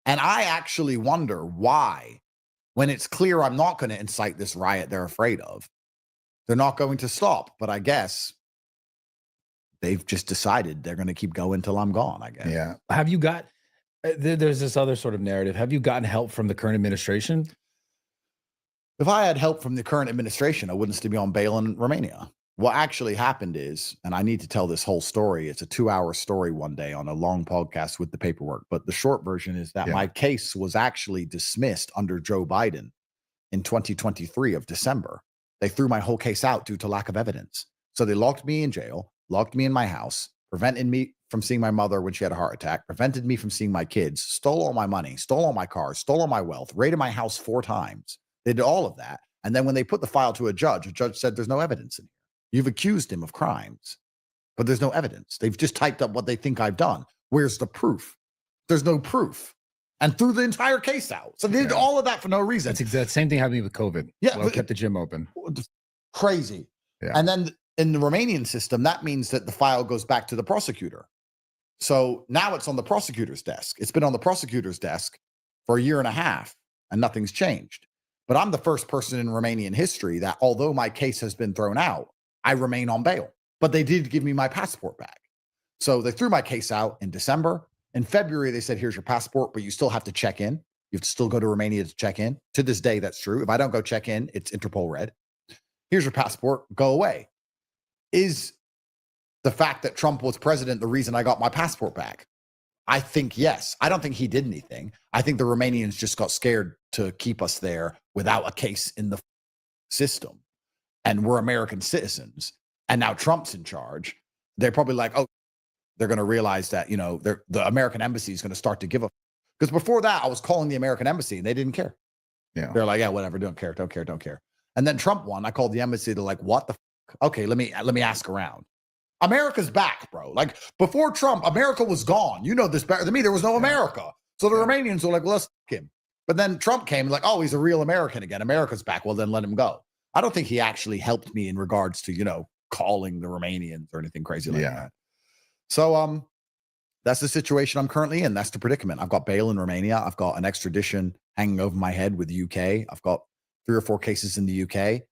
and I actually wonder why. When it's clear I'm not going to incite this riot they're afraid of, they're not going to stop. But I guess they've just decided they're going to keep going till I'm gone, I guess. Yeah. Have you got, there's this other sort of narrative. Have you gotten help from the current administration? If I had help from the current administration, I wouldn't still be on bail in Romania. What actually happened is, and I need to tell this whole story. It's a 2-hour story one day on a long podcast with the paperwork. But the short version is that my case was actually dismissed under Joe Biden in 2023 of December. They threw my whole case out due to lack of evidence. So they locked me in jail, locked me in my house, prevented me from seeing my mother when she had a heart attack, prevented me from seeing my kids, stole all my money, stole all my cars, stole all my wealth, raided my house 4 times. They did all of that. And then when they put the file to a judge said, there's no evidence in here. You've accused him of crimes, but there's no evidence. They've just typed up what they think I've done. Where's the proof? There's no proof. And threw the entire case out. So they did all of that for no reason. That's exact same thing happened with COVID. Yeah. Well, kept the gym open. Crazy. Yeah. And then in the Romanian system, that means that the file goes back to the prosecutor. So now it's on the prosecutor's desk. It's been on the prosecutor's desk for 1.5 years and nothing's changed. But I'm the first person in Romanian history that, although my case has been thrown out, I remain on bail. But they did give me my passport back. So they threw my case out in December. In February, they said, here's your passport, but you still have to check in. You have to still go to Romania to check in. To this day, that's true. If I don't go check in, it's Interpol red. Here's your passport, go away. Is the fact that Trump was president the reason I got my passport back? I think yes. I don't think he did anything. I think the Romanians just got scared to keep us there without a case in the system. And we're American citizens. And now Trump's in charge. They're probably like, oh, they're going to realize that, you know, the American embassy is going to start to give a, because before that I was calling the American embassy and they didn't care. Yeah. They're like, yeah, whatever. Don't care. And then Trump won. I called the embassy. They're like, what the okay, let me ask around. America's back, bro. Like before Trump, America was gone. You know this better than me. There was no America. So the Romanians were like, well, let's fuck him. But then Trump came like, oh, he's a real American again. America's back. Well, then let him go. I don't think he actually helped me in regards to, you know, calling the Romanians or anything crazy like that. So that's the situation I'm currently in. That's the predicament. I've got bail in Romania. I've got an extradition hanging over my head with the UK. I've got 3 or 4 cases in the UK.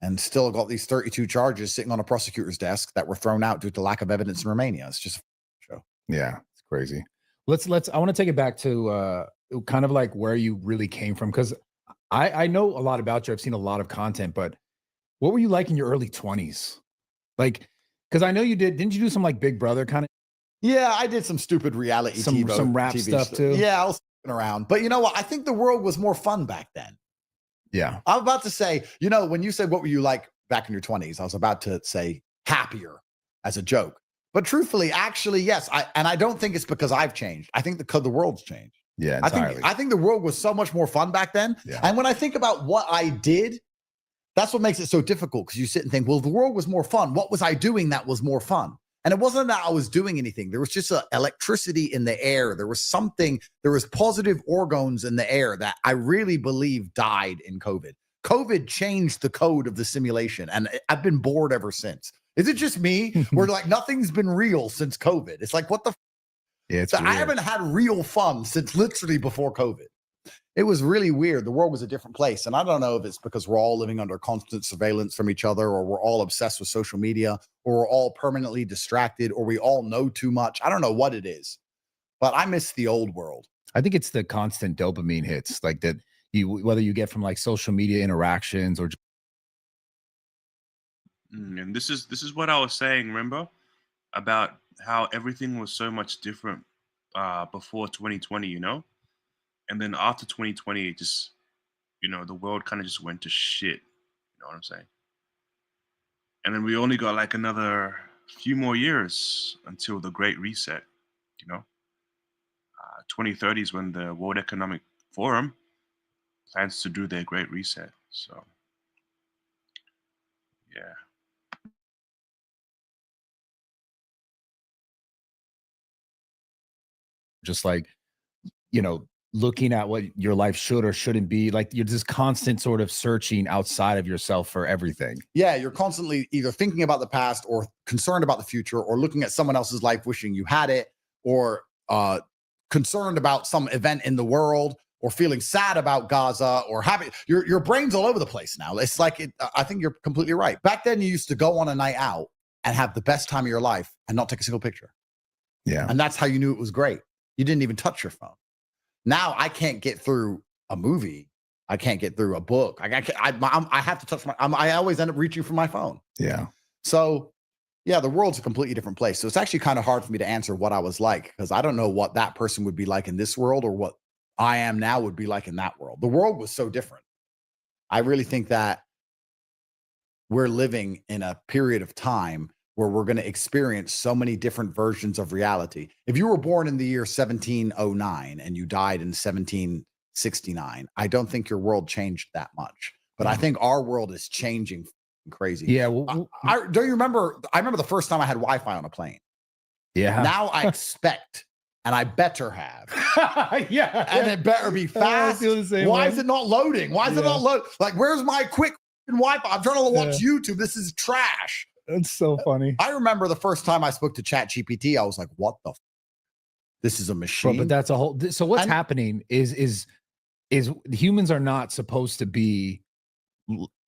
And still got these 32 charges sitting on a prosecutor's desk that were thrown out due to lack of evidence in Romania. It's just a show. Yeah, it's crazy. I want to take it back to kind of like where you really came from, because I know a lot about you. I've seen a lot of content, but what were you like in your early 20s? Like, because I know you didn't you do some like Big Brother kind of? Yeah, I did some stupid reality TV, some rap TV stuff too. Yeah, I was around. But you know what? I think the world was more fun back then. Yeah. I'm about to say, you know, when you said, what were you like back in your 20s? I was about to say happier as a joke. But truthfully, actually, yes. I don't think it's because I've changed. I think the world's changed. Yeah, entirely. I think the world was so much more fun back then. Yeah. And when I think about what I did, that's what makes it so difficult, because you sit and think, well, the world was more fun. What was I doing that was more fun? And it wasn't that I was doing anything. There was just electricity in the air. There was positive organs in the air that I really believe died in COVID. COVID changed the code of the simulation, and I've been bored ever since. Is it just me? Where like nothing's been real since COVID? It's like, what the? Yeah, it's I haven't had real fun since literally before COVID. It was really weird. The world was a different place. And I don't know if it's because we're all living under constant surveillance from each other, or we're all obsessed with social media, or we're all permanently distracted, or we all know too much. I don't know what it is, but I miss the old world. I think it's the constant dopamine hits, like that whether you get from like social media interactions or. And this is what I was saying, remember, about how everything was so much different before 2020, you know? And then after 2020, it just, you know, the world kind of just went to shit. You know what I'm saying? And then we only got like another few more years until the Great Reset, you know? 2030 is when the World Economic Forum plans to do their Great Reset. So, yeah. Just like, you know, looking at what your life should or shouldn't be, like you're just constant sort of searching outside of yourself for everything. Yeah, you're constantly either thinking about the past or concerned about the future, or looking at someone else's life wishing you had it, or concerned about some event in the world, or feeling sad about Gaza, or having your brain's all over the place now. It's like I think you're completely right. Back then you used to go on a night out and have the best time of your life and not take a single picture. Yeah. And that's how you knew it was great. You didn't even touch your phone. Now I can't get through a movie. I can't get through a book. I have to touch I always end up reaching for my phone. Yeah. So yeah, the world's a completely different place. So it's actually kind of hard for me to answer what I was like, because I don't know what that person would be like in this world, or what I am now would be like in that world. The world was so different. I really think that we're living in a period of time where we're going to experience so many different versions of reality. If you were born in the year 1709 and you died in 1769, I don't think your world changed that much. But I think our world is changing crazy. Yeah. Well, don't you remember? I remember the first time I had Wi-Fi on a plane. Yeah. Now I expect, and I better have. Yeah. And it better be fast. Why is it not loading? Why is it not loading? Like, where's my quick Wi-Fi? I'm trying to watch YouTube. This is trash. That's so funny. I remember the first time I spoke to Chat GPT, I was like, what the this is a machine. But that's a whole so what's happening is humans are not supposed to be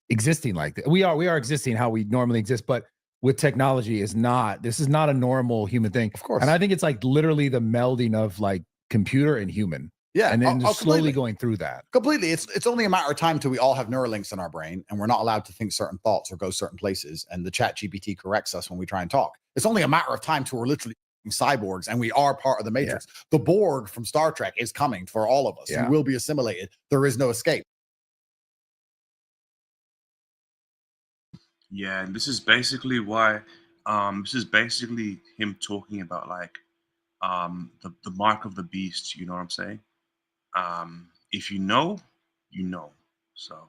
existing like that. We are existing how we normally exist, but with technology is not. This is not a normal human thing. Of course. And I think it's like literally the melding of like computer and human. Yeah. And then just slowly completely. going through that. Completely. It's only a matter of time till we all have Neuralinks in our brain and we're not allowed to think certain thoughts or go certain places. And the chat GPT corrects us when we try and talk. It's only a matter of time till we're literally cyborgs and we are part of the Matrix. The Borg from Star Trek is coming for all of us. Yeah. We will be assimilated. There is no escape. Yeah, and this is basically why. This is basically him talking about like the mark of the beast. You know what I'm saying? If you know, you know. So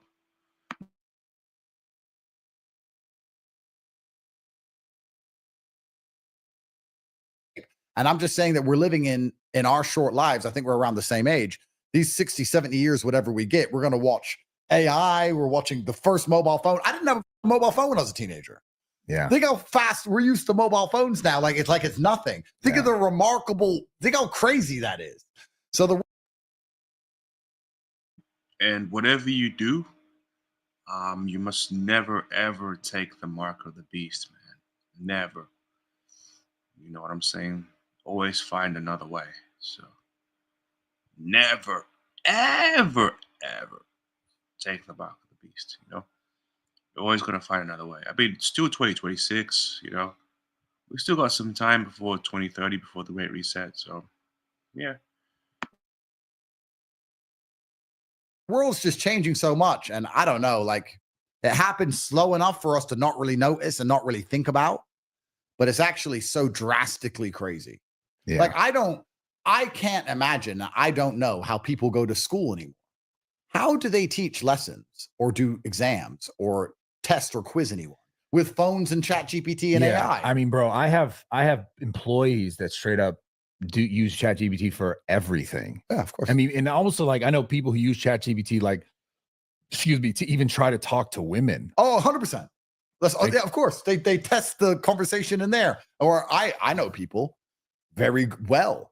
And I'm just saying that we're living in our short lives. I think we're around the same age. These 60, 70 years, whatever we get, we're going to watch AI. We're watching the first mobile phone. I didn't have a mobile phone when I was a teenager. Yeah. Think how fast we're used to mobile phones now. Like it's nothing. Think of the remarkable, think how crazy that is. So and whatever you do, you must never ever take the mark of the beast, man. Never. You know what I'm saying? Always find another way. So never, ever, ever take the mark of the beast. You know, you're always gonna find another way. I mean, it's still 2026. You know, we still got some time before 2030, before the Great Reset. So, yeah. world's just changing so much. And I don't know, like it happens slow enough for us to not really notice and not really think about, but it's actually so drastically crazy. Yeah. Like I can't imagine, I don't know how people go to school anymore. How do they teach lessons or do exams or test or quiz anyone with phones and chat GPT and AI? I mean, bro, I have employees that straight up do use chat GPT for everything. Yeah, of course. I mean, and also like I know people who use chat GPT like, excuse me, to even try to talk to women. Oh, 100%. Yeah, of course. They test the conversation in there. Or I know people very well.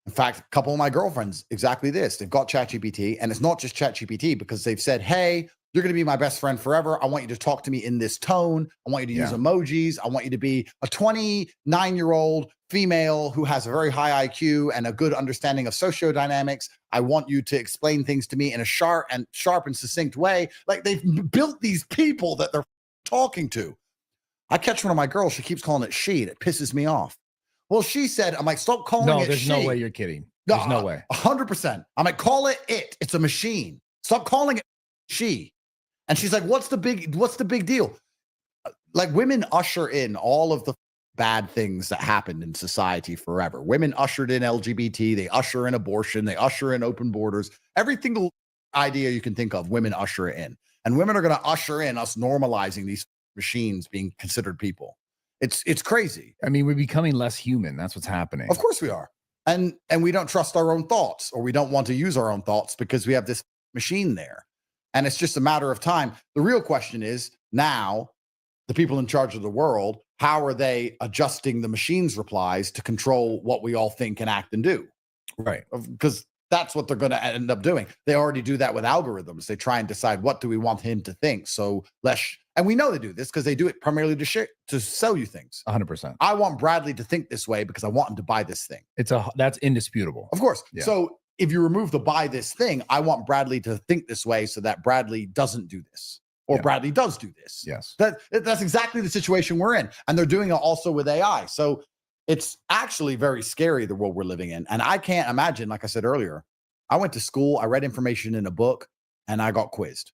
In fact, a couple of my girlfriends, exactly this. They've got ChatGPT, and it's not just ChatGPT because they've said, hey, you're going to be my best friend forever. I want you to talk to me in this tone. I want you to use emojis. I want you to be a 29-year-old female who has a very high IQ and a good understanding of sociodynamics. I want you to explain things to me in a sharp and succinct way. Like they've built these people that they're talking to. I catch one of my girls. She keeps calling it she. And it pisses me off. Well, she said, I'm like, stop calling it there's she. no way you're kidding. There's no way. 100%. I'm like, call it it. It's a machine. Stop calling it she. And she's like, what's the big deal? Like women usher in all of the bad things that happened in society forever. Women ushered in LGBT. They usher in abortion. They usher in open borders. Every single idea you can think of, women usher it in. And women are going to usher in us normalizing these machines being considered people. It's crazy. I mean, we're becoming less human. That's what's happening. Of course we are. And we don't trust our own thoughts, or we don't want to use our own thoughts because we have this machine there. And it's just a matter of time. The real question is now, the people in charge of the world, how are they adjusting the machine's replies to control what we all think and act and do? Right. Because that's what they're going to end up doing. They already do that with algorithms. They try and decide what do we want him to think. So and we know they do this because they do it primarily to sell you things. 100%. I want Bradley to think this way because I want him to buy this thing. That's indisputable. Of course. Yeah. So if you remove the buy this thing, I want Bradley to think this way so that Bradley doesn't do this or Bradley does do this. Yes. That's exactly the situation we're in. And they're doing it also with AI. So it's actually very scary, the world we're living in. And I can't imagine, like I said earlier, I went to school, I read information in a book, and I got quizzed.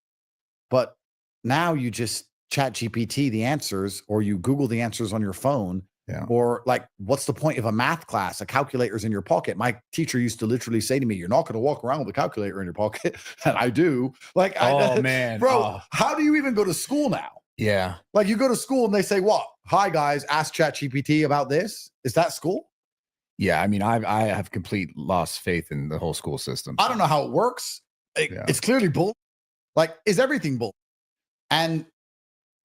But now you just chat GPT the answers, or you Google the answers on your phone. Yeah. Or like, what's the point of a math class? A calculator's in your pocket. My teacher used to literally say to me, you're not going to walk around with a calculator in your pocket. And I do. Like, man. Bro, how do you even go to school now? Yeah. Like you go to school and they say, what? Hi guys, ask ChatGPT about this. Is that school? Yeah. I mean, I have complete lost faith in the whole school system. I don't know how it works. It's clearly bull. Like, is everything bull? And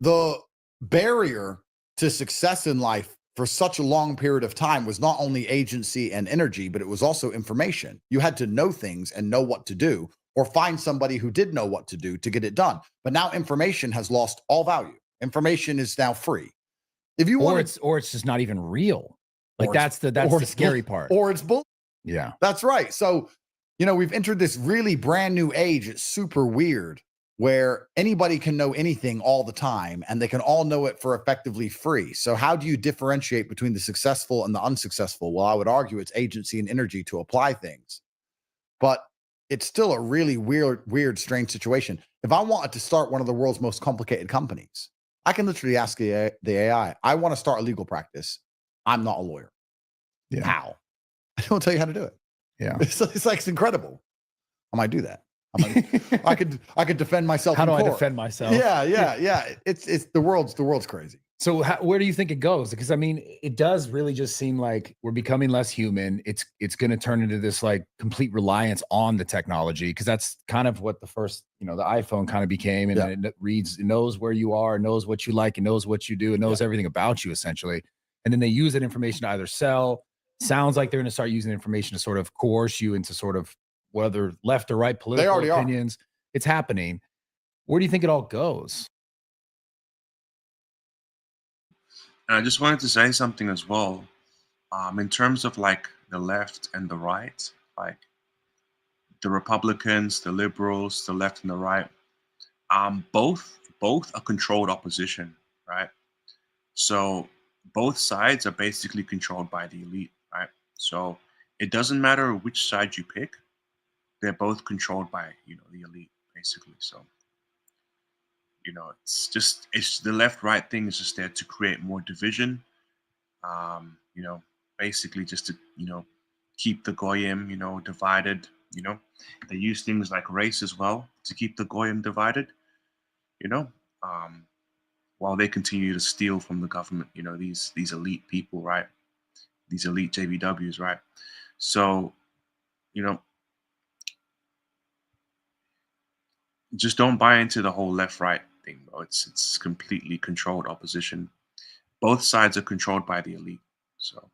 the barrier to success in life for such a long period of time was not only agency and energy, but it was also information. You had to know things and know what to do, or find somebody who did know what to do to get it done. But now information has lost all value. Information is now free. If you or want it's just not even real. Like Or that's it's- the it's scary bull- part. Or it's bull. Yeah. That's right. So, we've entered this really brand new age. It's super weird where anybody can know anything all the time and they can all know it for effectively free. So, how do you differentiate between the successful and the unsuccessful? Well, I would argue it's agency and energy to apply things, but it's still a really weird, strange situation. If I wanted to start one of the world's most complicated companies, I can literally ask the AI, I want to start a legal practice. I'm not a lawyer. Yeah. How? I don't tell you how to do it. Yeah. It's like, it's incredible. I might do that. I could defend myself. How in do I court. defend myself? Yeah. It's the world's crazy. So where do you think it goes? Because I mean, it does really just seem like we're becoming less human. It's going to turn into this like complete reliance on the technology, because that's kind of what the first, the iPhone kind of became. And it knows where you are, knows what you like, and knows what you do, and knows everything about you essentially. And then they use that information to either sell. Sounds like they're going to start using information to sort of coerce you into sort of whether left or right political opinions. It's happening. Where do you think it all goes? And I just wanted to say something as well. In terms of like the left and the right, like the Republicans, the liberals, the left and the right, both are controlled opposition, right? So both sides are basically controlled by the elite, right? So it doesn't matter which side you pick; they're both controlled by the elite, basically. So it's the left-right thing is just there to create more division. Basically just to keep the goyim divided. They use things like race as well to keep the goyim divided. You know, um, while they continue to steal from the government. These elite people, right? These elite JBWs, right? So just don't buy into the whole left-right thing, bro. It's completely controlled opposition. Both sides are controlled by the elite. So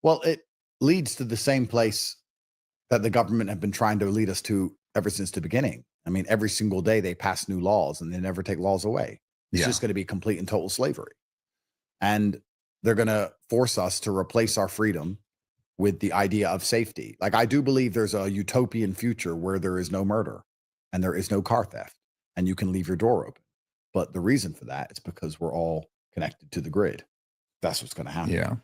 Well, it leads to the same place that the government have been trying to lead us to ever since the beginning. I mean, every single day they pass new laws and they never take laws away. It's just going to be complete and total slavery. And they're going to force us to replace our freedom with the idea of safety. Like, I do believe there's a utopian future where there is no murder and there is no car theft and you can leave your door open. But the reason for that is because we're all connected to the grid. That's what's going to happen. Yeah.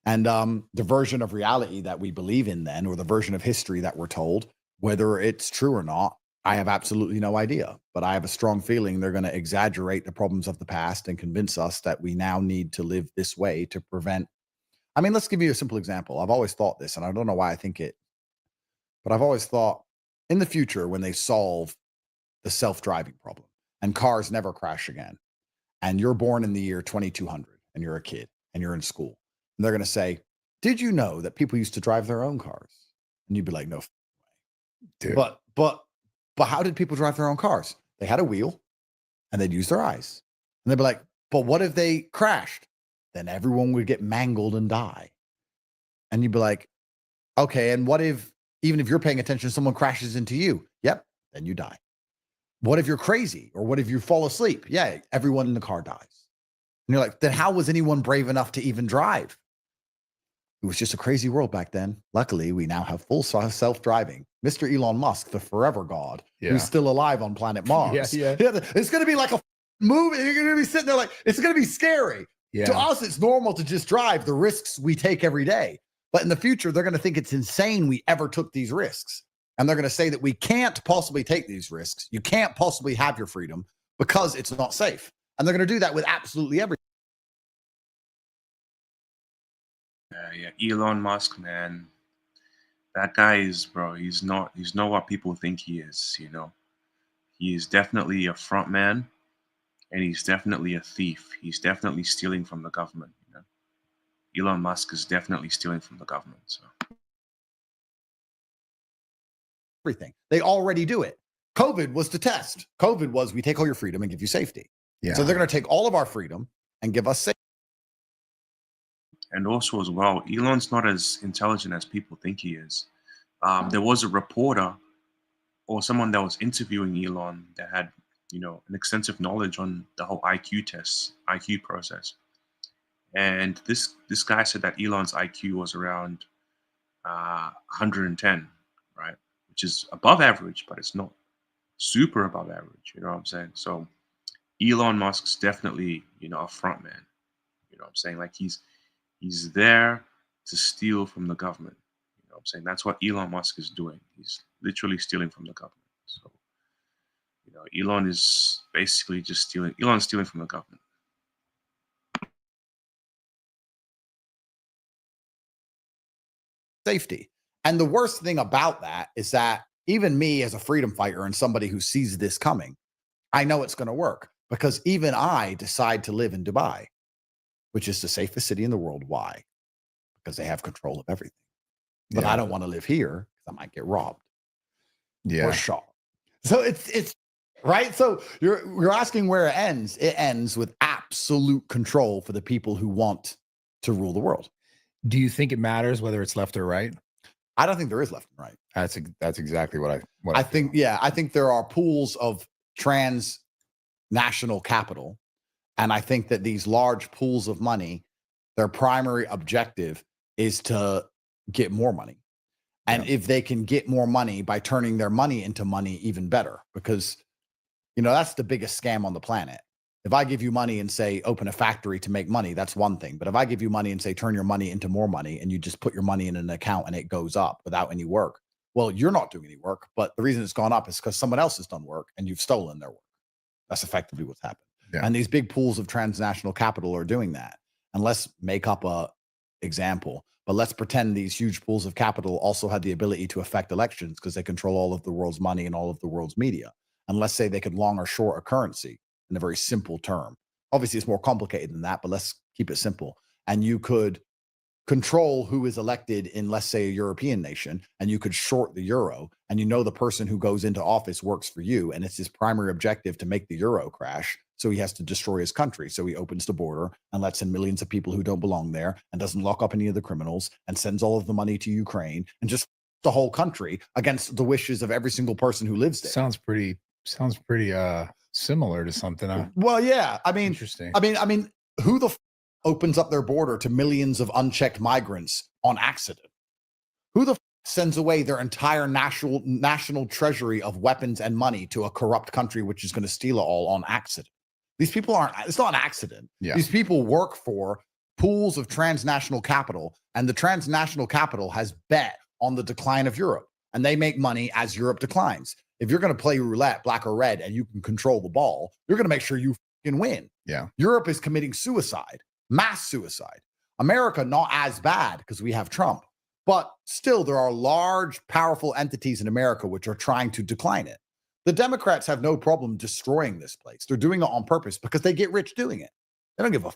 And the version of reality that we believe in then, or the version of history that we're told, whether it's true or not, I have absolutely no idea. But I have a strong feeling they're going to exaggerate the problems of the past and convince us that we now need to live this way to prevent. I mean, let's give you a simple example. I've always thought this, and I don't know why I think it, but I've always thought in the future when they solve the self-driving problem and cars never crash again, and you're born in the year 2200 and you're a kid and you're in school, and they're going to say, did you know that people used to drive their own cars? And you'd be like, no. Dude. But how did people drive their own cars? They had a wheel and they'd use their eyes. And they'd be like, but what if they crashed? Then everyone would get mangled and die. And you'd be like, okay, and what if, even if you're paying attention, someone crashes into you? Yep, then you die. What if you're crazy? Or what if you fall asleep? Yeah, everyone in the car dies. And you're like, then how was anyone brave enough to even drive? It was just a crazy world back then. Luckily, we now have full self-driving. Mr. Elon Musk, the forever god, who's still alive on planet Mars. Yeah. It's going to be like a movie. You're going to be sitting there like, it's going to be scary. Yeah. To us, it's normal to just drive the risks we take every day. But in the future, they're going to think it's insane we ever took these risks. And they're going to say that we can't possibly take these risks. You can't possibly have your freedom because it's not safe. And they're going to do that with absolutely everything. Yeah, Elon Musk, man. That guy is, bro, he's not what people think he is, He is definitely a front man, and he's definitely a thief. He's definitely stealing from the government, Elon Musk is definitely stealing from the government. So Everything. They already do it. COVID was to test. COVID was, we take all your freedom and give you safety. Yeah. So they're going to take all of our freedom and give us safety. And also as well, Elon's not as intelligent as people think he is. There was a reporter or someone that was interviewing Elon that had, an extensive knowledge on the whole IQ process. And this guy said that Elon's IQ was around 110, right? Which is above average, but it's not super above average. You know what I'm saying? So Elon Musk's definitely, a front man. You know what I'm saying? Like he's there to steal from the government. You know what I'm saying? That's what Elon Musk is doing. He's literally stealing from the government. So, Elon is basically just stealing. Elon's stealing from the government. Safety. And the worst thing about that is that even me as a freedom fighter and somebody who sees this coming, I know it's going to work because even I decide to live in Dubai, which is the safest city in the world. Why? Because they have control of everything. But I don't want to live here because I might get robbed or shot. So it's right. So you're asking where it ends. It ends with absolute control for the people who want to rule the world. Do you think it matters whether it's left or right? I don't think there is left and right. That's exactly what I think. Yeah, I think there are pools of transnational capital, and I think that these large pools of money, their primary objective is to get more money. And if they can get more money by turning their money into money, even better, because that's the biggest scam on the planet. If I give you money and say, open a factory to make money, that's one thing. But if I give you money and say, turn your money into more money, and you just put your money in an account and it goes up without any work, well, you're not doing any work. But the reason it's gone up is because someone else has done work and you've stolen their work. That's effectively what's happened. Yeah. And these big pools of transnational capital are doing that. And let's make up a example, but let's pretend these huge pools of capital also had the ability to affect elections because they control all of the world's money and all of the world's media. And let's say they could long or short a currency in a very simple term. Obviously, it's more complicated than that, but let's keep it simple. And you could control who is elected in, let's say, a European nation, and you could short the euro, and the person who goes into office works for you, and it's his primary objective to make the euro crash, so he has to destroy his country. So he opens the border and lets in millions of people who don't belong there and doesn't lock up any of the criminals and sends all of the money to Ukraine and just the whole country against the wishes of every single person who lives there. Sounds pretty similar to something. Well, yeah. I mean, interesting. I mean, who the opens up their border to millions of unchecked migrants on accident? Who the sends away their entire national treasury of weapons and money to a corrupt country which is going to steal it all on accident? These people it's not an accident. Yeah. These people work for pools of transnational capital, and the transnational capital has bet on the decline of Europe, and they make money as Europe declines. If you're going to play roulette, black or red, and you can control the ball, you're going to make sure you can win. Yeah. Europe is committing suicide, mass suicide. America, not as bad because we have Trump, but still there are large, powerful entities in America which are trying to decline it. The Democrats have no problem destroying this place. They're doing it on purpose because they get rich doing it. They don't give a.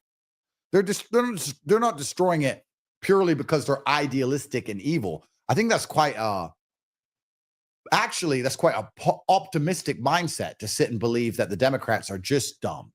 They're not destroying it purely because they're idealistic and evil. I think that's quite actually, that's quite a optimistic mindset to sit and believe that the Democrats are just dumb.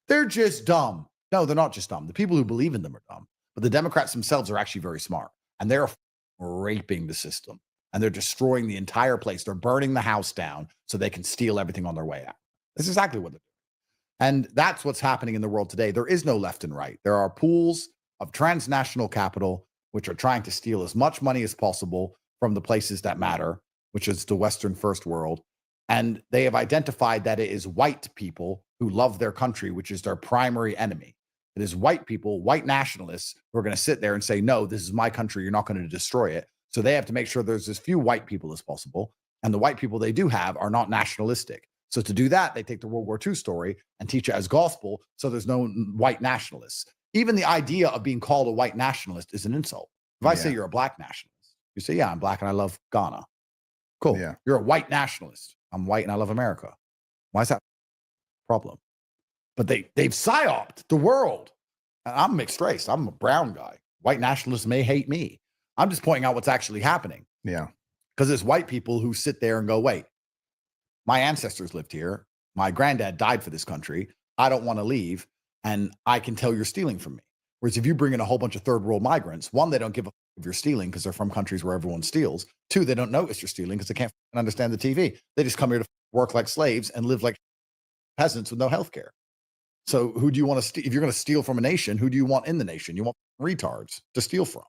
They're just dumb. No, they're not just dumb. The people who believe in them are dumb. But the Democrats themselves are actually very smart. And they're raping the system. And they're destroying the entire place. They're burning the house down so they can steal everything on their way out. That's exactly what they're doing. And that's what's happening in the world today. There is no left and right. There are pools of transnational capital which are trying to steal as much money as possible from the places that matter, which is the Western first world. And they have identified that it is white people who love their country, which is their primary enemy. It is white people, white nationalists, who are going to sit there and say, no, this is my country. You're not going to destroy it. So they have to make sure there's as few white people as possible. And the white people they do have are not nationalistic. So to do that, they take the World War II story and teach it as gospel. So there's no white nationalists. Even the idea of being called a white nationalist is an insult. If I say you're a black nationalist, you say, yeah, I'm black and I love Ghana. Cool. Yeah. You're a white nationalist. I'm white and I love America. Why is that a problem? But they've psyoped the world. And I'm mixed race. I'm a brown guy. White nationalists may hate me. I'm just pointing out what's actually happening. Yeah. Because there's white people who sit there and go, wait, my ancestors lived here. My granddad died for this country. I don't want to leave. And I can tell you're stealing from me. Whereas if you bring in a whole bunch of third world migrants, one, they don't give a if you're stealing because they're from countries where everyone steals. Two, they don't notice you're stealing because they can't understand the TV. They just come here to work like slaves and live like peasants with no health care. So who do you want to steal? If you're going to steal from a nation, who do you want in the nation? You want retards to steal from.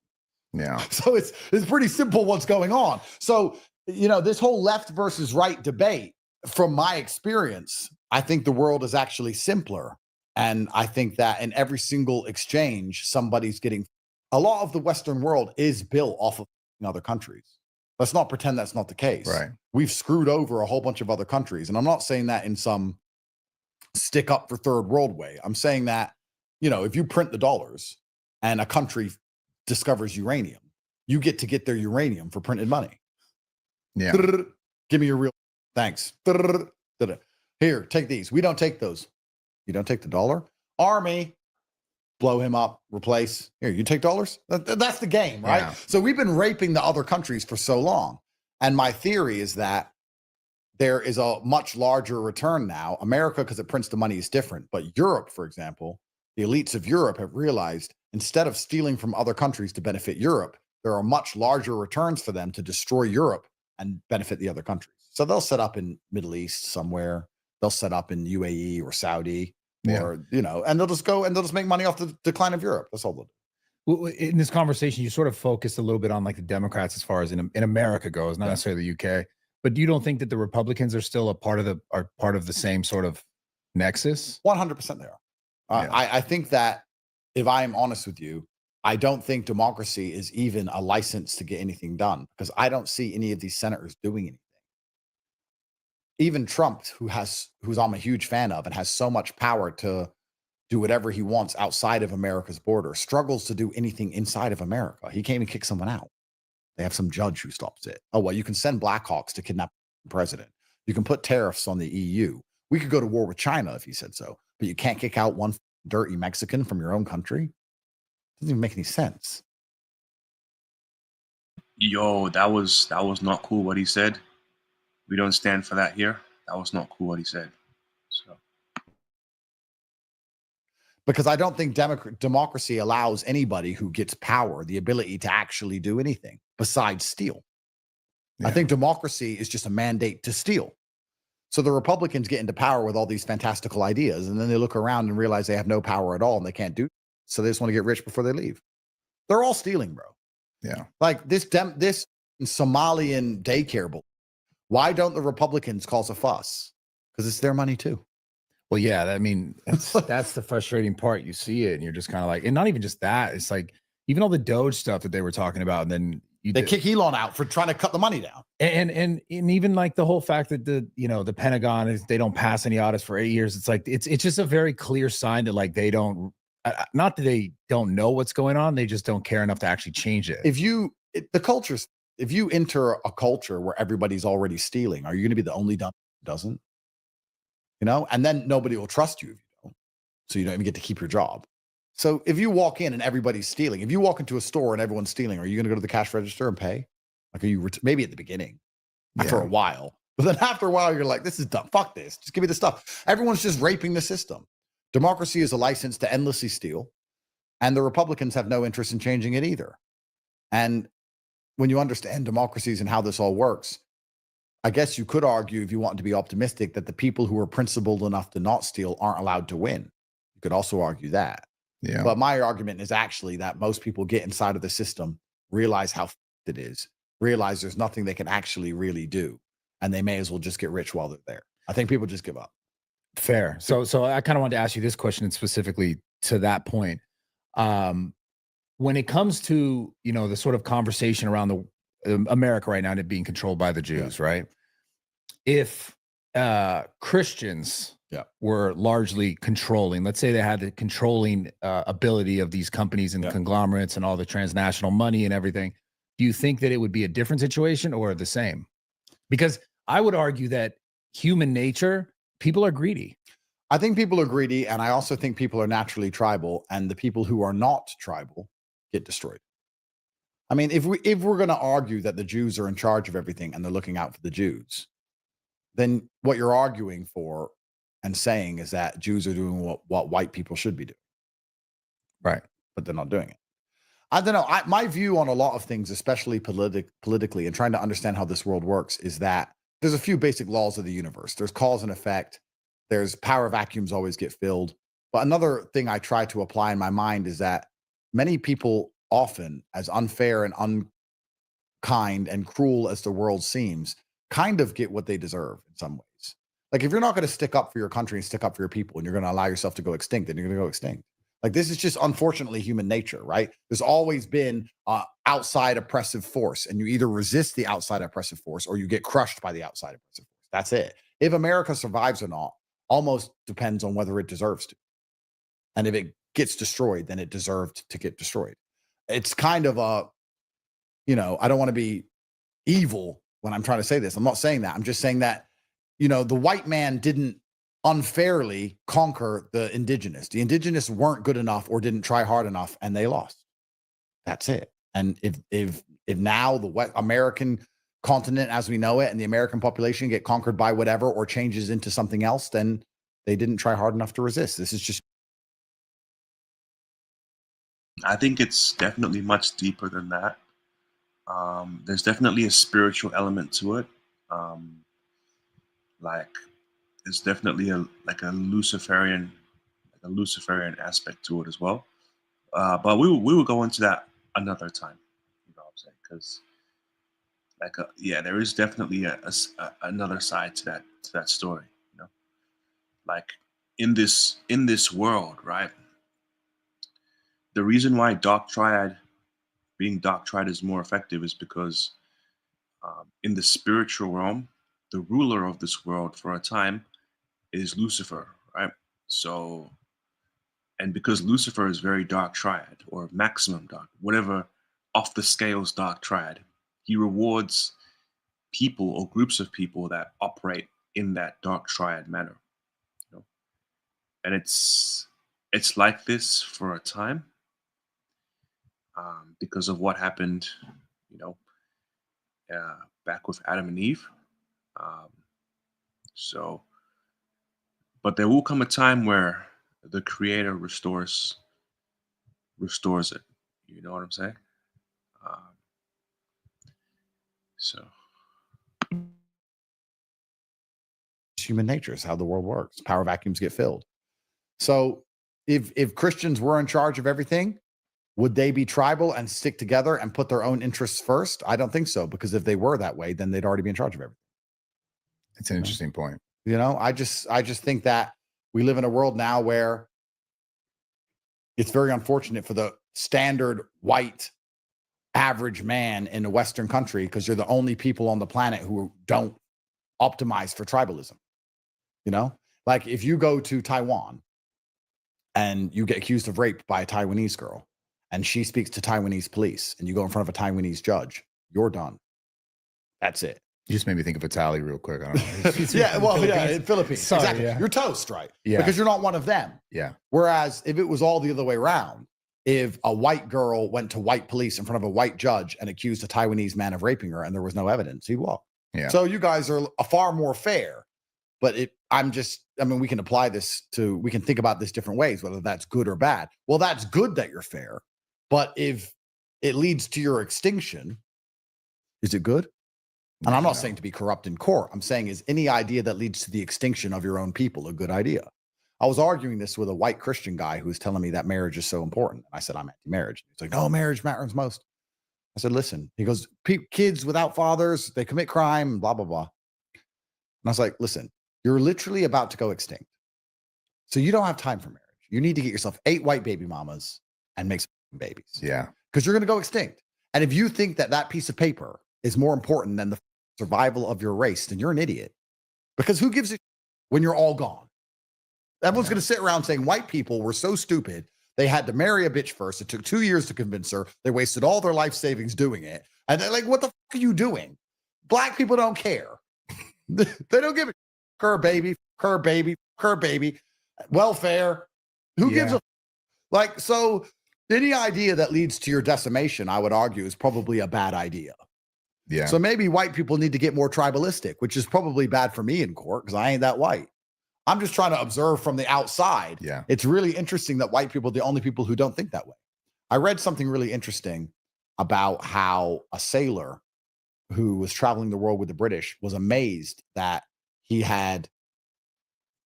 Yeah. So it's pretty simple what's going on. So, this whole left versus right debate, from my experience, I think the world is actually simpler. And I think that in every single exchange, somebody's getting, a lot of the Western world is built off of other countries. Let's not pretend that's not the case. Right. We've screwed over a whole bunch of other countries. And I'm not saying that in some stick up for third world way. I'm saying that, if you print the dollars and a country discovers uranium, you get their uranium for printed money. Yeah. Give me your real. Thanks. Here, take these. We don't take those. You don't take the dollar? Army, blow him up, replace. Here, you take dollars? That's the game, right? Yeah. So we've been raping the other countries for so long. And my theory is that there is a much larger return now. America, because it prints the money, is different. But Europe, for example, the elites of Europe have realized instead of stealing from other countries to benefit Europe, there are much larger returns for them to destroy Europe and benefit the other countries. So they'll set up in Middle East somewhere. They'll set up in UAE or Saudi, or, and they'll just make money off the decline of Europe. That's all they'll do. Well, in this conversation, you sort of focused a little bit on like the Democrats as far as in America goes, not necessarily the UK. But you don't think that the Republicans are still a part of the same sort of nexus? 100% they are. I think that, if I am honest with you, I don't think democracy is even a license to get anything done, because I don't see any of these senators doing anything. Even Trump, who's I'm a huge fan of and has so much power to do whatever he wants outside of America's border, struggles to do anything inside of America. He can't even kick someone out. They have some judge who stops it. Oh, well, you can send Blackhawks to kidnap the president. You can put tariffs on the EU. We could go to war with China if he said so, but you can't kick out one dirty Mexican from your own country. Doesn't even make any sense. Yo, that was not cool what he said. We don't stand for that here. That was not cool what he said. So, because I don't think democracy allows anybody who gets power the ability to actually do anything besides steal. I think democracy is just a mandate to steal. So the Republicans get into power with all these fantastical ideas, and then they look around and realize they have no power at all and they can't do it. So they just want to get rich before they leave. They're all stealing, bro. Yeah. Like this Somalian daycare bull. Why don't the Republicans cause a fuss? Because it's their money too. Well, yeah, I mean, that's the frustrating part. You see it and you're just kind of like, and not even just that. It's like even all the Doge stuff that they were talking about, and then they kick Elon out for trying to cut the money down. And even like the whole fact that the Pentagon is, they don't pass any audits for 8 years. It's like it's just a very clear sign that like they don't, not that they don't know what's going on, they just don't care enough to actually change it. If you enter a culture where everybody's already stealing, are you going to be the only dumb who doesn't? And then nobody will trust you if you don't. So you don't even get to keep your job. So if you walk in and everybody's stealing, if you walk into a store and everyone's stealing, are you going to go to the cash register and pay? Like, are you maybe at the beginning, after a while, but then after a while, you're like, this is dumb. Fuck this. Just give me the stuff. Everyone's just raping the system. Democracy is a license to endlessly steal, and the Republicans have no interest in changing it either. And when you understand democracies and how this all works, I guess you could argue, if you want to be optimistic, that the people who are principled enough to not steal aren't allowed to win. You could also argue that. Yeah. But my argument is actually that most people get inside of the system, realize how it is, realize there's nothing they can actually really do, and they may as well just get rich while they're there. I think people just give up. Fair. So I kind of wanted to ask you this question specifically to that point. When it comes to, the sort of conversation around the America right now and it being controlled by the Jews, right? If Christians were largely controlling, let's say they had the controlling ability of these companies and conglomerates and all the transnational money and everything, do you think that it would be a different situation or the same? Because I would argue that human nature, people are greedy. I think people are greedy, and I also think people are naturally tribal, and the people who are not tribal get destroyed. I mean, if we're going to argue that the Jews are in charge of everything and they're looking out for the Jews, then what you're arguing for and saying is that Jews are doing what white people should be doing. Right. But they're not doing it. I don't know. My view on a lot of things, especially politically, and trying to understand how this world works, is that there's a few basic laws of the universe. There's cause and effect. There's power vacuums always get filled. But another thing I try to apply in my mind is that many people often, as unfair and unkind and cruel as the world seems, kind of get what they deserve in some ways. Like if you're not going to stick up for your country and stick up for your people and you're going to allow yourself to go extinct, then you're going to go extinct. Like this is just unfortunately human nature, right? There's always been outside oppressive force, and you either resist the outside oppressive force or you get crushed by the outside oppressive force. That's it. If America survives or not almost depends on whether it deserves to. And if it gets destroyed, then it deserved to get destroyed. It's kind of a, I don't want to be evil when I'm trying to say this. I'm not saying that. I'm just saying that, the white man didn't unfairly conquer the indigenous. The indigenous weren't good enough or didn't try hard enough, and they lost. That's it. And if now the West American continent as we know it and the American population get conquered by whatever or changes into something else, then they didn't try hard enough to resist. This is just. I think it's definitely much deeper than that. There's definitely a spiritual element to it. Like there's definitely a Luciferian aspect to it as well. But we will go into that another time. You know what I'm saying? Because there is definitely another side to that story. Like in this world, right? The reason why being Dark Triad is more effective is because in the spiritual realm, the ruler of this world for a time is Lucifer, right? So, and because Lucifer is very Dark Triad or maximum dark, whatever off the scales Dark Triad, he rewards people or groups of people that operate in that Dark Triad manner. And it's like this for a time. Because of what happened, back with Adam and Eve. But there will come a time where the Creator restores it. You know what I'm saying? Human nature is how the world works. Power vacuums get filled. So if Christians were in charge of everything, would they be tribal and stick together and put their own interests first? I don't think so, because if they were that way, then they'd already be in charge of everything. It's an interesting point. I just think that we live in a world now where it's very unfortunate for the standard white average man in a Western country, because you're the only people on the planet who don't optimize for tribalism. Like if you go to Taiwan and you get accused of rape by a Taiwanese girl, and she speaks to Taiwanese police, and you go in front of a Taiwanese judge, you're done. That's it. You just made me think of Italy real quick. I don't know. In Philippines. Sorry, exactly. yeah. You're toast, right? Yeah. Because you're not one of them. Yeah. Whereas if it was all the other way around, if a white girl went to white police in front of a white judge and accused a Taiwanese man of raping her and there was no evidence, he'd walk. Yeah. So you guys are far more fair. But we can apply this we can think about this different ways, whether that's good or bad. Well, that's good that you're fair. But if it leads to your extinction, is it good? And I'm not saying to be corrupt in court. I'm saying, is any idea that leads to the extinction of your own people a good idea? I was arguing this with a white Christian guy who was telling me that marriage is so important. I said, I'm anti-marriage. He's like, no, marriage matters most. I said, listen, he goes, kids without fathers, they commit crime, blah, blah, blah. And I was like, listen, you're literally about to go extinct. So you don't have time for marriage. You need to get yourself 8 white baby mamas and make some babies. Yeah. Because you're going to go extinct. And if you think that piece of paper is more important than the survival of your race, then you're an idiot. Because who gives a when you're all gone? Everyone's going to sit around saying white people were so stupid. They had to marry a bitch first. It took 2 years to convince her. They wasted all their life savings doing it. And they're like, what the fuck are you doing? Black people don't care. They don't give a her baby, her baby, her baby. Welfare. Who gives a so any idea that leads to your decimation, I would argue, is probably a bad idea. Yeah. So maybe white people need to get more tribalistic, which is probably bad for me in court because I ain't that white. I'm just trying to observe from the outside. Yeah. It's really interesting that white people are the only people who don't think that way. I read something really interesting about how a sailor who was traveling the world with the British was amazed that he had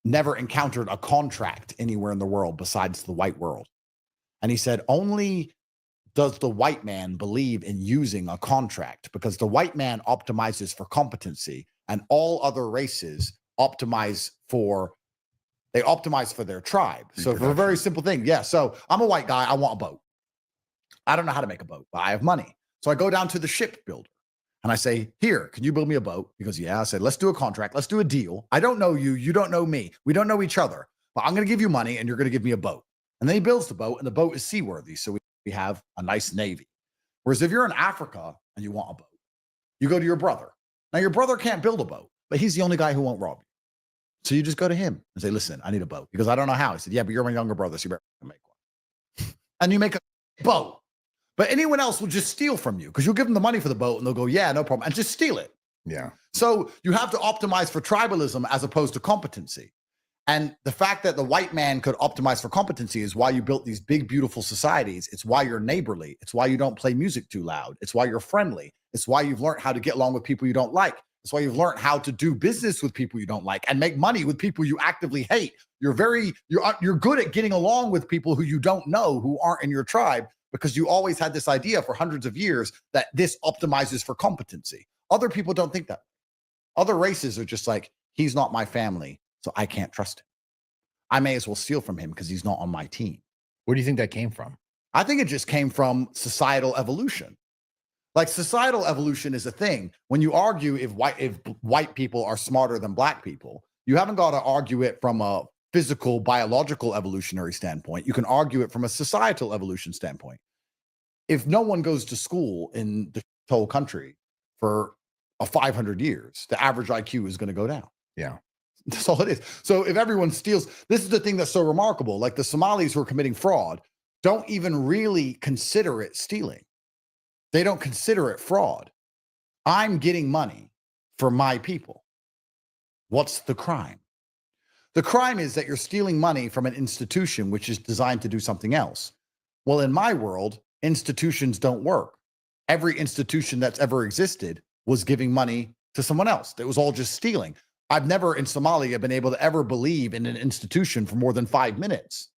never encountered a contract anywhere in the world besides the white world. And he said, only does the white man believe in using a contract, because the white man optimizes for competency and all other races optimize for their tribe. So for a very simple thing. Yeah. So I'm a white guy. I want a boat. I don't know how to make a boat, but I have money. So I go down to the shipbuilder and I say, here, can you build me a boat? He goes, yeah. I said, let's do a contract. Let's do a deal. I don't know you. You don't know me. We don't know each other, but I'm going to give you money and you're going to give me a boat. And then he builds the boat and the boat is seaworthy. So we have a nice navy. Whereas if you're in Africa and you want a boat, you go to your brother. Now your brother can't build a boat, but he's the only guy who won't rob you. So you just go to him and say, listen, I need a boat. He goes, I don't know how. He said, yeah, but you're my younger brother, so you better make one. And you make a boat. But anyone else will just steal from you because you'll give them the money for the boat and they'll go, yeah, no problem, and just steal it. Yeah. So you have to optimize for tribalism as opposed to competency. And the fact that the white man could optimize for competency is why you built these big, beautiful societies. It's why you're neighborly. It's why you don't play music too loud. It's why you're friendly. It's why you've learned how to get along with people you don't like. It's why you've learned how to do business with people you don't like and make money with people you actively hate. You're good at getting along with people who you don't know, who aren't in your tribe, because you always had this idea for hundreds of years that this optimizes for competency. Other people don't think that. Other races are just like, he's not my family, so I can't trust him. I may as well steal from him because he's not on my team. Where do you think that came from? I think it just came from societal evolution. Like societal evolution is a thing. When you argue if white people are smarter than black people, you haven't got to argue it from a physical, biological evolutionary standpoint. You can argue it from a societal evolution standpoint. If no one goes to school in the whole country for 500 years, the average IQ is going to go down. Yeah. That's all it is. So if everyone steals, this is the thing that's so remarkable. Like the Somalis who are committing fraud don't even really consider it stealing. They don't consider it fraud. I'm getting money for my people. What's the crime? The crime is that you're stealing money from an institution which is designed to do something else. Well, in my world, institutions don't work. Every institution that's ever existed was giving money to someone else. It was all just stealing. I've never in Somalia been able to ever believe in an institution for more than 5 minutes.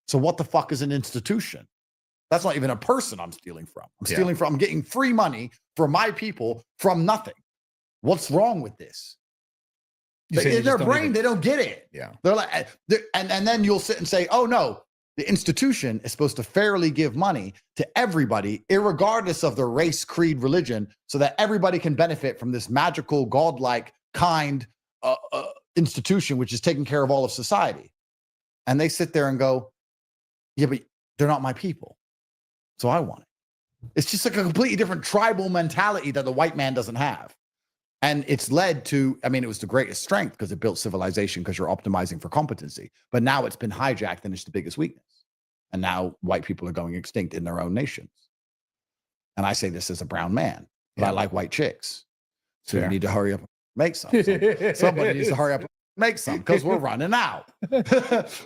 So what the fuck is an institution? That's not even a person I'm stealing from. I'm getting free money for my people from nothing. What's wrong with this? In their brain, they don't get it. Yeah. They're like, and then you'll sit and say, oh no, the institution is supposed to fairly give money to everybody, irregardless of their race, creed, religion, so that everybody can benefit from this magical, godlike, kind institution, which is taking care of all of society. And they sit there and go, yeah, but they're not my people. So I want it. It's just like a completely different tribal mentality that the white man doesn't have. And it's led to, I mean, it was the greatest strength because it built civilization because you're optimizing for competency. But now it's been hijacked and it's the biggest weakness. And now white people are going extinct in their own nations. And I say this as a brown man, but I like white chicks. So you need to hurry up and make some. So somebody needs to hurry up and make some because we're running out.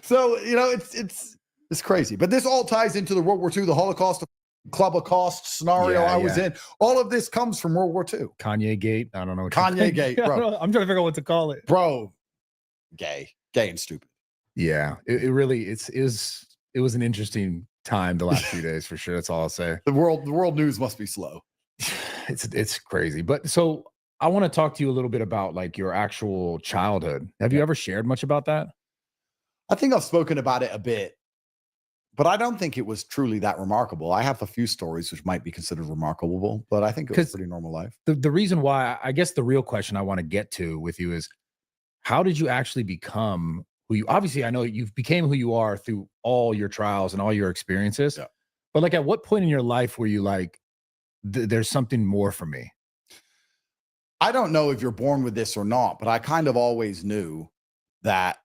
So, you know, it's crazy. But this all ties into the World War II, the Holocaust, Club of Cost scenario I was in. All of this comes from World War II. Kanye Gate. I don't know. Kanye Gate, bro. I'm trying to figure out what to call it. Bro, gay and stupid. Yeah, it really it was an interesting time the last few days for sure. That's all I'll say. The world news must be slow. It's crazy. But so I want to talk to you a little bit about like your actual childhood. Have you ever shared much about that? I think I've spoken about it a bit. But I don't think it was truly that remarkable. I have a few stories which might be considered remarkable, but I think it was a pretty normal life. The reason why, I guess the real question I want to get to with you is, how did you actually become who you, obviously I know you've became who you are through all your trials and all your experiences, but like at what point in your life were you like, there's something more for me? I don't know if you're born with this or not, but I kind of always knew that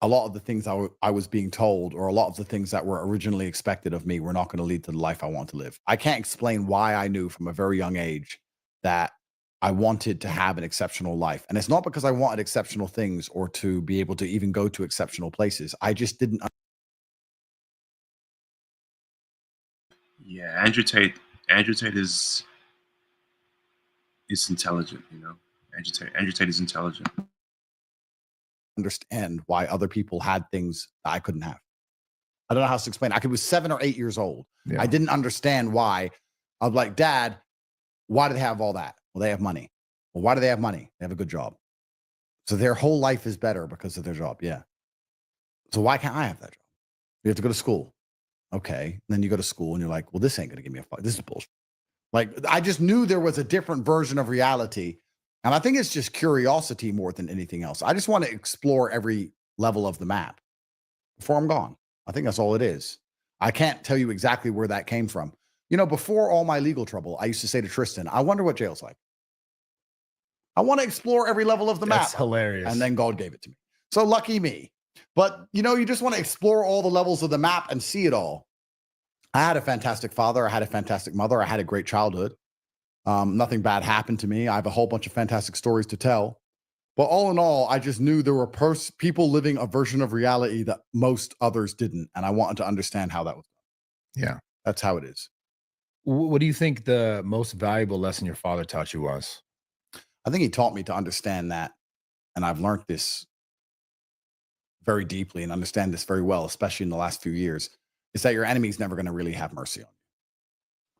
a lot of the things I was being told, or a lot of the things that were originally expected of me, were not going to lead to the life I want to live. I can't explain why I knew from a very young age that I wanted to have an exceptional life. And it's not because I wanted exceptional things or to be able to even go to exceptional places. I just didn't Yeah, Andrew Tate is intelligent. You know, Andrew Tate is intelligent. Understand why other people had things that I couldn't have. I don't know how to explain. I was 7 or 8 years old. Yeah. I didn't understand why. I was like, Dad, why do they have all that? Well, they have money. Well, why do they have money? They have a good job. So their whole life is better because of their job. Yeah. So why can't I have that job? You have to go to school. Okay. And then you go to school and you're like, well, this ain't going to give me a fuck. This is bullshit. Like, I just knew there was a different version of reality. And I think it's just curiosity more than anything else. I just want to explore every level of the map before I'm gone. I think that's all it is. I can't tell you exactly where that came from. You know, before all my legal trouble, I used to say to Tristan, I wonder what jail's like. I want to explore every level of the map. That's hilarious. And then God gave it to me. So lucky me. But, you know, you just want to explore all the levels of the map and see it all. I had a fantastic father. I had a fantastic mother. I had a great childhood. Nothing bad happened to me. I have a whole bunch of fantastic stories to tell. But all in all, I just knew there were people living a version of reality that most others didn't. And I wanted to understand how that was done. Yeah. That's how it is. What do you think the most valuable lesson your father taught you was? I think he taught me to understand that. And I've learned this very deeply and understand this very well, especially in the last few years, is that your enemy's never going to really have mercy on you.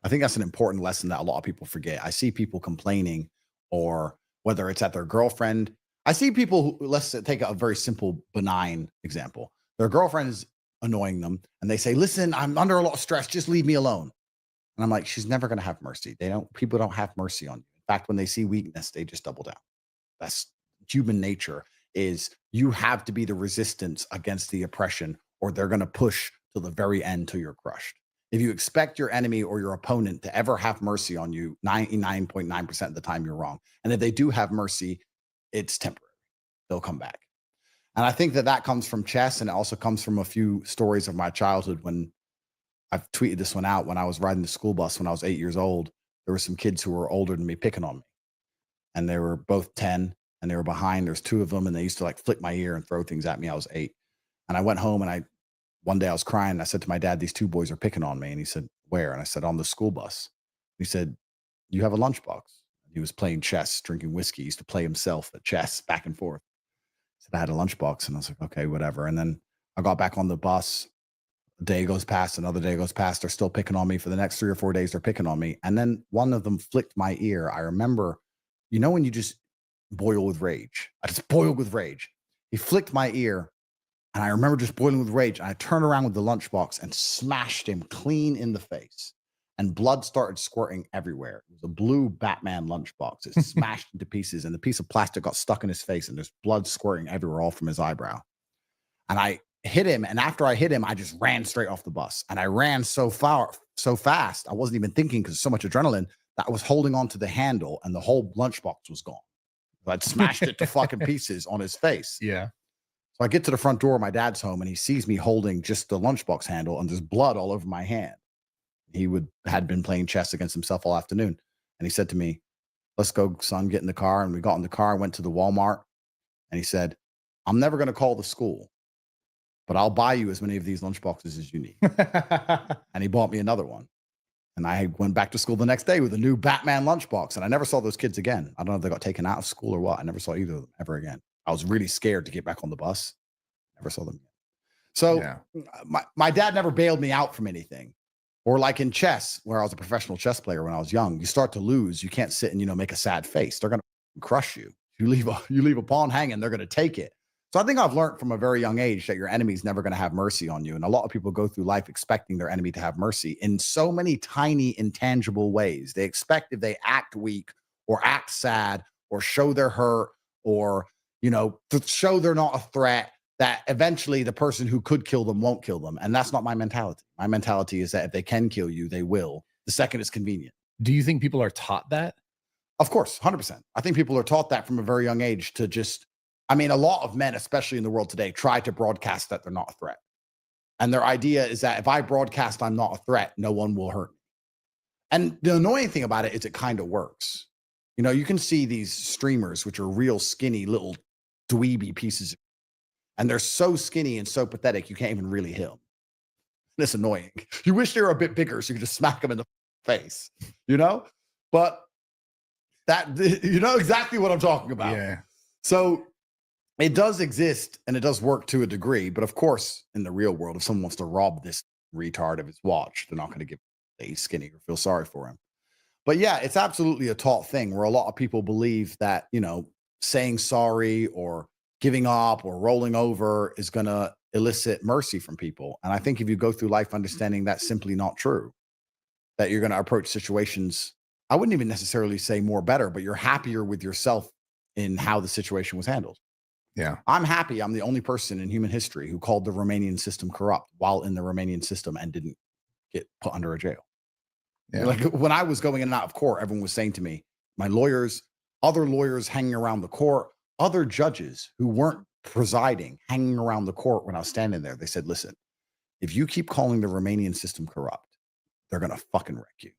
I think that's an important lesson that a lot of people forget. I see people complaining, or whether it's at their girlfriend. I see people who, let's take a very simple, benign example. Their girlfriend is annoying them and they say, listen, I'm under a lot of stress. Just leave me alone. And I'm like, she's never going to have mercy. People don't have mercy on you. In fact, when they see weakness, they just double down. That's human nature. Is you have to be the resistance against the oppression, or they're going to push to the very end till you're crushed. If you expect your enemy or your opponent to ever have mercy on you, 99.9% of the time you're wrong. And if they do have mercy, it's temporary. They'll come back. And I think that comes from chess, and it also comes from a few stories of my childhood. When I've tweeted this one out, when I was riding the school bus when I was 8 years old, there were some kids who were older than me picking on me. And they were both 10 and they were behind. There's two of them, and they used to like flick my ear and throw things at me. I was 8. And I went home, and one day I was crying, and I said to my dad, these two boys are picking on me. And he said, where? And I said, on the school bus. He said, you have a lunchbox. He was playing chess, drinking whiskey. He used to play himself at chess back and forth. He said, I had a lunchbox. And I was like, okay, whatever. And then I got back on the bus. A day goes past, another day goes past. They're still picking on me. For the next 3 or 4 days, they're picking on me. And then one of them flicked my ear. I remember, you know, when you just boil with rage. I just boiled with rage. He flicked my ear. And I remember just boiling with rage. And I turned around with the lunchbox and smashed him clean in the face. And blood started squirting everywhere. It was a blue Batman lunchbox. It smashed into pieces, and the piece of plastic got stuck in his face, and there's blood squirting everywhere, all from his eyebrow. And I hit him. And after I hit him, I just ran straight off the bus. And I ran so fast. I wasn't even thinking, because so much adrenaline, that I was holding on to the handle, and the whole lunchbox was gone. I'd smashed it to fucking pieces on his face. Yeah. So I get to the front door of my dad's home, and he sees me holding just the lunchbox handle, and there's blood all over my hand. He had been playing chess against himself all afternoon. And he said to me, let's go, son, get in the car. And we got in the car, went to the Walmart. And he said, I'm never going to call the school, but I'll buy you as many of these lunchboxes as you need. And he bought me another one. And I went back to school the next day with a new Batman lunchbox. And I never saw those kids again. I don't know if they got taken out of school or what. I never saw either of them ever again. I was really scared to get back on the bus. Never saw them again. So Yeah. my dad never bailed me out from anything. Or like in chess, where I was a professional chess player when I was young, you start to lose. You can't sit and, you know, make a sad face. They're going to crush you. You leave a pawn hanging, they're going to take it. So I think I've learned from a very young age that your enemy's never going to have mercy on you. And a lot of people go through life expecting their enemy to have mercy in so many tiny, intangible ways. They expect if they act weak or act sad or show they're hurt or, you know, to show they're not a threat, that eventually the person who could kill them won't kill them. And that's not my mentality. My mentality is that if they can kill you, they will. The second it's convenient. Do you think people are taught that? Of course, 100%. I think people are taught that from a very young age to just, I mean, a lot of men, especially in the world today, try to broadcast that they're not a threat. And their idea is that if I broadcast I'm not a threat, no one will hurt me. And the annoying thing about it is it kind of works. You know, you can see these streamers, which are real skinny little dweeby pieces, and they're so skinny and so pathetic, you can't even really hit them. It's annoying. You wish they were a bit bigger so you could just smack them in the face, you know? But that, you know exactly what I'm talking about. Yeah. So it does exist and it does work to a degree. But of course, in the real world, if someone wants to rob this retard of his watch, they're not going to give him he's skinny or feel sorry for him. But yeah, it's absolutely a taught thing where a lot of people believe that, you know, saying sorry or giving up or rolling over is going to elicit mercy from people. And I think if you go through life understanding that's simply not true, that you're going to approach situations, I wouldn't even necessarily say more better, but you're happier with yourself in how the situation was handled. Yeah. I'm happy I'm the only person in human history who called the Romanian system corrupt while in the Romanian system and didn't get put under a jail. Yeah. Like when I was going in and out of court, everyone was saying to me, my lawyers, other lawyers hanging around the court, other judges who weren't presiding, hanging around the court when I was standing there, they said, listen, if you keep calling the Romanian system corrupt, they're going to fucking wreck you.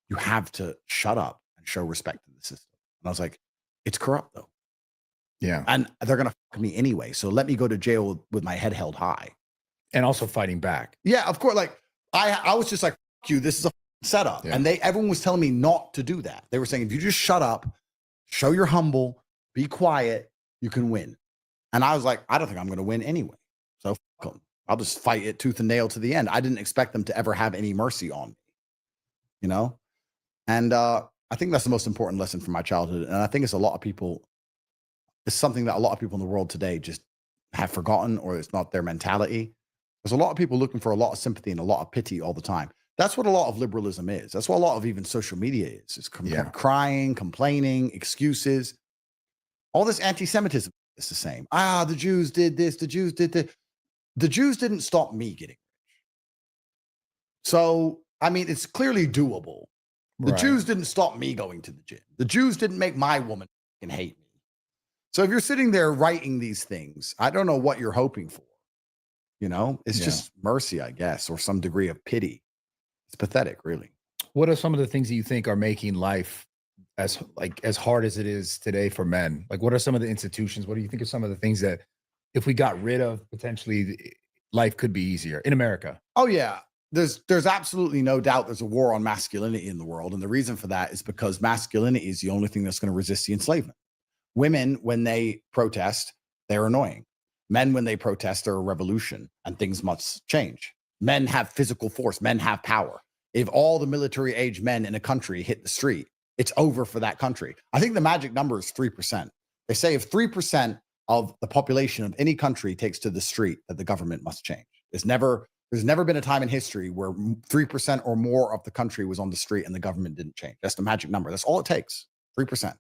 You have to shut up and show respect to the system. And I was like, it's corrupt though. Yeah. And they're going to fuck me anyway. So let me go to jail with my head held high. And also fighting back. Yeah, of course. Like I was just like, fuck you, this is a setup. Yeah. And everyone was telling me not to do that. They were saying, if you just shut up, show you're humble, be quiet, you can win. And I was like, I don't think I'm going to win anyway. So fuck them. I'll just fight it tooth and nail to the end. I didn't expect them to ever have any mercy on me, you know? And I think that's the most important lesson from my childhood. And I think it's something that a lot of people in the world today just have forgotten, or it's not their mentality. There's a lot of people looking for a lot of sympathy and a lot of pity all the time. That's what a lot of liberalism is. That's what a lot of even social media is. It's crying, complaining, excuses. All this anti-Semitism is the same. The Jews did this. The Jews did that. The Jews didn't stop me getting rich. So, I mean, it's clearly doable. The Jews didn't stop me going to the gym. The Jews didn't make my woman fucking hate me. So if you're sitting there writing these things, I don't know what you're hoping for. You know, it's just mercy, I guess, or some degree of pity. It's pathetic, really. What are some of the things that you think are making life as hard as it is today for men? Like, what are some of the institutions? What do you think are some of the things that if we got rid of, potentially life could be easier in America? Oh, yeah. There's absolutely no doubt there's a war on masculinity in the world. And the reason for that is because masculinity is the only thing that's going to resist the enslavement. Women, when they protest, they're annoying. Men, when they protest, they're a revolution and things must change. Men have physical force. Men have power. If all the military age men in a country hit the street, it's over for that country. I think the magic number is 3%. They say if 3% of the population of any country takes to the street, that the government must change. There's never been a time in history where 3% or more of the country was on the street and the government didn't change. That's the magic number. That's all it takes, 3%.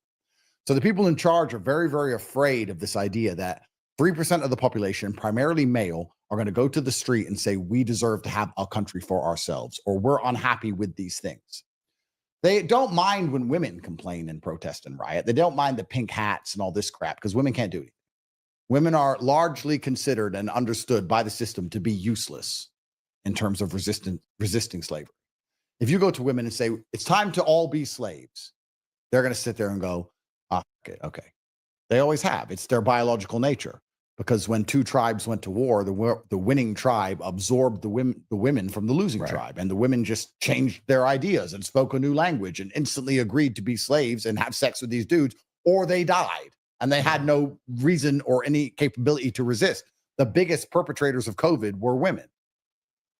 So the people in charge are very, very afraid of this idea that 3% of the population, primarily male, are going to go to the street and say, we deserve to have a country for ourselves, or we're unhappy with these things. They don't mind when women complain and protest and riot. They don't mind the pink hats and all this crap because women can't do anything. Women are largely considered and understood by the system to be useless in terms of resisting slavery. If you go to women and say, it's time to all be slaves, they're going to sit there and go, okay. They always have. It's their biological nature. Because when two tribes went to war, the winning tribe absorbed the women from the losing tribe. And the women just changed their ideas and spoke a new language and instantly agreed to be slaves and have sex with these dudes, or they died. And they had no reason or any capability to resist. The biggest perpetrators of COVID were women.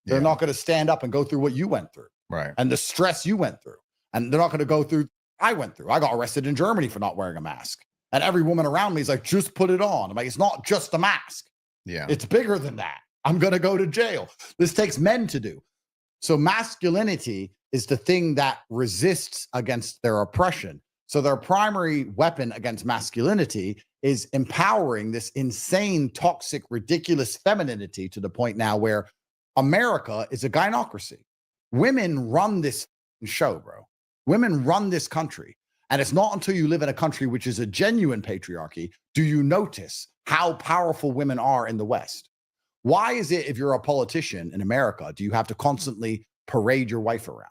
They're not going to stand up and go through what you went through. Right. And the stress you went through. And they're not going to go through I went through. I got arrested in Germany for not wearing a mask. And every woman around me is like, just put it on. I'm like, it's not just a mask. Yeah. It's bigger than that. I'm going to go to jail. This takes men to do. So masculinity is the thing that resists against their oppression. So their primary weapon against masculinity is empowering this insane, toxic, ridiculous femininity to the point now where America is a gynocracy. Women run this show, bro. Women run this country. And it's not until you live in a country which is a genuine patriarchy do you notice how powerful women are in the West. Why is it if you're a politician in America, do you have to constantly parade your wife around?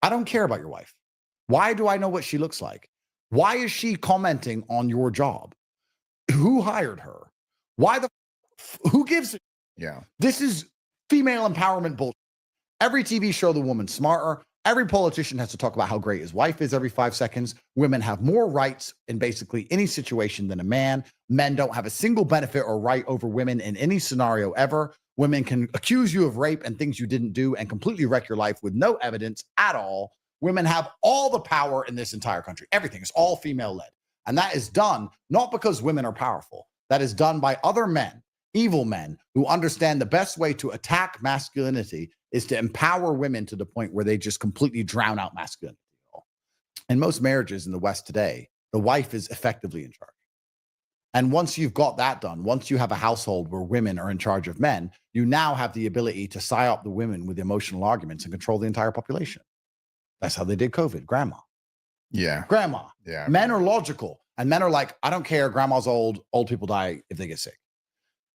I don't care about your wife. Why do I know what she looks like? Why is she commenting on your job? Who hired her? Who gives it? Yeah. This is Female empowerment bullshit. Every TV show, the woman's smarter. Every politician has to talk about how great his wife is every 5 seconds. Women have more rights in basically any situation than a man. Men don't have a single benefit or right over women in any scenario ever. Women can accuse you of rape and things you didn't do and completely wreck your life with no evidence at all. Women have all the power in this entire country. Everything is all female-led. And that is done not because women are powerful. That is done by other men, evil men, who understand the best way to attack masculinity is to empower women to the point where they just completely drown out masculinity. In most marriages in the West today, the wife is effectively in charge. And once you've got that done, once you have a household where women are in charge of men, you now have the ability to psyop the women with emotional arguments and control the entire population. That's how they did COVID. Grandma. Yeah. Grandma. Yeah. Men are logical. And men are like, I don't care. Grandma's old. Old people die if they get sick.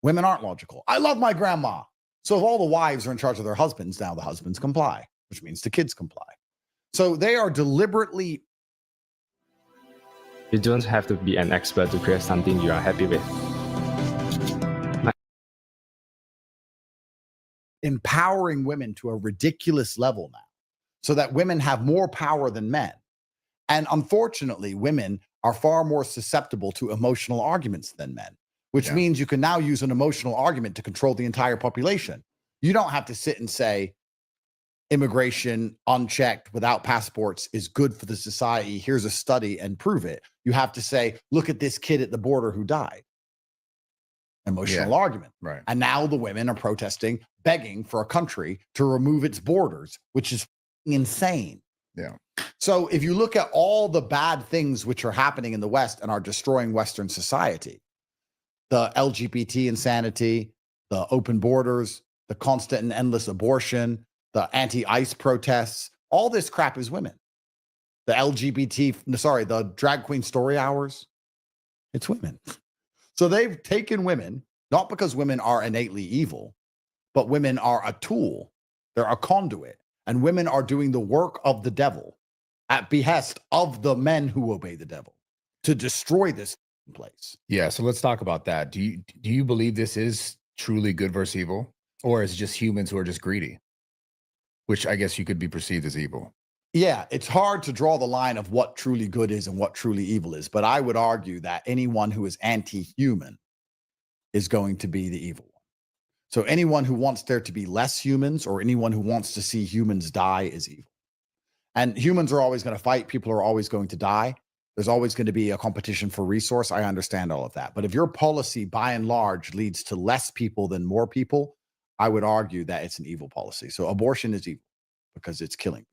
Women aren't logical. I love my grandma. So if all the wives are in charge of their husbands, now the husbands comply, which means the kids comply. So they are deliberately. You don't have to be an expert to create something you are happy with. Empowering women to a ridiculous level now, so that women have more power than men. And unfortunately, women are far more susceptible to emotional arguments than men, which means you can now use an emotional argument to control the entire population. You don't have to sit and say immigration unchecked without passports is good for the society. Here's a study and prove it. You have to say, look at this kid at the border who died. Emotional argument. Right. And now the women are protesting, begging for a country to remove its borders, which is insane. Yeah. So if you look at all the bad things which are happening in the West and are destroying Western society, the LGBT insanity, the open borders, the constant and endless abortion, the anti-ICE protests, all this crap is women. The drag queen story hours, it's women. So they've taken women, not because women are innately evil, but women are a tool. They're a conduit. And women are doing the work of the devil at behest of the men who obey the devil to destroy this place. Yeah. So let's talk about that. Do you believe this is truly good versus evil? Or is it just humans who are just greedy? Which I guess you could be perceived as evil. Yeah, it's hard to draw the line of what truly good is and what truly evil is. But I would argue that anyone who is anti-human is going to be the evil one. So anyone who wants there to be less humans or anyone who wants to see humans die is evil. And humans are always going to fight. People are always going to die. There's always going to be a competition for resource. I understand all of that. But if your policy, by and large, leads to less people than more people, I would argue that it's an evil policy. So abortion is evil because it's killing people.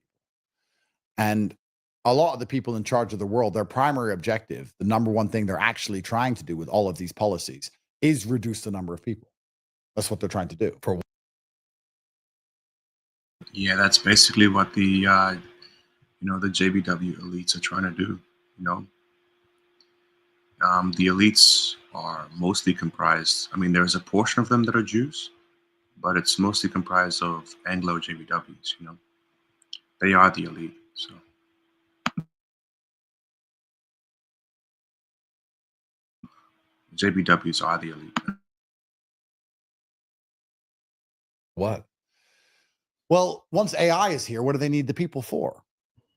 And a lot of the people in charge of the world, their primary objective, the number one thing they're actually trying to do with all of these policies is reduce the number of people. That's what they're trying to do. Yeah, that's basically what the the JBW elites are trying to do. The elites are mostly comprised. I mean, there's a portion of them that are Jews, but it's mostly comprised of Anglo JBWs. They are the elite. So. JBWs are the elite. What? Well, once AI is here, what do they need the people for?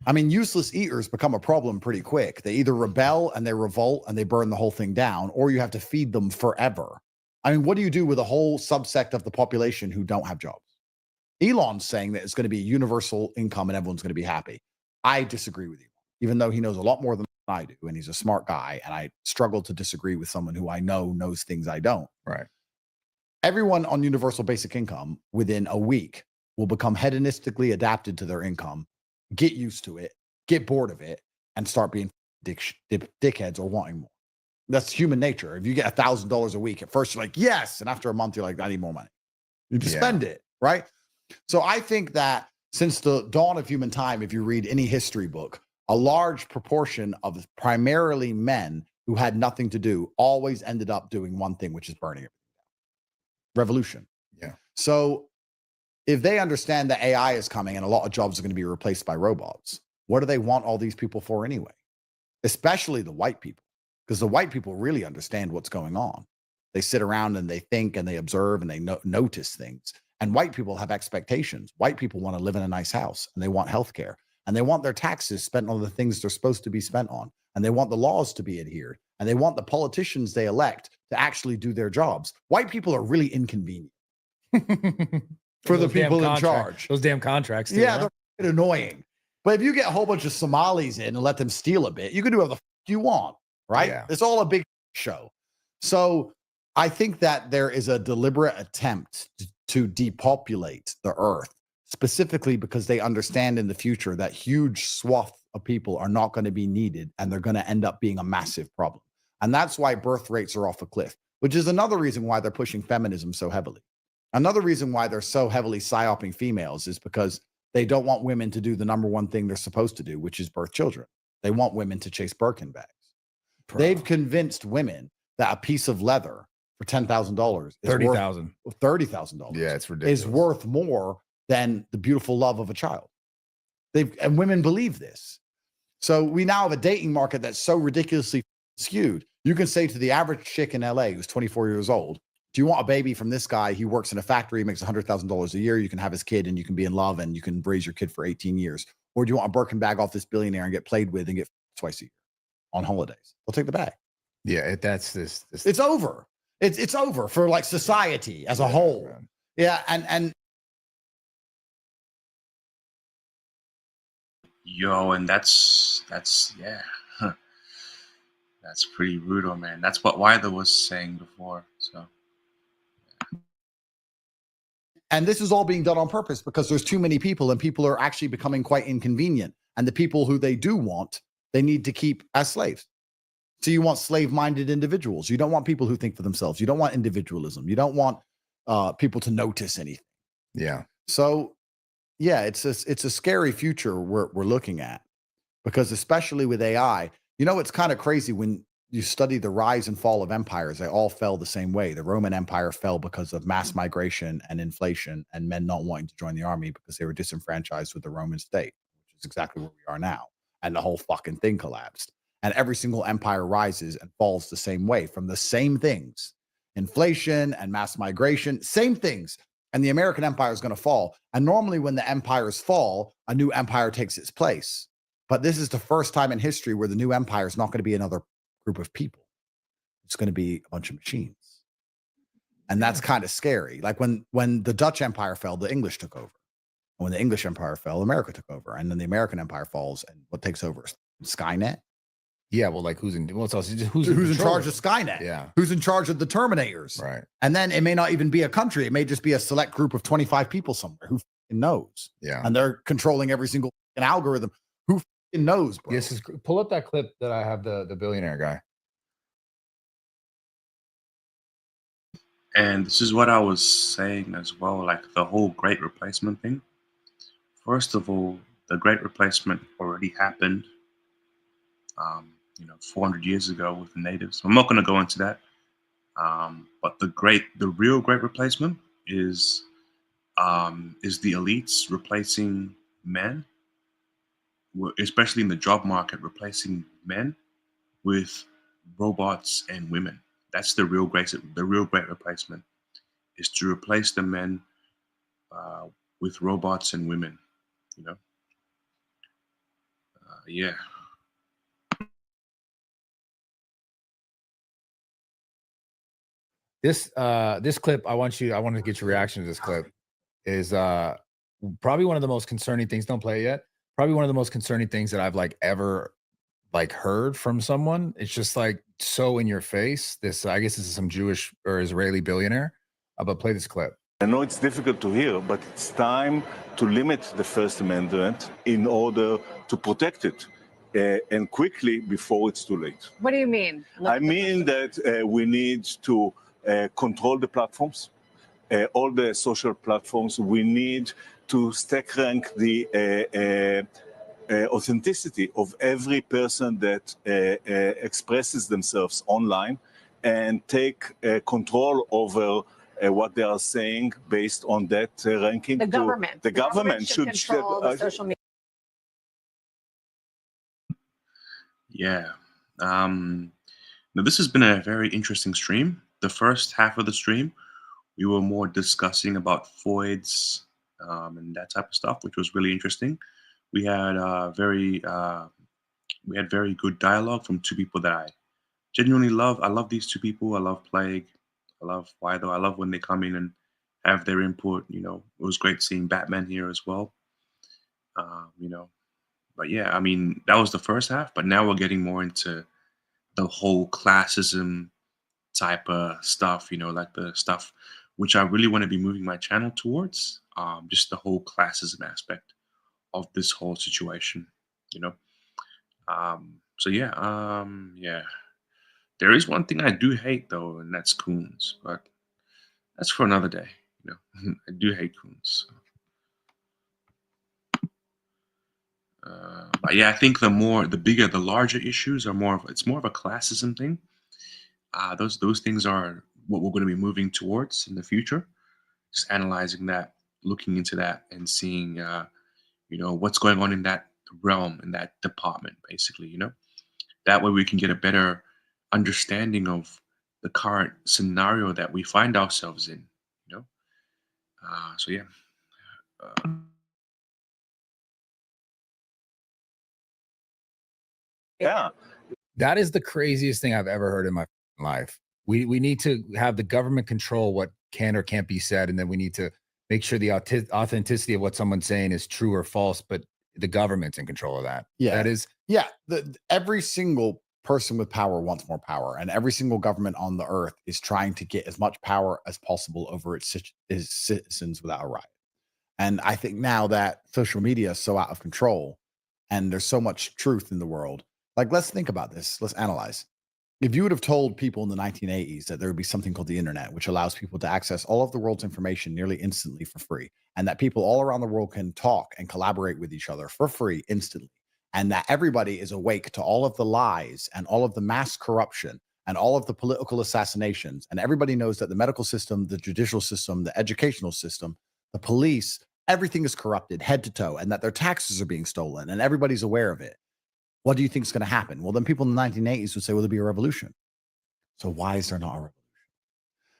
I mean, useless eaters become a problem pretty quick. They either rebel and they revolt and they burn the whole thing down, or you have to feed them forever. I mean, what do you do with a whole subsect of the population who don't have jobs? Elon's saying that it's going to be universal income and everyone's going to be happy. I disagree with Elon, even though he knows a lot more than I do, and he's a smart guy, and I struggle to disagree with someone who I know knows things I don't. Right. Everyone on universal basic income within a week will become hedonistically adapted to their income, get used to it, get bored of it, and start being dickheads or wanting more. That's human nature. If you get $1,000 a week, at first you're like, yes. And after a month, you're like, I need more money. You just spend it, right? So I think that since the dawn of human time, if you read any history book, a large proportion of primarily men who had nothing to do always ended up doing one thing, which is burning everything down. Revolution. Yeah. So if they understand that AI is coming and a lot of jobs are going to be replaced by robots, what do they want all these people for anyway? Especially the white people, because the white people really understand what's going on. They sit around and they think and they observe and they notice things. And white people have expectations. White people want to live in a nice house, and they want healthcare, and they want their taxes spent on the things they're supposed to be spent on, and they want the laws to be adhered, and they want the politicians they elect to actually do their jobs. White people are really inconvenient for the people in charge. Those damn contracts. Too, yeah, they're annoying. But if you get a whole bunch of Somalis in and let them steal a bit, you can do whatever the fuck you want, right? Yeah. It's all a big show. So I think that there is a deliberate attempt to depopulate the earth, specifically because they understand in the future that huge swath of people are not going to be needed, and they're going to end up being a massive problem. And that's why birth rates are off a cliff, which is another reason why they're pushing feminism so heavily. Another reason why they're so heavily psyoping females is because they don't want women to do the number one thing they're supposed to do, which is birth children. They want women to chase Birkin bags. They've convinced women that a piece of leather for $10,000 is $30,000. Yeah, it's ridiculous. Is worth more than the beautiful love of a child. And women believe this. So we now have a dating market that's so ridiculously skewed. You can say to the average chick in LA who's 24 years old, do you want a baby from this guy? He works in a factory, makes $100,000 a year. You can have his kid and you can be in love and you can raise your kid for 18 years. Or do you want a Birkin bag off this billionaire and get played with and get twice a year on holidays? They'll take the bag. Yeah, that's this. It's over. It's over for like society as a whole. Man. Yeah, and yo, and that's yeah. That's pretty brutal, man. That's what Wyther was saying before. So and this is all being done on purpose because there's too many people and people are actually becoming quite inconvenient. And the people who they do want, they need to keep as slaves. So you want slave-minded individuals. You don't want people who think for themselves. You don't want individualism. You don't want people to notice anything. Yeah. So yeah, it's a scary future we're looking at, because especially with AI, you know, it's kind of crazy when you study the rise and fall of empires. They all fell the same way. The Roman Empire fell because of mass migration and inflation and men not wanting to join the army because they were disenfranchised with the Roman state, which is exactly where we are now. And the whole fucking thing collapsed. And every single empire rises and falls the same way from the same things. Inflation and mass migration, same things. And the American empire is going to fall. And normally when the empires fall, a new empire takes its place. But this is the first time in history where the new empire is not going to be another group of people. It's going to be a bunch of machines. And that's kind of scary. Like when the Dutch Empire fell, the English took over. And when the English Empire fell, America took over. And then the American Empire falls, and what takes over is Skynet. Yeah, well, like who's in charge of Skynet? Yeah. Who's in charge of the Terminators? Right. And then it may not even be a country. It may just be a select group of 25 people somewhere. Who knows? Yeah. And they're controlling every single algorithm. Who knows, bro? Yes, pull up that clip that I have the billionaire guy. And this is what I was saying as well, like the whole Great Replacement thing. First of all, the Great Replacement already happened, 400 years ago with the natives. I'm not going to go into that. But the real Great Replacement is the elites replacing men, especially in the job market, replacing men with robots and women. That's the real Great Replacement, is to replace the men with robots and women. Yeah. This clip, I want to get your reaction to this clip, is probably one of the most concerning things. Don't play it yet. Probably one of the most concerning things that I've ever heard from someone. It's just so in your face. I guess this is some Jewish or Israeli billionaire. But play this clip. I know it's difficult to hear, but it's time to limit the First Amendment in order to protect it. And quickly before it's too late. What do you mean? I mean that we need to control the platforms, all the social platforms. We need to stack rank the authenticity of every person that expresses themselves online and take control over what they are saying based on that ranking. The government. The government should control the social media. Yeah. Now this has been a very interesting stream. The first half of the stream we were more discussing about Freud's and that type of stuff, which was really interesting. We had we had very good dialogue from two people that I genuinely love. I love these two people. I love Plague. I love Why Though. I love when they come in and have their input. You know, it was great seeing Batman here as well. You know, but yeah, I mean, that was the first half, but now we're getting more into the whole classism type of stuff, you know, like the stuff which I really want to be moving my channel towards, just the whole classism aspect of this whole situation, you know. So yeah, yeah. There is one thing I do hate though, and that's coons, but that's for another day, you know. I do hate coons. But yeah, I think the bigger, the larger issues are more of it's more of a classism thing. Those things are what we're going to be moving towards in the future. Just analyzing that, looking into that, and seeing you know what's going on in that realm, in that department, basically. You know, that way we can get a better understanding of the current scenario that we find ourselves in. You know, so yeah. Uh, Yeah. That is the craziest thing I've ever heard in my life. We need to have the government control what can or can't be said, and then we need to make sure the authenticity of what someone's saying is true or false. But the government's in control of that. Yeah. That is Yeah, every single person with power wants more power, and every single government on the earth is trying to get as much power as possible over its citizens without a riot. And I think now that social media is so out of control and there's so much truth in the world, like let's think about this. Let's analyze. If you would have told people in the 1980s that there would be something called the internet, which allows people to access all of the world's information nearly instantly for free, and that people all around the world can talk and collaborate with each other for free instantly, and that everybody is awake to all of the lies and all of the mass corruption and all of the political assassinations, and everybody knows that the medical system, the judicial system, the educational system, the police, everything is corrupted head to toe, and that their taxes are being stolen, and everybody's aware of it. What do you think is going to happen? Well, then people in the 1980s would say, will there be a revolution? So why is there not a revolution?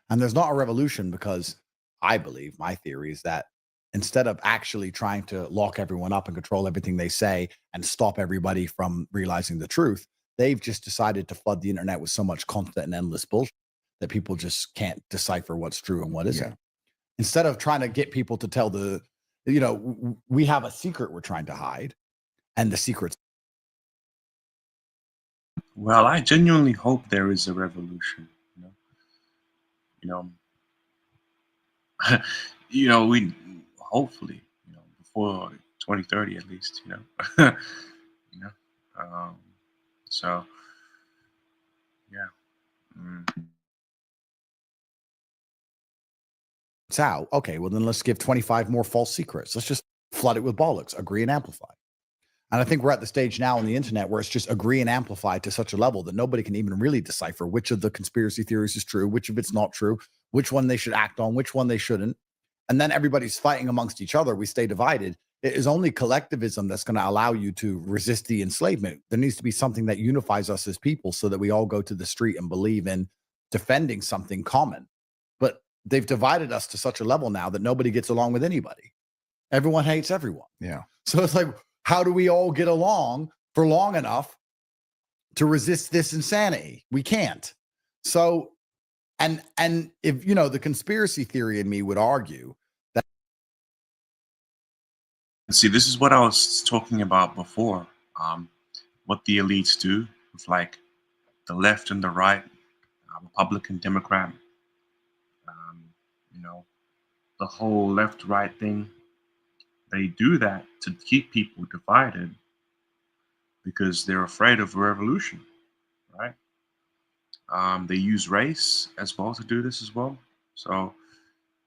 And there's not a revolution because I believe, my theory is that instead of actually trying to lock everyone up and control everything they say and stop everybody from realizing the truth, they've just decided to flood the internet with so much constant and endless bullshit that people just can't decipher what's true and what isn't. Yeah. Instead of trying to get people to tell we have a secret we're trying to hide, and the secret's well, I genuinely hope there is a revolution. You know, you know, we hopefully, you know, before 2030 at least, you know, you know, um, so yeah. Mm. out. Okay, well then let's give 25 more false secrets. Let's just flood it with bollocks, agree and amplify. And I think we're at the stage now on the internet where it's just agree and amplify to such a level that nobody can even really decipher which of the conspiracy theories is true, which of it's not true, which one they should act on, which one they shouldn't. And then everybody's fighting amongst each other. We stay divided. It is only collectivism that's going to allow you to resist the enslavement. There needs to be something that unifies us as people so that we all go to the street and believe in defending something common. But they've divided us to such a level now that nobody gets along with anybody. Everyone hates everyone. Yeah. So it's like, how do we all get along for long enough to resist this insanity? We can't. So, and if, you know, the conspiracy theory in me would argue that. See, this is what I was talking about before. What the elites do with like the left and the right, Republican, Democrat, you know, the whole left-right thing. They do that to keep people divided because they're afraid of a revolution, right? They use race as well to do this as well. So,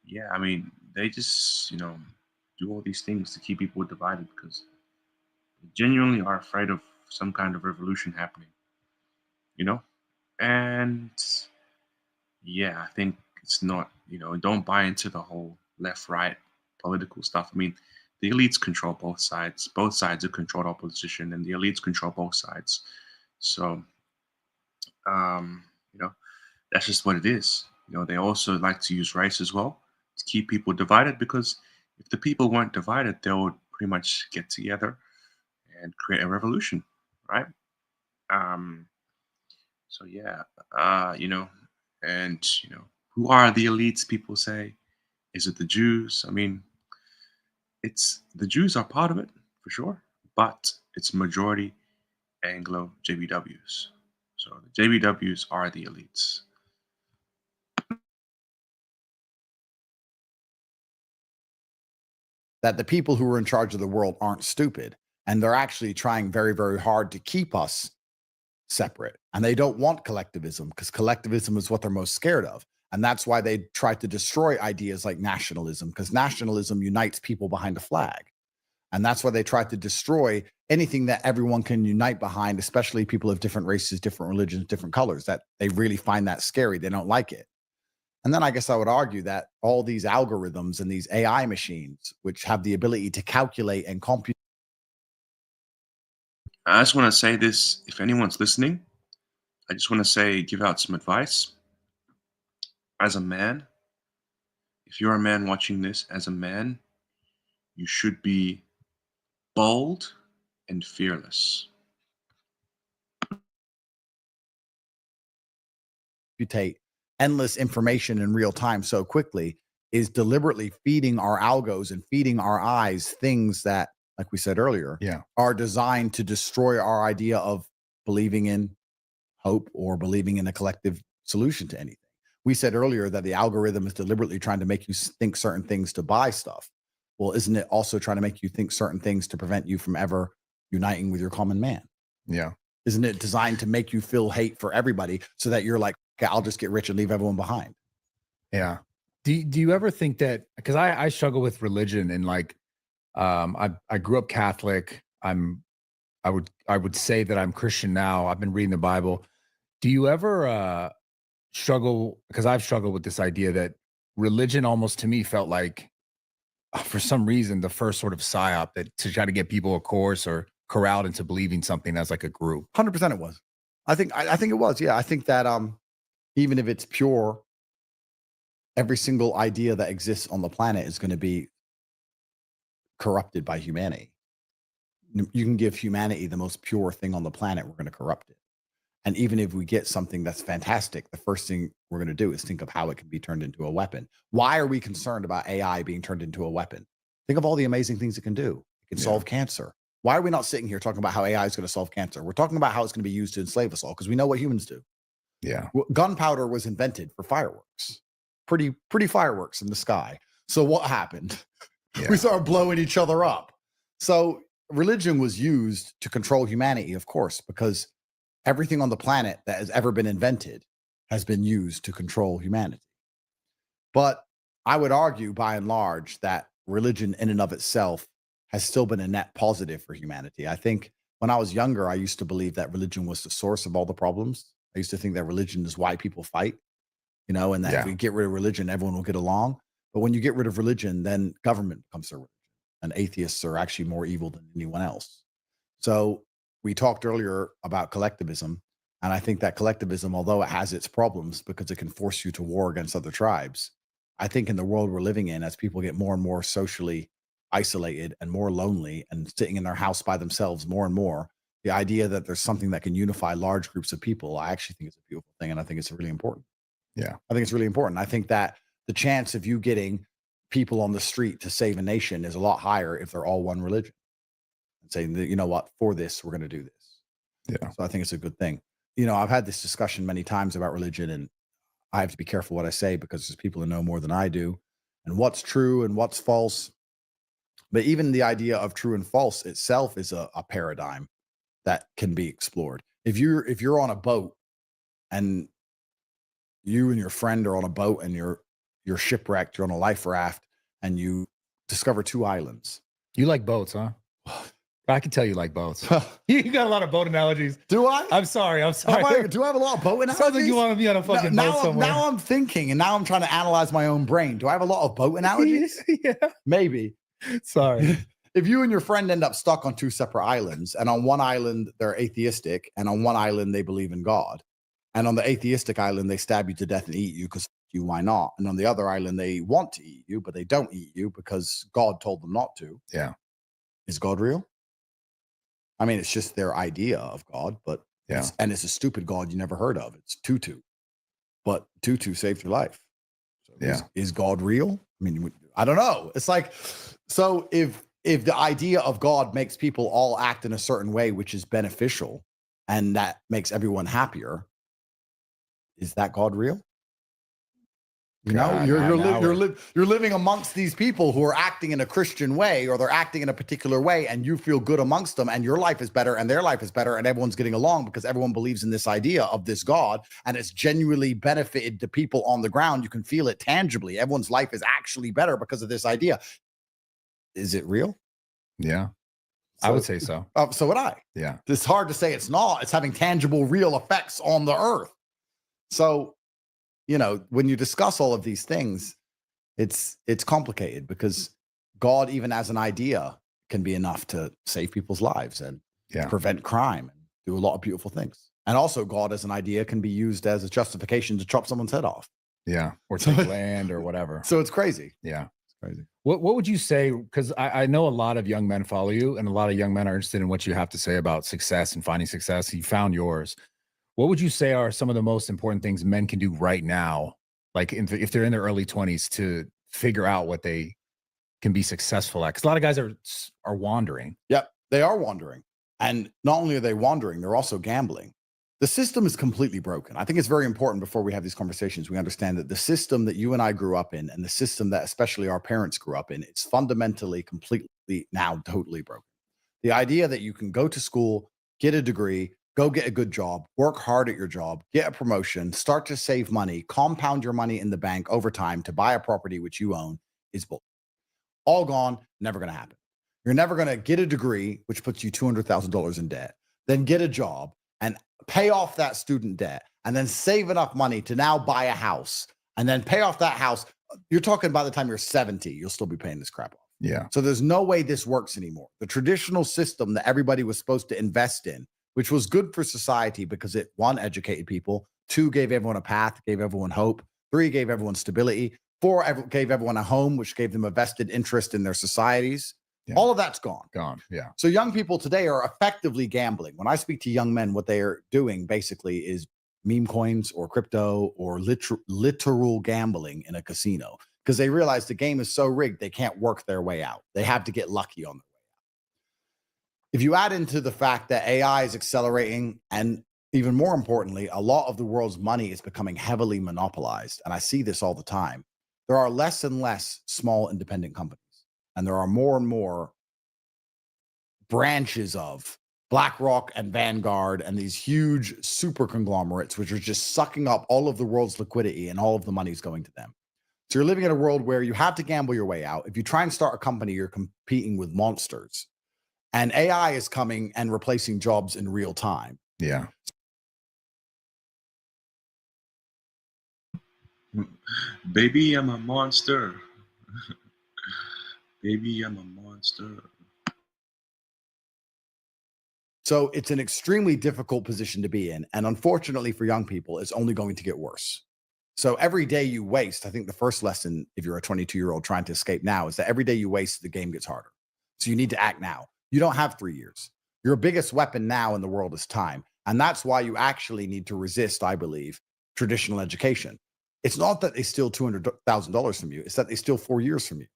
yeah, I mean, they just, you know, do all these things to keep people divided because they genuinely are afraid of some kind of revolution happening, you know? And yeah, I think it's not, you know, don't buy into the whole left right political stuff. I mean, the elites control both sides. Both sides have controlled opposition, and the elites control both sides. So, you know, that's just what it is. They also like to use race as well to keep people divided, because if the people weren't divided, they would pretty much get together and create a revolution, right? Um, so yeah, and who are the elites? People say, is it the Jews? I mean, it's the Jews are part of it for sure, but it's majority Anglo JBWs. So the JBWs are the elites. That the people who are in charge of the world aren't stupid, and they're actually trying very, very hard to keep us separate. And they don't want collectivism, because collectivism is what they're most scared of. And that's why they try to destroy ideas like nationalism, because nationalism unites people behind a flag. And that's why they try to destroy anything that everyone can unite behind, especially people of different races, different religions, different colors, that they really find that scary. They don't like it. And then I guess I would argue that all these algorithms and these AI machines, which have the ability to calculate and compute. I just want to say this, if anyone's listening, I just want to say, give out some advice. As a man, if you're a man watching this, as a man, you should be bold and fearless. Mutate endless information in real time so quickly is deliberately feeding our algos and feeding our eyes things that, like we said earlier, are designed to destroy our idea of believing in hope or believing in a collective solution to anything. We said earlier that the algorithm is deliberately trying to make you think certain things to buy stuff. Well, isn't it also trying to make you think certain things to prevent you from ever uniting with your common man? Yeah. Isn't it designed to make you feel hate for everybody so that you're like, okay, I'll just get rich and leave everyone behind? Yeah. Do you ever think that, because I struggle with religion, and like I grew up Catholic. I would say that I'm Christian now. I've been reading the Bible. Do you ever struggle, because I've struggled with this idea that religion almost to me felt like, for some reason, the first sort of psyop that to try to get people, of course, or corralled into believing something as like a group. 100% it was. I think it was. Yeah. I think that even if it's pure, every single idea that exists on the planet is going to be corrupted by humanity. You can give humanity the most pure thing on the planet, we're going to corrupt it. And even if we get something that's fantastic, the first thing we're going to do is think of how it can be turned into a weapon. Why are we concerned about AI being turned into a weapon? Think of all the amazing things it can do. It can solve cancer. Why are we not sitting here talking about how AI is going to solve cancer? We're talking about how it's going to be used to enslave us all, because we know what humans do. Yeah. Gunpowder was invented for fireworks. Pretty fireworks in the sky. So what happened? Yeah. We started blowing each other up. So religion was used to control humanity, of course, because everything on the planet that has ever been invented has been used to control humanity. But I would argue, by and large, that religion in and of itself has still been a net positive for humanity. I think when I was younger, I used to believe that religion was the source of all the problems. I used to think that religion is why people fight, and that if we get rid of religion, everyone will get along. But when you get rid of religion, then government becomes a religion, and atheists are actually more evil than anyone else. So we talked earlier about collectivism, and I think that collectivism, although it has its problems because it can force you to war against other tribes, I think in the world we're living in, as people get more and more socially isolated and more lonely and sitting in their house by themselves more and more, the idea that there's something that can unify large groups of people, I actually think it's a beautiful thing, and I think it's really important. Yeah. I think it's really important. I think that the chance of you getting people on the street to save a nation is a lot higher if they're all one religion and saying that, you know what, for this, we're going to do this. Yeah. So I think it's a good thing. I've had this discussion many times about religion, and I have to be careful what I say because there's people who know more than I do and what's true and what's false. But even the idea of true and false itself is a paradigm that can be explored. If you're on a boat and you and your friend are on a boat and you're shipwrecked, you're on a life raft, and you discover two islands. You like boats, huh? I can tell you like boats. You got a lot of boat analogies. Do I? I'm sorry. Do I have a lot of boat analogies? Sounds like you want to be on a fucking boat somewhere. Now I'm thinking, and now I'm trying to analyze my own brain. Do I have a lot of boat analogies? Yeah. Maybe. Sorry. If you and your friend end up stuck on two separate islands, and on one island they're atheistic, and on one island they believe in God, and on the atheistic island they stab you to death and eat you because you, why not? And on the other island, they want to eat you, but they don't eat you because God told them not to. Yeah. Is God real? I mean, it's just their idea of God, but Yeah. it's a stupid God you never heard of. It's Tutu, but Tutu saved your life. So Yeah. is God real? I mean, I don't know. It's like, so if the idea of God makes people all act in a certain way, which is beneficial, and that makes everyone happier, is that God real? You know, you're living amongst these people who are acting in a Christian way, or they're acting in a particular way, and you feel good amongst them, and your life is better, and their life is better, and everyone's getting along because everyone believes in this idea of this God, and it's genuinely benefited the people on the ground. You can feel it tangibly. Everyone's life is actually better because of this idea. Is it real? Yeah. I would say so. So would I. Yeah. It's hard to say it's not. It's having tangible, real effects on the earth. So, you know, when you discuss all of these things, it's complicated because God, even as an idea, can be enough to save people's lives and prevent crime and do a lot of beautiful things. And also, God as an idea can be used as a justification to chop someone's head off. Yeah. Or take land or whatever. So it's crazy. Yeah. It's crazy. What would you say? Because I know a lot of young men follow you, and a lot of young men are interested in what you have to say about success and finding success. You found yours. What would you say are some of the most important things men can do right now, like if they're in their early 20s, to figure out what they can be successful at? Because a lot of guys are wandering. Yep, they are wandering. And not only are they wandering, they're also gambling. The system is completely broken. I think it's very important before we have these conversations, we understand that the system that you and I grew up in, and the system that especially our parents grew up in, it's fundamentally, completely now totally broken. The idea that you can go to school, get a degree, go get a good job, work hard at your job, get a promotion, start to save money, compound your money in the bank over time to buy a property which you own is bull. All gone, never going to happen. You're never going to get a degree, which puts you $200,000 in debt, then get a job and pay off that student debt, and then save enough money to now buy a house and then pay off that house. You're talking by the time you're 70, you'll still be paying this crap off. Yeah. So there's no way this works anymore. The traditional system that everybody was supposed to invest in, which was good for society because it, one, educated people, two, gave everyone a path, gave everyone hope, three, gave everyone stability, four, gave everyone a home, which gave them a vested interest in their societies. Yeah. All of that's gone. Gone, yeah. So young people today are effectively gambling. When I speak to young men, what they are doing basically is meme coins or crypto or literal gambling in a casino, because they realize the game is so rigged, they can't work their way out. They have to get lucky on their way out. If you add into the fact that AI is accelerating, and even more importantly, a lot of the world's money is becoming heavily monopolized, and I see this all the time, there are less and less small independent companies, and there are more and more branches of BlackRock and Vanguard and these huge super conglomerates, which are just sucking up all of the world's liquidity, and all of the money is going to them. So you're living in a world where you have to gamble your way out. If you try and start a company, you're competing with monsters. And AI is coming and replacing jobs in real time. Yeah. Baby, I'm a monster. Baby, I'm a monster. So it's an extremely difficult position to be in. And unfortunately for young people, it's only going to get worse. So every day you waste, I think the first lesson, if you're a 22-year-old trying to escape now, is that every day you waste, the game gets harder. So you need to act now. You don't have 3 years. Your biggest weapon now in the world is time. And that's why you actually need to resist, I believe, traditional education. It's not that they steal $200,000 from you. It's that they steal 4 years from you.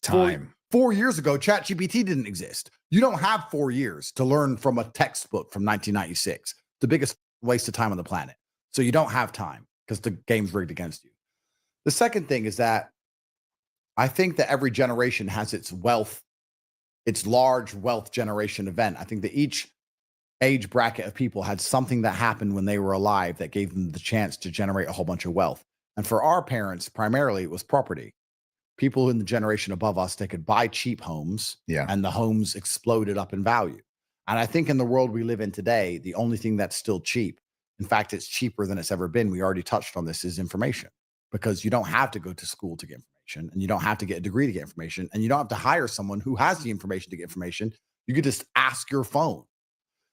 Time. 4 years ago, ChatGPT didn't exist. You don't have 4 years to learn from a textbook from 1996. The biggest waste of time on the planet. So you don't have time because the game's rigged against you. The second thing is that I think that every generation has its wealth, its large wealth generation event. I think that each age bracket of people had something that happened when they were alive that gave them the chance to generate a whole bunch of wealth. And for our parents, primarily, it was property. People in the generation above us, they could buy cheap homes, and the homes exploded up in value. And I think in the world we live in today, the only thing that's still cheap, in fact, it's cheaper than it's ever been, we already touched on this, is information. Because you don't have to go to school to get information, and you don't have to get a degree to get information, and you don't have to hire someone who has the information to get information. You could just ask your phone.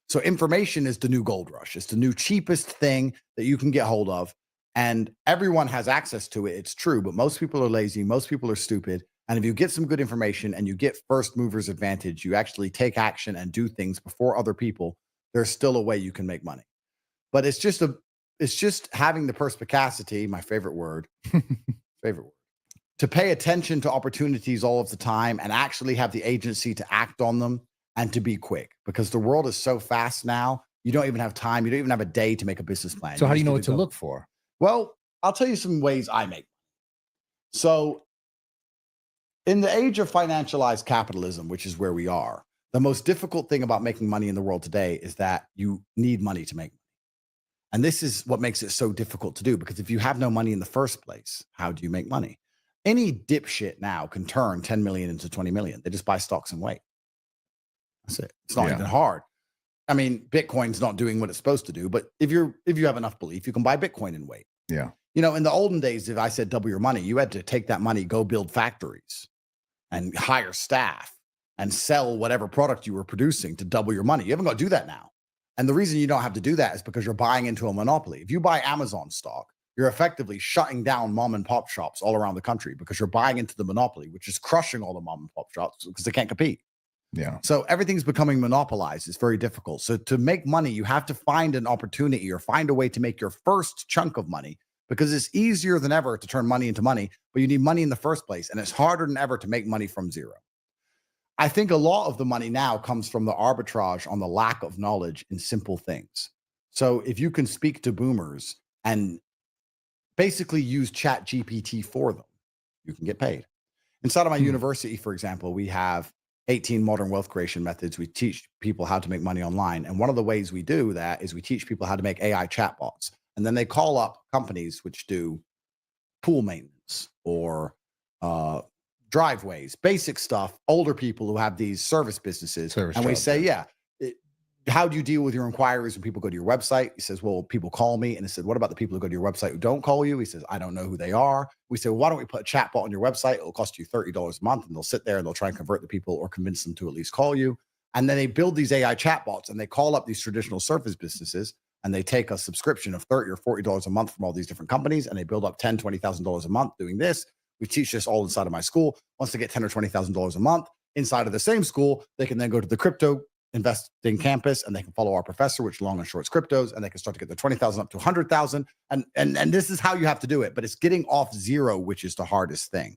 So information is the new gold rush. It's the new cheapest thing that you can get hold of. And everyone has access to it. It's true, but most people are lazy. Most people are stupid. And if you get some good information and you get first movers advantage, you actually take action and do things before other people, there's still a way you can make money. But it's just having the perspicacity, my favorite word, to pay attention to opportunities all of the time and actually have the agency to act on them and to be quick, because the world is so fast now. You don't even have time. You don't even have a day to make a business plan. So how do you just know need what to go. look for? Well, I'll tell you some ways I make. So in the age of financialized capitalism, which is where we are, the most difficult thing about making money in the world today is that you need money to make money. And this is what makes it so difficult to do, because if you have no money in the first place, how do you make money? Any dipshit now can turn 10 million into 20 million. They just buy stocks and wait. That's it. It's not even hard. I mean, Bitcoin's not doing what it's supposed to do, but if you have enough belief, you can buy Bitcoin and wait. Yeah. You know, in the olden days, if I said double your money, you had to take that money, go build factories and hire staff and sell whatever product you were producing to double your money. You haven't got to do that now. And the reason you don't have to do that is because you're buying into a monopoly. If you buy Amazon stock, you're effectively shutting down mom and pop shops all around the country because you're buying into the monopoly, which is crushing all the mom and pop shops because they can't compete. Yeah. So everything's becoming monopolized. It's very difficult. So to make money, you have to find an opportunity or find a way to make your first chunk of money, because it's easier than ever to turn money into money, but you need money in the first place. And it's harder than ever to make money from zero. I think a lot of the money now comes from the arbitrage on the lack of knowledge in simple things. So if you can speak to boomers and basically use Chat GPT for them, you can get paid. Inside of my university, for example, we have 18 modern wealth creation methods. We teach people how to make money online. And one of the ways we do that is we teach people how to make AI chatbots. And then they call up companies which do pool maintenance or driveways, basic stuff, older people who have these service businesses. And we say, how do you deal with your inquiries when people go to your website? He says, well, people call me. And he said, what about the people who go to your website who don't call you? He says, I don't know who they are. We say, well, why don't we put a chatbot on your website? It'll cost you $30 a month. And they'll sit there and they'll try and convert the people or convince them to at least call you. And then they build these AI chatbots and they call up these traditional service businesses and they take a subscription of $30 or $40 a month from all these different companies. And they build up $10,000, $20,000 a month doing this. We teach this all inside of my school. Once they get $10,000 or $20,000 a month inside of the same school, they can then go to the crypto investing campus and they can follow our professor, which long and shorts cryptos, and they can start to get their 20,000 up to 100,000. And this is how you have to do it. But it's getting off zero, which is the hardest thing.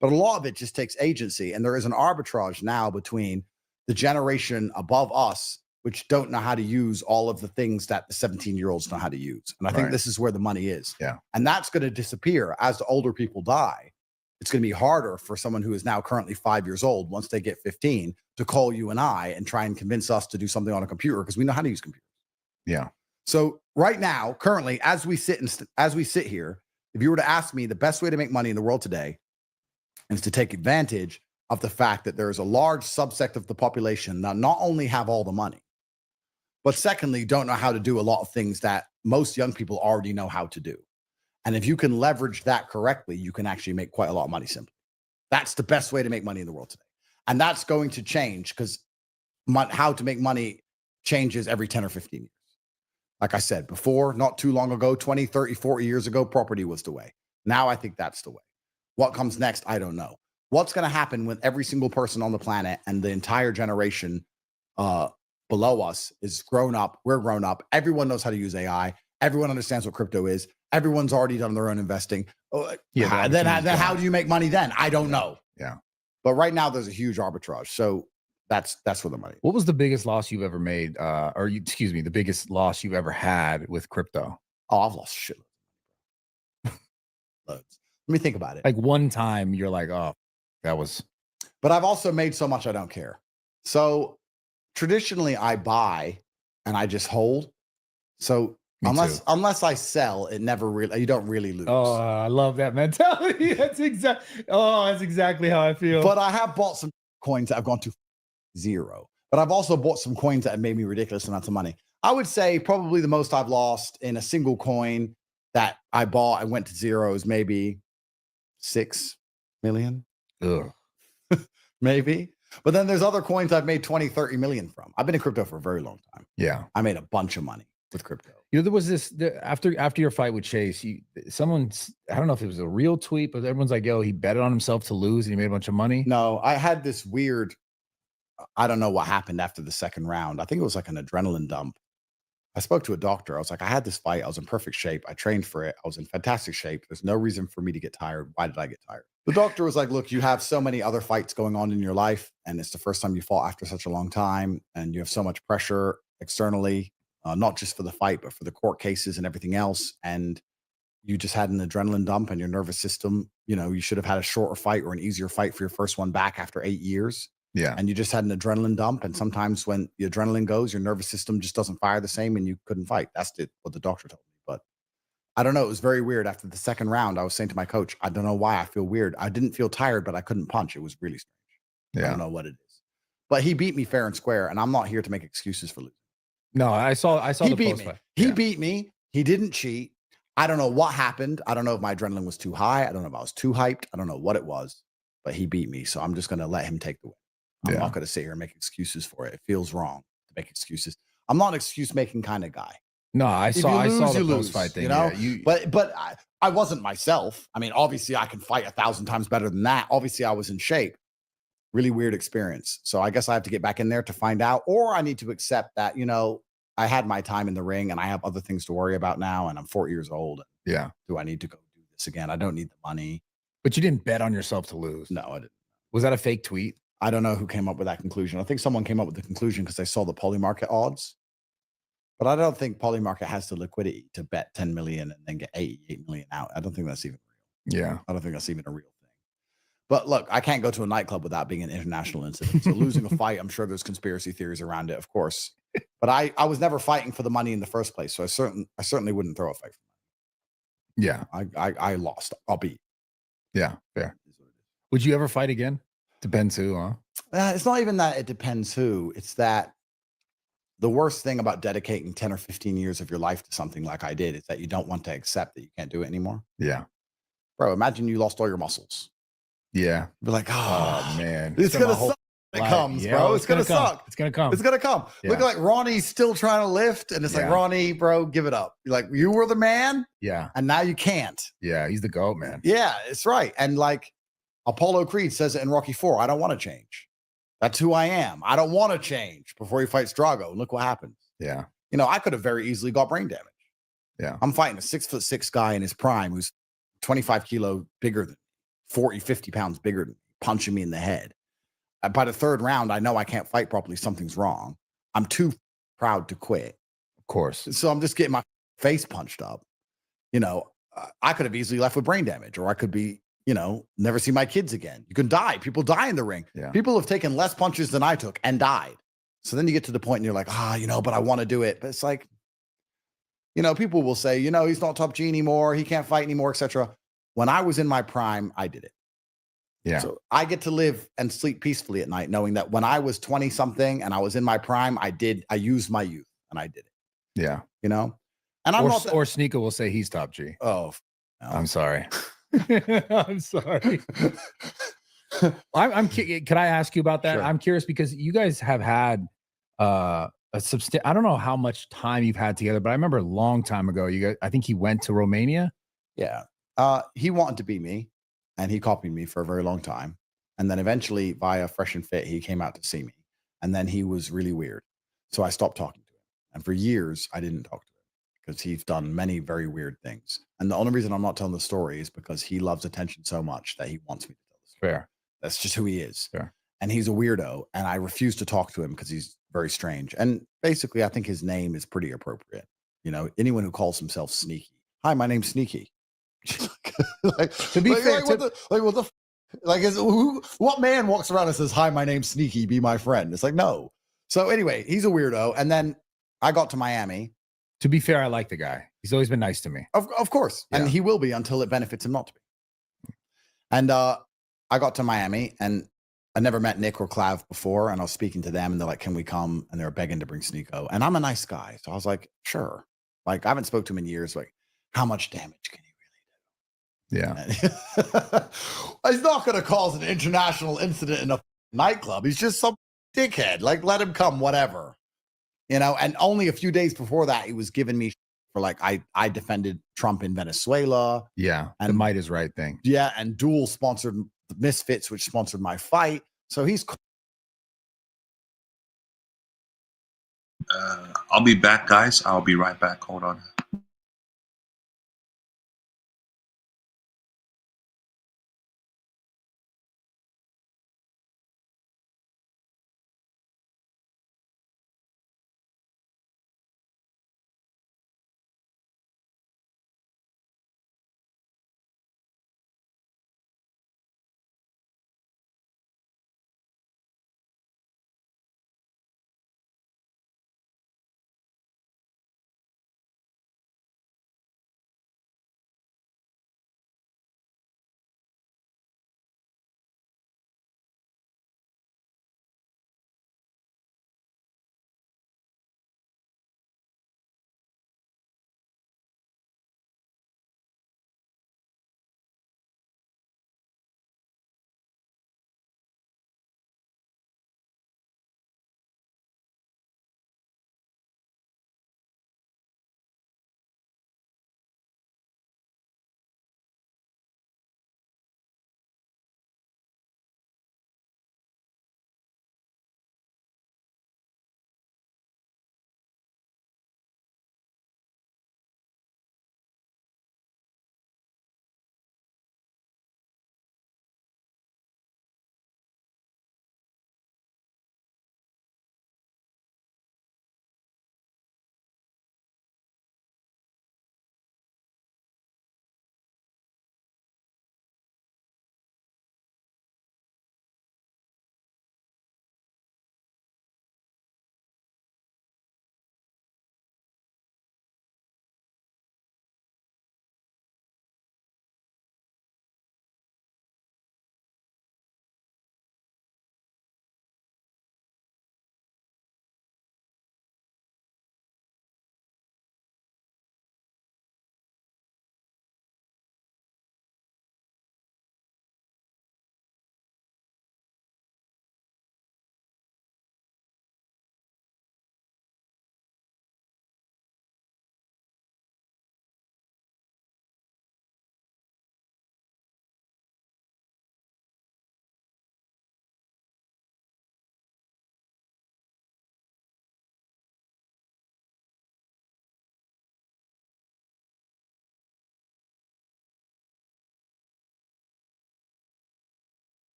But a lot of it just takes agency. And there is an arbitrage now between the generation above us, which don't know how to use all of the things that the 17-year-olds know how to use. And I think this is where the money is. Yeah. And that's going to disappear as the older people die. It's going to be harder for someone who is now currently 5 years old, once they get 15, to call you and I and try and convince us to do something on a computer because we know how to use computers. Yeah. So right now, currently, as we sit here, if you were to ask me the best way to make money in the world today is to take advantage of the fact that there is a large subsect of the population that not only have all the money, but secondly, don't know how to do a lot of things that most young people already know how to do. And if you can leverage that correctly, you can actually make quite a lot of money simply. That's the best way to make money in the world today. And that's going to change because how to make money changes every 10 or 15 years. Like I said before, not too long ago, 20, 30, 40 years ago, property was the way. Now I think that's the way. What comes next, I don't know. What's going to happen with every single person on the planet and the entire generation below us is grown up. We're grown up. Everyone knows how to use AI. Everyone understands what crypto is. Everyone's already done their own investing. Then how do you make money then? I don't know. Yeah. But right now there's a huge arbitrage. So that's where the money is. What was the biggest loss you've ever made? The biggest loss you've ever had with crypto? Oh, I've lost shit. Loads. Let me think about it. Like one time you're like, oh, that was. But I've also made so much I don't care. So traditionally I buy and I just hold. So unless I sell, it never really, you don't really lose. Oh, I love that mentality. That's exactly how I feel. But I have bought some coins that have gone to zero. But I've also bought some coins that have made me ridiculous amounts of money. I would say probably the most I've lost in a single coin that I bought and went to zero is maybe 6 million. Ugh. Maybe. But then there's other coins I've made 20, 30 million from. I've been in crypto for a very long time. Yeah. I made a bunch of money with crypto. You know, there was this after your fight with Chase. Someone's I don't know if it was a real tweet, but everyone's like, "Yo, he betted on himself to lose and he made a bunch of money." No, I had this weird. I don't know what happened after the second round. I think it was like an adrenaline dump. I spoke to a doctor. I was like, I had this fight. I was in perfect shape. I trained for it. I was in fantastic shape. There's no reason for me to get tired. Why did I get tired? The doctor was like, look, you have so many other fights going on in your life, and it's the first time you fought after such a long time, and you have so much pressure externally, not just for the fight, but for the court cases and everything else. And you just had an adrenaline dump and your nervous system, you should have had a shorter fight or an easier fight for your first one back after 8 years. Yeah. And you just had an adrenaline dump. And sometimes when the adrenaline goes, your nervous system just doesn't fire the same and you couldn't fight. That's what the doctor told me. But I don't know. It was very weird. After the second round, I was saying to my coach, I don't know why I feel weird. I didn't feel tired, but I couldn't punch. It was really strange. Yeah. I don't know what it is. But he beat me fair and square. And I'm not here to make excuses for losing. No, I saw he the beat post me. fight. He beat me. He didn't cheat. I don't know what happened. I don't know if my adrenaline was too high. I don't know if I was too hyped. I don't know what it was, but he beat me. So I'm just going to let him take the win. I'm not going to sit here and make excuses for it. It feels wrong to make excuses. I'm not an excuse making kind of guy. No, I saw the lose, post fight thing. You know, yeah, but I wasn't myself. I mean, obviously I can fight 1,000 times better than that. Obviously I was in shape. Really weird experience. So I guess I have to get back in there to find out, or I need to accept that, I had my time in the ring and I have other things to worry about now. And I'm 40 years old. Yeah. Do I need to go do this again? I don't need the money. But you didn't bet on yourself to lose. No, I didn't. Was that a fake tweet? I don't know who came up with that conclusion. I think someone came up with the conclusion because they saw the Polymarket odds. But I don't think Polymarket has the liquidity to bet 10 million and then get 88 million out. I don't think that's even real. Yeah. I don't think that's even a real thing. But look, I can't go to a nightclub without being an international incident. So losing a fight, I'm sure there's conspiracy theories around it, of course. But I was never fighting for the money in the first place. So I certainly wouldn't throw a fight for money. Yeah. I lost. I'll beat. Yeah, fair. Would you ever fight again? Depends who, huh? It's not even that it depends who. It's that the worst thing about dedicating 10 or 15 years of your life to something like I did is that you don't want to accept that you can't do it anymore. Yeah. Bro, imagine you lost all your muscles. Yeah. Be like, oh man. It's going to suck when it comes, bro. It's going to suck. It's going to come. It's going to come. Yeah. Look like Ronnie's still trying to lift. And it's like, Ronnie, bro, give it up. You're like, you were the man. Yeah. And now you can't. Yeah. He's the GOAT, man. Yeah, it's right. And like, Apollo Creed says it in Rocky IV, I don't want to change. That's who I am. I don't want to change before he fights Drago. And look what happens. Yeah. I could have very easily got brain damage. Yeah. I'm fighting a 6'6" guy in his prime who's 25 kilo bigger than me, 40, 50 pounds bigger than me, punching me in the head. By the third round, I know I can't fight properly. Something's wrong. I'm too proud to quit. Of course. So I'm just getting my face punched up. I could have easily left with brain damage, or I could be, never see my kids again. You can die. People die in the ring. Yeah. People have taken less punches than I took and died. So then you get to the point and you're like, but I want to do it. But it's like, people will say, he's not top G anymore. He can't fight anymore, etc. When I was in my prime, I did it. Yeah. So I get to live and sleep peacefully at night, knowing that when I was 20 something and I was in my prime, I used my youth and I did it. Yeah. And I'm or, not or Sneeko will say he's top G. Oh, no. I'm sorry. I'm sorry. Can I ask you about that? Sure. I'm curious because you guys have had I don't know how much time you've had together, but I remember a long time ago, I think he went to Romania. Yeah. He wanted to be me and he copied me for a very long time. And then eventually via Fresh and Fit, he came out to see me and then he was really weird. So I stopped talking to him. And for years, I didn't talk to him because he's done many very weird things. And the only reason I'm not telling the story is because he loves attention so much that he wants me to tell the story. Fair. That's just who he is. Fair. And he's a weirdo. And I refuse to talk to him because he's very strange. And basically, I think his name is pretty appropriate. Anyone who calls himself Sneaky. Hi, my name's Sneaky. To be fair, what man walks around and says, hi, my name's Sneaky, be my friend? It's like, no. So anyway, he's a weirdo. And then I got to Miami. To be fair, I like the guy. He's always been nice to me. Of course. Yeah. And he will be until it benefits him not to be. And I got to Miami and I never met Nick or Clav before. And I was speaking to them and they're like, can we come? And they were begging to bring Sneeko. And I'm a nice guy. So I was like, sure. Like, I haven't spoke to him in years. Like, how much damage can he really do? Yeah. He's not going to cause an international incident in a nightclub. He's just some dickhead. Like, let him come, whatever. And only a few days before that, he was giving me for like I defended Trump in Venezuela. Yeah, the And- might is right thing. Yeah, and Duel sponsored the Misfits, which sponsored my fight. So he's I'll be back, guys. I'll be right back. Hold on.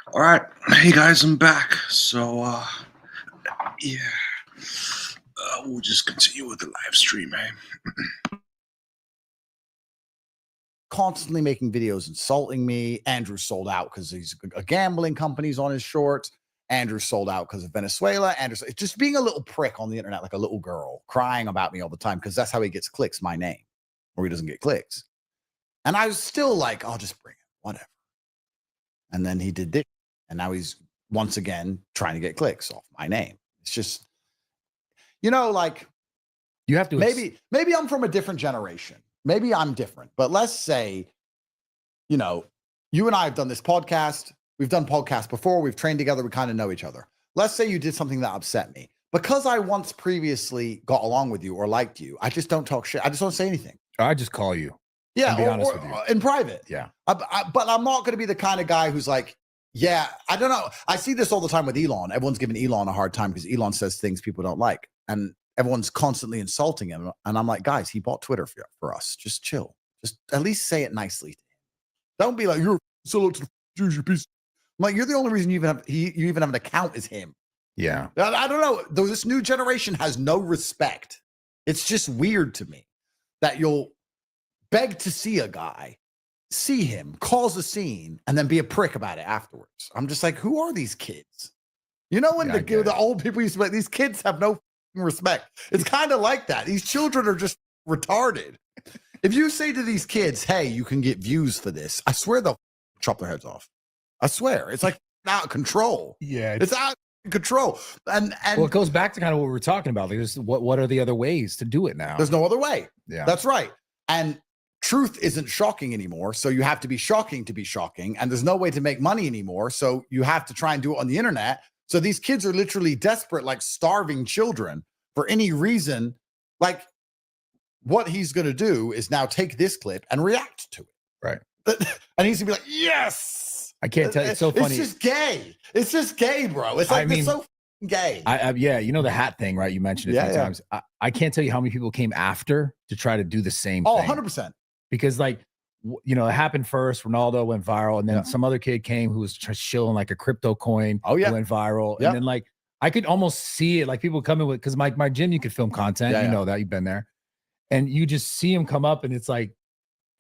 All right, hey guys, I'm back. So, yeah, we'll just continue with the live stream, eh? Constantly making videos insulting me. Andrew sold out because he's a gambling company's on his shorts. Andrew sold out because of Venezuela. Andrew just being a little prick on the internet, like a little girl, crying about me all the time because that's how he gets clicks, my name, or he doesn't get clicks. And I was still like, I'll just bring it, whatever. And then he did this, and now he's once again trying to get clicks off my name. It's just, like You have to maybe I'm from a different generation. Maybe I'm different, but let's say, you and I have done this podcast. We've done podcasts before. We've trained together. We kind of know each other. Let's say you did something that upset me. Because I once previously got along with you or liked you, I just don't talk shit. I just don't say anything. I just call you. Yeah, be honest with you. in private. Yeah. But I'm not going to be the kind of guy who's like, yeah, I don't know. I see this all the time with Elon. Everyone's giving Elon a hard time because Elon says things people don't like. And everyone's constantly insulting him. And I'm like, guys, he bought Twitter for us. Just chill. Just at least say it nicely to him. Don't be like, you're sell it to the Jews, you piece. I'm like, you're the only reason you even have an account is him. Yeah. I don't know. Though this new generation has no respect. It's just weird to me that you'll beg to see a guy, see him, cause a scene, and then be a prick about it afterwards. I'm just like, who are these kids? When the old people used to be like, these kids have no respect. It's kind of like that. These children are just retarded. If you say to these kids, hey, you can get views for this, I swear they'll chop their heads off. I swear. It's like out of control. Yeah. It's out of control. And well, it goes back to kind of what we were talking about. Like, what are the other ways to do it now? There's no other way. Yeah. That's right. And truth isn't shocking anymore. So you have to be shocking to be shocking. And there's no way to make money anymore. So you have to try and do it on the internet. So these kids are literally desperate, like starving children for any reason. Like what he's going to do is now take this clip and react to it. Right. And he's going to be like, yes. I can't tell you. It's so funny. It's just gay. It's just gay, bro. It's like, it's so gay. Yeah. The hat thing, right? You mentioned it a few times. I can't tell you how many people came after to try to do the same thing. 100%. Because it happened first. Ronaldo went viral, and then some other kid came who was shilling like a crypto coin. Oh yeah, went viral, and then I could almost see it. Like people coming with, because my gym, you could film content. You know that, you've been there, and you just see them come up, and it's like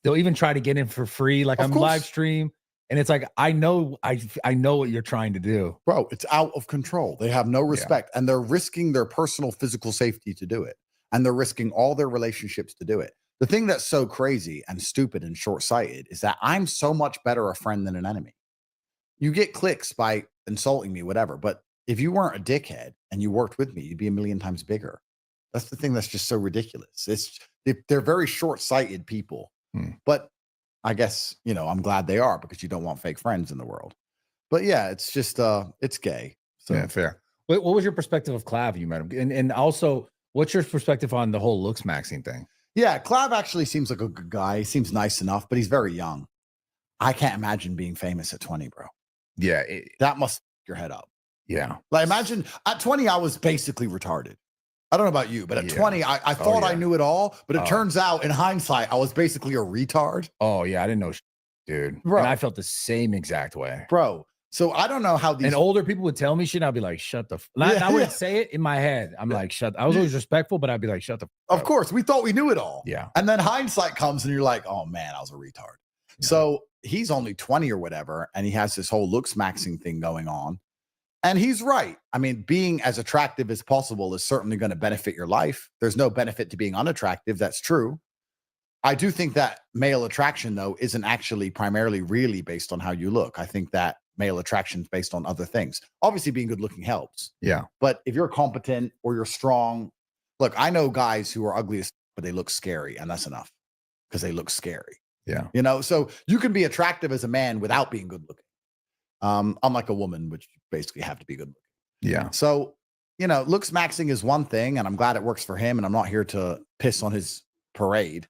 they'll even try to get in for free. Like I'm live stream, and it's like I know what you're trying to do, bro. It's out of control. They have no respect, and they're risking their personal physical safety to do it, and they're risking all their relationships to do it. The thing that's so crazy and stupid and short-sighted is that I'm so much better a friend than an enemy. You get clicks by insulting me, whatever. But if you weren't a dickhead and you worked with me, you'd be a million times bigger. That's the thing that's just so ridiculous. They're very short-sighted people. But I guess, I'm glad they are, because you don't want fake friends in the world. But yeah, it's just, it's gay. So. Yeah, fair. What was your perspective of Clav? You met him. And also, what's your perspective on the whole looks maxing thing? Yeah, Clav actually seems like a good guy. He seems nice enough, but he's very young. I can't imagine being famous at 20, bro. Yeah. That must f your head up. Yeah. Like imagine at 20, I was basically retarded. I don't know about you, but at 20, I thought I knew it all, but it turns out in hindsight, I was basically a retard. Oh yeah, I didn't know, dude. Bro. And I felt the same exact way. Bro. So I don't know how these... And older people would tell me shit, I'd be like, shut the... I wouldn't say it in my head. I'm like, shut... I was always respectful, but I'd be like, shut the... Of course, we thought we knew it all. Yeah. And then hindsight comes and you're like, oh man, I was a retard. Yeah. So he's only 20 or whatever, and he has this whole looks maxing thing going on. And he's right. I mean, being as attractive as possible is certainly going to benefit your life. There's no benefit to being unattractive. That's true. I do think that male attraction, though, isn't actually primarily really based on how you look. I think that male attraction is based on other things. Obviously, being good looking helps. Yeah. But if you're competent or you're strong, look, I know guys who are ugly, but they look scary, and that's enough because they look scary. Yeah. So you can be attractive as a man without being good looking. Unlike a woman, which you basically have to be good looking. Yeah. So, looks maxing is one thing, and I'm glad it works for him, and I'm not here to piss on his parade.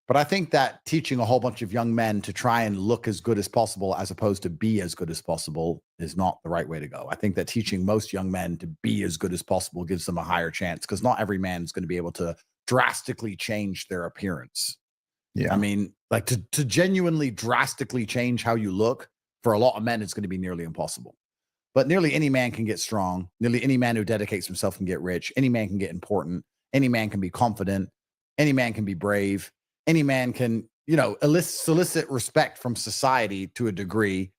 But I think that teaching a whole bunch of young men to try and look as good as possible as opposed to be as good as possible is not the right way to go. I think that teaching most young men to be as good as possible gives them a higher chance, because not every man is going to be able to drastically change their appearance. Yeah. I mean, like to genuinely drastically change how you look For a lot of men, it's going to be nearly impossible. But nearly any man can get strong. Nearly any man who dedicates himself can get rich. Any man can get important. Any man can be confident. Any man can be brave. Any man can, solicit respect from society to a degree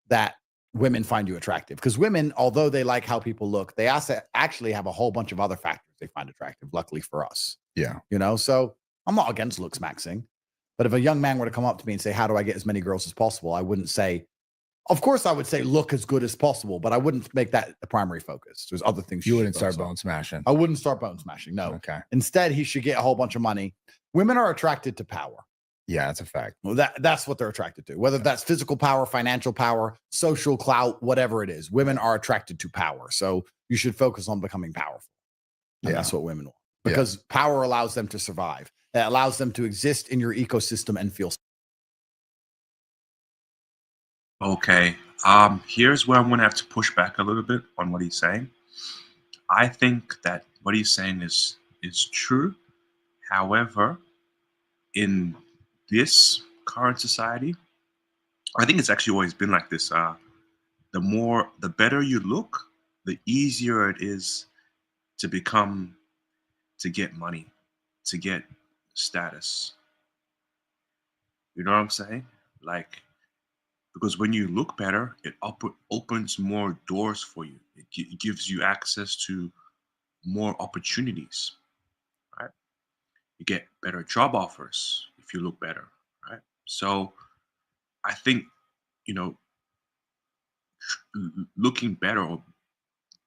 that women find you attractive. Because women, although they like how people look, they actually have a whole bunch of other factors they find attractive, luckily for us. Yeah. So I'm not against looks maxing. But if a young man were to come up to me and say, how do I get as many girls as possible? I wouldn't say, of course I would say look as good as possible, but I wouldn't make that the primary focus. There's other things. You wouldn't start bone smashing. I wouldn't start bone smashing. No. Okay. Instead, he should get a whole bunch of money. Women are attracted to power. Yeah, that's a fact. Well, that's what they're attracted to. Whether that's physical power, financial power, social clout, whatever it is, women are attracted to power. So you should focus on becoming powerful. And that's what women want. Because power allows them to survive. It allows them to exist in your ecosystem and feel. Okay. Here's where I'm going to have to push back a little bit on what he's saying. I think that what he's saying is true. However, in this current society, I think it's actually always been like this. The better you look, the easier it is to get money, to get status. You know what I'm saying? Like, because when you look better, it opens more doors for you. It gives you access to more opportunities, right? You get better job offers if you look better, right? So I think, looking better or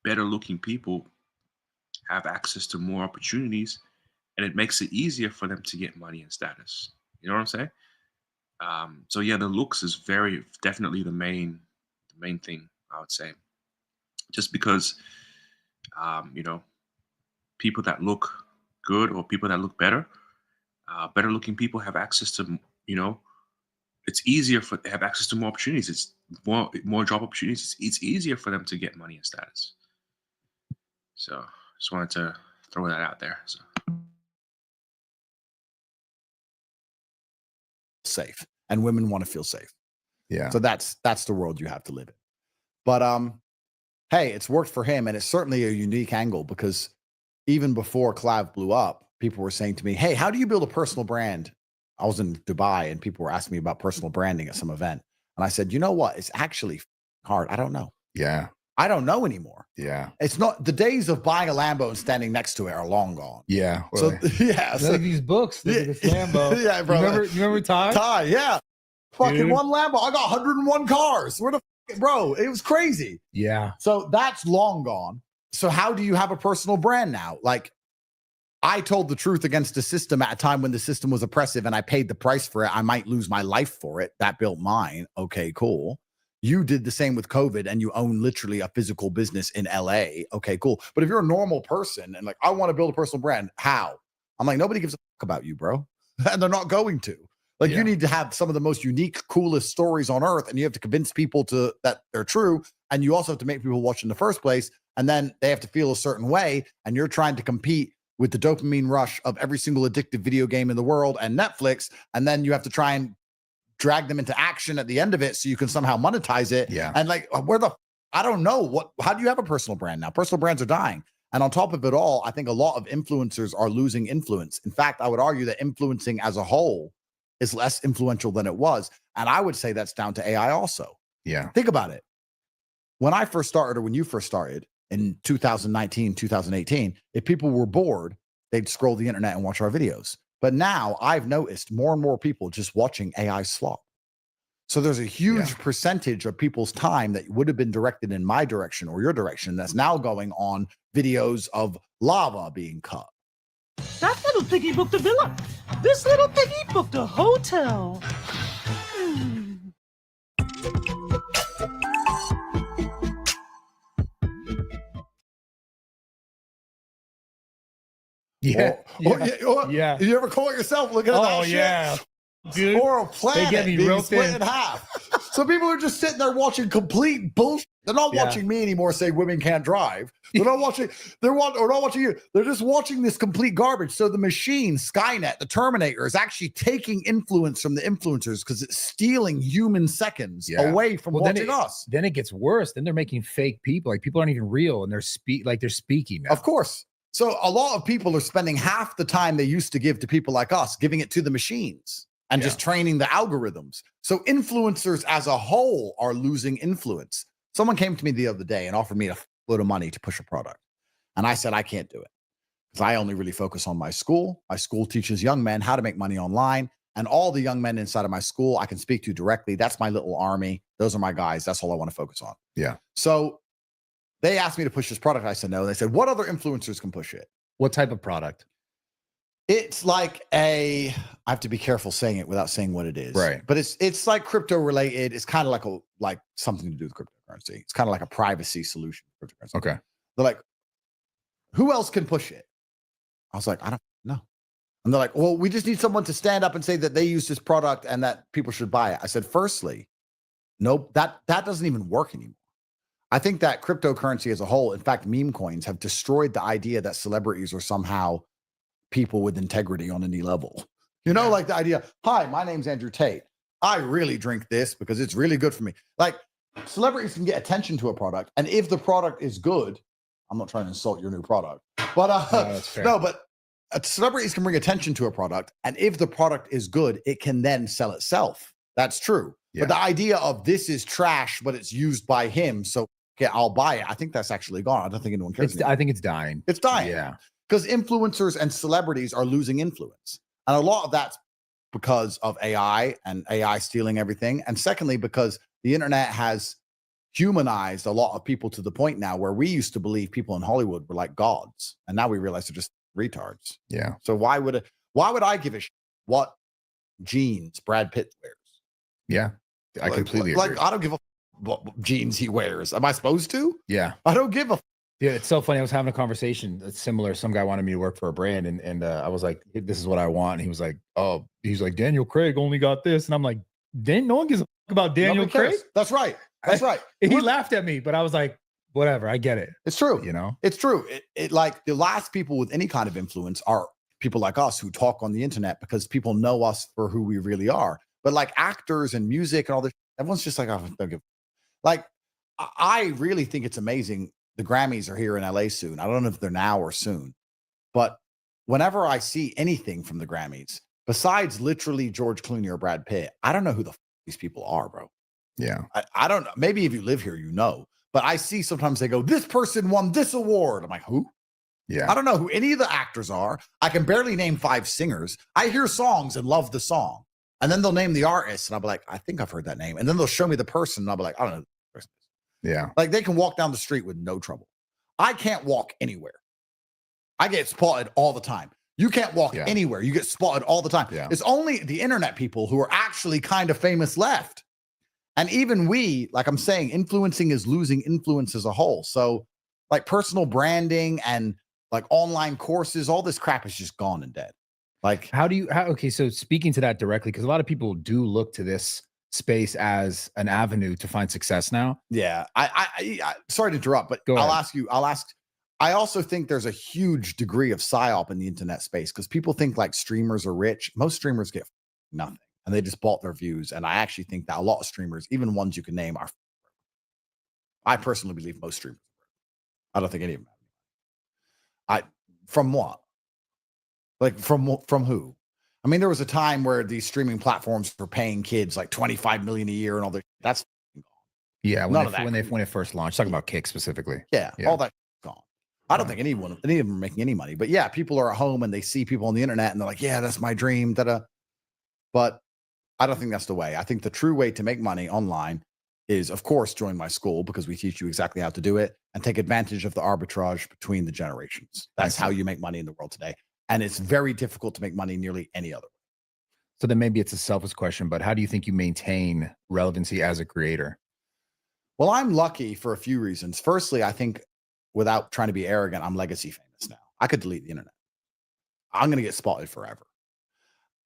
better looking people have access to more opportunities, and it makes it easier for them to get money and status. You know what I'm saying? So yeah, the looks is definitely the main thing, I would say. Just because, people that look good or people that look better, better looking people have access to, it's easier they have access to more opportunities. It's more job opportunities. It's easier for them to get money and status. So just wanted to throw that out there. So. Safe, and women want to feel safe. Yeah. So that's the world you have to live in. But hey, it's worked for him, and it's certainly a unique angle, because even before Clav blew up, people were saying to me, hey, how do you build a personal brand? I was in Dubai and people were asking me about personal branding at some event. And I said, you know what? It's actually hard. I don't know. Yeah. I don't know anymore. Yeah. It's not, the days of buying a Lambo and standing next to it are long gone. Yeah. So yeah. Look at these books. Look at this Lambo. Yeah, bro. You remember Ty? Ty, yeah. Fucking Dude. one Lambo. I got 101 cars. Where the bro? It was crazy. Yeah. So that's long gone. So how do you have a personal brand now? Like, I told the truth against the system at a time when the system was oppressive and I paid the price for it. I might lose my life for it. That built mine. Okay, cool. You did the same with COVID and you own literally a physical business in LA. Okay, cool. But if you're a normal person and like, I want to build a personal brand, how? I'm like, nobody gives a fuck about you, bro. And they're not going to. Like, you need to have some of the most unique, coolest stories on earth, and you have to convince people that they're true. And you also have to make people watch in the first place. And then they have to feel a certain way. And you're trying to compete with the dopamine rush of every single addictive video game in the world and Netflix. And then you have to try and drag them into action at the end of it so you can somehow monetize it. Yeah. And like, I don't know how do you have a personal brand now? Personal brands are dying. And on top of it all, I think a lot of influencers are losing influence. In fact, I would argue that influencing as a whole is less influential than it was. And I would say that's down to AI also. Yeah. Think about it. When I first started, or when you first started in 2019, 2018, if people were bored, they'd scroll the internet and watch our videos. But now I've noticed more and more people just watching AI slop. So there's a huge percentage of people's time that would have been directed in my direction or your direction that's now going on videos of lava being cut. That little piggy booked a villa. This little piggy booked a hotel. Yeah. Yeah. You ever call it yourself looking at that shit? Yeah. Dude, Or a planet they get me being roped split in. in half. So people are just sitting there watching complete bullshit They're not Yeah. watching me anymore say women can't drive. They're not watching, they're not watching you. They're just watching this complete garbage. So the machine, Skynet, the Terminator, is actually taking influence from the influencers because it's stealing human seconds Yeah. away from watching us. Then it gets worse. Then they're making fake people. Like people aren't even real, and they're speaking now. Of course. So a lot of people are spending half the time they used to give to people like us, giving it to the machines and just training the algorithms. So influencers as a whole are losing influence. Someone came to me the other day and offered me a load of money to push a product. And I said, I can't do it because I only really focus on my school. My school teaches young men how to make money online. And all the young men inside of my school, I can speak to directly. That's my little army. Those are my guys. That's all I want to focus on. Yeah. So they asked me to push this product. I said, no. They said, what other influencers can push it? What type of product? It's like I have to be careful saying it without saying what it is. Right. But it's like crypto related. It's kind of like something to do with cryptocurrency. It's kind of like a privacy solution for cryptocurrency. Okay. They're like, who else can push it? I was like, I don't know. And they're like, well, we just need someone to stand up and say that they use this product and that people should buy it. I said, firstly, nope, that doesn't even work anymore. I think that cryptocurrency as a whole, in fact, meme coins have destroyed the idea that celebrities are somehow people with integrity on any level. You know, like the idea, hi, my name's Andrew Tate. I really drink this because it's really good for me. Like celebrities can get attention to a product. And if the product is good, I'm not trying to insult your new product, but no, but celebrities can bring attention to a product. And if the product is good, it can then sell itself. That's true. Yeah. But the idea of this is trash, but it's used by him. So okay, I'll buy it. I think that's actually gone. I don't think anyone cares. I think it's dying. It's dying. Yeah. Because influencers and celebrities are losing influence. And a lot of that's because of AI and AI stealing everything. And secondly, because the internet has humanized a lot of people to the point now where we used to believe people in Hollywood were like gods. And now we realize they're just retards. Yeah. So why would I give a shit what jeans Brad Pitt wears? Yeah. I completely agree. Like, I don't give a what jeans he wears. Am I supposed to? Yeah. I don't give a. Yeah, it's so funny. I was having a conversation that's similar. Some guy wanted me to work for a brand, and I was like, "This is what I want." And he was like, "Oh, he's like Daniel Craig only got this," and I'm like, "No one gives a fuck about Daniel Craig." That's right. That's right. He laughed at me, but I was like, "Whatever, I get it." It's true. You know, it's true. It like the last people with any kind of influence are people like us who talk on the internet because people know us for who we really are. But like actors and music and all this, everyone's just like, "Oh, don't give." Like, I really think it's amazing. The Grammys are here in LA soon. I don't know if they're now or soon, but whenever I see anything from the Grammys, besides literally George Clooney or Brad Pitt, I don't know who the these people are, bro. Yeah. I don't know. Maybe if you live here, you know, but I see sometimes they go, this person won this award. I'm like, who? Yeah. I don't know who any of the actors are. I can barely name 5 singers. I hear songs and love the song. And then they'll name the artist and I'll be like, I think I've heard that name. And then they'll show me the person and I'll be like, I don't know. Yeah. Like they can walk down the street with no trouble. I can't walk anywhere. I get spotted all the time. You can't walk anywhere. You get spotted all the time. Yeah. It's only the internet people who are actually kind of famous left. And even we, like I'm saying, influencing is losing influence as a whole. So like personal branding and like online courses, all this crap is just gone and dead. Like okay, so speaking to that directly, because a lot of people do look to this space as an avenue to find success now. Yeah. I sorry to interrupt, but Go I'll ahead. ask. I also think there's a huge degree of psyop in the internet space because people think like streamers are rich. Most streamers get nothing and they just bought their views. And I actually think that a lot of streamers, even ones you can name, are. I personally believe most streamers. I don't think any of them. From what? Like from who? I mean, there was a time where these streaming platforms were paying kids like 25 million a year and all that. That's Yeah, None of that when it first launched, talking about Kick specifically. yeah, all that gone. I don't think any of them are making any money. But yeah, people are at home and they see people on the internet and they're like, yeah, that's my dream. But I don't think that's the way. I think the true way to make money online is, of course, join my school because we teach you exactly how to do it and take advantage of the arbitrage between the generations. That's how you make money in the world today. And it's very difficult to make money nearly any other way. So then maybe it's a selfish question, but how do you think you maintain relevancy as a creator? Well, I'm lucky for a few reasons. Firstly, I think without trying to be arrogant, I'm legacy famous now. I could delete the internet. I'm going to get spotted forever.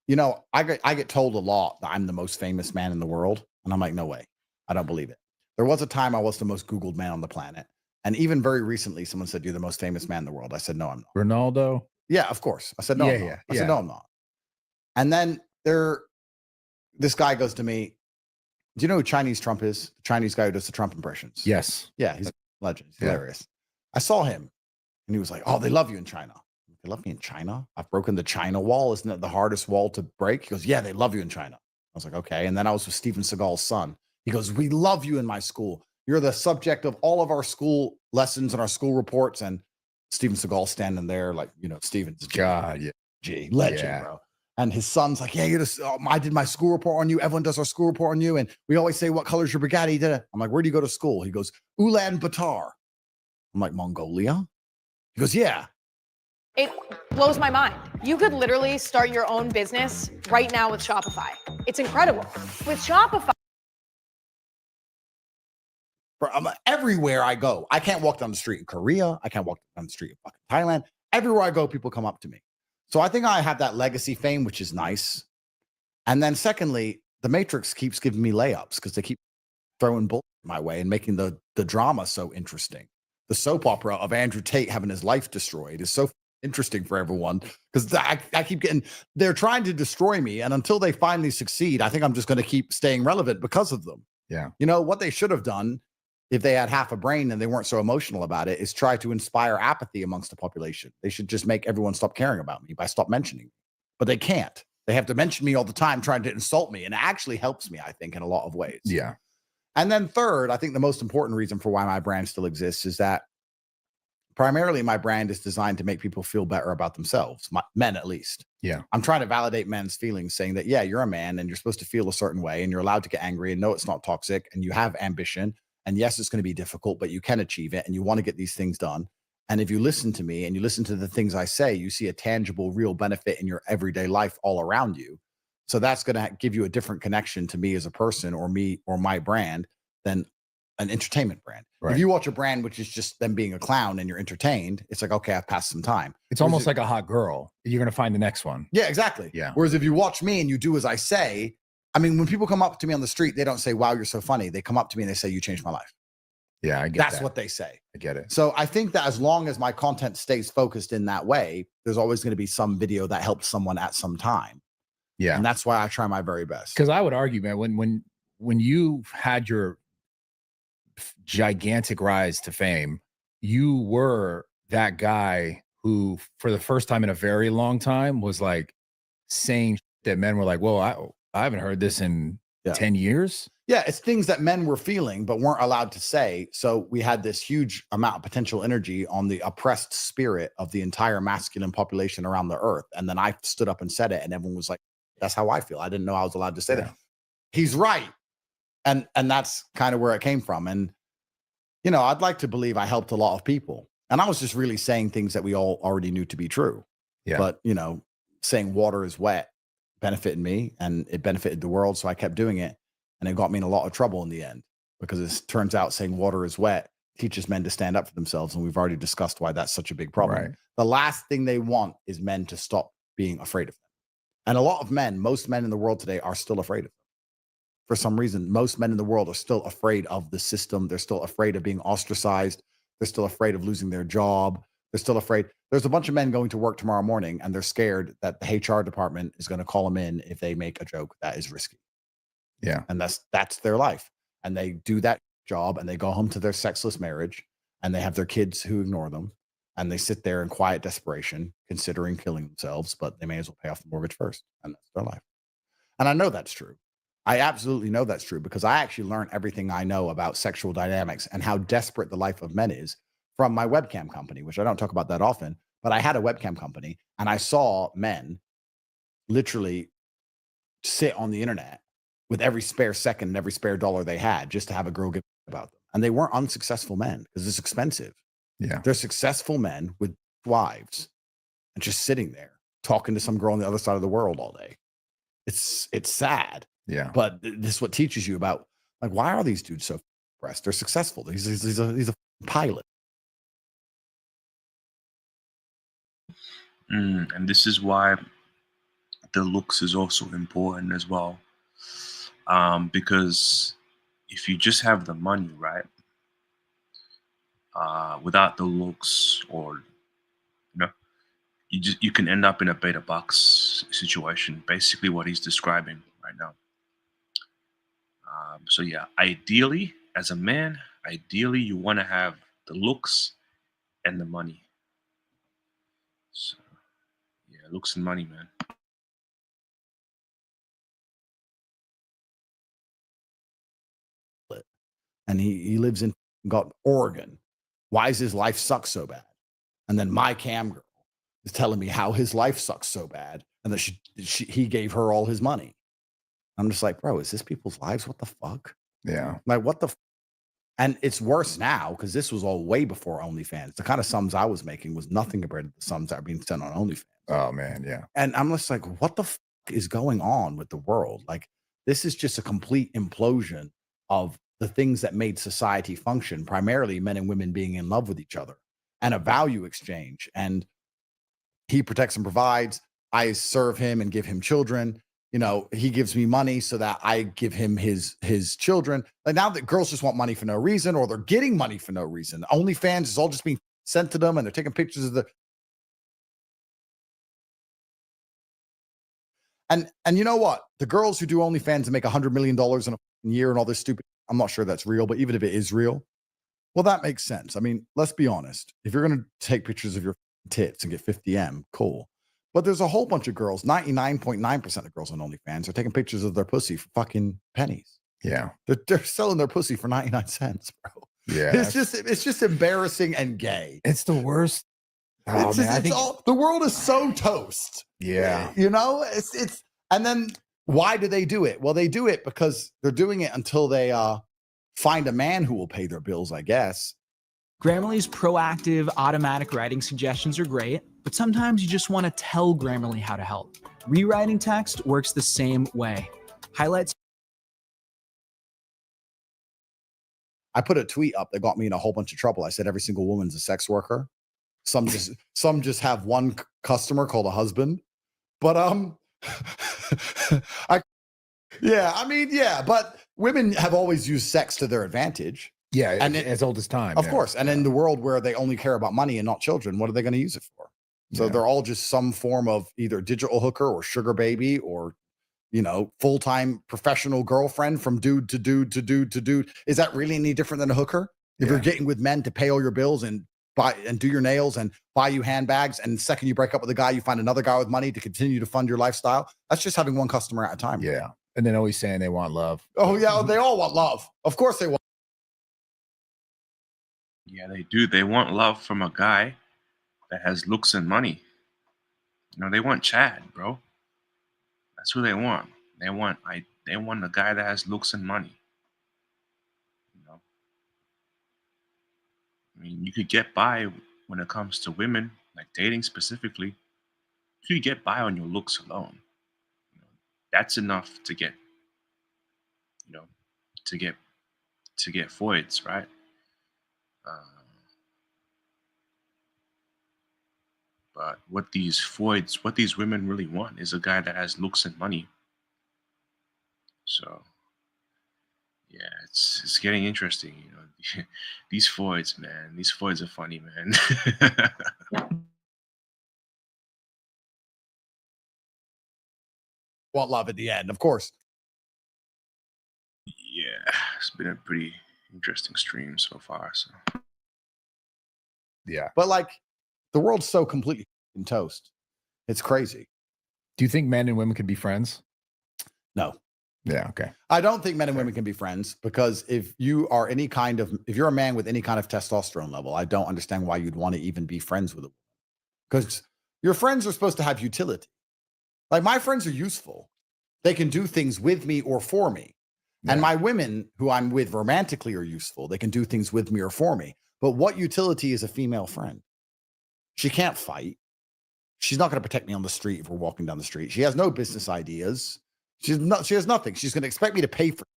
You know, I get told a lot that I'm the most famous man in the world. And I'm like, no way. I don't believe it. There was a time I was the most Googled man on the planet. And even very recently, someone said, you're the most famous man in the world. I said, no, I'm not. Ronaldo? Yeah, of course. I said, no, Yeah, I'm not. yeah, I said, yeah. no, I'm not. And then this guy goes to me, do you know who Chinese Trump is? The Chinese guy who does the Trump impressions. Yes. Yeah, he's a legend. He's Yeah. hilarious. I saw him and he was like, oh, they love you in China. They love me in China? I've broken the China wall. Isn't it the hardest wall to break? He goes, yeah, they love you in China. I was like, okay. And then I was with Steven Seagal's son. He goes, we love you in my school. You're the subject of all of our school lessons and our school reports. And Steven Seagal standing there like, you know, Steven's a God, yeah. G, legend, bro. And his son's like, yeah, I did my school report on you. Everyone does our school report on you. And we always say, what color's your Bugatti? I'm like, where do you go to school? He goes, Ulaanbaatar. I'm like, Mongolia? He goes, yeah. It blows my mind. You could literally start your own business right now with Shopify. It's incredible. With Shopify. Bro, everywhere I go, I can't walk down the street in Korea. I can't walk down the street in fucking Thailand. Everywhere I go, people come up to me. So I think I have that legacy fame, which is nice. And then secondly, the Matrix keeps giving me layups because they keep throwing bullshit my way and making the drama so interesting. The soap opera of Andrew Tate having his life destroyed is so interesting for everyone because I keep getting, they're trying to destroy me. And until they finally succeed, I think I'm just going to keep staying relevant because of them. Yeah. You know, what they should have done if they had half a brain and they weren't so emotional about it is try to inspire apathy amongst the population. They should just make everyone stop caring about me by stop mentioning me. But they can't. They have to mention me all the time trying to insult me. And it actually helps me, I think, in a lot of ways. Yeah. And then third, I think the most important reason for why my brand still exists is that primarily my brand is designed to make people feel better about themselves, men at least. Yeah. I'm trying to validate men's feelings, saying that, yeah, you're a man and you're supposed to feel a certain way and you're allowed to get angry and no, it's not toxic and you have ambition. And yes, it's going to be difficult, but you can achieve it and you want to get these things done. And if you listen to me and you listen to the things I say, you see a tangible, real benefit in your everyday life all around you. So that's going to give you a different connection to me as a person or me or my brand than an entertainment brand. Right. If you watch a brand, which is just them being a clown and you're entertained, it's like, okay, I've passed some time. It's almost like a hot girl. You're going to find the next one. Yeah, exactly. Yeah. Whereas if you watch me and you do as I say, I mean, when people come up to me on the street, they don't say, wow, you're so funny. They come up to me and they say, you changed my life. Yeah, I get That's that. what they say. I get it. So I think that as long as my content stays focused in that way, there's always going to be some video that helps someone at some time. Yeah. And that's why I try my very best. Because I would argue, man, when you had your gigantic rise to fame, you were that guy who, for the first time in a very long time, was like saying that men were like, "Whoa, I haven't heard this in 10 years." Yeah, it's things that men were feeling but weren't allowed to say. So we had this huge amount of potential energy on the oppressed spirit of the entire masculine population around the earth. And then I stood up and said it, and everyone was like, "That's how I feel." I didn't know I was allowed to say that. He's right. And that's kind of where it came from. And, you know, I'd like to believe I helped a lot of people. And I was just really saying things that we all already knew to be true. Yeah. But, you know, saying water is wet benefited me and it benefited the world. So I kept doing it. And it got me in a lot of trouble in the end because it turns out saying water is wet teaches men to stand up for themselves. And we've already discussed why that's such a big problem. Right. The last thing they want is men to stop being afraid of them. And a lot of men, most men in the world today are still afraid of them. For some reason, most men in the world are still afraid of the system. They're still afraid of being ostracized. They're still afraid of losing their job. They're still afraid. There's a bunch of men going to work tomorrow morning and they're scared that the HR department is going to call them in if they make a joke that is risky. Yeah. And that's their life. And they do that job and they go home to their sexless marriage and they have their kids who ignore them and they sit there in quiet desperation considering killing themselves, but they may as well pay off the mortgage first. And that's their life. And I know that's true. I absolutely know that's true because I actually learned everything I know about sexual dynamics and how desperate the life of men is from my webcam company, which I don't talk about that often, but I had a webcam company and I saw men literally sit on the internet with every spare second and every spare dollar they had just to have a girl give about them. And they weren't unsuccessful men because it's expensive. Yeah. They're successful men with wives and just sitting there talking to some girl on the other side of the world all day. It's sad. Yeah. But this is what teaches you about, like, why are these dudes so depressed? They're successful. He's a pilot. And this is why the looks is also important as well. Because if you just have the money, right, without the looks, or you know, you can end up in a beta box situation. Basically, what he's describing right now. So yeah, ideally, as a man, ideally you want to have the looks and the money. So yeah, looks and money, man. And he lives in Oregon. Why does his life suck so bad? And then my cam girl is telling me how his life sucks so bad, and that he gave her all his money. I'm just like, bro, is this people's lives? What the fuck? Yeah. Like, what the and it's worse now because this was all way before OnlyFans. The kind of sums I was making was nothing compared to the sums that are being sent on OnlyFans. Oh man, yeah. And I'm just like, what the fuck is going on with the world? Like, this is just a complete implosion of the things that made society function, primarily men and women being in love with each other and a value exchange. And he protects and provides. I serve him and give him children. You know, he gives me money so that I give him his children. Like, now that girls just want money for no reason, or they're getting money for no reason. OnlyFans is all just being sent to them, and they're taking pictures of the. And you know what? The girls who do OnlyFans and make $100 million in a year and all this stupid, I'm not sure that's real, but even if it is real, well, that makes sense. I mean, let's be honest. If you're going to take pictures of your tits and get 50M, cool. But there's a whole bunch of girls, 99.9% of girls on OnlyFans are taking pictures of their pussy for fucking pennies. Yeah. They're selling their pussy for 99 cents, bro. Yeah. It's just embarrassing and gay. It's the worst. Oh, man, The world is so toast. Yeah. You know, it's and then why do they do it? Well, they do it because they're doing it until they find a man who will pay their bills, I guess. Grammarly's proactive automatic writing suggestions are great, but sometimes you just want to tell Grammarly how to help. Rewriting text works the same way. Highlights. I put a tweet up that got me in a whole bunch of trouble. I said every single woman's a sex worker. Some just have one customer called a husband. But but women have always used sex to their advantage. Yeah, and as old as time. Of course. And in the world where they only care about money and not children, what are they going to use it for? So they're all just some form of either digital hooker or sugar baby or, you know, full-time professional girlfriend from dude to dude to dude to dude. Is that really any different than a hooker? If you're getting with men to pay all your bills and buy and do your nails and buy you handbags, and the second you break up with a guy, you find another guy with money to continue to fund your lifestyle. That's just having one customer at a time. Yeah. And then always saying they want love. Oh, yeah. They all want love. Of course they want. Yeah, they do. They want love from a guy that has looks and money. You know, they want Chad, bro. That's who they want. They want a guy that has looks and money. You know, I mean, you could get by when it comes to women, like dating specifically. You could get by on your looks alone. You know, that's enough to get, you know, to get voids, right? But what these women really want is a guy that has looks and money. So, yeah, it's getting interesting. You know, these voids, man. These voids are funny, man. Want love at the end, of course. Yeah, it's been a pretty interesting stream so far. So, yeah, but like, the world's so completely toast. It's crazy. Do you think men and women can be friends? No. Yeah. Okay. I don't think men and women can be friends, because if you're a man with any kind of testosterone level, I don't understand why you'd want to even be friends with a woman. Because your friends are supposed to have utility. Like, my friends are useful. They can do things with me or for me. Yeah. And my women who I'm with romantically are useful. They can do things with me or for me. But what utility is a female friend? She can't fight. She's not going to protect me on the street if we're walking down the street. She has no business ideas. She has nothing. She's going to expect me to pay for it.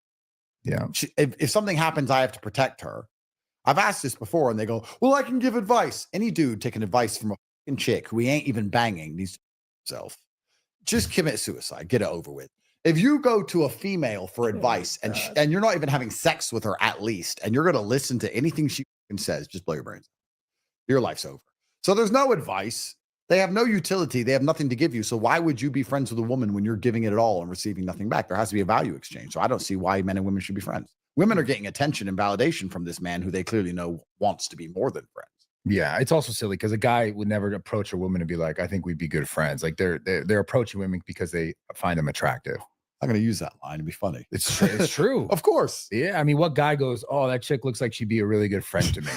Yeah. If something happens, I have to protect her. I've asked this before, and they go, well, I can give advice. Any dude taking advice from a fucking chick who he ain't even banging needs to himself. Just commit suicide. Get it over with. If you go to a female for advice and you're not even having sex with her at least, and you're going to listen to anything she says, just blow your brains. Your life's over. So there's no advice. They have no utility. They have nothing to give you. So why would you be friends with a woman when you're giving it all and receiving nothing back? There has to be a value exchange. So I don't see why men and women should be friends. Women are getting attention and validation from this man who they clearly know wants to be more than friends. Yeah, it's also silly because a guy would never approach a woman and be like, I think we'd be good friends. Like they're approaching women because they find them attractive. I'm going to use that line to be funny. It's true. Of course. Yeah. I mean, what guy goes, oh, that chick looks like she'd be a really good friend to me?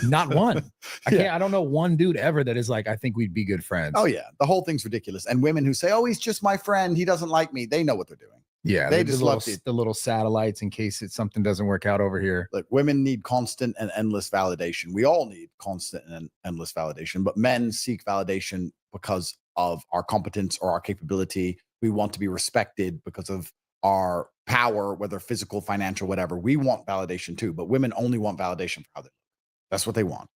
Not one. I don't know one dude ever that is like, I think we'd be good friends. Oh, yeah. The whole thing's ridiculous. And women who say, oh, he's just my friend. He doesn't like me. They know what they're doing. Yeah. They just love the little satellites in case something doesn't work out over here. Look, women need constant and endless validation. We all need constant and endless validation, but men seek validation because of our competence or our capability. We want to be respected because of our power, whether physical, financial, whatever. We want validation too, but women only want validation for how they look. That's what they want.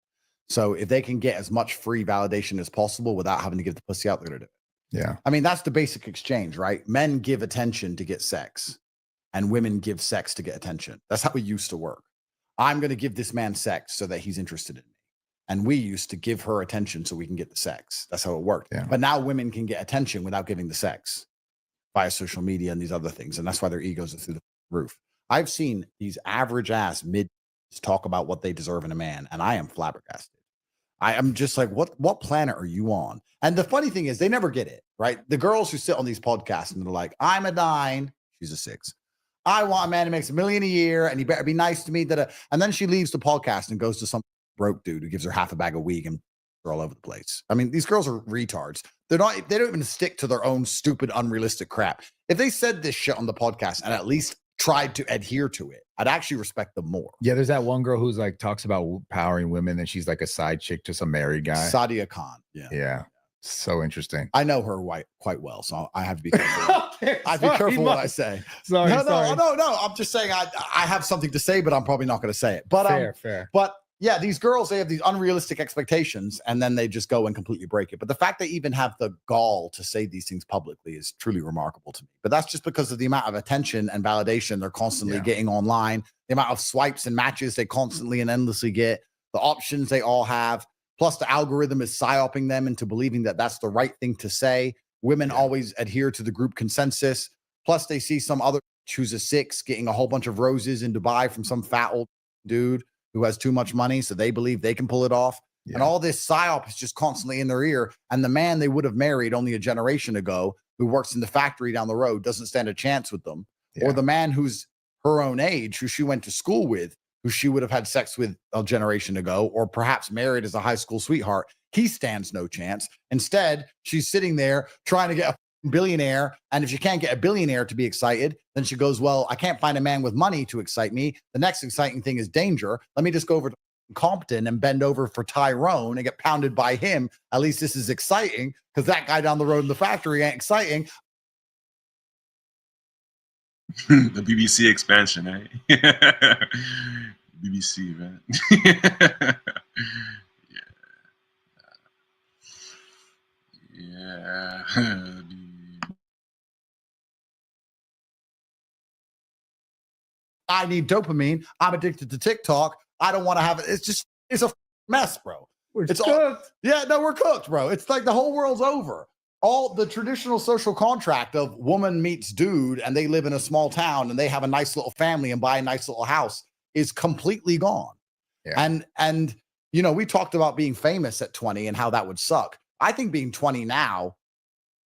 So if they can get as much free validation as possible without having to give the pussy out, they're going to do it. Yeah. I mean, that's the basic exchange, right? Men give attention to get sex and women give sex to get attention. That's how it used to work. I'm going to give this man sex so that he's interested in me. And we used to give her attention so we can get the sex. That's how it worked. Yeah. But now women can get attention without giving the sex via social media and these other things. And that's why their egos are through the roof. I've seen these average ass mid talk about what they deserve in a man, and I am flabbergasted. I am just like, what planet are you on? And the funny thing is they never get it, right? The girls who sit on these podcasts and they're like, I'm a 9, she's a 6. I want a man who makes $1 million a year and he better be nice to me. And then she leaves the podcast and goes to some broke dude who gives her half a bag of weed and they're all over the place. I mean, these girls are retards. They don't even stick to their own stupid, unrealistic crap. If they said this shit on the podcast and at least tried to adhere to it, I'd actually respect them more. Yeah, there's that one girl who's like talks about empowering women and she's like a side chick to some married guy. Sadia Khan. Yeah. Yeah. So interesting. I know her quite well, so I have to be careful. I be careful what I say. Sorry. No. I'm just saying I have something to say, but I'm probably not going to say it. But fair. But yeah, these girls, they have these unrealistic expectations and then they just go and completely break it. But the fact they even have the gall to say these things publicly is truly remarkable to me. But that's just because of the amount of attention and validation they're constantly getting online, the amount of swipes and matches they constantly and endlessly get, the options they all have. Plus, the algorithm is psyoping them into believing that that's the right thing to say. Women always adhere to the group consensus. Plus, they see some other who's a 6 getting a whole bunch of roses in Dubai from some fat old dude who has too much money, so they believe they can pull it off. Yeah. And all this psyop is just constantly in their ear. And the man they would have married only a generation ago who works in the factory down the road doesn't stand a chance with them. Yeah. Or the man who's her own age, who she went to school with, who she would have had sex with a generation ago, or perhaps married as a high school sweetheart, he stands no chance. Instead, she's sitting there trying to get a billionaire. And if she can't get a billionaire to be excited, then she goes, well, I can't find a man with money to excite me. The next exciting thing is danger. Let me just go over to Compton and bend over for Tyrone and get pounded by him. At least this is exciting because that guy down the road in the factory ain't exciting. The BBC expansion, eh? BBC, man. Yeah. I need dopamine. I'm addicted to TikTok. I don't want to have it. It's a mess, bro. We're cooked. We're cooked, bro. It's like the whole world's over. All the traditional social contract of woman meets dude and they live in a small town and they have a nice little family and buy a nice little house is completely gone. Yeah. And you know, we talked about being famous at 20 and how that would suck. I think being 20 now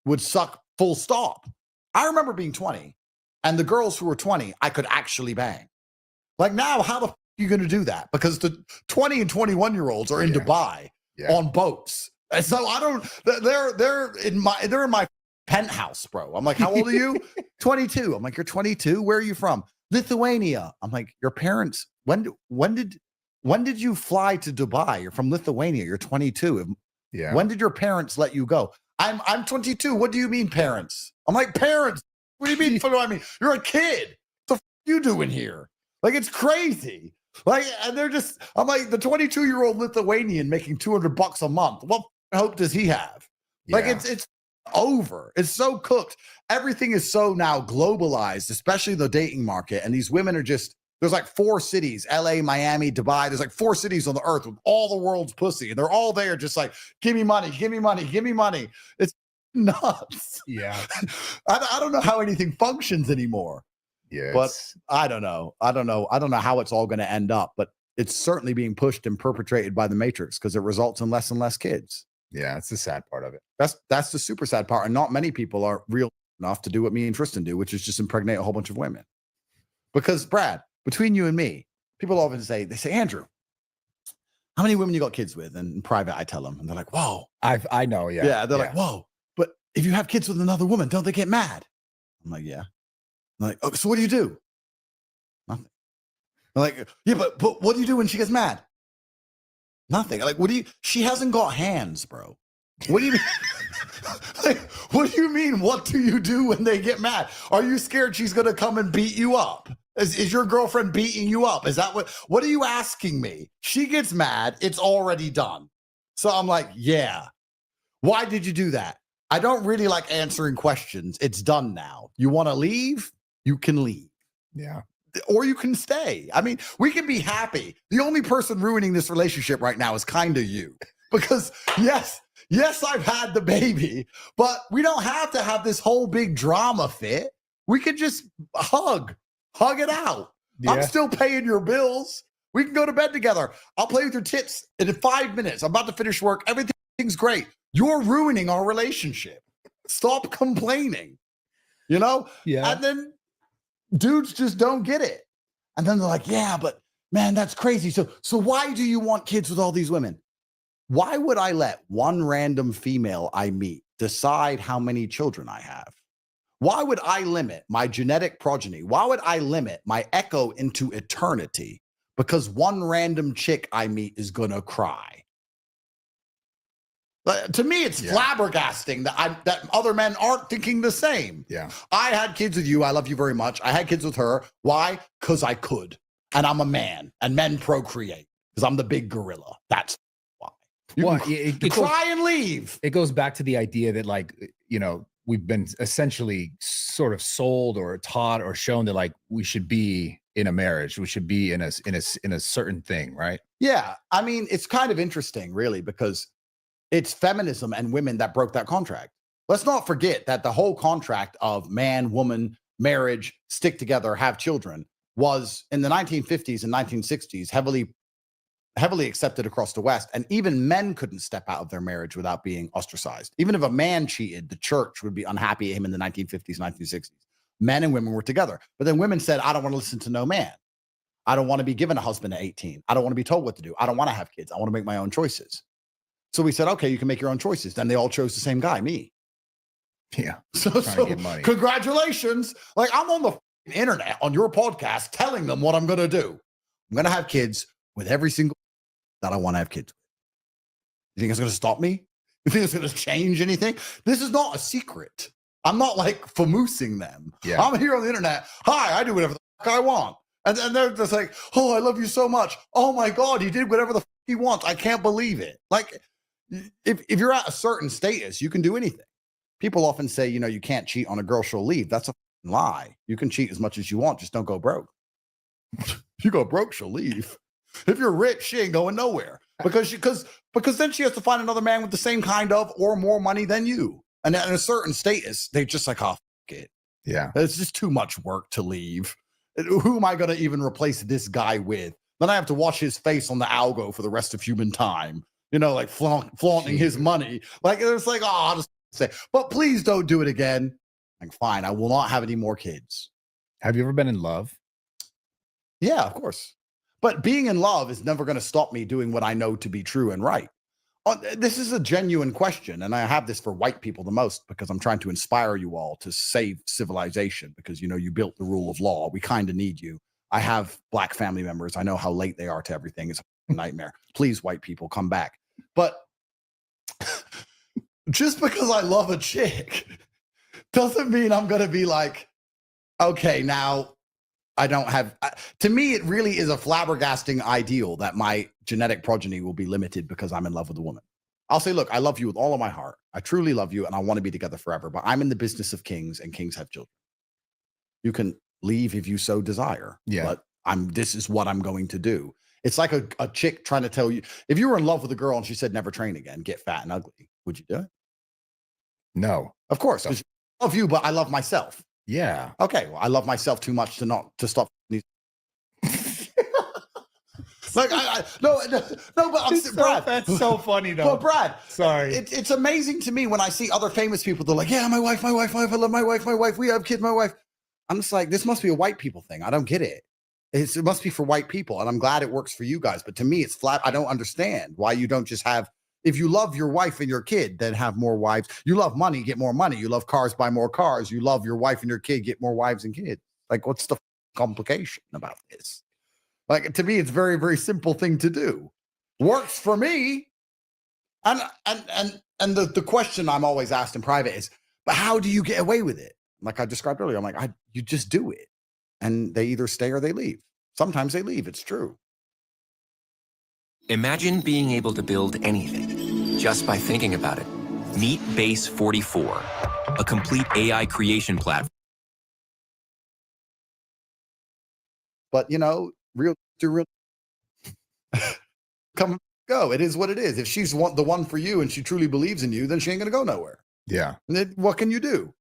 would suck full stop. I remember being 20 and the girls who were 20, I could actually bang. Like now, how the f are you going to do that? Because the 20 and 21-year-olds are in Dubai on boats. And so I don't, they're in my penthouse, bro. I'm like, how old are you? 22. I'm like, you're 22. Where are you from? Lithuania. I'm like, your parents, when did you fly to Dubai? You're from Lithuania. You're 22. Yeah. When did your parents let you go? I'm 22. What do you mean parents? I'm like, parents. What do you mean? What do I mean? You're a kid. What the f are you doing here? Like, it's crazy. Like, and they're just, I'm like, the 22-year-old Lithuanian making $200 a month. What hope does he have? Like, it's over. It's so cooked. Everything is so now globalized, especially the dating market. And these women are just, there's like 4 cities, LA, Miami, Dubai. There's like 4 cities on the earth with all the world's pussy. And they're all there just like, give me money, give me money, give me money. It's nuts. Yeah. I don't know how anything functions anymore. Yeah. But I don't know. I don't know how it's all going to end up, but it's certainly being pushed and perpetrated by the Matrix because it results in less and less kids. Yeah, it's the sad part of it. That's the super sad part. And not many people are real enough to do what me and Tristan do, which is just impregnate a whole bunch of women. Because Brad, between you and me, people often say, Andrew, how many women you got kids with? And in private, I tell them, and they're like, whoa. I know, yeah. Yeah, they're like, whoa. But if you have kids with another woman, don't they get mad? I'm like, yeah. I'm like, oh, so what do you do? Nothing. I'm like, yeah, but what do you do when she gets mad? Nothing. Like, she hasn't got hands, bro. What do you mean? Like, what do you mean? What do you do when they get mad? Are you scared she's going to come and beat you up? Is your girlfriend beating you up? Is that what are you asking me? She gets mad. It's already done. So I'm like, yeah. Why did you do that? I don't really like answering questions. It's done now. You want to leave? You can leave. Yeah. Or you can stay. I mean, we can be happy. The only person ruining this relationship right now is kind of you. Because yes, I've had the baby, but we don't have to have this whole big drama fit. We could just hug it out. Yeah. I'm still paying your bills. We can go to bed together. I'll play with your tits in 5 minutes. I'm about to finish work. Everything's great. You're ruining our relationship. Stop complaining. You know? Yeah. And then dudes just don't get it. And then they're like, yeah, but man, that's crazy. So why do you want kids with all these women? Why would I let one random female I meet decide how many children I have? Why would I limit my genetic progeny? Why would I limit my echo into eternity? Because one random chick I meet is going to cry. To me, it's flabbergasting that other men aren't thinking the same. Yeah. I had kids with you. I love you very much. I had kids with her. Why? Because I could. And I'm a man. And men procreate. Because I'm the big gorilla. That's why. You cry and leave. It goes back to the idea that, like, you know, we've been essentially sort of sold or taught or shown that, like, we should be in a marriage. We should be in a certain thing, right? Yeah. I mean, it's kind of interesting, really, because it's feminism and women that broke that contract. Let's not forget that the whole contract of man, woman, marriage, stick together, have children was in the 1950s and 1960s heavily accepted across the West. And even men couldn't step out of their marriage without being ostracized. Even if a man cheated, the church would be unhappy at him in the 1950s, 1960s. Men and women were together. But then women said, I don't want to listen to no man. I don't want to be given a husband at 18. I don't want to be told what to do. I don't want to have kids. I want to make my own choices. So we said, okay, you can make your own choices. Then they all chose the same guy, me. Yeah. So congratulations. Like, I'm on the internet on your podcast telling them what I'm going to do. I'm going to have kids with every single that I want to have kids with. You think it's going to stop me? You think it's going to change anything? This is not a secret. I'm not like famoosing them. Yeah. I'm here on the internet. Hi, I do whatever the fuck I want. And they're just like, oh, I love you so much. Oh my God, he did whatever the fuck he wants. I can't believe it. Like, if you're at a certain status, you can do anything. People often say, you know, you can't cheat on a girl, she'll leave. That's a lie. You can cheat as much as you want, just don't go broke. If you go broke, she'll leave. If you're rich, she ain't going nowhere because then she has to find another man with the same kind of or more money than you. And at a certain status, they just like, oh, fuck it. Yeah. It's just too much work to leave. Who am I going to even replace this guy with? Then I have to watch his face on the algo for the rest of human time. You know, like flaunting his money. Like, it's like, oh, I'll just say, but please don't do it again. Like, fine, I will not have any more kids. Have you ever been in love? Yeah, of course. But being in love is never going to stop me doing what I know to be true and right. This is a genuine question, and I have this for white people the most because I'm trying to inspire you all to save civilization because, you know, you built the rule of law. We kind of need you. I have black family members. I know how late they are to everything. It's a nightmare. Please, white people, come back. But just because I love a chick doesn't mean I'm going to be like, okay, now I don't have, to me, it really is a flabbergasting ideal that my genetic progeny will be limited because I'm in love with a woman. I'll say, look, I love you with all of my heart. I truly love you and I want to be together forever, but I'm in the business of kings and kings have children. You can leave if you so desire. Yeah. But this is what I'm going to do. It's like a chick trying to tell you, if you were in love with a girl and she said, never train again, get fat and ugly, would you do it? No. Of course. Because I love you, but I love myself. Yeah. Okay. Well, I love myself too much to stop. Like no, but Brad, that's so funny though. But Brad, sorry, it's amazing to me when I see other famous people. They're like, yeah, my wife, I love my wife, we have kids, my wife. I'm just like, this must be a white people thing. I don't get it. It must be for white people, and I'm glad it works for you guys. But to me, it's flat. I don't understand why you don't just have. If you love your wife and your kid, then have more wives. You love money, get more money. You love cars, buy more cars. You love your wife and your kid, get more wives and kids. Like, what's the complication about this? Like, to me, it's a very, very simple thing to do. Works for me. And the question I'm always asked in private is, but how do you get away with it? Like I described earlier, I'm like, you just do it. And they either stay or they leave. Sometimes they leave. It's true. Imagine being able to build anything just by thinking about it. Meet Base 44, a complete AI creation platform. But, you know, real come go. It is what it is. If she's the one for you and she truly believes in you, then she ain't going to go nowhere. Yeah. And then what can you do?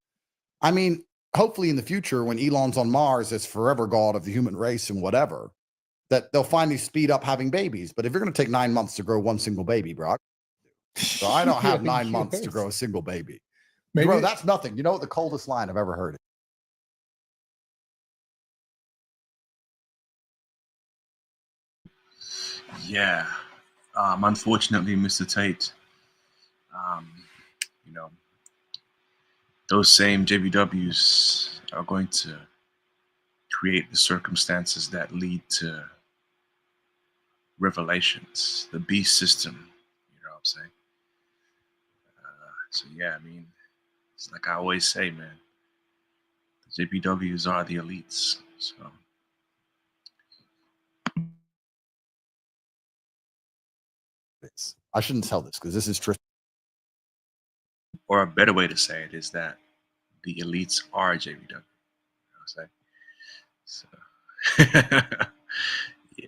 I mean, hopefully in the future, when Elon's on Mars as forever god of the human race and whatever, that they'll finally speed up having babies. But if you're going to take 9 months to grow one single baby, bro, so I don't have 9 months to grow a single baby. Maybe. Bro, that's nothing. You know what the coldest line I've ever heard is? Yeah. Unfortunately, Mr. Tate, you know, those same JBWs are going to create the circumstances that lead to revelations, the beast system, you know what I'm saying? So yeah, I mean, it's like I always say, man, the JBWs are the elites, so. I shouldn't tell this because this is Tristan. Or a better way to say it is that the elites are JBW. You know what I'm saying? So, yeah.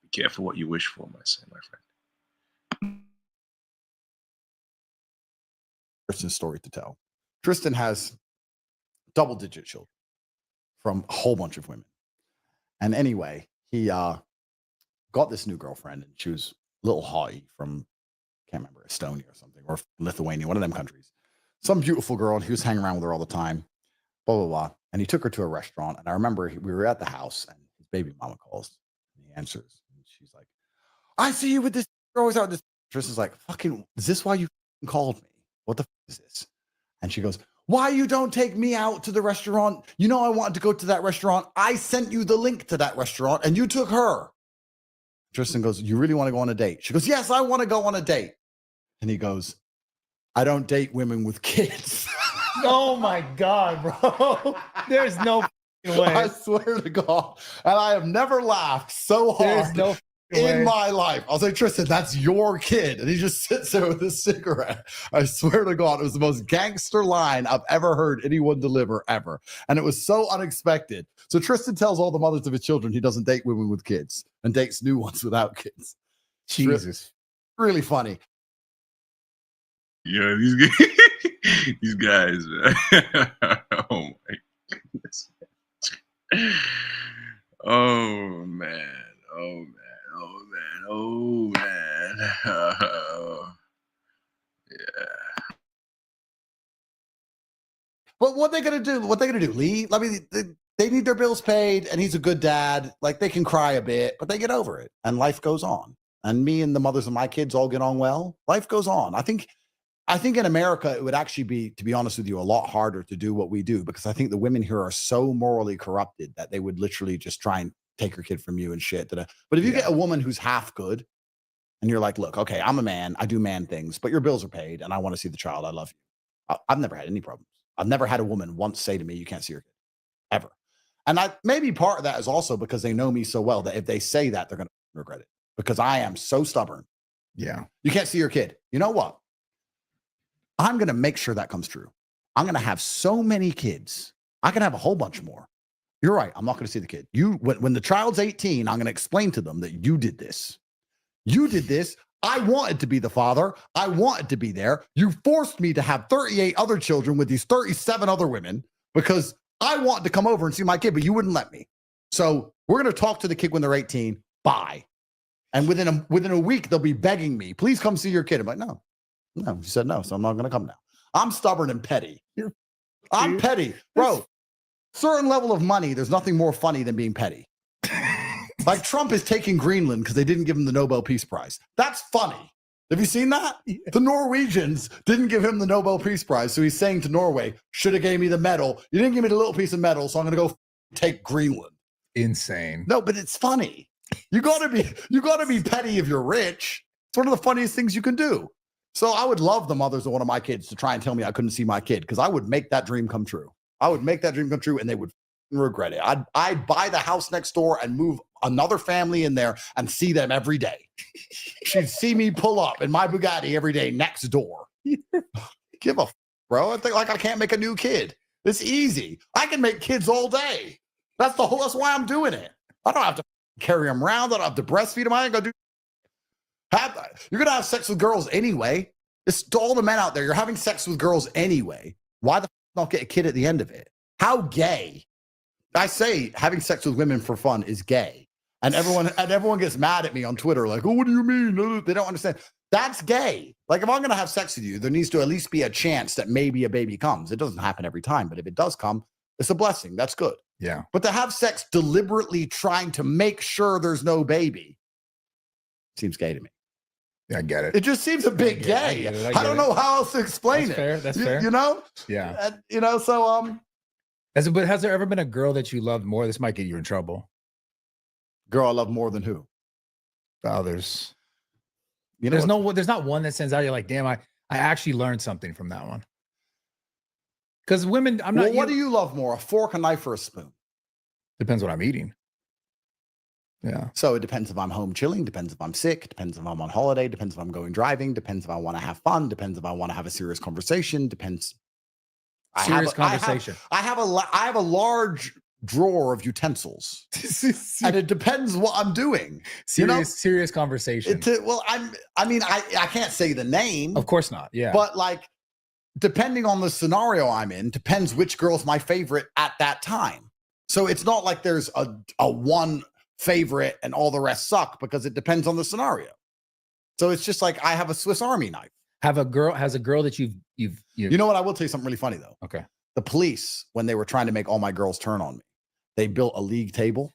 Be careful what you wish for, my friend. Tristan's story to tell. Tristan has double-digit children from a whole bunch of women. And anyway, he got this new girlfriend, and she was a little haughty from, can't remember, Estonia or something, or Lithuania, one of them countries. Some beautiful girl, and he was hanging around with her all the time, blah, blah, blah. And he took her to a restaurant, and I remember we were at the house, and his baby mama calls, and he answers, and she's like, I see you with this girl always out with this. Tristan's like, fucking, is this why you called me? What the is this? And she goes, why you don't take me out to the restaurant? You know I wanted to go to that restaurant. I sent you the link to that restaurant, and you took her. Tristan goes, you really want to go on a date? She goes, yes, I want to go on a date. And he goes, I don't date women with kids. Oh my God, bro. There's no way. I swear to God. And I have never laughed so hard in my life. I was like, Tristan, that's your kid. And he just sits there with a cigarette. I swear to God, it was the most gangster line I've ever heard anyone deliver ever. And it was so unexpected. So Tristan tells all the mothers of his children he doesn't date women with kids and dates new ones without kids. Jesus. Really funny. Yeah, these guys, man. Oh my goodness. Oh man. Yeah. But what they gonna do? What they gonna do? Leave? I mean, they need their bills paid, and he's a good dad. Like, they can cry a bit, but they get over it, and life goes on. And me and the mothers of my kids all get on well. Life goes on. I think in America, it would actually be, to be honest with you, a lot harder to do what we do, because I think the women here are so morally corrupted that they would literally just try and take her kid from you and shit. But if you get a woman who's half good, and you're like, look, okay, I'm a man, I do man things, but your bills are paid, and I want to see the child. I love you. I've never had any problems. I've never had a woman once say to me, you can't see your kid, ever. And maybe part of that is also because they know me so well that if they say that, they're going to regret it, because I am so stubborn Yeah. You can't see your kid. You know what? I'm going to make sure that comes true. I'm going to have so many kids. I can have a whole bunch more. You're right. I'm not going to see the kid. When the child's 18, I'm going to explain to them that you did this. You did this. I wanted to be the father. I wanted to be there. You forced me to have 38 other children with these 37 other women because I wanted to come over and see my kid, but you wouldn't let me. So we're going to talk to the kid when they're 18. Bye. And within a week, they'll be begging me, please come see your kid. I'm like, no, you said no, so I'm not going to come now. I'm stubborn and petty. I'm petty. Bro, certain level of money, there's nothing more funny than being petty. Like Trump is taking Greenland because they didn't give him the Nobel Peace Prize. That's funny. Have you seen that? Yeah. The Norwegians didn't give him the Nobel Peace Prize. So he's saying to Norway, should have gave me the medal. You didn't give me the little piece of metal, so I'm going to go take Greenland. Insane. No, but it's funny. You gotta be petty if you're rich. It's one of the funniest things you can do. So I would love the mothers of one of my kids to try and tell me I couldn't see my kid because I would make that dream come true. I would make that dream come true and they would regret it. I'd buy the house next door and move another family in there and see them every day. She'd see me pull up in my Bugatti every day next door. Give a bro. I think like I can't make a new kid. It's easy. I can make kids all day. That's why I'm doing it. I don't have to carry them around. I don't have to breastfeed them. I ain't gonna do. You're gonna have sex with girls anyway. It's to all the men out there. You're having sex with girls anyway. Why the not get a kid at the end of it? How gay? I say having sex with women for fun is gay, and everyone gets mad at me on Twitter. Like, oh, what do you mean? They don't understand. That's gay. Like, if I'm gonna have sex with you, there needs to at least be a chance that maybe a baby comes. It doesn't happen every time, but if it does come, it's a blessing. That's good. Yeah. But to have sex deliberately trying to make sure there's no baby seems gay to me. Yeah, I get it. It just seems a bit gay. I don't know how else to explain it. Fair. That's fair. You know? Yeah. So has there ever been a girl that you loved more? This might get you in trouble. Girl I love more than who? Others. You know, there's not one that sends out. You're like, damn, I actually learned something from that one. Because women, I'm not. Well, what do you love more, a fork, a knife, or a spoon? Depends what I'm eating. Yeah. So it depends if I'm home chilling, depends if I'm sick, depends if I'm on holiday, depends if I'm going driving, depends if I want to have fun, depends if I want to have a serious conversation, depends. Serious conversation. I have a large drawer of utensils, and it depends what I'm doing. Serious conversation. I can't say the name. Of course not. Yeah. But like, depending on the scenario I'm in, depends which girl's my favorite at that time. So it's not like there's a one favorite and all the rest suck because it depends on the scenario. So it's just like I have a Swiss Army knife. Has a girl that you've You know what? I will tell you something really funny though. Okay. The police, when they were trying to make all my girls turn on me, they built a league table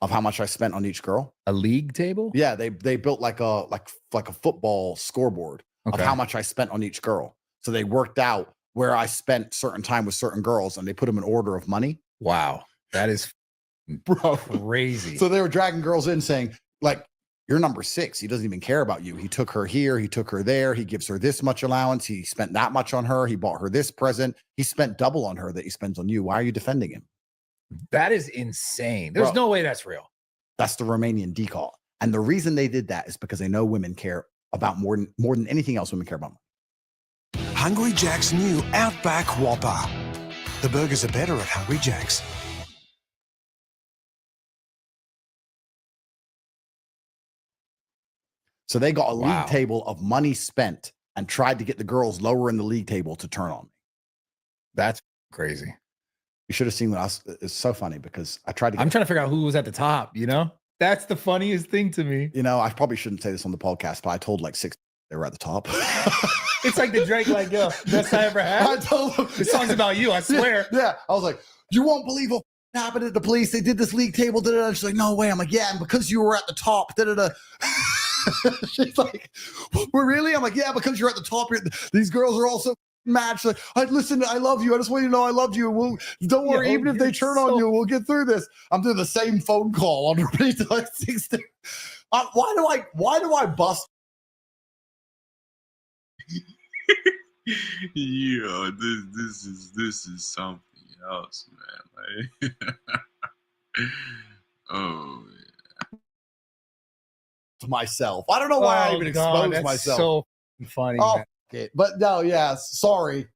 of how much I spent on each girl. A league table? Yeah, they built like a football scoreboard of how much I spent on each girl. So they worked out where I spent certain time with certain girls and they put them in order of money. Wow. That is crazy. So they were dragging girls in saying, like, you're number 6. He doesn't even care about you. He took her here. He took her there. He gives her this much allowance. He spent that much on her. He bought her this present. He spent double on her that he spends on you. Why are you defending him? That is insane. There's no way that's real. That's the Romanian decal. And the reason they did that is because they know women care about more than anything else women care about. Hungry Jack's new Outback Whopper. The burgers are better at Hungry Jack's. So they got a league table of money spent and tried to get the girls lower in the league table to turn on me. That's crazy. You should have seen what it's so funny because I'm trying to figure out who was at the top, you know? That's the funniest thing to me. You know, I probably shouldn't say this on the podcast, but I told like 6 they were at the top. It's like the Drake, like, yo, best I ever had. I told them. This song's about you, I swear. Yeah. I was like, you won't believe what happened at the police. They did this league table. Da-da-da. She's like, no way. I'm like, yeah, and because you were at the top. Da-da-da. She's like, well, really? I'm like, yeah, because you're at the top. These girls are also mad. She's like, I love you. I just want you to know I loved you. Don't worry, even if they turn on you, we'll get through this. I'm doing the same phone call on repeat to like 16. Why do I bust? Yo, this is something else, man. Like, oh. myself. I don't know why I even exposed that's myself. so funny, Oh, man. okay. But no, yeah, sorry.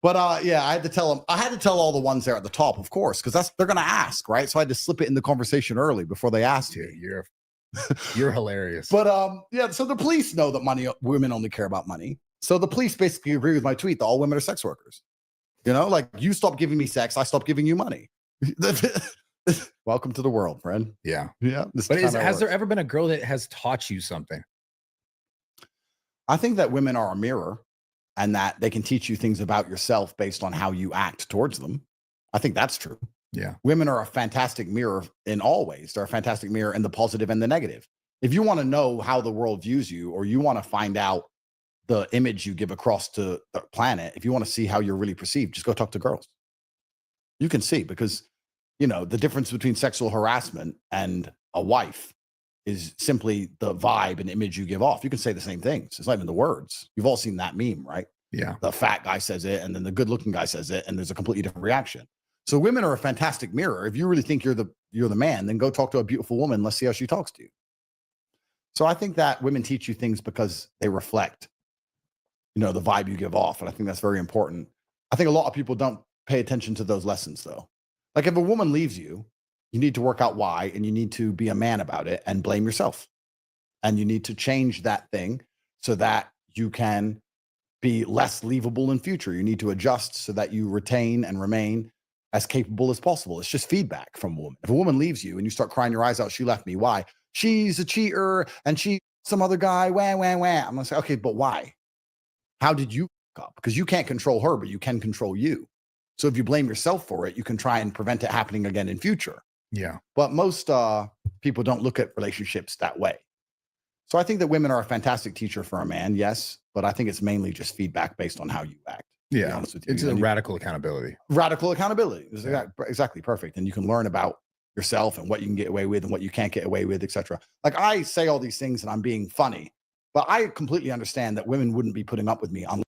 But yeah, I had to tell them. I had to tell all the ones there at the top, of course, because they're going to ask, right? So I had to slip it in the conversation early before they asked me. You're hilarious. But yeah. So the police know that women only care about money. So the police basically agree with my tweet that all women are sex workers. You know, like you stop giving me sex, I stop giving you money. Welcome to the world, friend. Yeah. Yeah. But has there ever been a girl that has taught you something? I think that women are a mirror and that they can teach you things about yourself based on how you act towards them. I think that's true. Yeah. Women are a fantastic mirror in all ways. They're a fantastic mirror in the positive and the negative. If you want to know how the world views you, or you want to find out the image you give across to the planet, if you want to see how you're really perceived, just go talk to girls. You can see, because, you know, the difference between sexual harassment and a wife is simply the vibe and image you give off. You can say the same things. It's not even the words. You've all seen that meme, right? Yeah. The fat guy says it, and then the good looking guy says it, and there's a completely different reaction. So women are a fantastic mirror. If you really think you're the man, then go talk to a beautiful woman. Let's see how she talks to you. So I think that women teach you things because they reflect, you know, the vibe you give off. And I think that's very important. I think a lot of people don't pay attention to those lessons, though. Like if a woman leaves you, you need to work out why, and you need to be a man about it and blame yourself. And you need to change that thing so that you can be less leavable in future. You need to adjust so that you retain and remain as capable as possible. It's just feedback from a woman. If a woman leaves you and you start crying your eyes out, she left me. Why? She's a cheater and she some other guy. Wah, wah, wah. I'm gonna say, okay, but why? How did you fuck up? Because you can't control her, but you can control you. So if you blame yourself for it, you can try and prevent it happening again in future. Yeah. But most people don't look at relationships that way. So I think that women are a fantastic teacher for a man, yes, but I think it's mainly just feedback based on how you act. Yeah. To be honest with you. It's a radical accountability. Radical accountability. Is exactly perfect. And you can learn about yourself and what you can get away with and what you can't get away with, etc. Like I say all these things and I'm being funny, but I completely understand that women wouldn't be putting up with me unless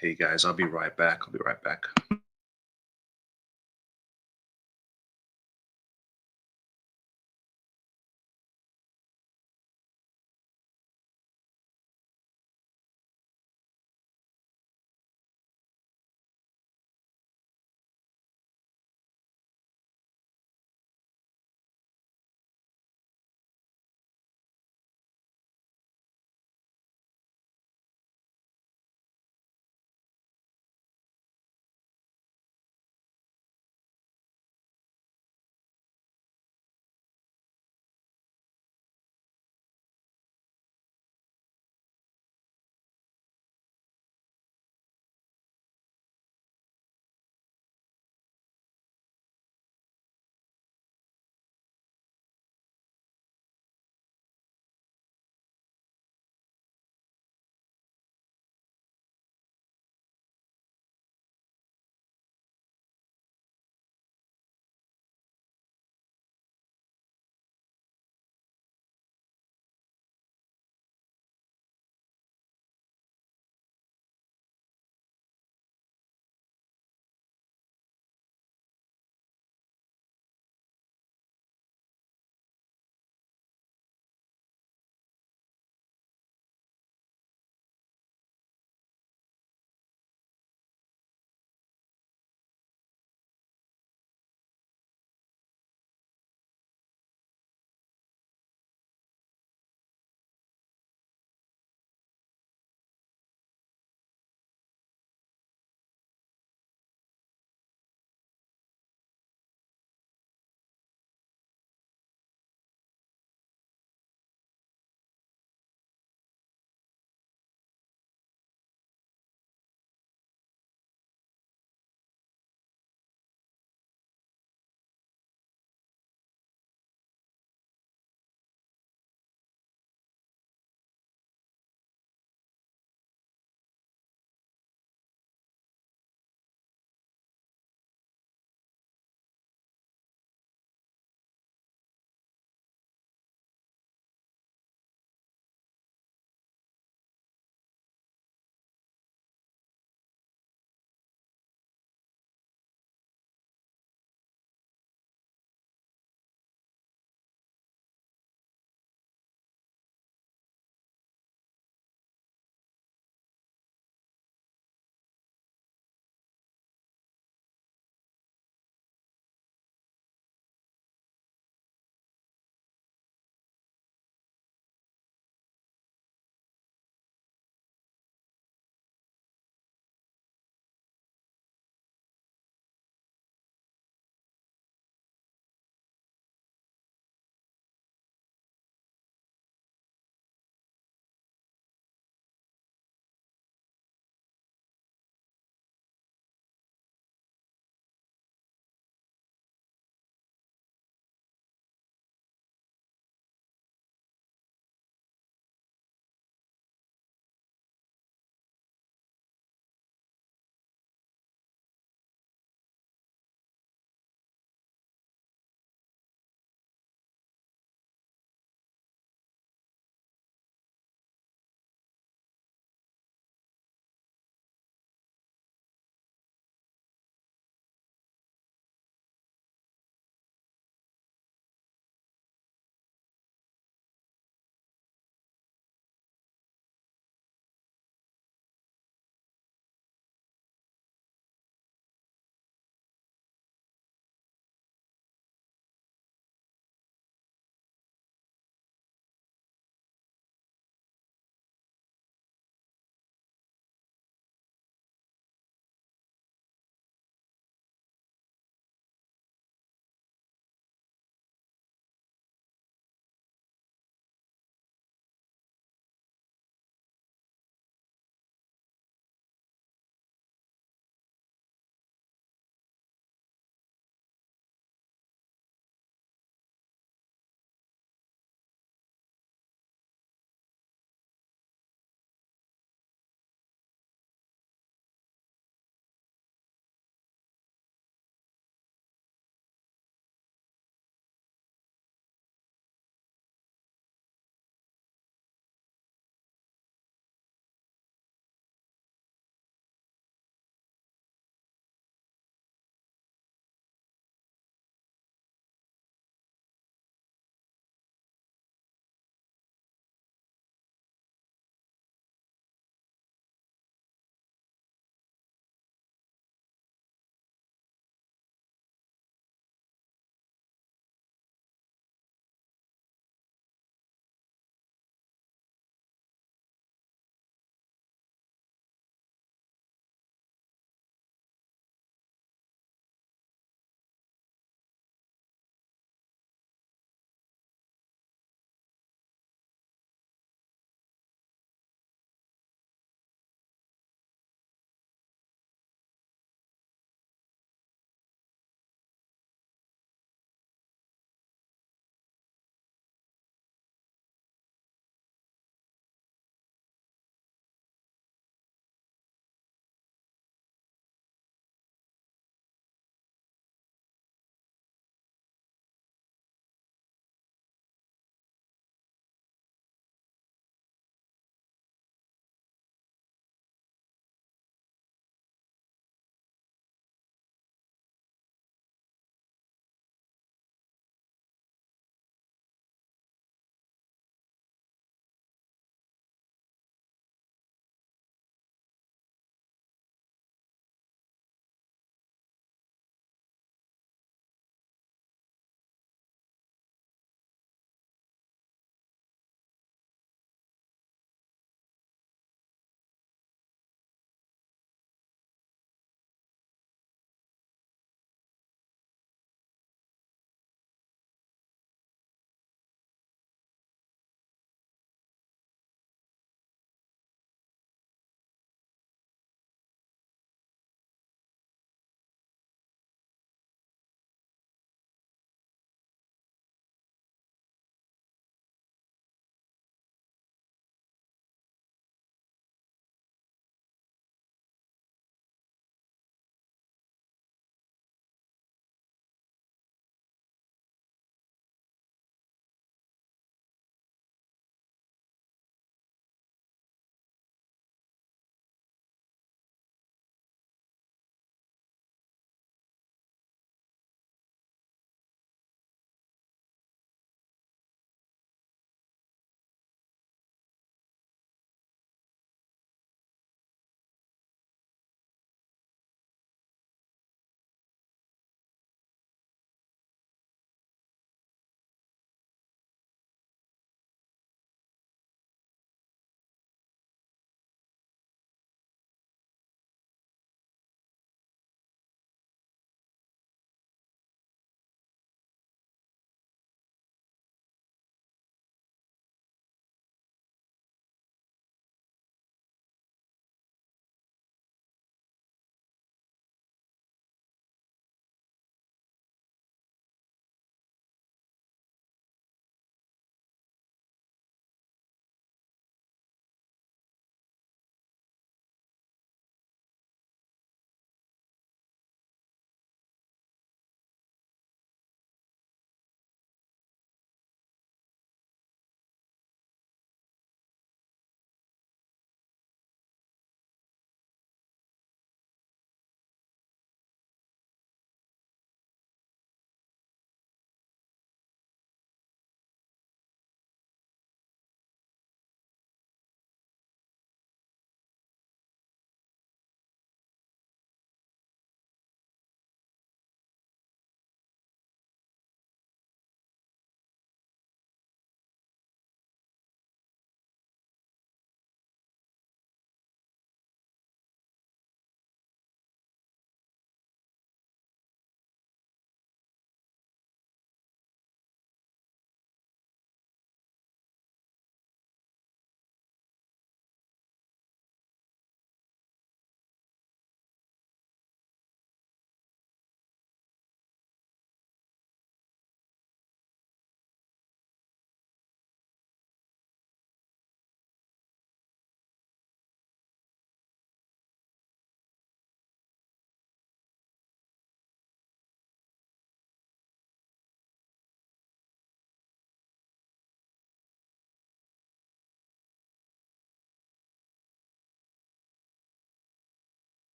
Hey guys, I'll be right back. I'll be right back.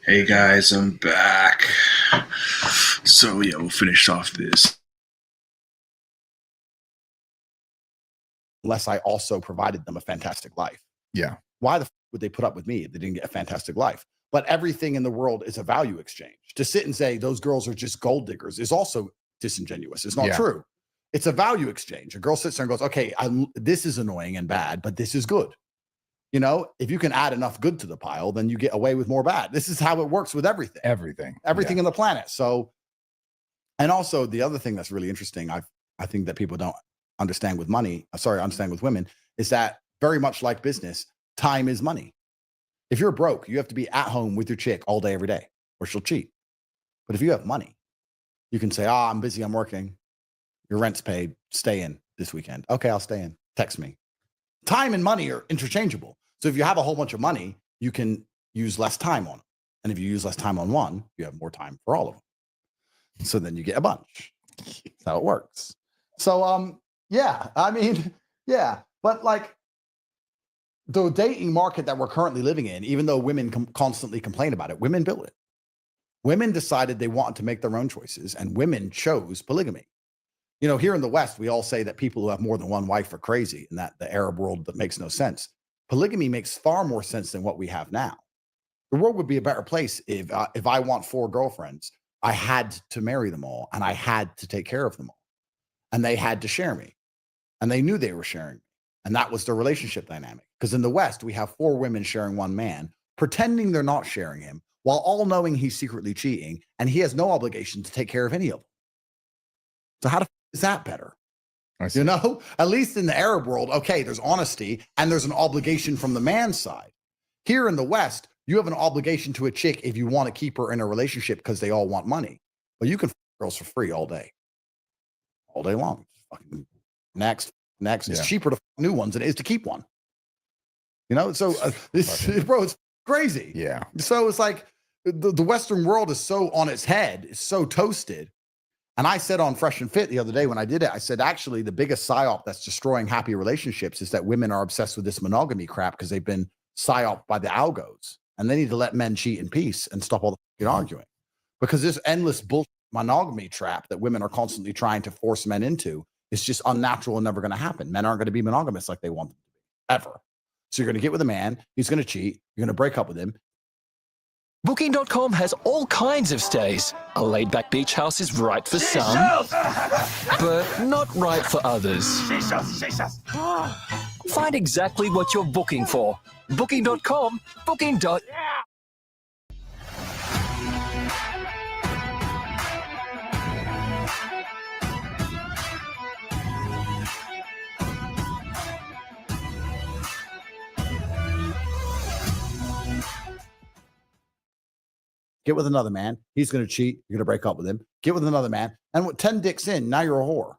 Hey guys, I'm back. So yeah, we'll finish off this. Unless I also provided them a fantastic life. Yeah. Why the f would they put up with me if they didn't get a fantastic life? But everything in the world is a value exchange. To sit and say those girls are just gold diggers is also disingenuous. It's not true. It's a value exchange. A girl sits there and goes, okay, this is annoying and bad, but this is good. You know, if you can add enough good to the pile, then you get away with more bad. This is how it works with everything. Everything in the planet. So, and also the other thing that's really interesting, I think that people don't understand with understand with women, is that very much like business, time is money. If you're broke, you have to be at home with your chick all day, every day, or she'll cheat. But if you have money, you can say, I'm busy, I'm working. Your rent's paid, stay in this weekend. Okay, I'll stay in. Text me. Time and money are interchangeable. So if you have a whole bunch of money, you can use less time on them. And if you use less time on one, you have more time for all of them. So then you get a bunch. That's how it works. So, yeah, I mean, yeah. But like the dating market that we're currently living in, even though women constantly complain about it, women built it. Women decided they wanted to make their own choices, and women chose polygamy. You know, here in the West, we all say that people who have more than one wife are crazy, and that the Arab world that makes no sense. Polygamy makes far more sense than what we have now. The world would be a better place if I want 4 girlfriends, I had to marry them all, and I had to take care of them all, and they had to share me, and they knew they were sharing me, and that was the relationship dynamic. Because in the West, we have 4 women sharing one man, pretending they're not sharing him, while all knowing he's secretly cheating, and he has no obligation to take care of any of them. So how is that better? You know, at least in the Arab world, okay, there's honesty and there's an obligation from the man's side. Here in the West, you have an obligation to a chick if you want to keep her in a relationship because they all want money. Well, you can f girls for free all day long. Fucking next. It's cheaper to f new ones than it is to keep one. You know, so it's crazy. Yeah. So it's like the Western world is so on its head, it's so toasted. And I said on Fresh and Fit the other day when I did it, I said, actually, the biggest psyop that's destroying happy relationships is that women are obsessed with this monogamy crap because they've been psyoped by the algos. And they need to let men cheat in peace and stop all the arguing. Because this endless bullshit monogamy trap that women are constantly trying to force men into is just unnatural and never going to happen. Men aren't going to be monogamous like they want them to be, ever. So you're going to get with a man, he's going to cheat, you're going to break up with him. Booking.com has all kinds of stays. A laid-back beach house is right for some, but not right for others. Find exactly what you're booking for. Booking.com, booking. Get with another man. He's going to cheat. You're going to break up with him. Get with another man. And with 10 dicks in, now you're a whore.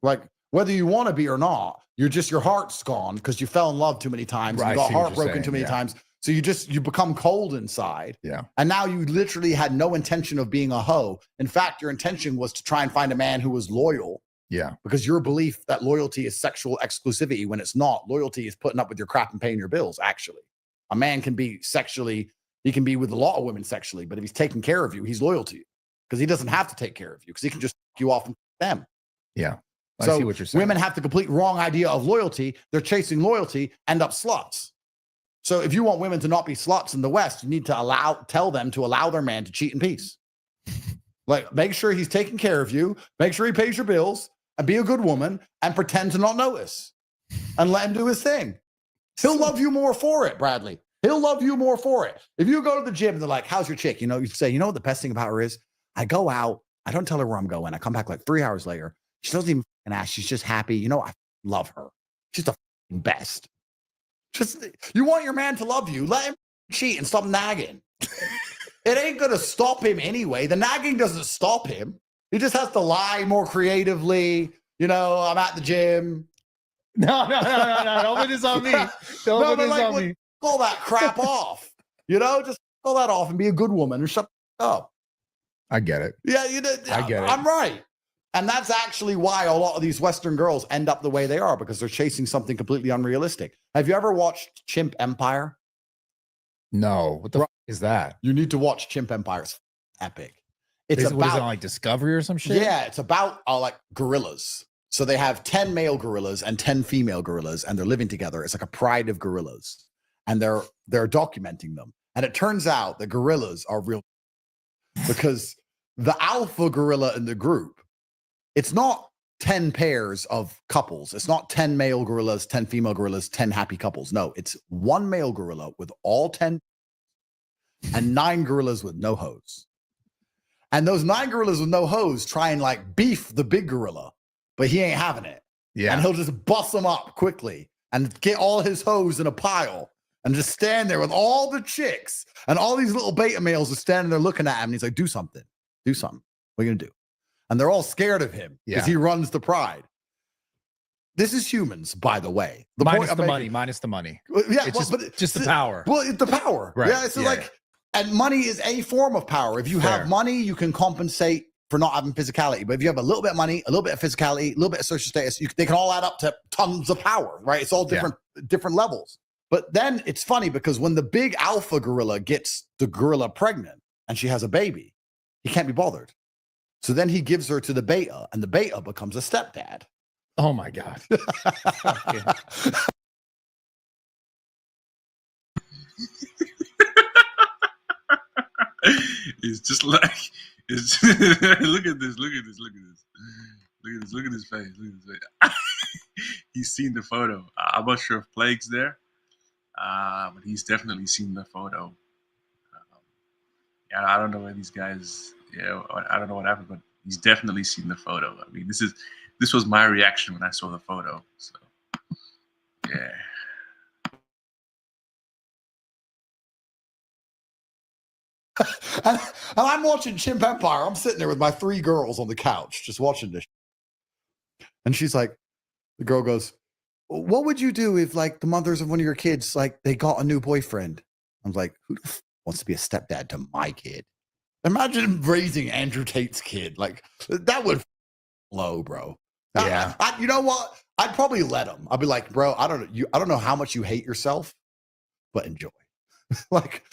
Like, whether you want to be or not, your heart's gone because you fell in love too many times. Right, you got heartbroken too many times. So you become cold inside. Yeah. And now you literally had no intention of being a hoe. In fact, your intention was to try and find a man who was loyal. Yeah. Because your belief that loyalty is sexual exclusivity when it's not. Loyalty is putting up with your crap and paying your bills, actually. A man can be he can be with a lot of women sexually, but if he's taking care of you, he's loyal to you because he doesn't have to take care of you because he can just f you off and f them. Yeah. I So see what you're saying. women have the complete wrong idea of loyalty. They're chasing loyalty, end up sluts. So if you want women to not be sluts in the West, you need to tell them to allow their man to cheat in peace. Like, make sure he's taking care of you, make sure he pays your bills, and be a good woman and pretend to not notice and let him do his thing. He'll love you more for it, Bradley. He'll love you more for it. If you go to the gym and they're like, how's your chick? You know, you say, you know what the best thing about her is? I go out, I don't tell her where I'm going. I come back like 3 hours later. She doesn't even ask. She's just happy. You know, I love her. She's the best. You want your man to love you. Let him cheat and stop nagging. It ain't going to stop him anyway. The nagging doesn't stop him. He just has to lie more creatively. You know, I'm at the gym. No. Don't put this on me. Don't put this on me. All that crap off. You know, just call that off and be a good woman and shut up. I get it. Yeah, I get it. I'm right. And that's actually why a lot of these Western girls end up the way they are, because they're chasing something completely unrealistic. Have you ever watched Chimp Empire? No, what the fuck is that? You need to watch Chimp Empire. It's epic. It's What is it, about like Discovery or some shit? Yeah, it's about like gorillas. So they have 10 male gorillas and 10 female gorillas, and they're living together. It's like a pride of gorillas, and they're documenting them. And it turns out the gorillas are real because the alpha gorilla in the group, it's not 10 pairs of couples. It's not 10 male gorillas, 10 female gorillas, 10 happy couples. No, it's one male gorilla with all 10 and 9 gorillas with no hose. And those 9 gorillas with no hose try and like beef the big gorilla, but he ain't having it. Yeah. And he'll just bust them up quickly and get all his hose in a pile and just stand there with all the chicks. And all these little beta males are standing there looking at him. And he's like, do something. Do something. What are you going to do? And they're all scared of him because he runs the pride. This is humans, by the way. Minus the money. Yeah, it's just the power. Well, it's the power. Right. Yeah, it's like, and money is a form of power. If you have money, you can compensate for not having physicality. But if you have a little bit of money, a little bit of physicality, a little bit of social status, they can all add up to tons of power, right? It's all different levels. But then it's funny because when the big alpha gorilla gets the gorilla pregnant and she has a baby, he can't be bothered. So then he gives her to the beta, and the beta becomes a stepdad. Oh my God. It's just like it's look at this. Look at his face. He's seen the photo. I'm not sure if Plague's there, but he's definitely seen the photo. I don't know where these guys. I don't know what happened, but he's definitely seen the photo. I mean, this was my reaction when I saw the photo. So, yeah. And I'm watching Chimp Empire. I'm sitting there with my 3 girls on the couch, just watching this. And she's like, the girl goes, what would you do if like the mothers of one of your kids, like they got a new boyfriend? I was like, who the f wants to be a stepdad to my kid? Imagine raising Andrew Tate's kid. Like that would blow, bro. Yeah. You know what? I'd probably let him. I'd be like, bro, I don't know how much you hate yourself, but enjoy. Like,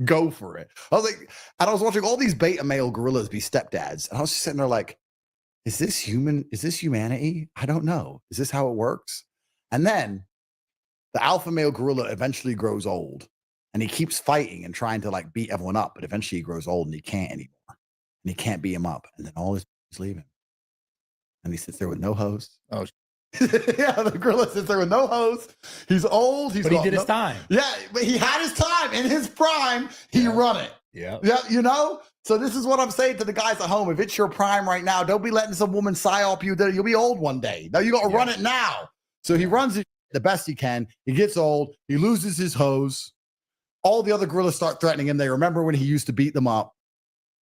go for it. I was like, and I was watching all these beta male gorillas be stepdads, and I was just sitting there like, is this human? Is this humanity? I don't know. Is this how it works? And then the alpha male gorilla eventually grows old, and he keeps fighting and trying to like beat everyone up, but eventually he grows old and he can't anymore, and he can't beat him up, and then all his leaving, and he sits there with no hose. Oh. Yeah, the gorilla sits there with no hose. He's old. But he did his time. Yeah, but he had his time in his prime. He run it. Yeah. Yeah, you know? So this is what I'm saying to the guys at home. If it's your prime right now, don't be letting some woman psyop you that you'll be old one day. No, you got to run it now. So he runs it the best he can. He gets old. He loses his hose. All the other gorillas start threatening him. They remember when he used to beat them up.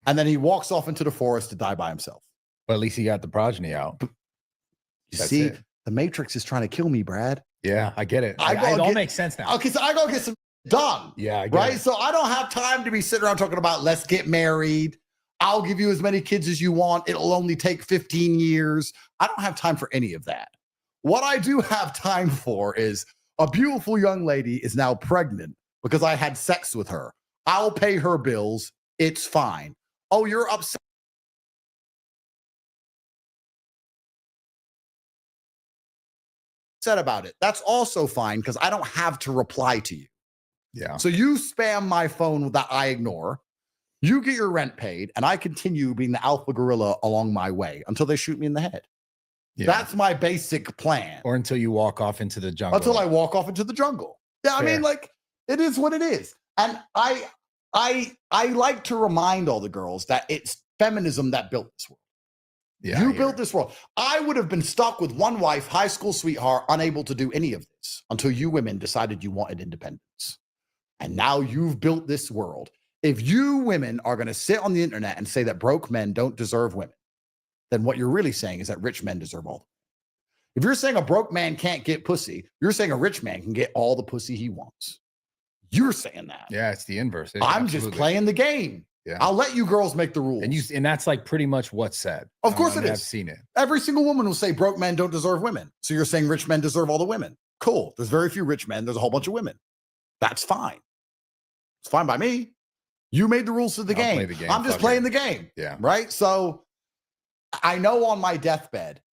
And then he walks off into the forest to die by himself. But at least he got the progeny out. You see, the Matrix is trying to kill me, Brad. Yeah, I get it. It all makes sense now. Okay, so I gotta get some done. Yeah, I get right. it. So I don't have time to be sitting around talking about let's get married. I'll give you as many kids as you want. It'll only take 15 years. I don't have time for any of that. What I do have time for is a beautiful young lady is now pregnant because I had sex with her. I'll pay her bills. It's fine. Oh, you're upset about it. That's also fine because I don't have to reply to you. Yeah. So you spam my phone that I ignore. You get your rent paid, and I continue being the alpha gorilla along my way until they shoot me in the head. Yeah. That's my basic plan. Or until you walk off into the jungle. Until I walk off into the jungle. Yeah, I mean, like, it is what it is. And I like to remind all the girls that it's feminism that built this world. Yeah, you built this world. I would have been stuck with one wife, high school sweetheart, unable to do any of this until you women decided you wanted independence. And now you've built this world. If you women are going to sit on the internet and say that broke men don't deserve women, then what you're really saying is that rich men deserve all. If you're saying a broke man can't get pussy, you're saying a rich man can get all the pussy he wants. You're saying that. Yeah, it's the inverse. I'm just playing the game. Yeah. I'll let you girls make the rules. And that's like pretty much what's said. Of course it is. I've seen it. Every single woman will say broke men don't deserve women. So you're saying rich men deserve all the women. Cool. There's very few rich men. There's a whole bunch of women. That's fine. It's fine by me. You made the rules of the I'll game. play the game. I'm just Fuck playing it. the game. Yeah. Right. So I know on my deathbed,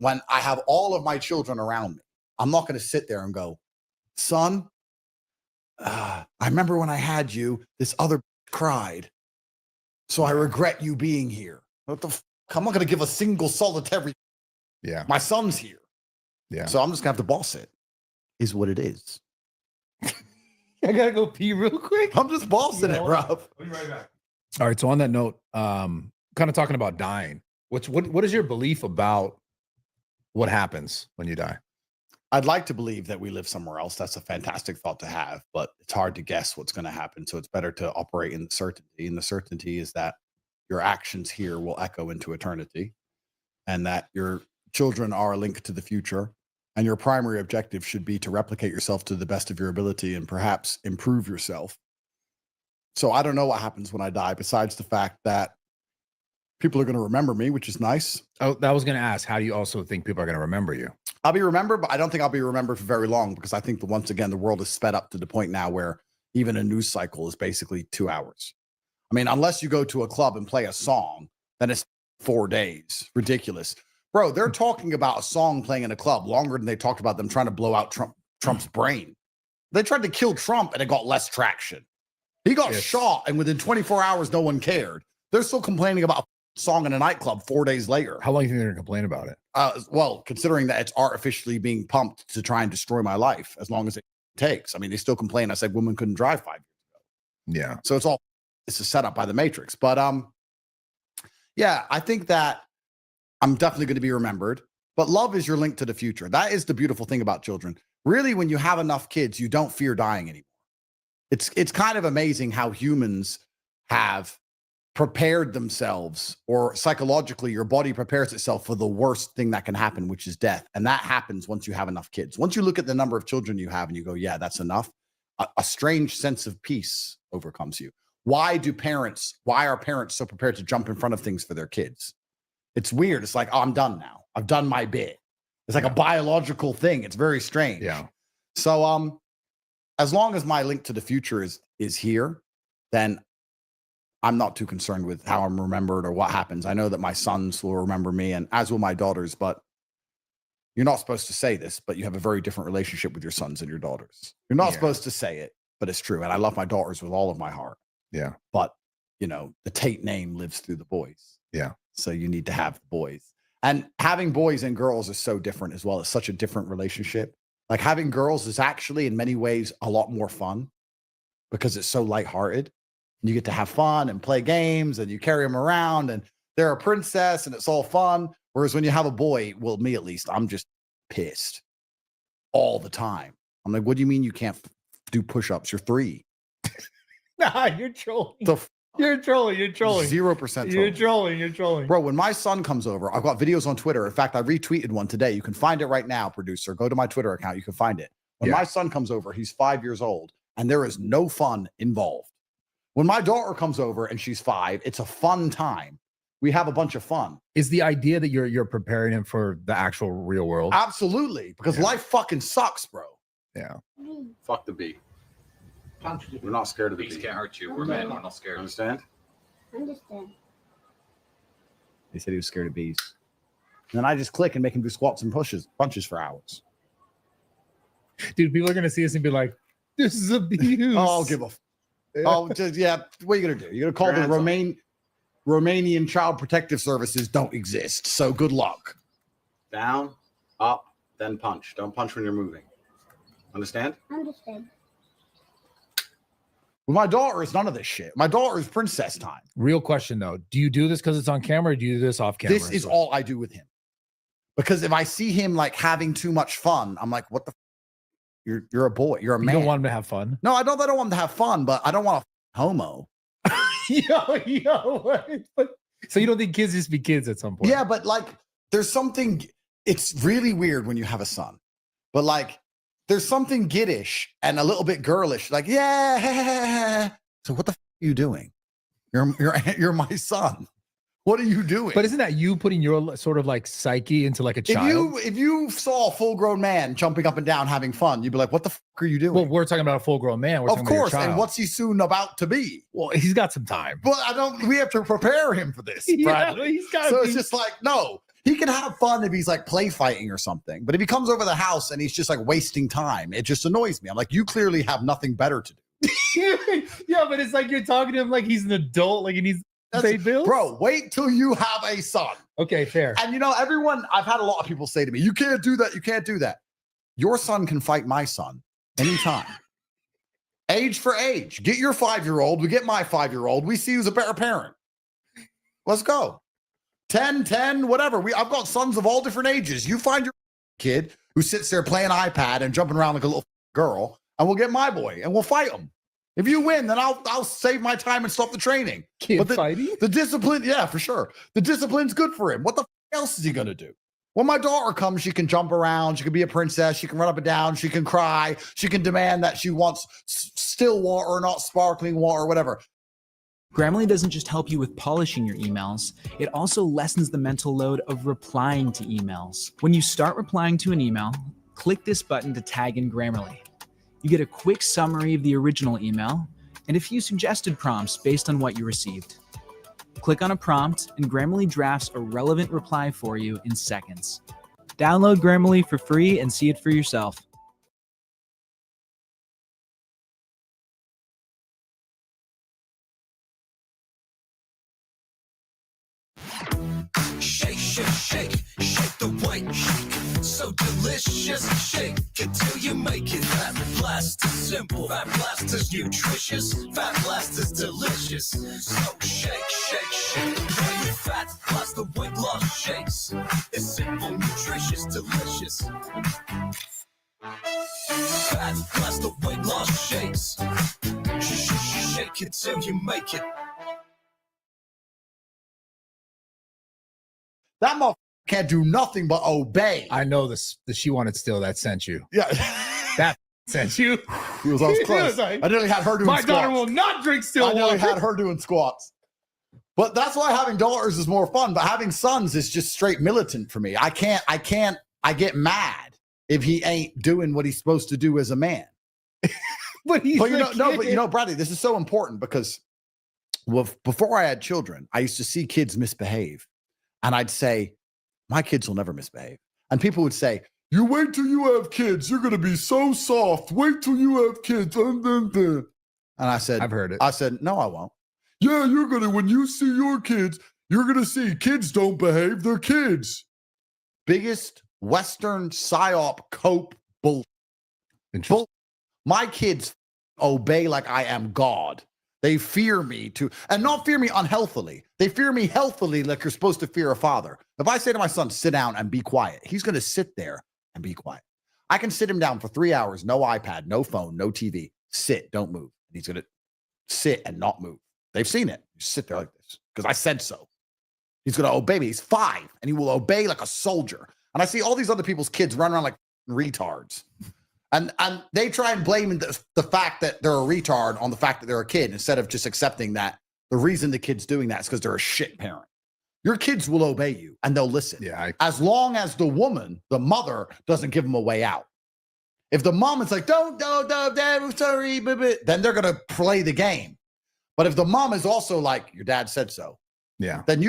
when I have all of my children around me, I'm not going to sit there and go, son, I remember when I had you, this other cried. So I regret you being here. What the I'm not going to give a single solitary. Yeah. My son's here. Yeah. So I'm just going to have to boss it. Is what it is. I got to go pee real quick. I'm just bossing it, Rob. I'll be right back. All right. So on that note, kind of talking about dying, what is your belief about what happens when you die? I'd like to believe that we live somewhere else. That's a fantastic thought to have, but it's hard to guess what's going to happen. So it's better to operate in certainty. And the certainty is that your actions here will echo into eternity, and that your children are linked to the future. And your primary objective should be to replicate yourself to the best of your ability and perhaps improve yourself. So I don't know what happens when I die, besides the fact that people are going to remember me, which is nice. Oh, that was going to ask, how do you also think people are going to remember you? I'll be remembered, but I don't think I'll be remembered for very long, because I think that once again, the world is sped up to the point now where even a news cycle is basically 2 hours. I mean, unless you go to a club and play a song, then it's 4 days. Ridiculous. Bro, they're talking about a song playing in a club longer than they talked about them trying to blow out Trump's brain. They tried to kill Trump and it got less traction. He got shot, and within 24 hours, no one cared. They're still complaining about a song in a nightclub 4 days later. How long do you think they're going to complain about it? Well, considering that it's artificially being pumped to try and destroy my life, as long as it takes. I mean, they still complain. I said women couldn't drive 5 years ago. Yeah. So it's a setup by the Matrix. But yeah, I think that I'm definitely going to be remembered. But love is your link to the future. That is the beautiful thing about children. Really, when you have enough kids, you don't fear dying anymore. It's kind of amazing how humans have prepared themselves, or psychologically, your body prepares itself for the worst thing that can happen, which is death. And that happens once you have enough kids. Once you look at the number of children you have and you go, yeah, that's enough, a strange sense of peace overcomes you. Why are parents so prepared to jump in front of things for their kids? It's weird. It's like, oh, I'm done now. I've done my bit. It's like a biological thing. It's very strange. Yeah. So as long as my link to the future is here, then I'm not too concerned with how I'm remembered or what happens. I know that my sons will remember me, and as will my daughters, but you're not supposed to say this, but you have a very different relationship with your sons and your daughters. You're not supposed to say it, but it's true. And I love my daughters with all of my heart. Yeah. But, the Tate name lives through the boys. Yeah. So you need to have the boys. And having boys and girls is so different as well. It's such a different relationship. Like having girls is actually in many ways a lot more fun because it's so lighthearted. You get to have fun and play games, and you carry them around, and they're a princess, and it's all fun. Whereas when you have a boy, well, me at least, I'm just pissed all the time. I'm like, what do you mean you can't do push-ups? You're 3. Nah, you're trolling. You're trolling. 0% You're trolling. Bro, when my son comes over, I've got videos on Twitter. In fact, I retweeted one today. You can find it right now, producer. Go to my Twitter account. You can find it. When my son comes over, he's 5 years old, and there is no fun involved. When my daughter comes over and she's 5, it's a fun time. We have a bunch of fun. Is the idea that you're preparing him for the actual real world? Absolutely, because life fucking sucks, bro. Yeah. Fuck the bee. We're not scared of the Bees bee. can't hurt you. We're men. We're not scared. Understand? Understand. He said he was scared of bees. And then I just click and make him do squats and punches for hours. Dude, people are gonna see us and be like, "This is abuse." Oh, I'll give a. Oh, just what are you gonna do? You're gonna call the Romanian Child Protective Services don't exist. So good luck. Down, up, then punch. Don't punch when you're moving. Understand? Understand. With my daughter, it's none of this shit. My daughter is princess time. Real question though, do you do this because it's on camera, or do you do this off camera? This is all I do with him. Because if I see him like having too much fun, I'm like, what the? You're a boy. You're a man. You don't want him to have fun. No, I don't want him to have fun, but I don't want a homo. What? So you don't think kids just be kids at some point? Yeah, but like there's something, it's really weird when you have a son, but like there's something giddish and a little bit girlish, like, yeah. So what the are you doing? You're my son. What are you doing? But isn't that you putting your sort of like psyche into like a child? If you saw a full grown man jumping up and down having fun, you'd be like, what the are you doing? Well, we're talking about a full grown man. We're of talking about your course. child. And what's he soon about to be? Well, he's got some time. But we have to prepare him for this. Yeah, Bradley. he's got So it's just like, no, he can have fun if he's like play fighting or something. But if he comes over the house and he's just like wasting time, it just annoys me. I'm like, you clearly have nothing better to do. Yeah, but it's like you're talking to him like he's an adult, like he needs to pay bills. Bro, wait till you have a son. Okay, fair. And you know, I've had a lot of people say to me, you can't do that. You can't do that. Your son can fight my son anytime. Age for age. Get your 5-year-old. We get my 5-year-old. We see who's a better parent. Let's go. 10, whatever. I've got sons of all different ages. You find your kid who sits there playing iPad and jumping around like a little girl, and we'll get my boy and we'll fight him. If you win, then I'll save my time and stop the training. Kid fighting? The discipline, yeah, for sure. The discipline's good for him. What the else is he gonna do? When my daughter comes, she can jump around. She can be a princess. She can run up and down. She can cry. She can demand that she wants still water, not sparkling water, whatever. Grammarly doesn't just help you with polishing your emails, it also lessens the mental load of replying to emails. When you start replying to an email, click this button to tag in Grammarly. You get a quick summary of the original email and a few suggested prompts based on what you received. Click on a prompt and Grammarly drafts a relevant reply for you in seconds. Download Grammarly for free and see it for yourself. Shake, shake, shake, shake the white shake. So delicious, shake it till you make it. Fat Blast is simple, Fat Blast is nutritious, Fat Blast is delicious. So shake, shake, shake. Play with Fat Blast, the weight loss shakes. It's simple, nutritious, delicious. Fat Blast, the weight loss shakes. Shake it till you make it. That motherfucker can't do nothing but obey. I know this. The She Wanted Still that sent you. Yeah. That sent you. He was close. Like, I nearly had her doing my squats. daughter will not drink still I nearly water. had her doing squats. But that's why having daughters is more fun. But having sons is just straight militant for me. I get mad if he ain't doing what he's supposed to do as a man. But you know, Bradley, this is so important because before I had children, I used to see kids misbehave. And I'd say, my kids will never misbehave. And people would say, you wait till you have kids. You're going to be so soft. Wait till you have kids. And I said, I've heard it. I said, no, I won't. Yeah, you're going to, when you see your kids, you're going to see kids don't behave. They're kids. Biggest Western psyop cope bull. My kids obey like I am God. They fear me and not fear me unhealthily. They fear me healthily like you're supposed to fear a father. If I say to my son, sit down and be quiet, he's going to sit there and be quiet. I can sit him down for 3 hours, no iPad, no phone, no TV. Sit, don't move. And he's going to sit and not move. They've seen it. You sit there like this because I said so. He's going to obey me. He's 5 and he will obey like a soldier. And I see all these other people's kids run around like retards. And they try and blame the fact that they're a retard on the fact that they're a kid instead of just accepting that the reason the kid's doing that is because they're a shit parent. Your kids will obey you and they'll listen. Yeah, as long as the woman, the mother, doesn't give them a way out. If the mom is like, don't, dad, I'm sorry, then they're going to play the game. But if the mom is also like, your dad said so. Yeah. Then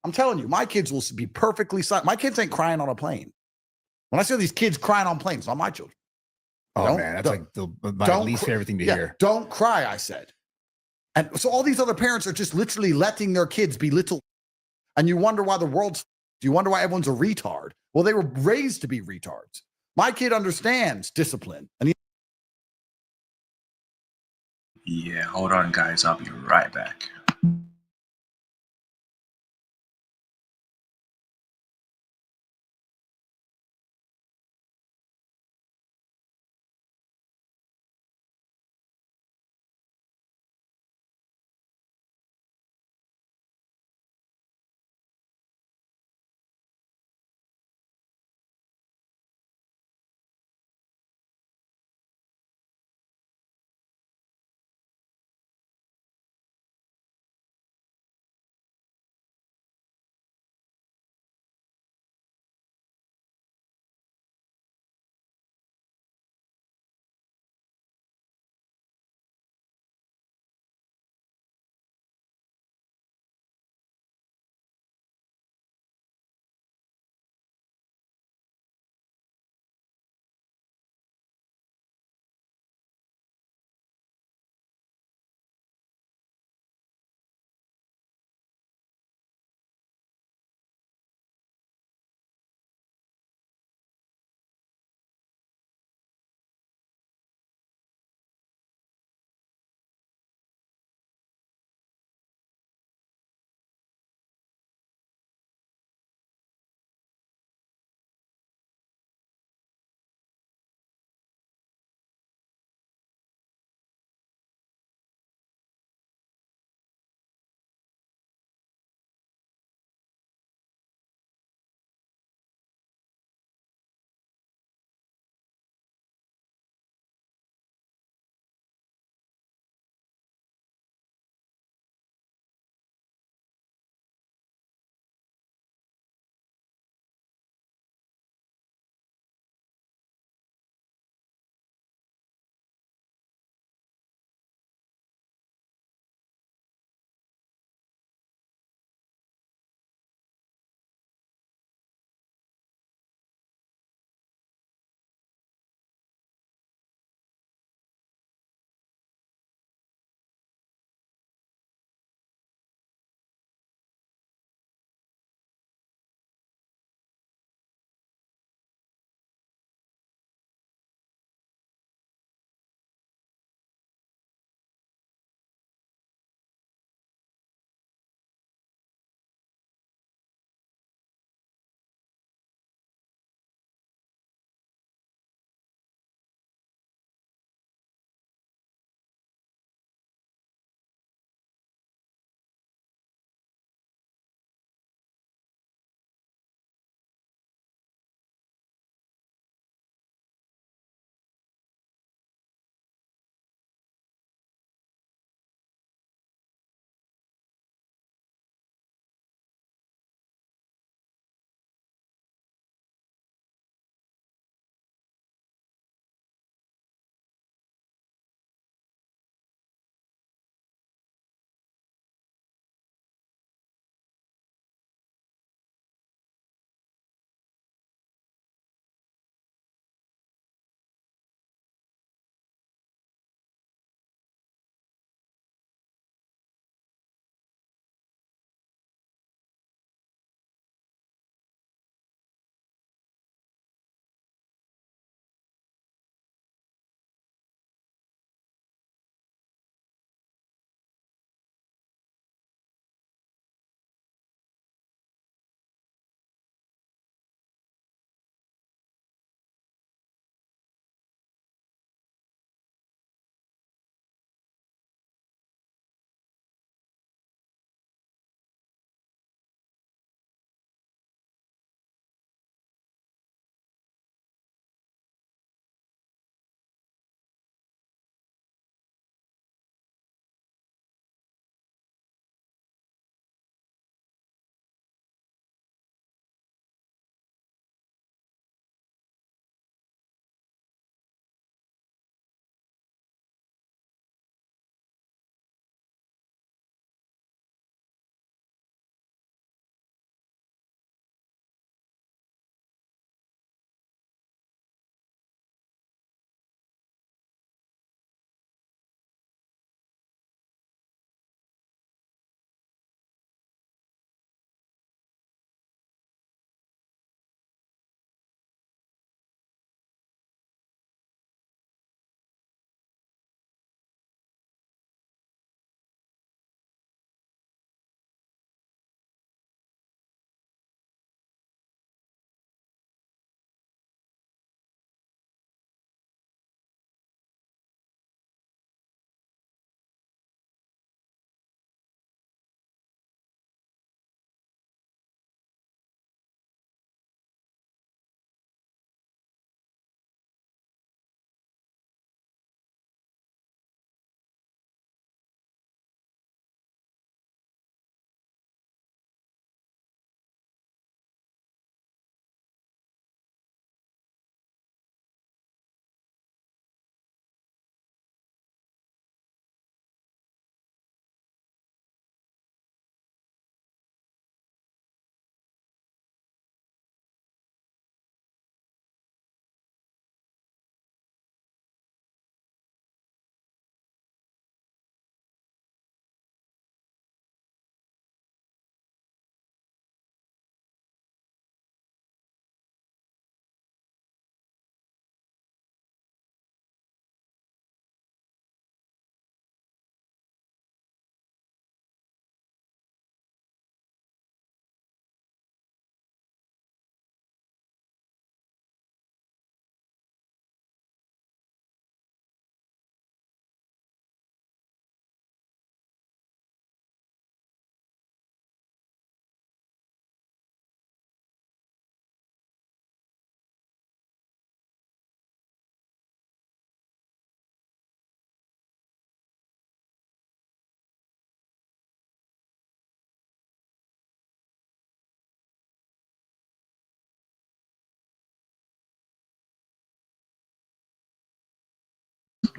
I'm telling you, my kids will be perfectly silent. My kids ain't crying on a plane. When I see all these kids crying on planes, not my children. Oh, man, that's like my least favorite thing to hear. Don't cry, I said. And so all these other parents are just literally letting their kids be little. And you wonder why you wonder why everyone's a retard. Well, they were raised to be retards. My kid understands discipline. And Yeah, hold on, guys. I'll be right back.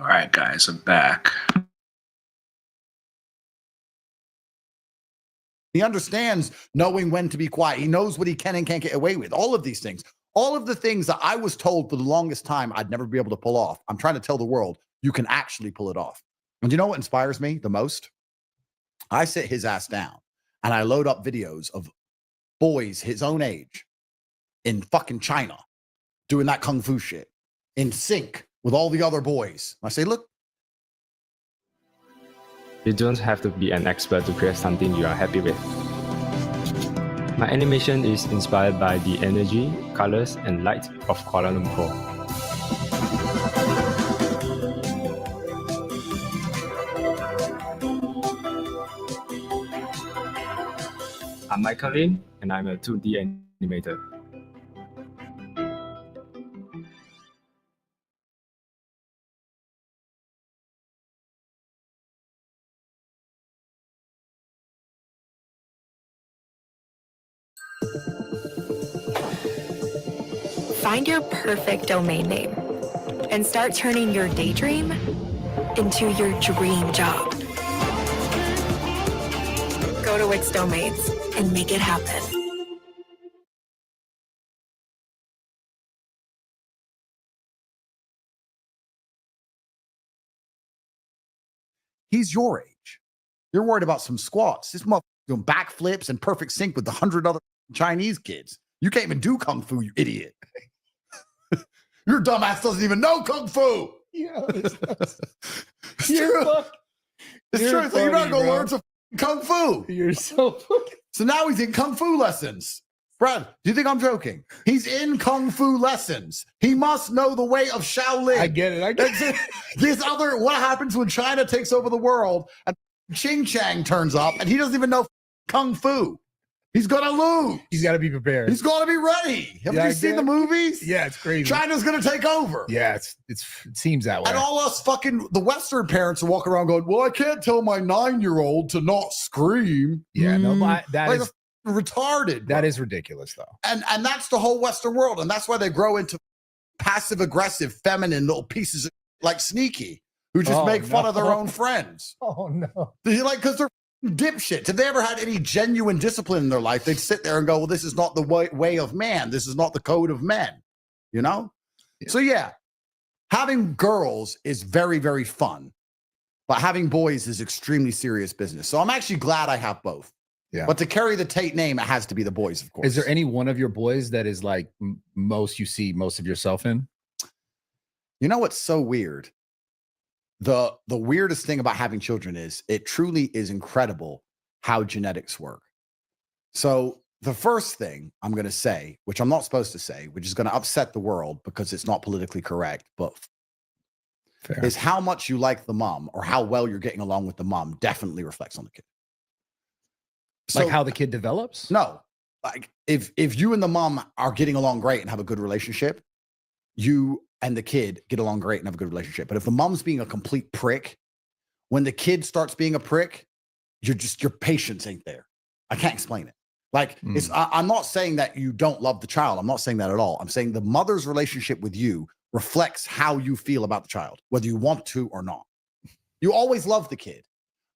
All right, guys, I'm back. He understands knowing when to be quiet. He knows what he can and can't get away with. All of these things. All of the things that I was told for the longest time I'd never be able to pull off. I'm trying to tell the world you can actually pull it off. And you know what inspires me the most? I sit his ass down and I load up videos of boys his own age in fucking China doing that kung fu shit in sync with all the other boys. I say, look. You don't have to be an expert to create something you are happy with. My animation is inspired by the energy, colors, and light of Kuala Lumpur. I'm Michael Lin, and I'm a 2D animator. Find your perfect domain name and start turning your daydream into your dream job. Go to Wix Domains and make it happen. He's your age. You're worried about some squats. This motherfucker doing backflips and perfect sync with 100 other Chinese kids. You can't even do kung fu, you idiot. Your dumbass doesn't even know kung fu. Yeah, it's you're true. It's true. So you're not going to learn some kung fu. You're so So now he's in kung fu lessons. Brad, do you think I'm joking? He's in kung fu lessons. He must know the way of Shaolin. I get it. What happens when China takes over the world and Ching Chang turns up and he doesn't even know kung fu? He's going to lose. He's got to be prepared. He's going to be ready. Haven't you seen the movies? Yeah, it's crazy. China's going to take over. Yeah, it seems that way. And all us fucking, the Western parents are walking around going, well, I can't tell my 9-year-old to not scream. Yeah, no, but that like is retarded. That is ridiculous, though. And that's the whole Western world. And that's why they grow into passive-aggressive, feminine little pieces like Sneaky, who just make fun of their own friends. Oh, no. Because they're dipshits. If they ever had any genuine discipline in their life, they'd sit there and go, well, this is not the way of man. This is not the code of men, you know? Yeah. So, yeah, having girls is very, very fun. But having boys is extremely serious business. So I'm actually glad I have both. Yeah. But to carry the Tate name, it has to be the boys, of course. Is there any one of your boys that is like most you see most of yourself in? You know what's so weird? The weirdest thing about having children is it truly is incredible how genetics work. So the first thing I'm going to say, which I'm not supposed to say, which is going to upset the world because it's not politically correct, but fair, is how much you like the mom or how well you're getting along with the mom definitely reflects on the kid. Like how the kid develops? No. Like if you and the mom are getting along great and have a good relationship, you and the kid get along great and have a good relationship. But if the mom's being a complete prick, when the kid starts being a prick, your patience ain't there. I can't explain it. Like I'm not saying that you don't love the child. I'm not saying that at all. I'm saying the mother's relationship with you reflects how you feel about the child, whether you want to or not. You always love the kid,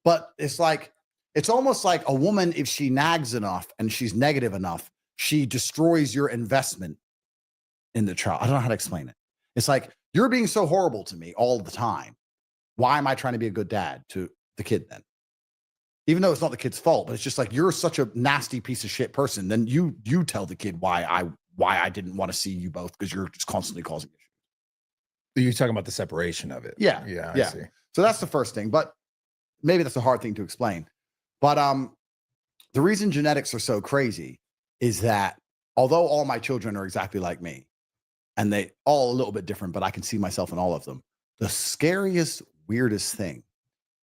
but it's almost like a woman, if she nags enough and she's negative enough, she destroys your investment in the child. I don't know how to explain it. It's like, you're being so horrible to me all the time. Why am I trying to be a good dad to the kid then? Even though it's not the kid's fault, but it's just like, you're such a nasty piece of shit person. Then you tell the kid why I didn't want to see you both, because you're just constantly causing issues. You're talking about the separation of it. Yeah. I see. So that's the first thing, but maybe that's a hard thing to explain. But the reason genetics are so crazy is that although all my children are exactly like me, and they all a little bit different, but I can see myself in all of them, the scariest, weirdest thing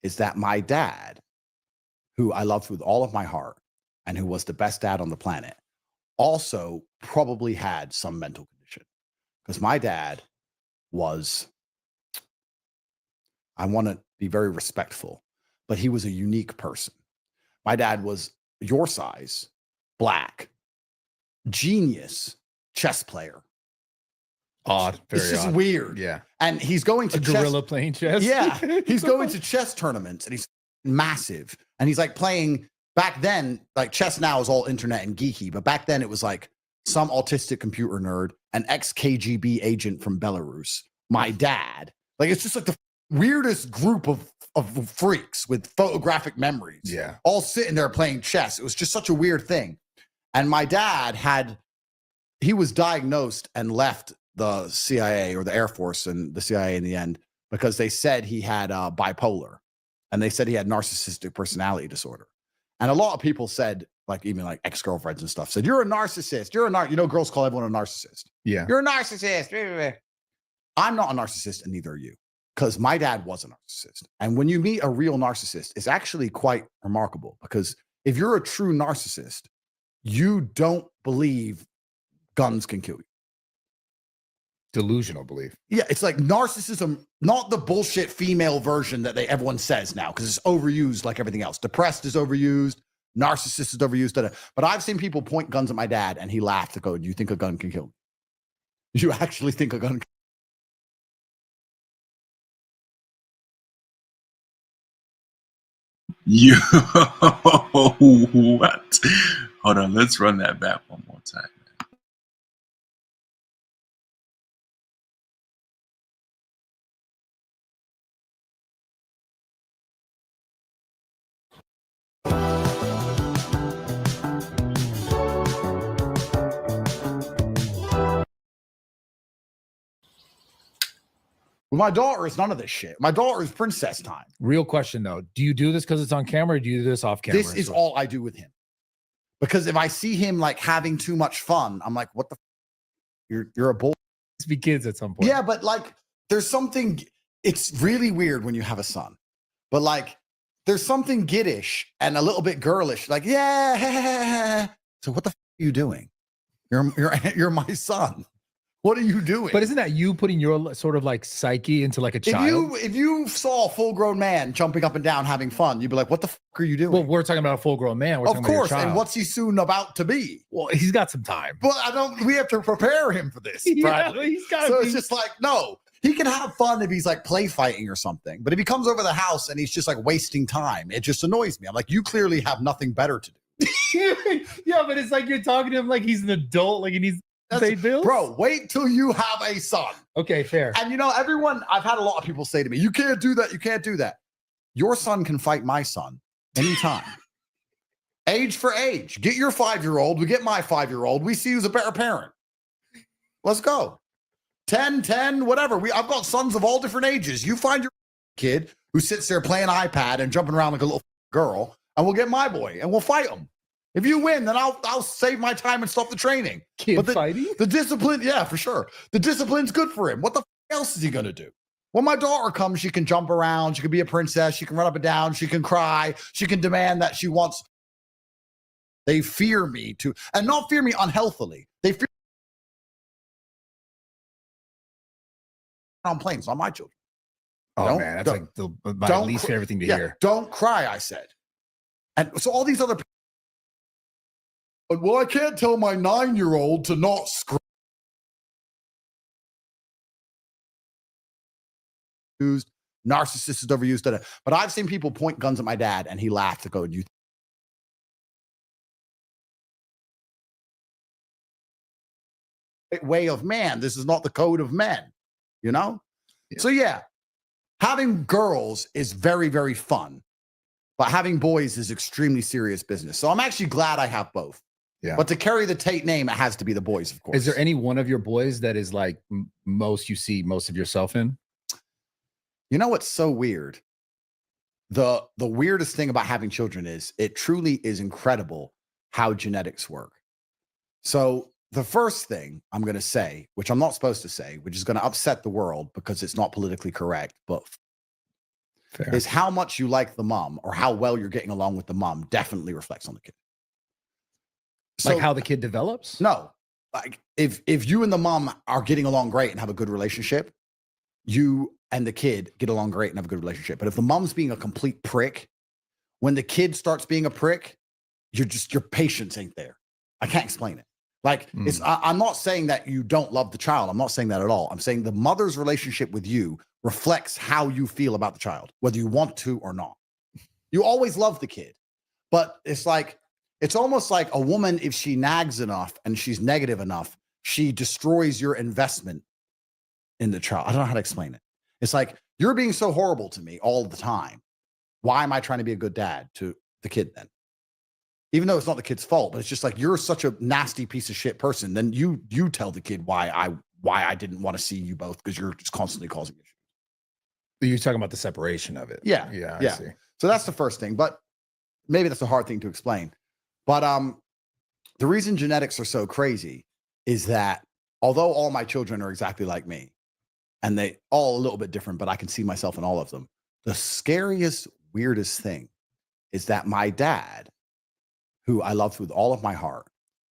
is that my dad, who I loved with all of my heart and who was the best dad on the planet, also probably had some mental condition. Because my dad was, I want to be very respectful, but he was a unique person. My dad was your size, black, genius chess player. Odd. Very It's just odd. weird. Yeah. And he's going to A gorilla playing chess. Yeah. He's going to chess tournaments and he's massive. And he's like playing back then, like chess now is all internet and geeky, but back then it was like some autistic computer nerd, an ex-KGB agent from Belarus, my dad. Like it's just like the weirdest group of freaks with photographic memories. Yeah. All sitting there playing chess. It was just such a weird thing. And my dad he was diagnosed and left the CIA or the Air Force and the CIA in the end because they said he had bipolar and they said he had narcissistic personality disorder. And a lot of people said, like even like ex-girlfriends and stuff said, you're a narcissist. Girls call everyone a narcissist. Yeah. You're a narcissist. I'm not a narcissist and neither are you, because my dad was a narcissist. And when you meet a real narcissist, it's actually quite remarkable because if you're a true narcissist, you don't believe guns can kill you. Delusional belief. Yeah, it's like narcissism, not the bullshit female version that everyone says now, because it's overused like everything else. Depressed is overused, narcissist is overused. But I've seen people point guns at my dad and he laughed to go, "Do you think a gun can kill me? You actually think a gun can?" Yo, what? Hold on, let's run that back one more time. With my daughter, it's none of this shit. My daughter is princess time. Real question though. Do you do this because it's on camera or do you do this off camera? This is all I do with him. Because if I see him like having too much fun, I'm like, what the you're a bull. Let's be kids at some point. Yeah, but like there's something, it's really weird when you have a son. But like there's something giddish and a little bit girlish. Like, yeah. So what the are you doing? You're my son. What are you doing? But isn't that you putting your sort of like psyche into like a child? If you saw a full-grown man jumping up and down having fun, you'd be like, what the are you doing? Well, we're talking about a full-grown man. We're of talking course. About your And what's he soon about to be? Well, he's got some time. But we have to prepare him for this. Yeah, Bradley. he's got so it's just like, no, he can have fun if he's like play fighting or something. But if he comes over the house and he's just like wasting time, it just annoys me. I'm like, you clearly have nothing better to do. Yeah, but it's like you're talking to him like he's an adult, like he needs to pay bills. Bro, wait till you have a son. Okay, fair. And you know, I've had a lot of people say to me, you can't do that. You can't do that. Your son can fight my son anytime. Age for age. Get your 5-year-old. We get my 5-year-old. We see who's a better parent. Let's go. 10, whatever. I've got sons of all different ages. You find your kid who sits there playing iPad and jumping around like a little girl, and we'll get my boy and we'll fight him. If you win, then I'll save my time and stop the training. Kid fighting? The discipline, yeah, for sure. The discipline's good for him. What the else is he gonna do? When my daughter comes, she can jump around. She can be a princess. She can run up and down. She can cry. She can demand that she wants. They fear me to, and not fear me unhealthily. They fear on planes, not my children. Oh man, that's like my least favorite thing to hear. Don't cry, I said. And so all these other. Well, I can't tell my 9-year-old to not scream. Narcissist is overused. But I've seen people point guns at my dad, and he laughed to go, "You way of man. This is not the code of men." You know? Yeah. So yeah, having girls is very, very fun, but having boys is extremely serious business. So I'm actually glad I have both. Yeah. But to carry the Tate name, it has to be the boys, of course. Is there any one of your boys that is like most you see most of yourself in? You know what's so weird? The weirdest thing about having children is it truly is incredible how genetics work. So the first thing I'm going to say, which I'm not supposed to say, which is going to upset the world because it's not politically correct, but fair, is how much you like the mom or how well you're getting along with the mom definitely reflects on the kid. So, like how the kid develops? No. Like if you and the mom are getting along great and have a good relationship, you and the kid get along great and have a good relationship. But if the mom's being a complete prick, when the kid starts being a prick, your patience ain't there. I can't explain it. Like I'm not saying that you don't love the child. I'm not saying that at all. I'm saying the mother's relationship with you reflects how you feel about the child, whether you want to or not. You always love the kid, but it's almost like a woman, if she nags enough and she's negative enough, she destroys your investment in the child. I don't know how to explain it. It's like, you're being so horrible to me all the time. Why am I trying to be a good dad to the kid then? Even though it's not the kid's fault, but it's just like, you're such a nasty piece of shit person. Then you tell the kid why I didn't want to see you both, because you're just constantly causing issues. You're talking about the separation of it. Yeah. I see. So that's the first thing, but maybe that's a hard thing to explain. But the reason genetics are so crazy is that although all my children are exactly like me, and they all a little bit different, but I can see myself in all of them, the scariest, weirdest thing is that my dad, who I loved with all of my heart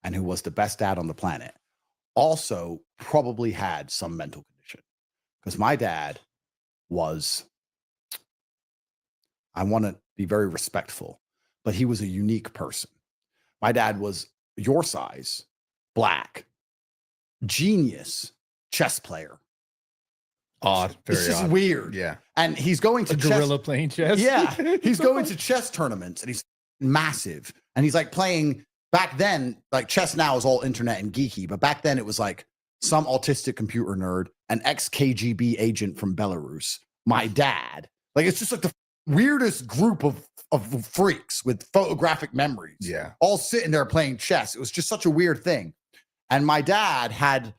and who was the best dad on the planet, also probably had some mental condition. Because my dad was, I want to be very respectful, but he was a unique person. My dad was your size, black, genius chess player. Odd, very It's just odd. weird. Yeah. And he's going to a gorilla playing chess. Yeah. He's going to chess tournaments and he's massive. And he's like playing back then, like chess now is all internet and geeky, but back then it was like some autistic computer nerd, an ex-KGB agent from Belarus, my dad. Like, it's just like the weirdest group of freaks with photographic memories. Yeah. All sitting there playing chess. It was just such a weird thing. And my dad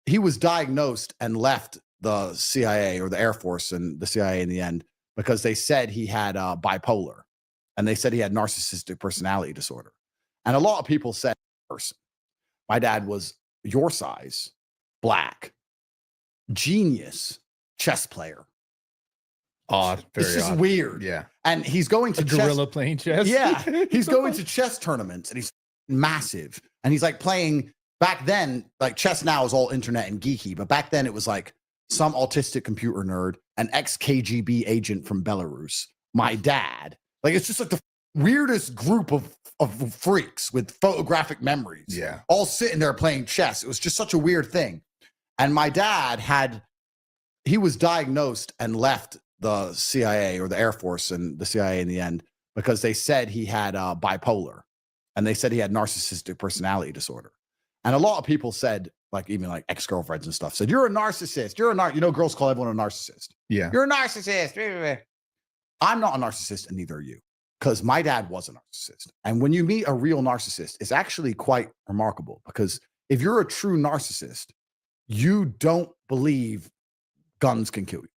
he was diagnosed and left the CIA or the Air Force and the CIA in the end, because they said he had bipolar, and they said he had narcissistic personality disorder. And a lot of people said, person. My dad was your size, black, genius chess player. Odd, very It's just odd. weird. Yeah. And he's going to a gorilla playing chess. Yeah. He's going to chess tournaments and he's massive. And he's like playing back then, like chess now is all internet and geeky, but back then it was like some autistic computer nerd, an ex-KGB agent from Belarus, my dad. Like, it's just like the weirdest group of freaks with photographic memories. Yeah. All sitting there playing chess. It was just such a weird thing. And my dad he was diagnosed and left the CIA or the Air Force and the CIA in the end, because they said he had bipolar, and they said he had narcissistic personality disorder. And a lot of people said, like, even like ex-girlfriends and stuff said, you're a narcissist. Girls call everyone a narcissist. Yeah. You're a narcissist. I'm not a narcissist, and neither are you, because my dad was a narcissist. And when you meet a real narcissist, it's actually quite remarkable, because if you're a true narcissist, you don't believe guns can kill you.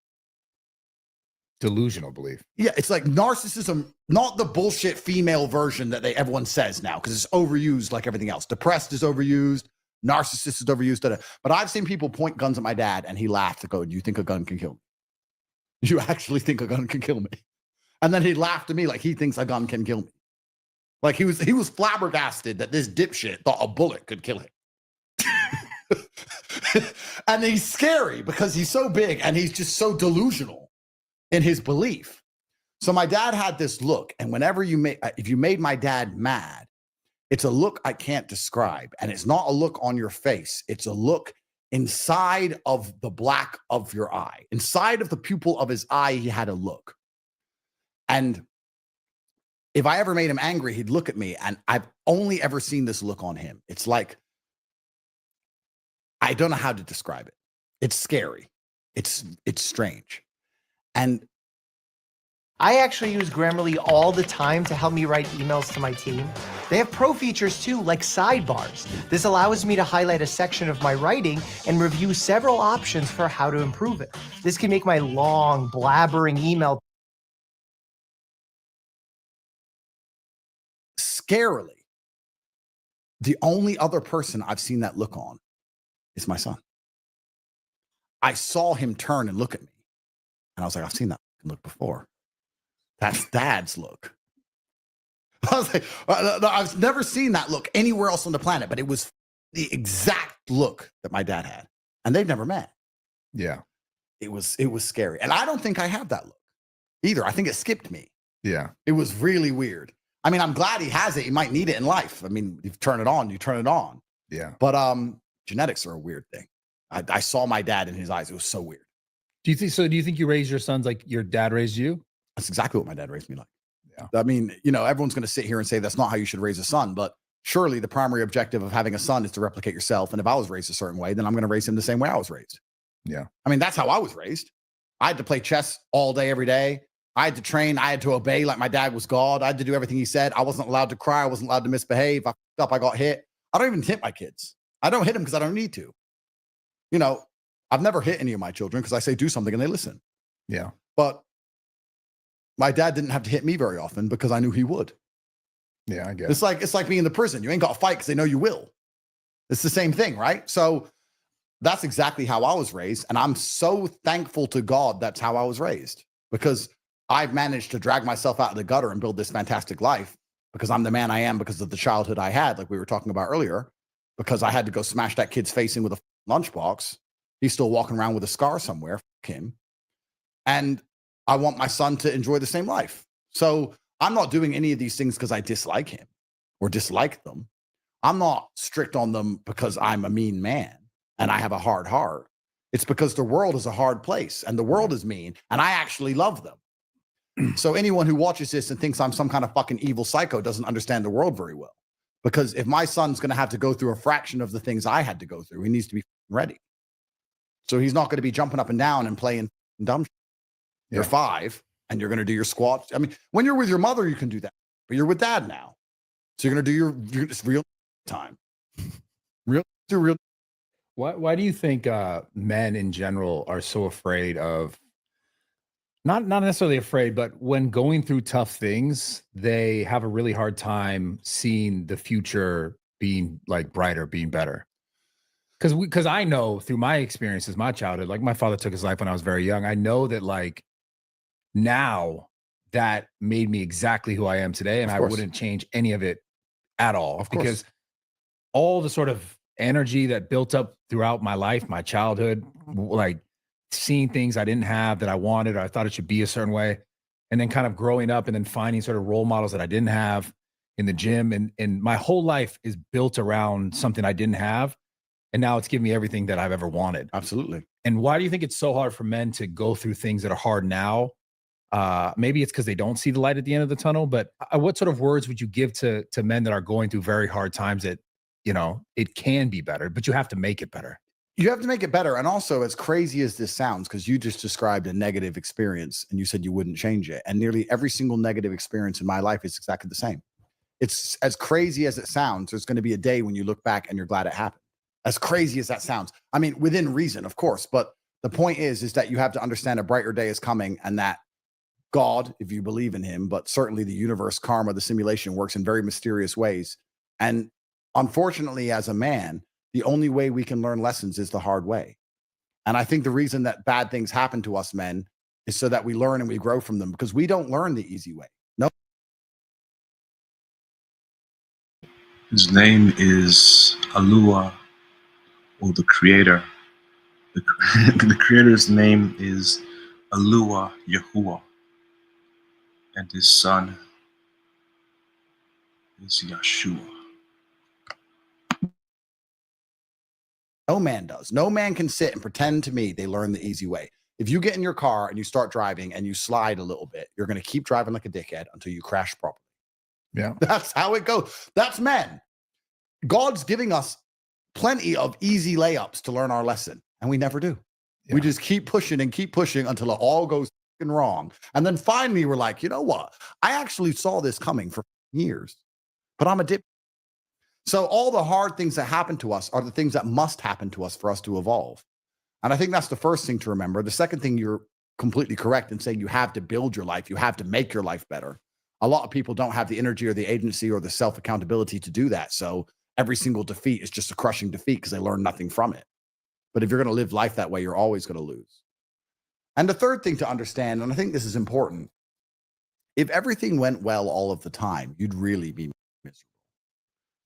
Delusional belief. Yeah, it's like narcissism, not the bullshit female version that everyone says now, because it's overused like everything else. Depressed is overused. Narcissist is overused. But I've seen people point guns at my dad, and he laughed to go, do you think a gun can kill me? You actually think a gun can kill me? And then he laughed at me like he thinks a gun can kill me. Like he was flabbergasted that this dipshit thought a bullet could kill him. And he's scary because he's so big and he's just so delusional in his belief. So my dad had this look, and whenever if you made my dad mad, it's a look I can't describe. And it's not a look on your face. It's a look inside of the black of your eye. Inside of the pupil of his eye, he had a look. And if I ever made him angry, he'd look at me, and I've only ever seen this look on him. It's like, I don't know how to describe it. It's scary. It's strange. And I actually use Grammarly all the time to help me write emails to my team. They have pro features too, like sidebars. This allows me to highlight a section of my writing and review several options for how to improve it. This can make my long, blabbering email scarily. The only other person I've seen that look on is my son. I saw him turn and look at me, and I was like, I've seen that look before. That's Dad's look. I was like, I've never seen that look anywhere else on the planet, but it was the exact look that my dad had, and they've never met. Yeah. It was scary. And I don't think I have that look either. I think it skipped me. Yeah. It was really weird. I mean, I'm glad he has it. He might need it in life. I mean, you turn it on, you turn it on. Yeah. But genetics are a weird thing. I saw my dad in his eyes. It was so weird. Do you think so? Do you think you raised your sons like your dad raised you? That's exactly what my dad raised me like. Yeah. I mean, everyone's going to sit here and say that's not how you should raise a son, but surely the primary objective of having a son is to replicate yourself. And if I was raised a certain way, then I'm going to raise him the same way I was raised. Yeah. I mean, that's how I was raised. I had to play chess all day, every day. I had to train. I had to obey like my dad was God. I had to do everything he said. I wasn't allowed to cry. I wasn't allowed to misbehave. If I fucked up, I got hit. I don't even hit my kids. I don't hit them because I don't need to. I've never hit any of my children because I say do something and they listen. Yeah. But my dad didn't have to hit me very often because I knew he would. Yeah, I guess. It's like being in the prison. You ain't got to fight because they know you will. It's the same thing, right? So that's exactly how I was raised. And I'm so thankful to God that's how I was raised, because I've managed to drag myself out of the gutter and build this fantastic life because I'm the man I am because of the childhood I had, like we were talking about earlier, because I had to go smash that kid's face in with a lunchbox. He's still walking around with a scar somewhere. Fuck him. And I want my son to enjoy the same life. So I'm not doing any of these things because I dislike him or dislike them. I'm not strict on them because I'm a mean man and I have a hard heart. It's because the world is a hard place and the world is mean and I actually love them. So anyone who watches this and thinks I'm some kind of fucking evil psycho doesn't understand the world very well. Because if my son's going to have to go through a fraction of the things I had to go through, he needs to be ready. So he's not going to be jumping up and down and playing dumb shit. You're 5 and you're going to do your squats. I mean, when you're with your mother, you can do that, but you're with dad now. So you're going to do your real time. Real. Why do you think men in general are so afraid of, not necessarily afraid, but when going through tough things, they have a really hard time seeing the future being like brighter, being better? Because I know through my experiences, my childhood, like my father took his life when I was very young. I know that like now that made me exactly who I am today. And I wouldn't change any of it at all. Of course. Because all the sort of energy that built up throughout my life, my childhood, like seeing things I didn't have that I wanted, or I thought it should be a certain way. And then kind of growing up and then finding sort of role models that I didn't have in the gym. And my whole life is built around something I didn't have. And now it's given me everything that I've ever wanted. Absolutely. And why do you think it's so hard for men to go through things that are hard now? Maybe it's because they don't see the light at the end of the tunnel, but what sort of words would you give to men that are going through very hard times that, it can be better, but you have to make it better? You have to make it better. And also, as crazy as this sounds, because you just described a negative experience and you said you wouldn't change it. And nearly every single negative experience in my life is exactly the same. It's as crazy as it sounds. There's going to be a day when you look back and you're glad it happened. As crazy as that sounds. I mean, within reason, of course. But the point is that you have to understand a brighter day is coming and that God, if you believe in him, but certainly the universe, karma, the simulation works in very mysterious ways. And unfortunately, as a man, the only way we can learn lessons is the hard way. And I think the reason that bad things happen to us men is so that we learn and we grow from them, because we don't learn the easy way. No. His name is Alua, or the creator. The creator's name is Alua Yahuwah, and his son is Yeshua. No man does. No man can sit and pretend to me they learn the easy way. If you get in your car and you start driving and you slide a little bit, you're going to keep driving like a dickhead until you crash properly. Yeah. That's how it goes. That's men. God's giving us plenty of easy layups to learn our lesson, and we never do. Yeah. We just keep pushing until it all goes wrong. And then finally we're like, you know what? I actually saw this coming for years, but I'm a dip. So all the hard things that happen to us are the things that must happen to us for us to evolve. And I think that's the first thing to remember. The second thing, you're completely correct in saying you have to build your life. You have to make your life better. A lot of people don't have the energy or the agency or the self-accountability to do that. So every single defeat is just a crushing defeat because they learn nothing from it. But if you're going to live life that way, you're always going to lose. And the third thing to understand, and I think this is important, if everything went well all of the time, you'd really be miserable.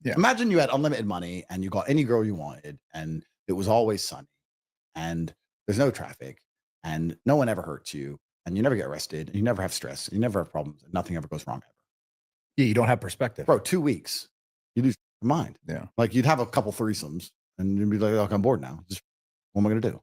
Yeah. Imagine you had unlimited money and you got any girl you wanted and it was always sunny and there's no traffic and no one ever hurts you and you never get arrested and you never have stress and you never have problems and nothing ever goes wrong ever. Yeah, you don't have perspective. Bro, 2 weeks. You lose mind. Yeah. Like you'd have a couple threesomes and you'd be like, "Look, I'm bored now. Just what am I going to do?"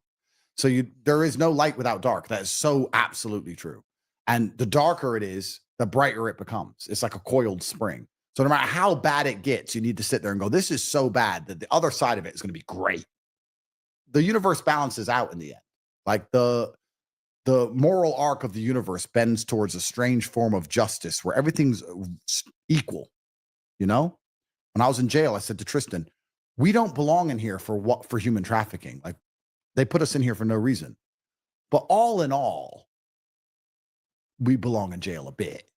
So there is no light without dark. That is so absolutely true. And the darker it is, the brighter it becomes. It's like a coiled spring. So no matter how bad it gets, you need to sit there and go, "This is so bad that the other side of it is going to be great." The universe balances out in the end. Like the moral arc of the universe bends towards a strange form of justice where everything's equal. You know, when I was in jail, I said to Tristan, "We don't belong in here for human trafficking. Like they put us in here for no reason. But all in all, we belong in jail a bit."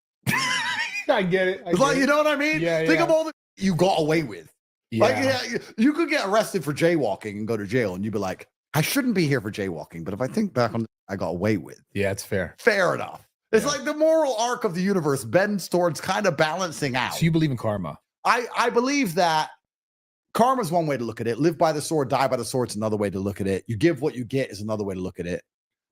I get it. You know what I mean? Yeah, Think yeah. of all that you got away with. Yeah. Like, yeah, you could get arrested for jaywalking and go to jail, and you'd be like, "I shouldn't be here for jaywalking." But if I think back on, I got away with. Yeah, it's fair. Fair enough. It's like the moral arc of the universe bends towards kind of balancing out. So you believe in karma? I believe that karma is one way to look at it. Live by the sword, die by the sword is another way to look at it. You give what you get is another way to look at it.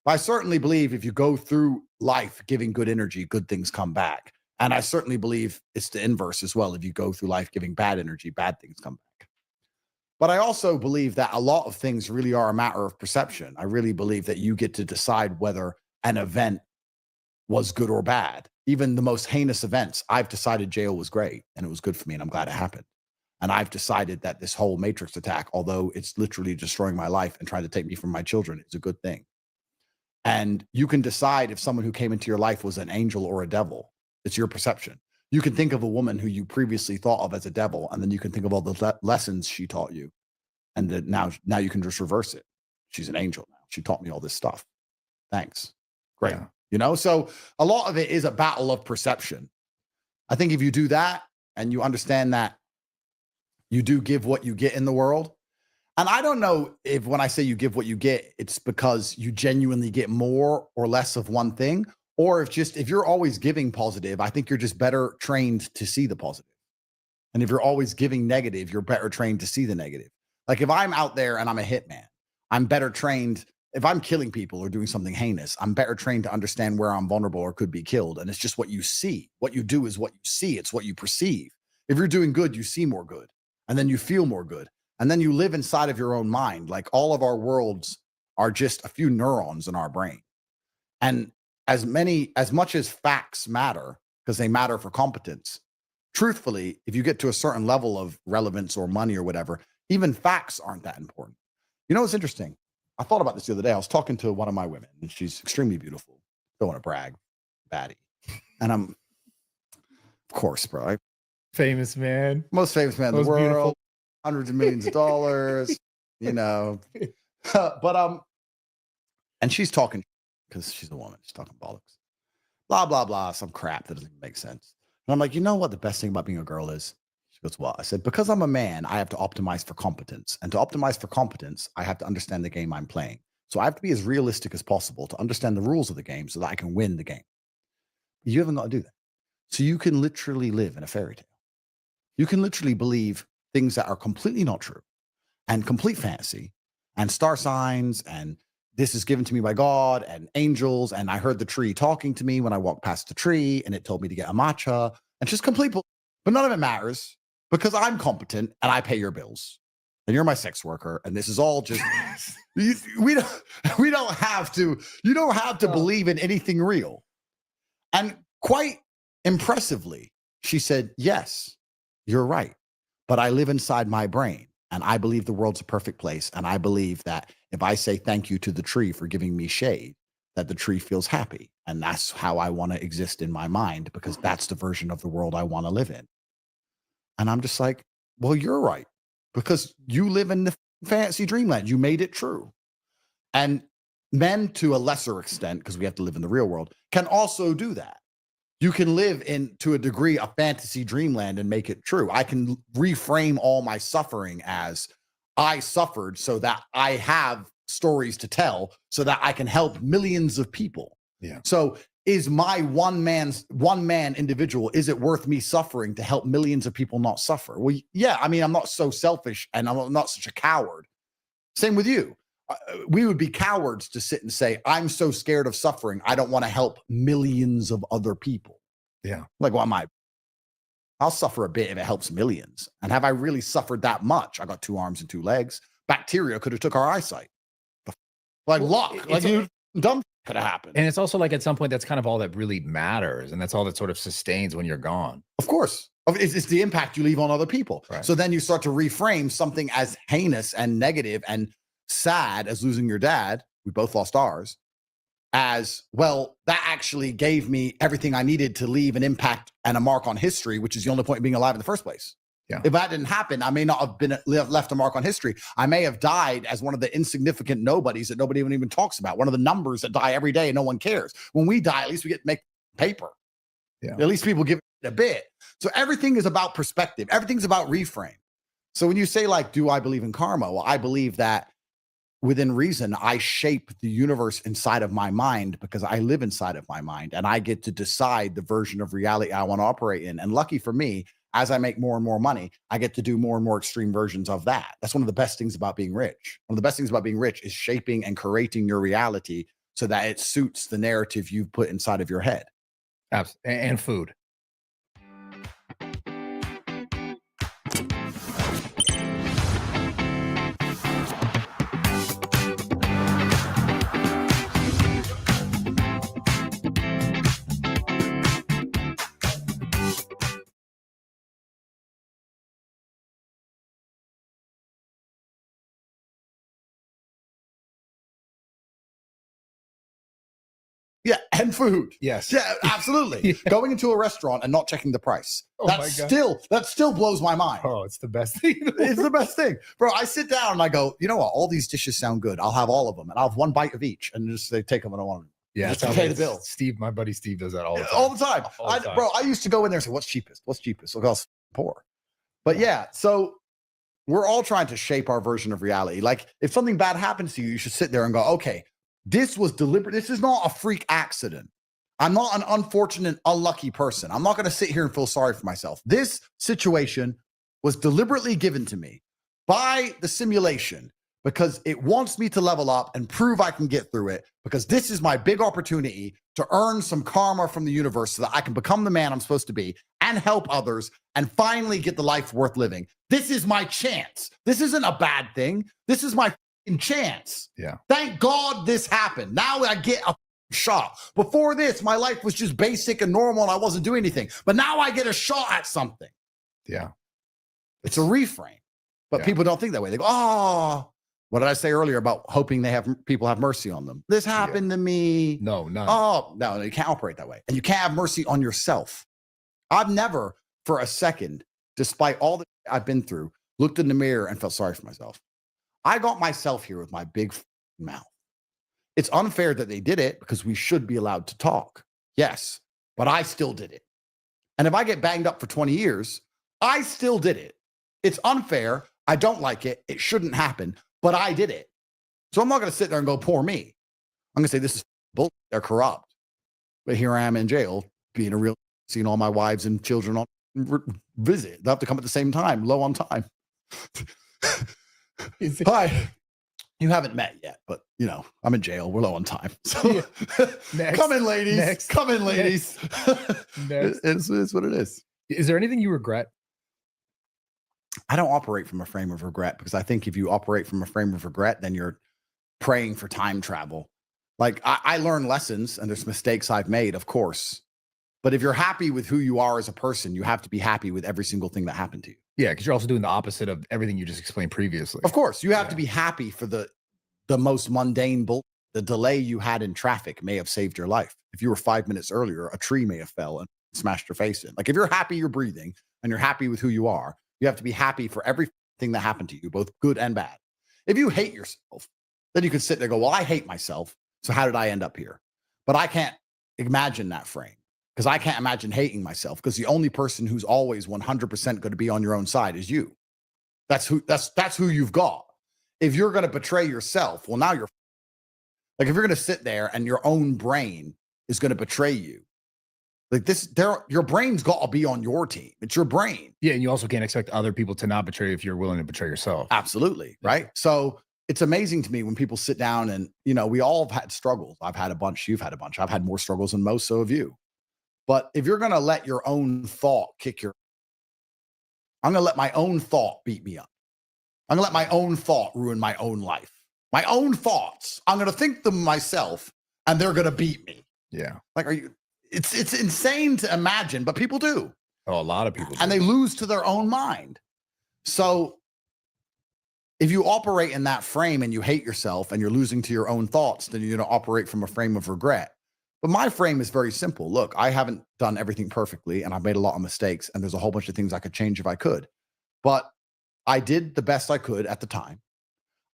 But I certainly believe if you go through life giving good energy, good things come back. And I certainly believe it's the inverse as well. If you go through life giving bad energy, bad things come back. But I also believe that a lot of things really are a matter of perception. I really believe that you get to decide whether an event was good or bad. Even the most heinous events, I've decided jail was great and it was good for me and I'm glad it happened. And I've decided that this whole Matrix attack, although it's literally destroying my life and trying to take me from my children, is a good thing. And you can decide if someone who came into your life was an angel or a devil. It's your perception. You can think of a woman who you previously thought of as a devil, and then you can think of all the lessons she taught you. And that now you can just reverse it. She's an angel now. She taught me all this stuff. Thanks. Great. Yeah. You know, so a lot of it is a battle of perception. I think if you do that and you understand that you do give what you get in the world. And I don't know if when I say you give what you get, it's because you genuinely get more or less of one thing, or if you're always giving positive, I think you're just better trained to see the positive. And if you're always giving negative, you're better trained to see the negative. Like if I'm out there and I'm a hitman, I'm better trained. If I'm killing people or doing something heinous, I'm better trained to understand where I'm vulnerable or could be killed. And it's just what you see. What you do is what you see. It's what you perceive. If you're doing good, you see more good. And then you feel more good. And then you live inside of your own mind. Like all of our worlds are just a few neurons in our brain. And as much as facts matter, because they matter for competence, truthfully, if you get to a certain level of relevance or money or whatever, even facts aren't that important. You know what's interesting? I thought about this the other day. I was talking to one of my women, and she's extremely beautiful. Don't want to brag, baddie. And I'm, of course, bro. Famous man. Most famous man in the Most world. beautiful. Hundreds of millions of dollars, you know. But and she's talking because she's a woman. She's talking bollocks. Blah, blah, blah. Some crap that doesn't even make sense. And I'm like, you know what the best thing about being a girl is? She goes, "What?" I said, "Because I'm a man, I have to optimize for competence. And to optimize for competence, I have to understand the game I'm playing. So I have to be as realistic as possible to understand the rules of the game so that I can win the game." You haven't got to do that. So you can literally live in a fairy tale. You can literally believe things that are completely not true and complete fantasy and star signs and this is given to me by God and angels. And I heard the tree talking to me when I walked past the tree and it told me to get a matcha and just complete. But none of it matters because I'm competent and I pay your bills and you're my sex worker. And this is all just, we don't have to, you don't have to believe in anything real. And quite impressively, she said, "Yes, you're right. But I live inside my brain and I believe the world's a perfect place. And I believe that if I say thank you to the tree for giving me shade, that the tree feels happy. And that's how I want to exist in my mind because that's the version of the world I want to live in." And I'm just like, well, you're right because you live in the fantasy dreamland. You made it true. And men to a lesser extent, because we have to live in the real world, can also do that. You can live in, to a degree, a fantasy dreamland and make it true. I can reframe all my suffering as I suffered so that I have stories to tell so that I can help millions of people. Yeah. So is my one man individual, is it worth me suffering to help millions of people not suffer? Well, yeah, I mean, I'm not so selfish and I'm not such a coward. Same with you. We would be cowards to sit and say, "I'm so scared of suffering, I don't want to help millions of other people." Yeah. Like, well, am I I'll suffer a bit if it helps millions. And have I really suffered that much? I got 2 arms and 2 legs. Bacteria could have took our eyesight. Like luck, like you dumb could have happened. And it's also like at some point, that's kind of all that really matters. And that's all that sort of sustains when you're gone. Of course. It's the impact you leave on other people. Right. So then you start to reframe something as heinous and negative and sad as losing your dad. We both lost ours. As well, that actually gave me everything I needed to leave an impact and a mark on history, which is the only point of being alive in the first place. Yeah. If that didn't happen, I may not have been left a mark on history. I may have died as one of the insignificant nobodies that nobody even talks about. One of the numbers that die every day and no one cares. When we die, at least we get to make paper. Yeah. At least people give it a bit. So everything is about perspective. Everything's about reframe. So when you say like, do I believe in karma? Well, I believe that within reason, I shape the universe inside of my mind because I live inside of my mind and I get to decide the version of reality I want to operate in. And lucky for me, as I make more and more money, I get to do more and more extreme versions of that. That's one of the best things about being rich. One of the best things about being rich is shaping and curating your reality so that it suits the narrative you've put inside of your head. Absolutely. And food. Yeah, and food. Yes. Yeah, absolutely. Yeah. Going into a restaurant and not checking the price. Oh my God. That still blows my mind. Oh, it's the best thing. It's the best thing. Bro, I sit down and I go, you know what? All these dishes sound good. I'll have all of them and I'll have one bite of each and just they take them and I want them. Yeah, just that's to how pay the bill. Steve, my buddy Steve does that all the time. All the time. All the time. Bro, I used to go in there and say, what's cheapest? What's cheapest? Look, I was poor. But yeah, so we're all trying to shape our version of reality. Like if something bad happens to you, you should sit there and go, okay, this was deliberate. This is not a freak accident. I'm not an unfortunate, unlucky person. I'm not going to sit here and feel sorry for myself. This situation was deliberately given to me by the simulation because it wants me to level up and prove I can get through it because this is my big opportunity to earn some karma from the universe so that I can become the man I'm supposed to be and help others and finally get the life worth living. This is my chance. This isn't a bad thing. This is my chance. Yeah. Thank God this happened. Now I get a shot. Before this, my life was just basic and normal and I wasn't doing anything. But now I get a shot at something. Yeah. It's a reframe. But people don't think that way. They go, oh, what did I say earlier about hoping people have mercy on them? This happened to me. No, none. Oh, no, you can't operate that way. And you can't have mercy on yourself. I've never for a second, despite all that I've been through, looked in the mirror and felt sorry for myself. I got myself here with my big mouth. It's unfair that they did it because we should be allowed to talk. Yes, but I still did it. And if I get banged up for 20 years, I still did it. It's unfair. I don't like it. It shouldn't happen, but I did it. So I'm not going to sit there and go, poor me. I'm going to say, this is bullshit. They're corrupt. But here I am in jail, being a real, seeing all my wives and children on visit. They have to come at the same time, low on time. Hi. You haven't met yet, but you know, I'm in jail. We're low on time. So come in, ladies. Come in, ladies. It's what it is. Is there anything you regret? I don't operate from a frame of regret because I think if you operate from a frame of regret, then you're praying for time travel. Like I learn lessons and there's mistakes I've made, of course. But if you're happy with who you are as a person, you have to be happy with every single thing that happened to you. Yeah, because you're also doing the opposite of everything you just explained previously. Of course, you have to be happy for the most mundane bull. The delay you had in traffic may have saved your life. If you were 5 minutes earlier, a tree may have fell and smashed your face in. Like if you're happy you're breathing and you're happy with who you are, you have to be happy for everything that happened to you, both good and bad. If you hate yourself, then you can sit there and go, well, I hate myself. So how did I end up here? But I can't imagine that frame. Because I can't imagine hating myself because the only person who's always 100% going to be on your own side is you. That's who you've got. If you're going to betray yourself, well, now you're like, if you're going to sit there and your own brain is going to betray you, like this, your brain's got to be on your team. It's your brain. Yeah. And you also can't expect other people to not betray you if you're willing to betray yourself. Absolutely. Right. So it's amazing to me when people sit down and, you know, we all have had struggles. I've had a bunch. You've had a bunch. I've had more struggles than most. So have you. But if you're going to let your own thought kick your I'm going to let my own thought beat me up. I'm going to let my own thought ruin my own life. My own thoughts. I'm going to think them myself, and they're going to beat me. Yeah. Like, it's insane to imagine, but people do. Oh, a lot of people do. And they lose to their own mind. So if you operate in that frame and you hate yourself and you're losing to your own thoughts, then you're going to operate from a frame of regret. But my frame is very simple. Look, I haven't done everything perfectly, and I've made a lot of mistakes, and there's a whole bunch of things I could change if I could. But I did the best I could at the time.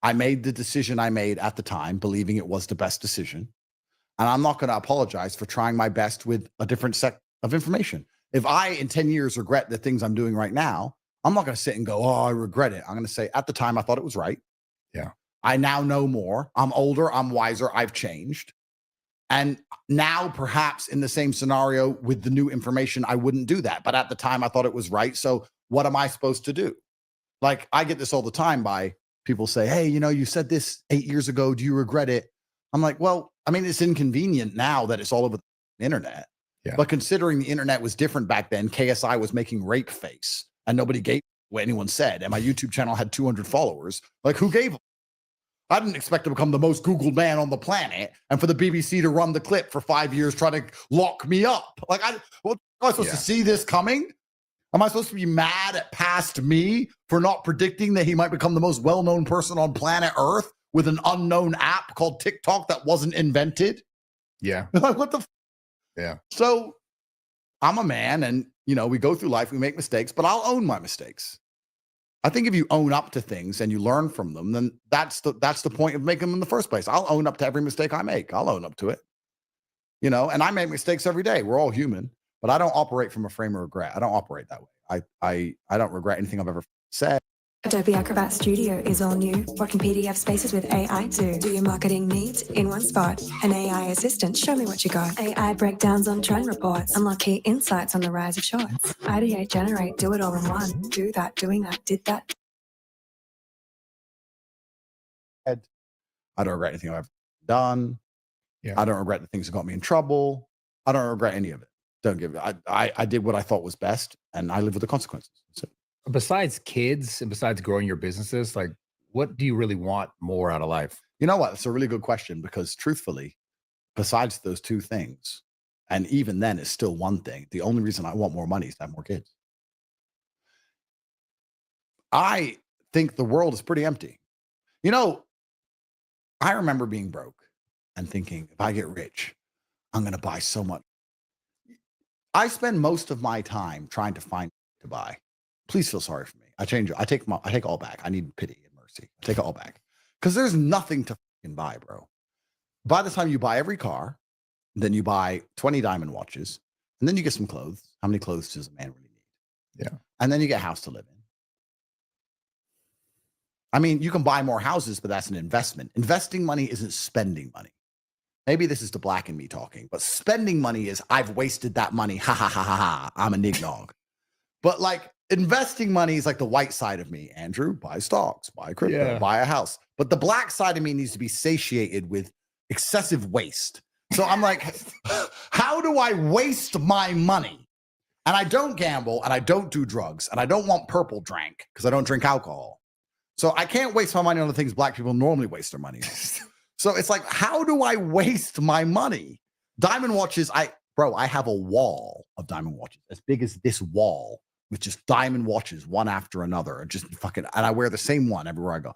I made the decision I made at the time, believing it was the best decision. And I'm not going to apologize for trying my best with a different set of information. If I, in 10 years, regret the things I'm doing right now, I'm not going to sit and go, oh, I regret it. I'm going to say, at the time, I thought it was right. Yeah. I now know more. I'm older. I'm wiser. I've changed. And now, perhaps in the same scenario with the new information, I wouldn't do that. But at the time, I thought it was right. So what am I supposed to do? Like, I get this all the time by people say, hey, you said this 8 years ago. Do you regret it? I'm like, well, I mean, it's inconvenient now that it's all over the internet. Yeah. But considering the internet was different back then, KSI was making rape face and nobody gave what anyone said. And my YouTube channel had 200 followers. Like, who gave them? I didn't expect to become the most Googled man on the planet and for the BBC to run the clip for 5 years trying to lock me up. Like, am I supposed to see this coming? Am I supposed to be mad at past me for not predicting that he might become the most well-known person on planet Earth with an unknown app called TikTok that wasn't invented? Yeah. Like, what the? Yeah. So I'm a man, and we go through life, we make mistakes, but I'll own my mistakes. I think if you own up to things and you learn from them, then that's the point of making them in the first place. I'll own up to every mistake I make. I'll own up to it. And I make mistakes every day. We're all human, but I don't operate from a frame of regret. I don't operate that way. I don't regret anything I've ever said. Adobe Acrobat Studio is all new. What can PDF spaces with AI do? Do your marketing needs in one spot. An AI assistant, show me what you got. AI breakdowns on trend reports. Unlock key insights on the rise of shorts. Ideate, generate, do it all in one. Do that, doing that, did that. I don't regret anything I've ever done. Yeah. I don't regret the things that got me in trouble. I don't regret any of it. Don't give it. I did what I thought was best, and I live with the consequences. That's it. Besides kids and besides growing your businesses, like, what do you really want more out of life? You know what? It's a really good question, because truthfully, besides those two things, and even then it's still one thing, the only reason I want more money is to have more kids. I think the world is pretty empty. I remember being broke and thinking, if I get rich, I'm going to buy so much. I spend most of my time trying to find to buy. Please feel sorry for me. I take all back. I need pity and mercy. I take it all back, because there's nothing to fucking buy, bro. By the time you buy every car, then you buy 20 diamond watches, and then you get some clothes. How many clothes does a man really need? Yeah. And then you get a house to live in. I mean, you can buy more houses, but that's an investment. Investing money isn't spending money. Maybe this is the black in me talking, but spending money is, I've wasted that money. Ha ha ha ha ha. I'm a nignog. But like, investing money is like the white side of me. Andrew, buy stocks, buy crypto, buy a house. But the black side of me needs to be satiated with excessive waste. So I'm like, how do I waste my money? And I don't gamble, and I don't do drugs, and I don't want purple drank because I don't drink alcohol. So I can't waste my money on the things black people normally waste their money on. So it's like, how do I waste my money? Diamond watches, I have a wall of diamond watches as big as this wall, with just diamond watches, one after another, and I wear the same one everywhere I go.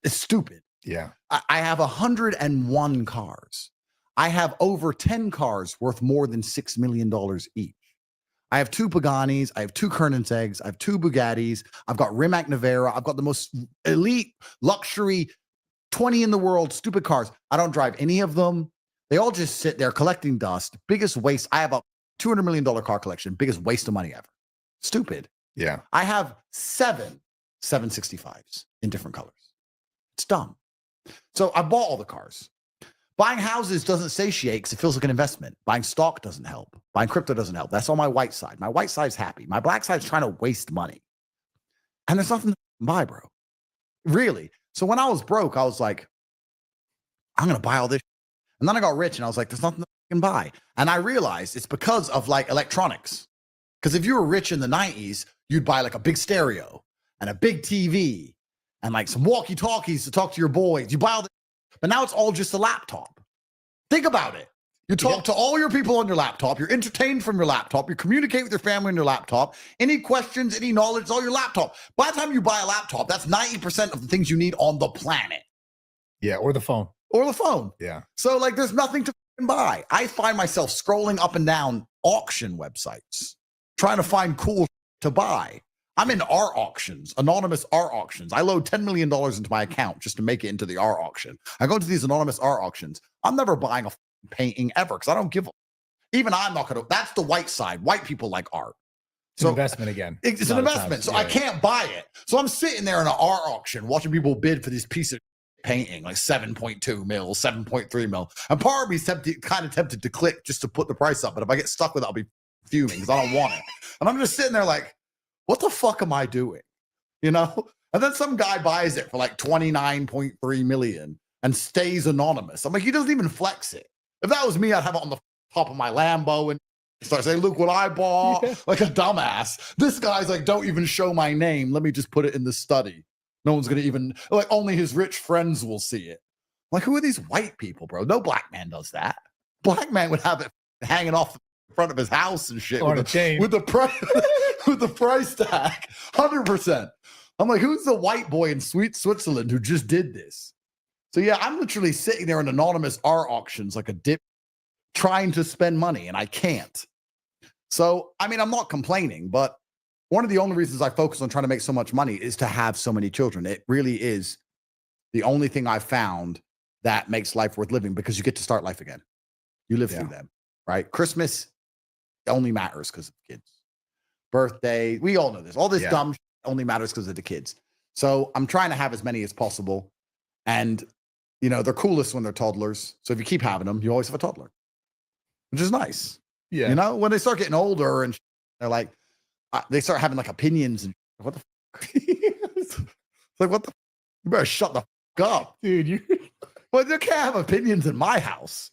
It's stupid. Yeah. I have 101 cars. I have over 10 cars worth more than $6 million each. I have 2 Paganis. I have 2 Koenigseggs. I have 2 Bugattis. I've got Rimac Nevera. I've got the most elite luxury 20 in the world stupid cars. I don't drive any of them. They all just sit there collecting dust. Biggest waste. I have a $200 million car collection. Biggest waste of money ever. Stupid. Yeah. I have 7 765s in different colors. It's dumb. So I bought all the cars. Buying houses doesn't satiate because it feels like an investment. Buying stock doesn't help. Buying crypto doesn't help. That's on my white side. My white side's happy. My black side's trying to waste money. And there's nothing to buy, bro. Really. So when I was broke, I was like, I'm going to buy all this. And then I got rich and I was like, there's nothing I can buy. And I realized it's because of like electronics. Because if you were rich in the 90s, you'd buy like a big stereo and a big TV and like some walkie-talkies to talk to your boys. You buy all the, but now it's all just a laptop. Think about it. You talk to all your people on your laptop. You're entertained from your laptop. You communicate with your family on your laptop. Any questions, any knowledge, it's all your laptop. By the time you buy a laptop, that's 90% of the things you need on the planet. Yeah, or the phone. Or the phone. Yeah. So like there's nothing to buy. I find myself scrolling up and down auction websites, trying to find cool to buy. I'm in art auctions, anonymous art auctions. I load $10 million into my account just to make it into the art auction. I go into these anonymous art auctions. I'm never buying a painting ever because I don't give a, even I'm not going to, that's the white side. White people like art. It's an investment again. It's an investment. So I can't buy it. So I'm sitting there in an art auction watching people bid for this piece of painting, like 7.2 mil, 7.3 mil. And part of me is kind of tempted to click just to put the price up. But if I get stuck with it, I'll be fuming because I don't want it. And I'm just sitting there like, what the fuck am I doing? You know? And then some guy buys it for like 29.3 million and stays anonymous. I'm like, he doesn't even flex it. If that was me, I'd have it on the top of my Lambo and start saying, look what I bought, like a dumbass. This guy's like, don't even show my name. Let me just put it in the study. No one's going to even, like, only his rich friends will see it. Like, who are these white people, bro? No black man does that. Black man would have it hanging off the front of his house and shit on a chain with the price with the price tag. 100%. I'm like, who's the white boy in sweet Switzerland who just did this? So yeah, I'm literally sitting there in anonymous art auctions like a dip trying to spend money and I can't. So, I mean, I'm not complaining, but one of the only reasons I focus on trying to make so much money is to have so many children. It really is the only thing I've found that makes life worth living because you get to start life again. You live through them, right? Christmas only matters because of kids. Birthday, we all know this. All this dumb shit only matters because of the kids. So I'm trying to have as many as possible. And, you know, they're coolest when they're toddlers. So if you keep having them, you always have a toddler, which is nice. Yeah. You know, when they start getting older and they're like, they start having like opinions and what the fuck? It's like, what the you better shut the fuck up, dude. Well, you can't have opinions in my house.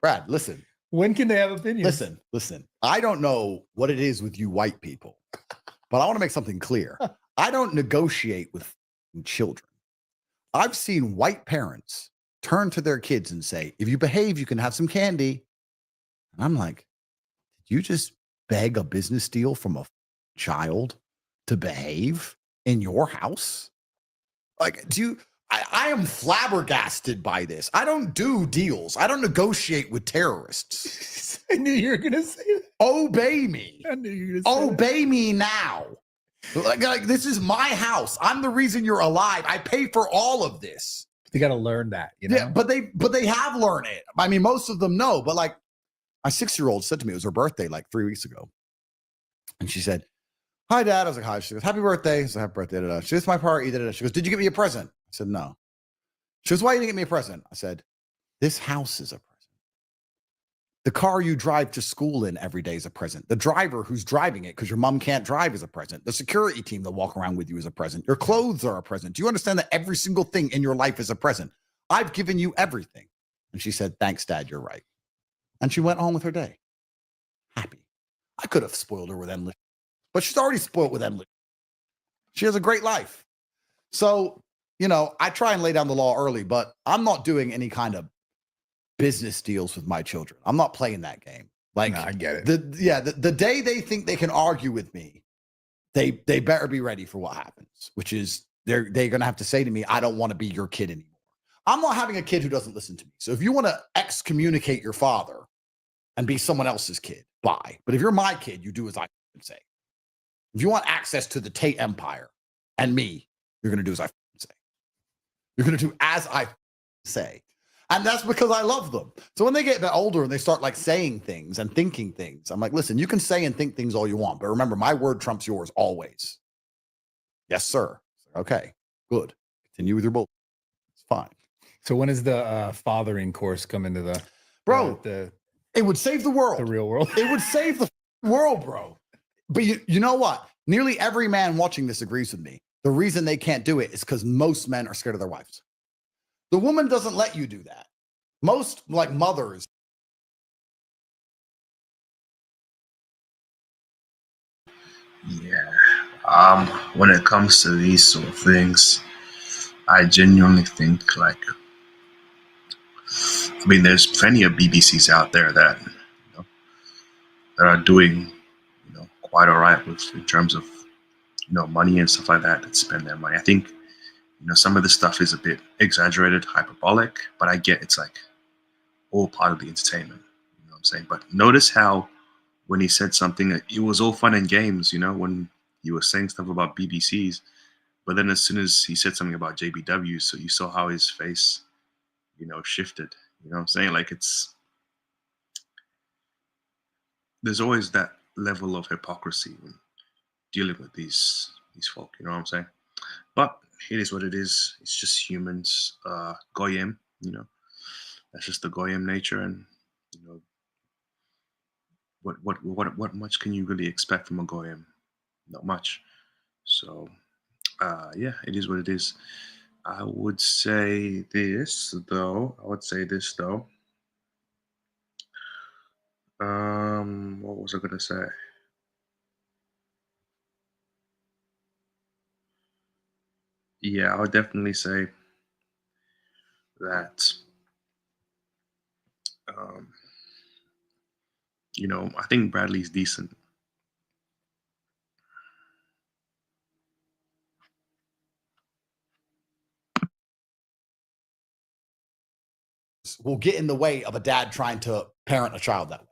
Brad, listen. When can they have opinions? Listen. I don't know what it is with you white people, but I want to make something clear. I don't negotiate with children. I've seen white parents turn to their kids and say, if you behave, you can have some candy. And I'm like, did you just beg a business deal from a child to behave in your house? Like, I am flabbergasted by this. I don't do deals. I don't negotiate with terrorists. I knew you were going to say that. Obey me. I knew you were going to say Obey me now. Like, this is my house. I'm the reason you're alive. I pay for all of this. They got to learn that, you know? Yeah, but they have learned it. I mean, most of them know, but like my 6-year-old said to me, it was her birthday like 3 weeks ago. And she said, hi, Dad. I was like, hi. She goes, happy birthday. I said, happy birthday. Da-da. She goes, it's my party. Da-da. She goes, did you get me a present? I said, no. She goes, why you didn't get me a present? I said, this house is a present. The car you drive to school in every day is a present. The driver who's driving it because your mom can't drive is a present. The security team that walk around with you is a present. Your clothes are a present. Do you understand that every single thing in your life is a present? I've given you everything. And she said, thanks, Dad. You're right. And she went on with her day. Happy. I could have spoiled her with endless, but she's already spoiled with endless. She has a great life. So, you know, I try and lay down the law early, but I'm not doing any kind of business deals with my children. I'm not playing that game. Like, no, I get it. The day they think they can argue with me, they better be ready for what happens, which is they're going to have to say to me, I don't want to be your kid anymore. I'm not having a kid who doesn't listen to me. So if you want to excommunicate your father and be someone else's kid, bye. But if you're my kid, you do as I say. If you want access to the Tate empire and me, you're going to do as I say. You're going to do as I say. And that's because I love them. So when they get a bit older and they start like saying things and thinking things, I'm like, listen, you can say and think things all you want, but remember, my word trumps yours always. Yes, sir. Okay, good. Continue with your bull. It's fine. So when is the fathering course come into the bro? It would save the world. The real world. It would save the world, bro. But you know what? Nearly every man watching this agrees with me. The reason they can't do it is because most men are scared of their wives. The woman doesn't let you do that. Most like mothers. Yeah. When it comes to these sort of things, I genuinely think like, I mean, there's plenty of BBCs out there that that are doing quite all right with in terms of money and stuff like that, that spend their money. I think some of this stuff is a bit exaggerated, hyperbolic, but I get it's like all part of the entertainment. You know what I'm saying? But notice how when he said something, it was all fun and games, when he was saying stuff about BBCs. But then as soon as he said something about JBW, so you saw how his face, shifted. You know what I'm saying? Like there's always that level of hypocrisy when dealing with these folk. You know what I'm saying? But it is what it is. It's just humans. Goyim, that's just the Goyim nature, and what much can you really expect from a Goyim? Not much. So yeah, it is what it is. I would say this though. What was I gonna say? Yeah, I would definitely say that um, I think Bradley's decent. Will get in the way of a dad trying to parent a child that way.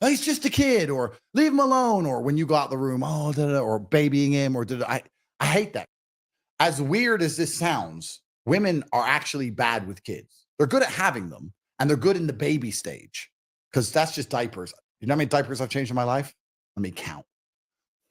Oh, he's just a kid, or leave him alone, or when you go out the room, oh, or babying him, or I hate that. As weird as this sounds, women are actually bad with kids. They're good at having them, and they're good in the baby stage, because that's just diapers. You know how many diapers I've changed in my life? Let me count.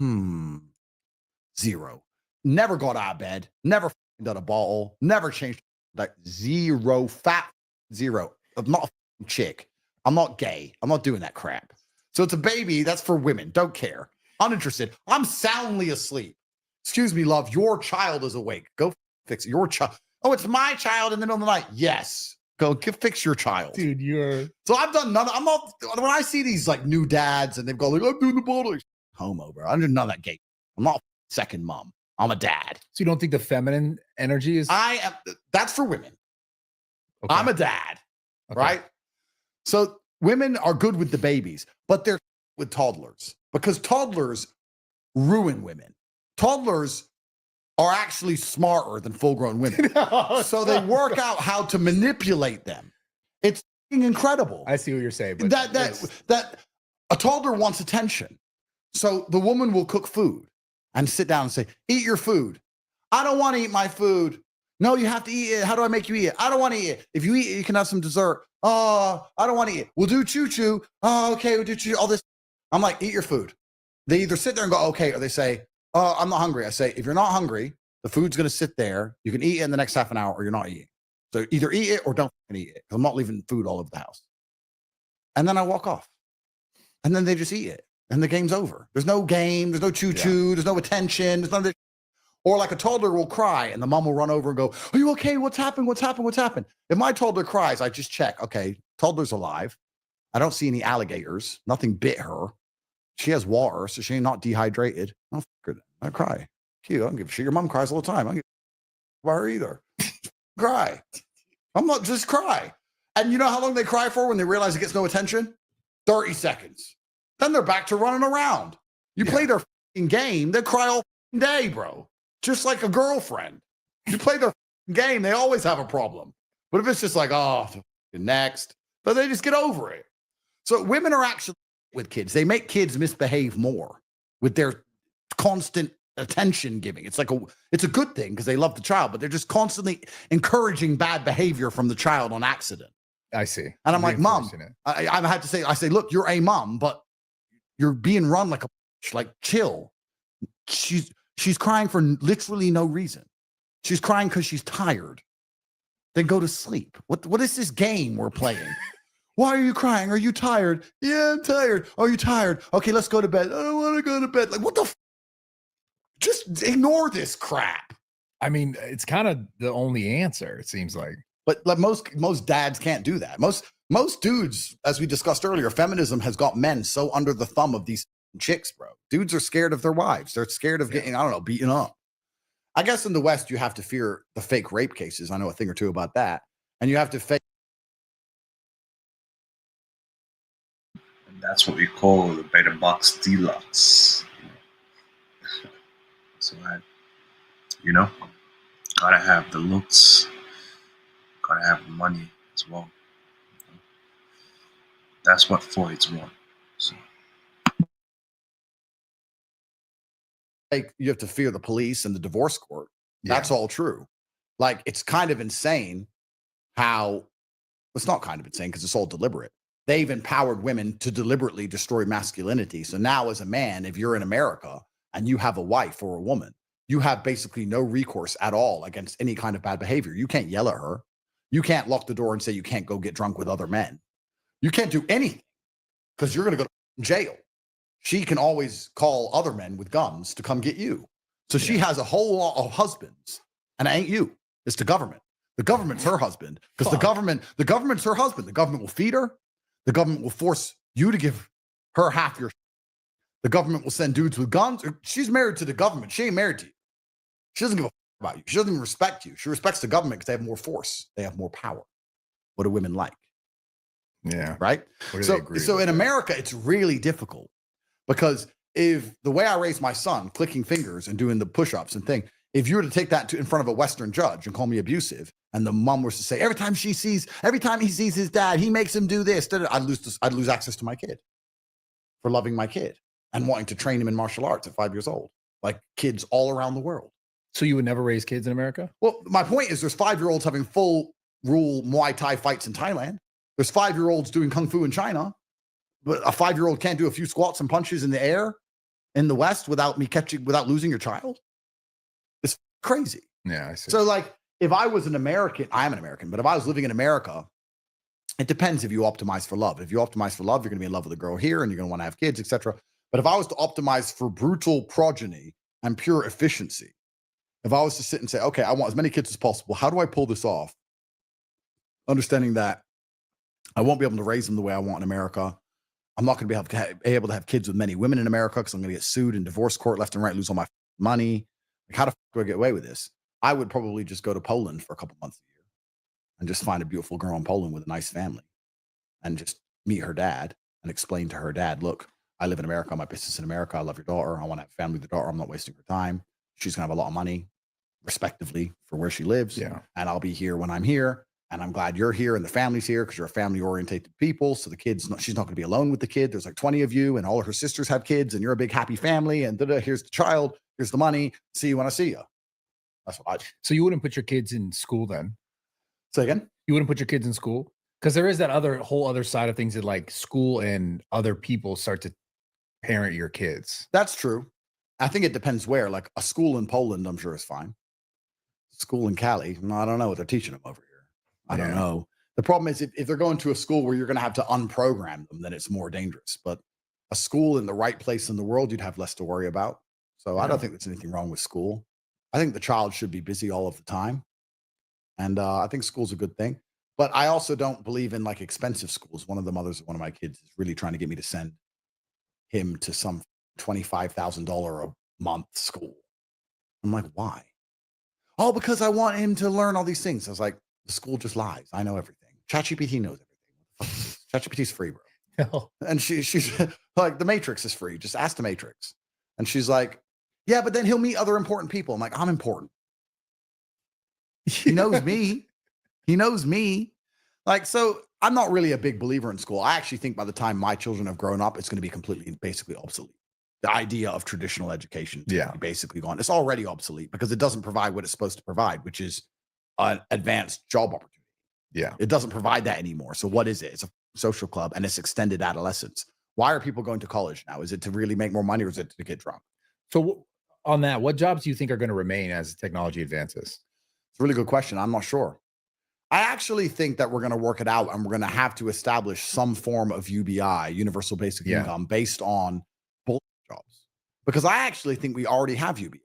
0. Never got out of bed. Never done a bottle. Never changed. Like 0. Fat 0. I'm not a chick. I'm not gay. I'm not doing that crap. So it's a baby. That's for women. Don't care. Uninterested. I'm soundly asleep. Excuse me, love. Your child is awake. Go fix it. Your child. Oh, it's my child in the middle of the night. Yes. Go fix your child. Dude, you're. So I've done none. I'm not. When I see these like new dads and they've gone like, I'm doing the bottle. Homo, bro. I'm doing none of that gay. I'm not a second mom. I'm a dad. So you don't think the feminine energy is? I am. That's for women. Okay. I'm a dad. Okay. Right. So women are good with the babies, but they're with toddlers because toddlers ruin women. Toddlers are actually smarter than full-grown women. So they work out how to manipulate them. It's incredible. I see what you're saying. But that a toddler wants attention. So the woman will cook food and sit down and say, eat your food. I don't want to eat my food. No, you have to eat it. How do I make you eat it? I don't want to eat it. If you eat it, you can have some dessert. Oh, I don't want to eat it. We'll do choo-choo. Oh, okay, we'll do choo-choo. All this. I'm like, eat your food. They either sit there and go, okay, or they say, oh, I'm not hungry. I say, if you're not hungry, the food's going to sit there. You can eat it in the next half an hour or you're not eating. So either eat it or don't eat it. I'm not leaving food all over the house. And then I walk off. And then they just eat it. And the game's over. There's no game. There's no choo-choo. There's no attention. There's none of this. Or like a toddler will cry and the mom will run over and go, are you okay? What's happened? What's happened? What's happened? If my toddler cries, I just check. Okay, toddler's alive. I don't see any alligators. Nothing bit her. She has water, so she's not dehydrated. Oh, good. I cry. Cute. I don't give a shit. Your mom cries all the time. I don't give a her either. Cry. I'm not just cry. And you know how long they cry for when they realize it gets no attention? 30 seconds. Then they're back to running around. You play their game, they cry all day, bro. Just like a girlfriend. You play their game, they always have a problem. But if it's just like, oh, next, but they just get over it. So women are actually with kids. They make kids misbehave more with their constant attention giving. It's a good thing because they love the child, but they're just constantly encouraging bad behavior from the child on accident. I see. And I'm like, mom, I had to say, look, you're a mom, but you're being run like chill. She's crying for literally no reason. She's crying because she's tired. Then go to sleep. What is this game we're playing? Why are you crying? Are you tired? Yeah, I'm tired. Are you tired? Okay, let's go to bed. I don't want to go to bed. Like, what the just ignore this crap. I mean, it's kind of the only answer, it seems like. But like most dads can't do that. Most dudes, as we discussed earlier, feminism has got men so under the thumb of these chicks, bro. Dudes are scared of their wives. They're scared of getting, I don't know, beaten up. I guess in the West, you have to fear the fake rape cases. I know a thing or two about that. And you have to fake. And that's what we call the beta box deluxe. So gotta have the looks, gotta have the money as well. That's what Floyd's want. So. Like, you have to fear the police and the divorce court. That's all true. Like, it's kind of insane how it's not kind of insane because it's all deliberate. They've empowered women to deliberately destroy masculinity. So now, as a man, if you're in America and you have a wife or a woman, you have basically no recourse at all against any kind of bad behavior. You can't yell at her. You can't lock the door and say you can't go get drunk with other men. You can't do anything because you're going to go to jail. She can always call other men with guns to come get you. So she has a whole lot of husbands, and it ain't you. It's the government. The government's her husband because the government's her husband. The government will feed her. The government will force you to give her half your. The government will send dudes with guns. She's married to the government. She ain't married to you. She doesn't give a about you. She doesn't even respect you. She respects the government because they have more force. They have more power. What do women like? Yeah. Right? So in America, it's really difficult because if the way I raised my son, clicking fingers and doing the push-ups and thing, if you were to take that in front of a Western judge and call me abusive, and the mom was to say, every time he sees his dad, he makes him do this, I'd lose access to my kid for loving my kid and wanting to train him in martial arts at 5 years old, like kids all around the world. So you would never raise kids in America? Well, my point is there's 5-year-olds having full rule Muay Thai fights in Thailand. There's 5-year-olds doing Kung Fu in China. But a 5-year-old can't do a few squats and punches in the air in the West without losing your child. It's crazy. Yeah, I see. So like, if I was an American, I am an American, but if I was living in America, it depends if you optimize for love. If you optimize for love, you're going to be in love with a girl here and you're going to want to have kids, etc. But if I was to optimize for brutal progeny and pure efficiency, if I was to sit and say, okay, I want as many kids as possible, how do I pull this off? Understanding that I won't be able to raise them the way I want in America. I'm not going to be able to have kids with many women in America because I'm going to get sued in divorce court left and right, lose all my money. Like, how the fuck do I get away with this? I would probably just go to Poland for a couple months a year and just find a beautiful girl in Poland with a nice family and just meet her dad and explain to her dad, look, I live in America. My business in America. I love your daughter. I want to have a family with your daughter. I'm not wasting her time. She's going to have a lot of money, respectively, for where she lives. Yeah. And I'll be here when I'm here. And I'm glad you're here and the family's here because you're a family-oriented people. So the kid's she's not going to be alone with the kid. There's like 20 of you and all of her sisters have kids and you're a big happy family. And here's the child. Here's the money. See you when I see you. That's what I do. So you wouldn't put your kids in school then? Say again? You wouldn't put your kids in school? Because there is that whole other side of things that like school and other people start to parent your kids. That's true. I think it depends where. Like a school in Poland, I'm sure is fine. School in Cali, no, I don't know what they're teaching them over here. I don't know. The problem is if they're going to a school where you're going to have to unprogram them, then it's more dangerous. But a school in the right place in the world, you'd have less to worry about. So I don't think there's anything wrong with school. I think the child should be busy all of the time. And I think school's a good thing. But I also don't believe in like expensive schools. One of the mothers of one of my kids is really trying to get me to send him to some $25,000 a month school. I'm like, why? Oh, because I want him to learn all these things. I was like, the school just lies. I know everything. ChatGPT knows everything. ChatGPT's free, bro. And she's like, the Matrix is free. Just ask the Matrix. And she's like, yeah, but then he'll meet other important people. I'm like, I'm important. He knows me. He knows me. Like, so I'm not really a big believer in school. I actually think by the time my children have grown up, it's going to be basically obsolete. The idea of traditional education is basically gone. It's already obsolete because it doesn't provide what it's supposed to provide, which is an advanced job opportunity. Yeah. It doesn't provide that anymore. So what is it? It's a social club and it's extended adolescence. Why are people going to college now? Is it to really make more money or is it to get drunk? So on that, what jobs do you think are going to remain as technology advances? It's a really good question. I'm not sure. I actually think that we're going to work it out and we're going to have to establish some form of UBI, universal basic income, based on bullshit jobs. Because I actually think we already have UBI.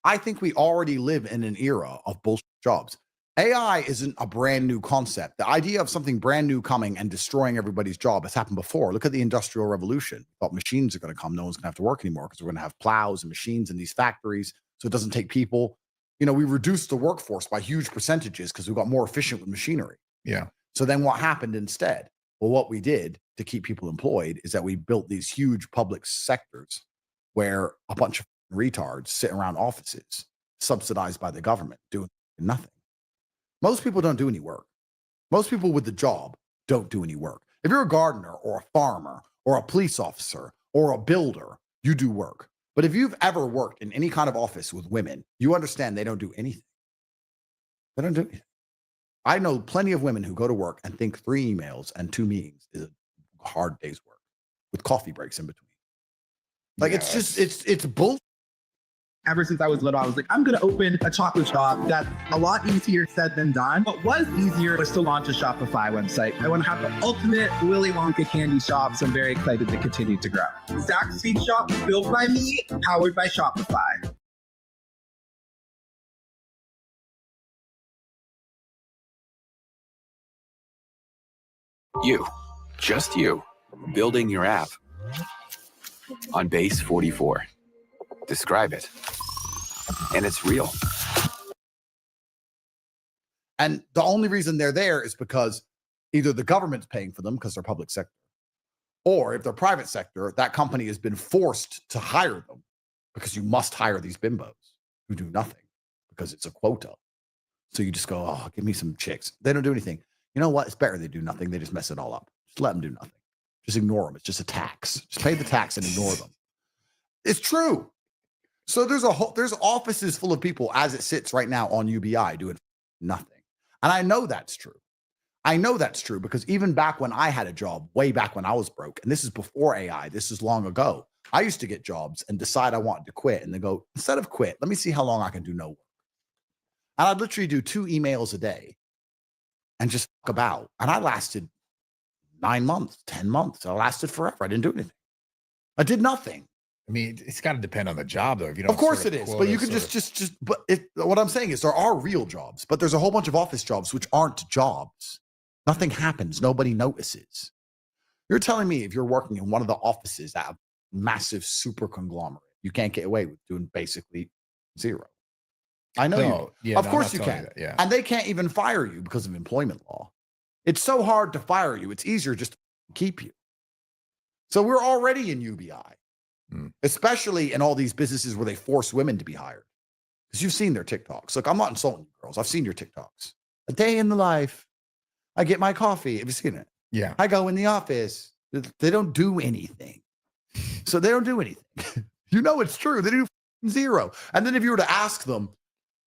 I think we already live in an era of bullshit jobs. AI isn't a brand new concept. The idea of something brand new coming and destroying everybody's job has happened before. Look at the Industrial Revolution. Thought machines are going to come. No one's going to have to work anymore because we're going to have plows and machines in these factories. So it doesn't take people. You know, we reduced the workforce by huge percentages because we got more efficient with machinery. Yeah. So then what happened instead? Well, what we did to keep people employed is that we built these huge public sectors where a bunch of retards sit around offices subsidized by the government doing nothing. Most people don't do any work. Most people with the job don't do any work. If you're a gardener or a farmer or a police officer or a builder, you do work. But if you've ever worked in any kind of office with women, you understand they don't do anything. They don't do anything. I know plenty of women who go to work and think 3 emails and 2 meetings is a hard day's work with coffee breaks in between. Like, it's just, it's bull. Ever since I was little, I was like, I'm going to open a chocolate shop. That's a lot easier said than done. What was easier was to launch a Shopify website. I want to have the ultimate Willy Wonka candy shop, so I'm very excited to continue to grow. Zach's Sweet Shop, built by me, powered by Shopify. You, just you, building your app on base 44. Describe it. And it's real. And the only reason they're there is because either the government's paying for them because they're public sector, or if they're private sector, that company has been forced to hire them because you must hire these bimbos who do nothing because it's a quota. So you just go, oh, give me some chicks. They don't do anything. You know what? It's better they do nothing. They just mess it all up. Just let them do nothing. Just ignore them. It's just a tax. Just pay the tax and ignore them. It's true. So there's offices full of people as it sits right now on UBI doing nothing. And I know that's true. I know that's true because even back when I had a job, way back when I was broke, and this is before AI, this is long ago, I used to get jobs and decide I wanted to quit and then go, instead of quit, let me see how long I can do no work. And I'd literally do 2 emails a day and just fuck about. And I lasted 9 months, 10 months. I lasted forever. I didn't do anything. I did nothing. I mean, it's got to depend on the job, though. If you don't, of course it is, but you can just. But what I'm saying is there are real jobs, but there's a whole bunch of office jobs which aren't jobs. Nothing happens. Nobody notices. You're telling me if you're working in one of the offices at a massive super conglomerate, you can't get away with doing basically zero. I know you. Yeah, of course you can. Yeah. And they can't even fire you because of employment law. It's so hard to fire you. It's easier just to keep you. So we're already in UBI. Especially in all these businesses where they force women to be hired. Because you've seen their TikToks. Look, I'm not insulting you girls. I've seen your TikToks. A day in the life. I get my coffee. Have you seen it? Yeah. I go in the office. They don't do anything. So they don't do anything. You know it's true. They do zero. And then if you were to ask them,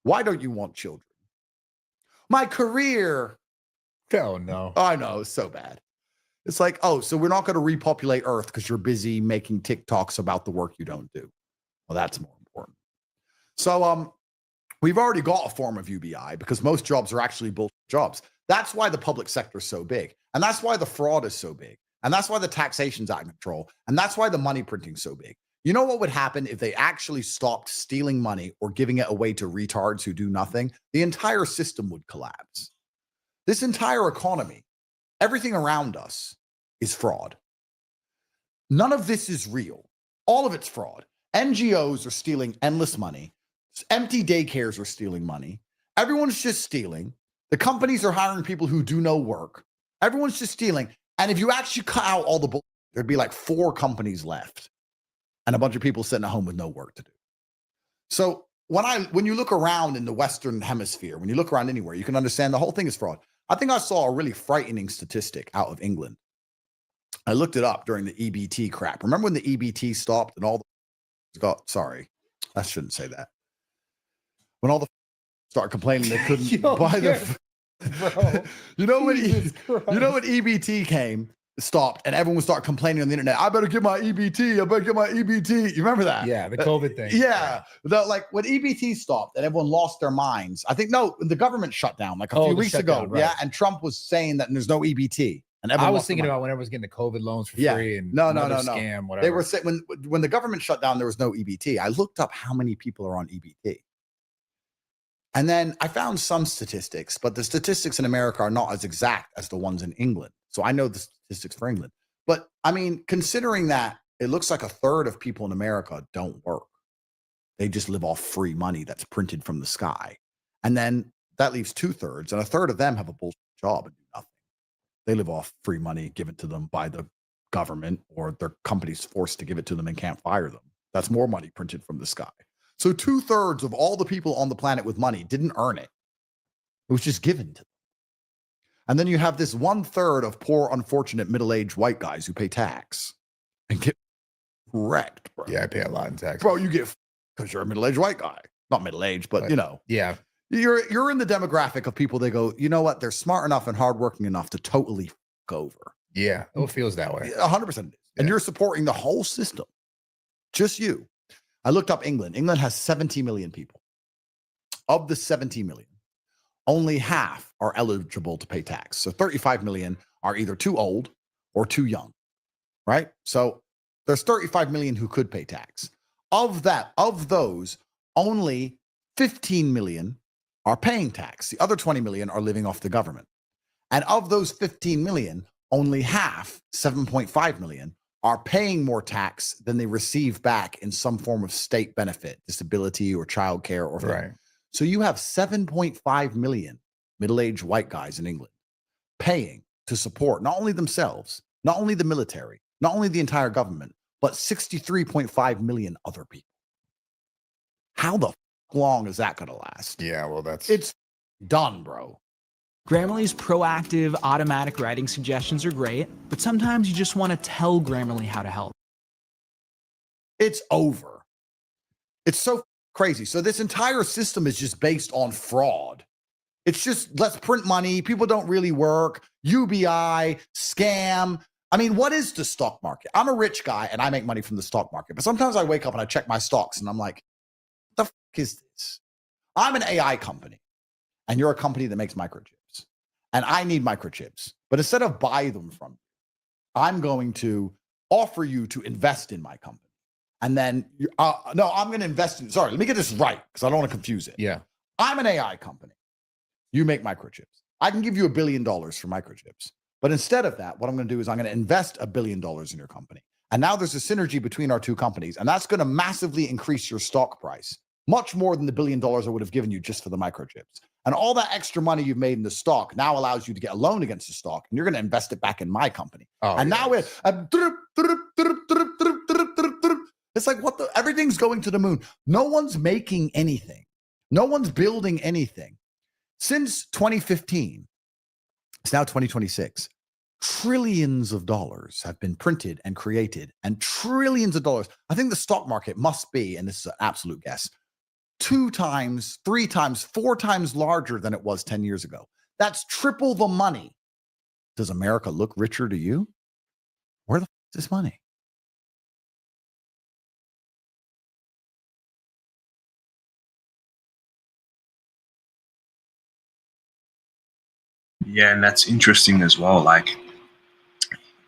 why don't you want children? My career. Oh, no. I know. It's so bad. It's like, oh, so we're not going to repopulate Earth because you're busy making TikToks about the work you don't do. Well, that's more important. So we've already got a form of UBI because most jobs are actually bullshit jobs. That's why the public sector is so big. And that's why the fraud is so big. And that's why the taxation's out of control. And that's why the money printing's so big. You know what would happen if they actually stopped stealing money or giving it away to retards who do nothing? The entire system would collapse. This entire economy, everything around us is fraud. None of this is real. All of it's fraud. NGOs are stealing endless money. Empty daycares are stealing money. Everyone's just stealing. The companies are hiring people who do no work. Everyone's just stealing. And if you actually cut out all the bull, there'd be like 4 companies left and a bunch of people sitting at home with no work to do. So when you look around in the Western hemisphere, when you look around anywhere, you can understand the whole thing is fraud. I think I saw a really frightening statistic out of England. I looked it up during the EBT crap. Remember when the EBT stopped and all the sorry, I shouldn't say that. When all the started complaining they couldn't buy the bro. you know when EBT stopped and everyone started complaining on the internet. I better get my EBT. I better get my EBT. You remember that? Yeah, the COVID thing. Yeah. Like when EBT stopped and everyone lost their minds. I think the government shut down like a few weeks ago. Right. Yeah, and Trump was saying that there's no EBT. And I was thinking about when everyone's getting the COVID loans for free and no scam, whatever. They were saying when the government shut down, there was no EBT. I looked up how many people are on EBT. And then I found some statistics, but the statistics in America are not as exact as the ones in England. So I know the statistics for England. But I mean, considering that it looks like a third of people in America don't work, they just live off free money that's printed from the sky. And then that leaves 2/3, and a third of them have a bullshit job and do nothing. They live off free money given to them by the government, or their company's forced to give it to them and can't fire them. That's more money printed from the sky. So 2/3 of all the people on the planet with money didn't earn it. It was just given to them. And then you have this 1/3 of poor, unfortunate, middle-aged white guys who pay tax and get wrecked, bro. Yeah, I pay a lot in tax. Bro, you get because you're a middle-aged white guy. Not middle-aged, but you know. Yeah. You're in the demographic of people, they go, you know what? They're smart enough and hardworking enough to totally over. Yeah. It feels that way. 100%. And you're supporting the whole system. Just you. I looked up England. England has 70 million people. Of the 70 million, only half are eligible to pay tax. So 35 million are either too old or too young, right? So there's 35 million who could pay tax. Of those, only 15 million are paying tax. The other 20 million are living off the government. And of those 15 million, only half, 7.5 million, are paying more tax than they receive back in some form of state benefit, disability or childcare or right. So you have 7.5 million middle-aged white guys in England paying to support not only themselves, not only the military, not only the entire government, but 63.5 million other people. How the long is that going to last? Yeah, well, it's done, bro. Grammarly's proactive, automatic writing suggestions are great, but sometimes you just want to tell Grammarly how to help. It's over. It's so crazy. So this entire system is just based on fraud. It's just, let's print money. People don't really work. UBI, scam. I mean, what is the stock market? I'm a rich guy and I make money from the stock market, but sometimes I wake up and I check my stocks and I'm like, what the fuck is this? I'm an AI company and you're a company that makes microchips. And I need microchips, but instead of buy them from you, I'm going to offer you to invest in my company. And then, no, I'm going to invest in, sorry, let me get this right because I don't want to confuse it. Yeah. I'm an AI company. You make microchips. I can give you $1 billion for microchips. But instead of that, what I'm going to do is I'm going to invest $1 billion in your company. And now there's a synergy between our two companies. And that's going to massively increase your stock price, much more than the $1 billion I would have given you just for the microchips. And all that extra money you've made in the stock now allows you to get a loan against the stock, and you're going to invest it back in my company. And now it's like, what the, everything's going to the moon. No one's making anything. No one's building anything. Since 2015, it's now 2026. Trillions of dollars have been printed and created, and trillions of dollars. I think the stock market must be, and this is an absolute guess, 2 times, 3 times, 4 times larger than it was 10 years ago. That's triple the money. Does America look richer to you? Where the f is this money? Yeah, and that's interesting as well. Like,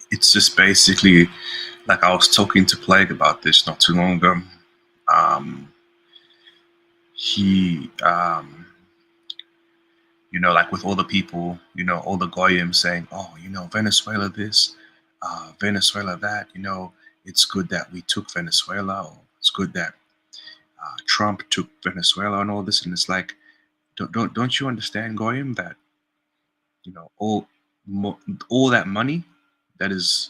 it's just basically, like, I was talking to Plague about this not too long ago. He, you know, like with all the people, you know, all the goyim saying, oh, you know, Venezuela this, Venezuela that, you know, it's good that we took Venezuela, or it's good that Trump took Venezuela and all this. And it's like, don't you understand, goyim, that, you know, all that money that is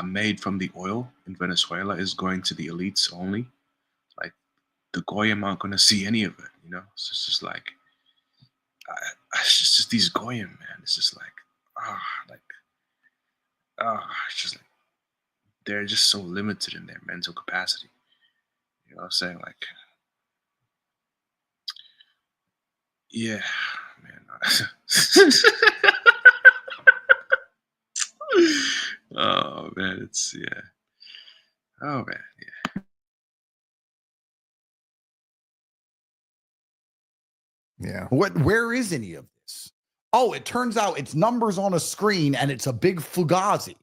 made from the oil in Venezuela is going to the elites only. Like, the goyim aren't going to see any of it, you know? So it's just like, it's just these goyim, man. It's just like, it's just like, they're just so limited in their mental capacity. You know what I'm saying? Like, yeah, man. Oh man, it's yeah. Oh man, yeah. Yeah. Where is any of this? Oh, it turns out it's numbers on a screen and it's a big fugazi.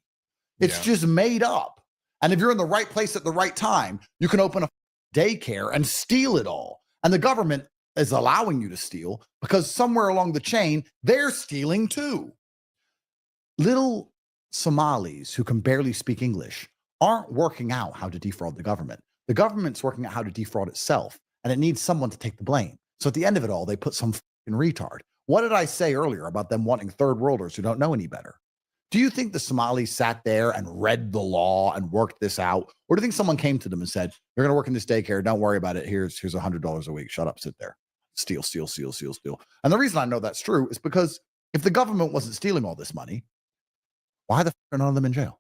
It's just made up. And if you're in the right place at the right time, you can open a daycare and steal it all. And the government is allowing you to steal because somewhere along the chain, they're stealing too. Little Somalis who can barely speak English aren't working out how to defraud the government. The government's working out how to defraud itself, and it needs someone to take the blame. So at the end of it all, they put some fucking retard. What did I say earlier about them wanting third worlders who don't know any better? Do you think the Somalis sat there and read the law and worked this out? Or do you think someone came to them and said, you're going to work in this daycare, don't worry about it, here's $100 a week, shut up, sit there, steal. And the reason I know that's true is because if the government wasn't stealing all this money, why the fuck are none of them in jail?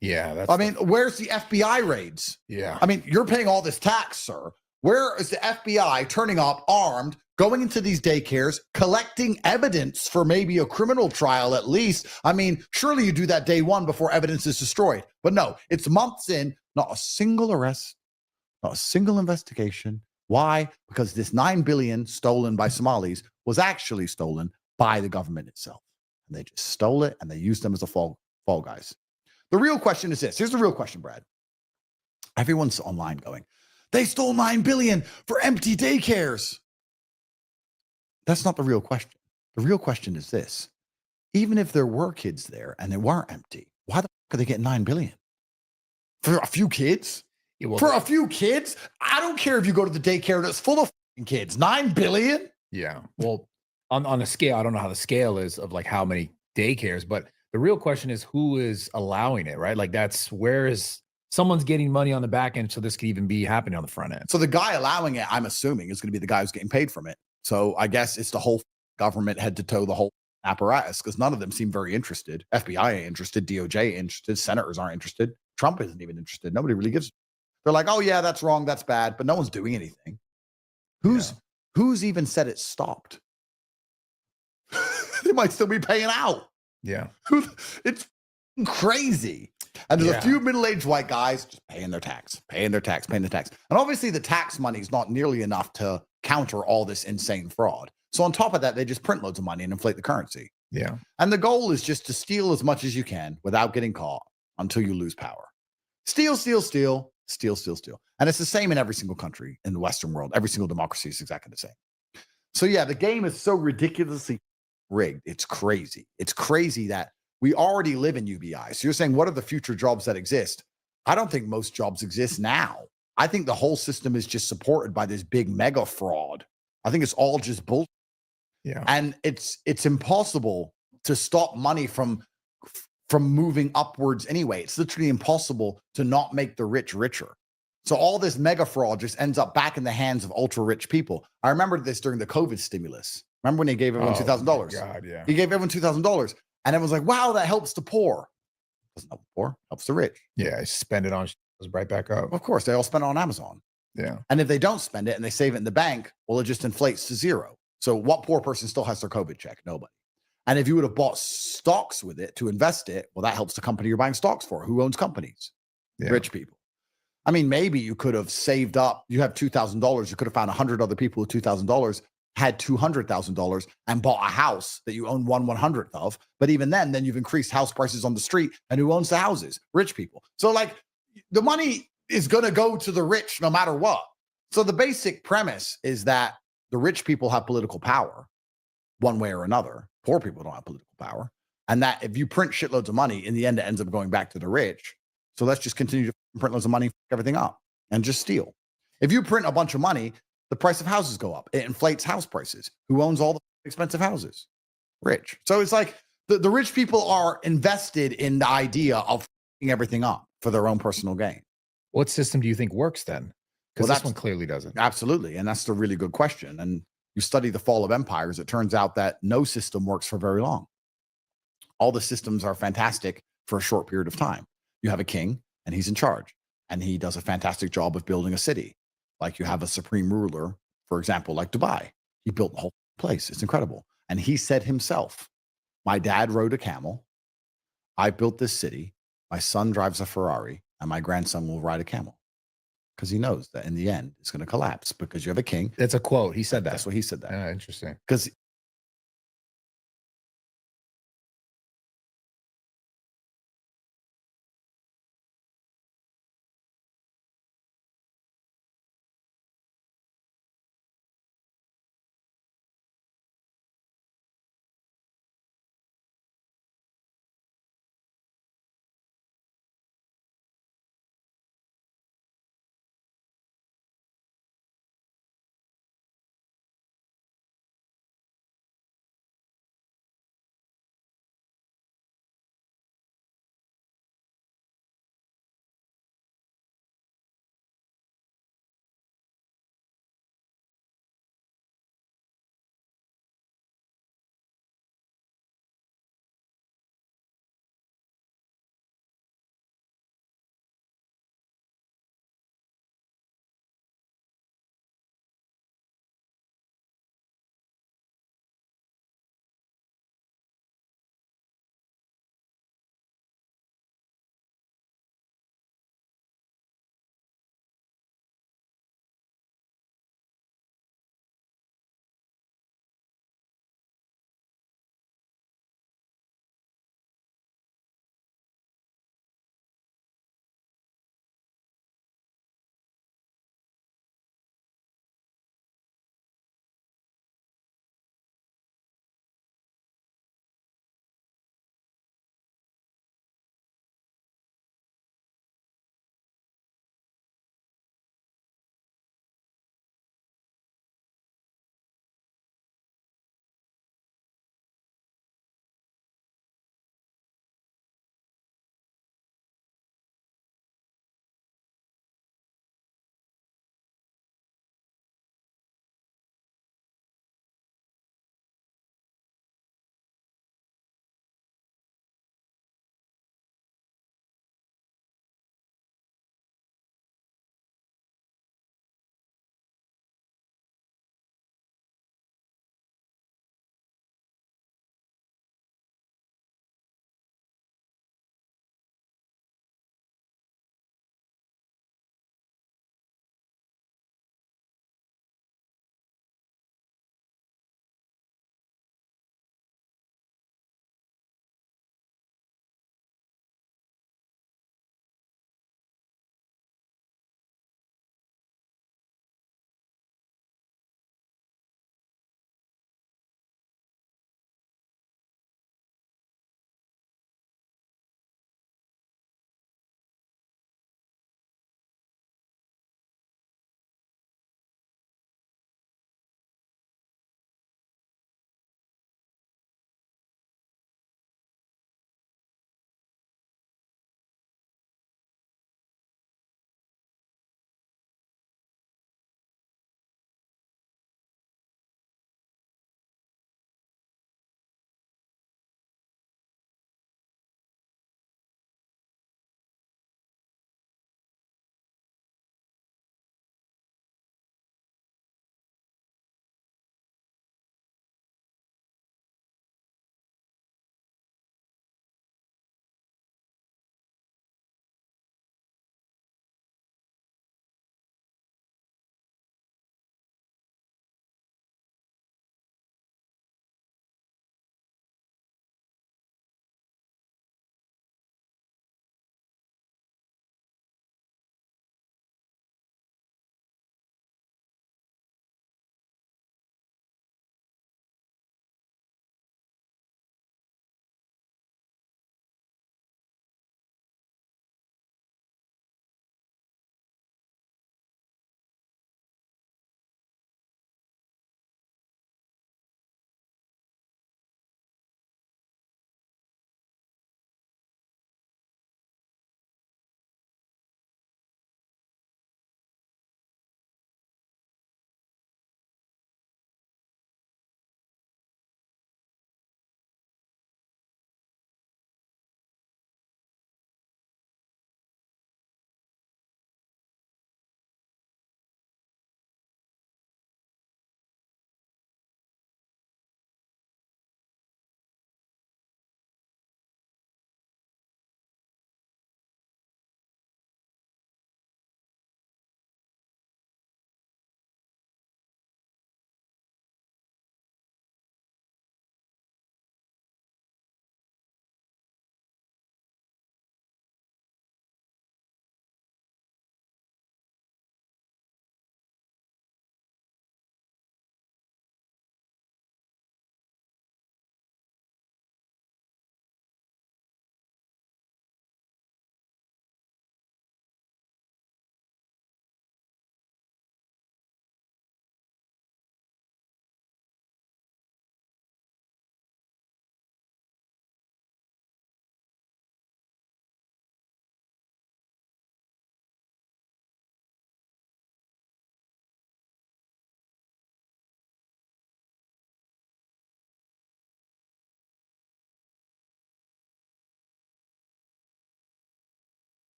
Yeah, where's the FBI raids? Yeah. I mean, you're paying all this tax, sir. Where is the FBI turning up armed, going into these daycares, collecting evidence for maybe a criminal trial at least? I mean, surely you do that day one before evidence is destroyed. But no, it's months in, not a single arrest, not a single investigation. Why? Because this $9 billion stolen by Somalis was actually stolen by the government itself. And they just stole it and they used them as a fall guys. The real question is this. Here's the real question, Brad. Everyone's online going, they stole $9 billion for empty daycares. That's not the real question. The real question is this. Even if there were kids there and they weren't empty, why the fuck are they getting $9 billion? For a few kids? Yeah, well, for a few kids? I don't care if you go to the daycare that's full of kids. $9 billion? Yeah. Well, on a scale, I don't know how the scale is of like how many daycares, but the real question is who is allowing it, right? Like that's where is someone's getting money on the back end so this could even be happening on the front end. So the guy allowing it, I'm assuming, is going to be the guy who's getting paid from it. So I guess it's the whole government head to toe, the whole apparatus, because none of them seem very interested. FBI ain't interested, DOJ ain't interested, senators aren't interested. Trump isn't even interested. Nobody really gives. They're like, oh yeah, that's wrong, that's bad, but no one's doing anything. Who's even said it stopped? They might still be paying out. Yeah. It's crazy. And there's a few middle-aged white guys just paying their tax. And obviously the tax money is not nearly enough to counter all this insane fraud. So on top of that, they just print loads of money and inflate the currency. Yeah. And the goal is just to steal as much as you can without getting caught until you lose power. Steal. And it's the same in every single country in the Western world. Every single democracy is exactly the same. So yeah, the game is so ridiculously rigged. It's crazy. It's crazy that we already live in UBI. So you're saying, what are the future jobs that exist? I don't think most jobs exist now. I think the whole system is just supported by this big mega fraud. I think it's all just bullshit. Yeah. And it's impossible to stop money from moving upwards anyway. It's literally impossible to not make the rich richer. So all this mega fraud just ends up back in the hands of ultra rich people. I remember this during the COVID stimulus. Remember when he gave everyone $2,000? God, yeah. He gave everyone $2,000. And everyone's like, wow, that helps the poor. Doesn't help the poor, helps the rich. Yeah, spend it on goes right back up. Of course, they all spend it on Amazon. Yeah. And if they don't spend it and they save it in the bank, well, it just inflates to zero. So what poor person still has their COVID check? Nobody. And if you would have bought stocks with it to invest it, well, that helps the company you're buying stocks for. Who owns companies? Yeah. Rich people. I mean, maybe you could have saved up. You have $2,000. You could have found 100 other people with $2,000, had $200,000 and bought a house that you own 1/100th of. But even then you've increased house prices on the street. And who owns the houses? Rich people. So like the money is going to go to the rich no matter what. So the basic premise is that the rich people have political power one way or another. Poor people don't have political power. And that if you print shitloads of money, in the end, it ends up going back to the rich. So let's just continue to print loads of money, fuck everything up, and just steal. If you print a bunch of money, the price of houses go up. It inflates house prices. Who owns all the expensive houses? Rich. So it's like the rich people are invested in the idea of fucking everything up for their own personal gain. What system do you think works then? Because this one clearly doesn't. Absolutely. And that's the really good question. And you study the fall of empires, it turns out that no system works for very long. All the systems are fantastic for a short period of time. You have a king and he's in charge and he does a fantastic job of building a city. Like you have a supreme ruler, for example, like Dubai. He built the whole place. It's incredible. And he said himself, my dad rode a camel. I built this city. My son drives a Ferrari and my grandson will ride a camel. Because he knows that in the end, it's going to collapse because you have a king. That's a quote. He said that. That's what he said that. Interesting. Because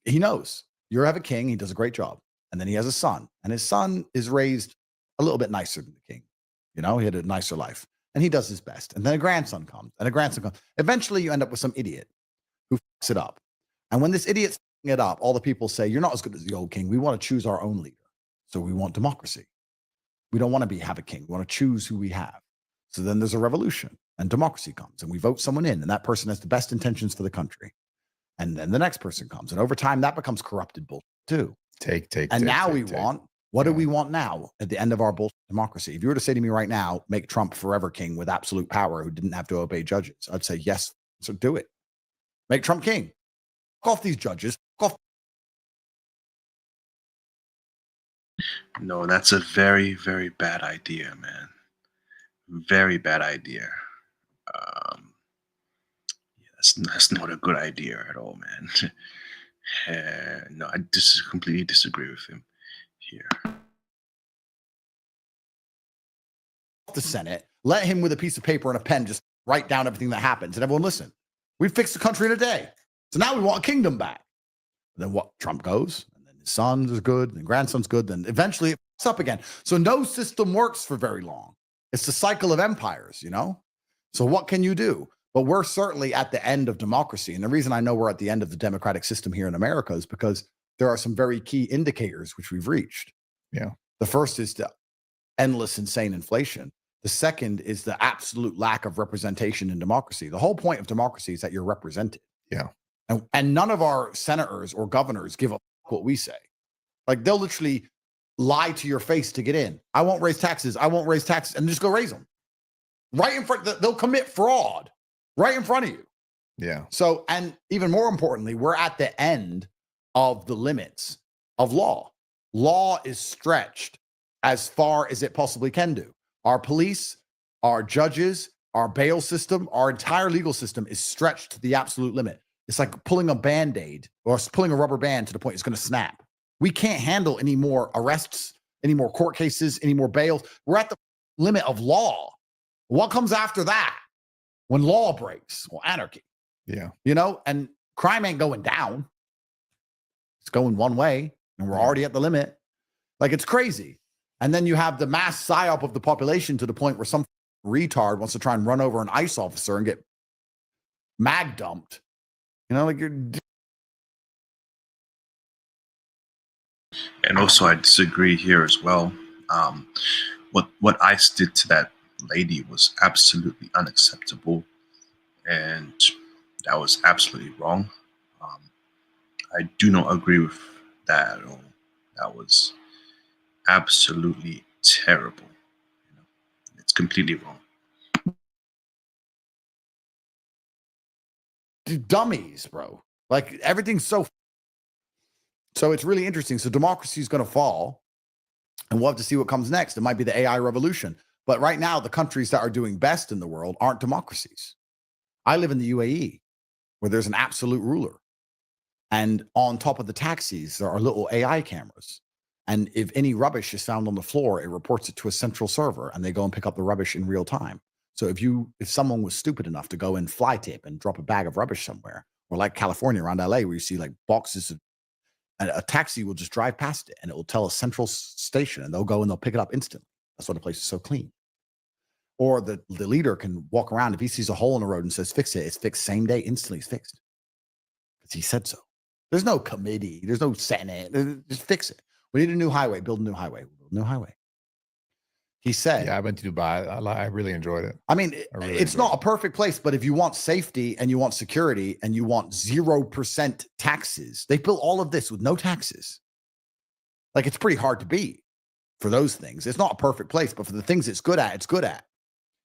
he knows you have a king. He does a great job. And then he has a son, and his son is raised a little bit nicer than the king. You know, he had a nicer life, and he does his best. And then a grandson comes, and a grandson comes. Eventually, you end up with some idiot who fucks it up. And when this idiot's fucking it up, all the people say, you're not as good as the old king. We want to choose our own leader. So we want democracy. We don't want to have a king. We want to choose who we have. So then there's a revolution, and democracy comes, and we vote someone in, and that person has the best intentions for the country. And then the next person comes, and over time, that becomes corrupted bullshit too. What do we want now at the end of our bullshit democracy? If you were to say to me right now, make Trump forever king with absolute power who didn't have to obey judges, I'd say yes, so do it. Make Trump king. Fuck off these judges. Fuck off. No, that's a very, very bad idea, man. Very bad idea. That's not a good idea at all, man. No, I completely disagree with him here. The Senate, let him with a piece of paper and a pen just write down everything that happens, and everyone listen. We'd fix the country in a day. So now we want a kingdom back. And then what? Trump goes, and then his son is good, and grandson's good, then eventually it fucks up again. So no system works for very long. It's the cycle of empires, you know? So what can you do? But we're certainly at the end of democracy. And the reason I know we're at the end of the democratic system here in America is because there are some very key indicators which we've reached. Yeah. The first is the endless, insane inflation. The second is the absolute lack of representation in democracy. The whole point of democracy is that you're represented. Yeah. And none of our senators or governors give a fuck what we say. Like they'll literally lie to your face to get in. I won't raise taxes. I won't raise taxes. And just go raise them. Right in front. They'll commit fraud right in front of you. Yeah. So, and even more importantly, we're at the end of the limits of law. Law is stretched as far as it possibly can do. Our police, our judges, our bail system, our entire legal system is stretched to the absolute limit. It's like pulling a Band-Aid or pulling a rubber band to the point it's going to snap. We can't handle any more arrests, any more court cases, any more bails. We're at the limit of law. What comes after that? When law breaks, well, anarchy. Yeah. You know, and crime ain't going down. It's going one way, and we're already at the limit. Like, it's crazy. And then you have the mass psyop of the population to the point where some retard wants to try and run over an ICE officer and get mag dumped. You know, like you're. And also, I disagree here as well. What ICE did to that lady was absolutely unacceptable, and that was absolutely wrong. I do not agree with that at all. That was absolutely terrible. You know, it's completely wrong. Dummies, bro. Like everything's so it's really interesting. So democracy is going to fall, and we'll have to see what comes next. It might be the AI revolution. But right now, the countries that are doing best in the world aren't democracies. I live in the UAE, where there's an absolute ruler. And on top of the taxis, there are little AI cameras. And if any rubbish is found on the floor, it reports it to a central server, and they go and pick up the rubbish in real time. So if someone was stupid enough to go and fly tip and drop a bag of rubbish somewhere, or like California around LA, where you see like boxes of, and a taxi will just drive past it, and it will tell a central station, and they'll go and they'll pick it up instantly. That's why the place is so clean. Or the leader can walk around. If he sees a hole in the road and says, fix it, it's fixed same day, instantly it's fixed. Because he said so. There's no committee. There's no Senate. Just fix it. We need a new highway. Build a new highway. Build a new highway. He said. Yeah, I went to Dubai. I really enjoyed it. I mean, it's not a perfect place, but if you want safety and you want security and you want 0% taxes, they built all of this with no taxes. Like, it's pretty hard to beat for those things. It's not a perfect place, but for the things it's good at, it's good at.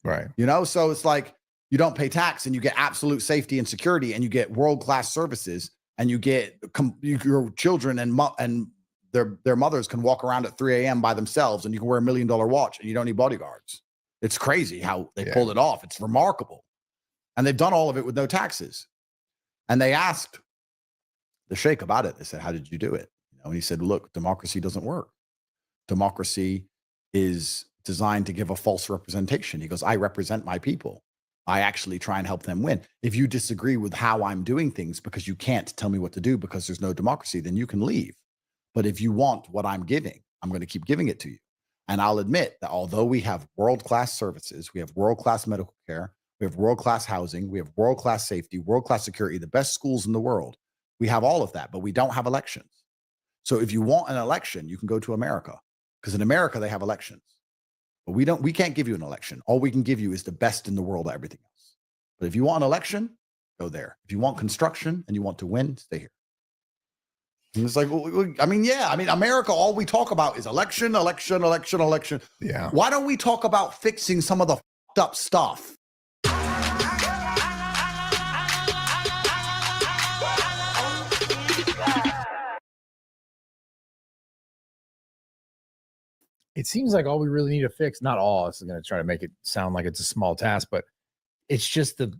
Right. You know, so it's like you don't pay tax and you get absolute safety and security, and you get world-class services, and you get your children and their mothers can walk around at 3 a.m. by themselves, and you can wear $1 million watch and you don't need bodyguards. It's crazy how they pulled it off. It's remarkable. And they've done all of it with no taxes. And they asked the sheikh about it. They said, how did you do it? You know, and he said, look, democracy doesn't work. Democracy is designed to give a false representation. He goes, I represent my people. I actually try and help them win. If you disagree with how I'm doing things because you can't tell me what to do because there's no democracy, then you can leave. But if you want what I'm giving, I'm going to keep giving it to you. And I'll admit that although we have world-class services, we have world-class medical care, we have world-class housing, we have world-class safety, world-class security, the best schools in the world, we have all of that, but we don't have elections. So if you want an election, you can go to America, because in America, they have elections. But we can't give you an election. All we can give you is the best in the world at everything else. But if you want an election, go there. If you want construction and you want to win, stay here. And it's like, America, all we talk about is election, election, election, election. Yeah. Why don't we talk about fixing some of the fucked up stuff? It seems like all we really need to fix, not all, this is going to try to make it sound like it's a small task, but it's just the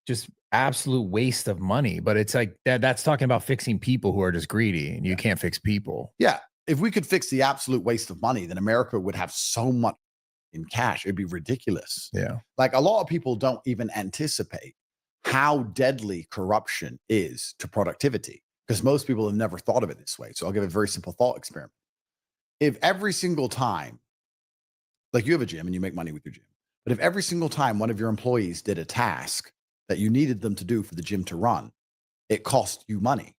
just absolute waste of money. But it's like that's talking about fixing people who are just greedy, and you can't fix people. Yeah. If we could fix the absolute waste of money, then America would have so much in cash. It'd be ridiculous. Yeah. Like a lot of people don't even anticipate how deadly corruption is to productivity, because most people have never thought of it this way. So I'll give a very simple thought experiment. If every single time, like you have a gym and you make money with your gym, but if every single time one of your employees did a task that you needed them to do for the gym to run, it cost you money.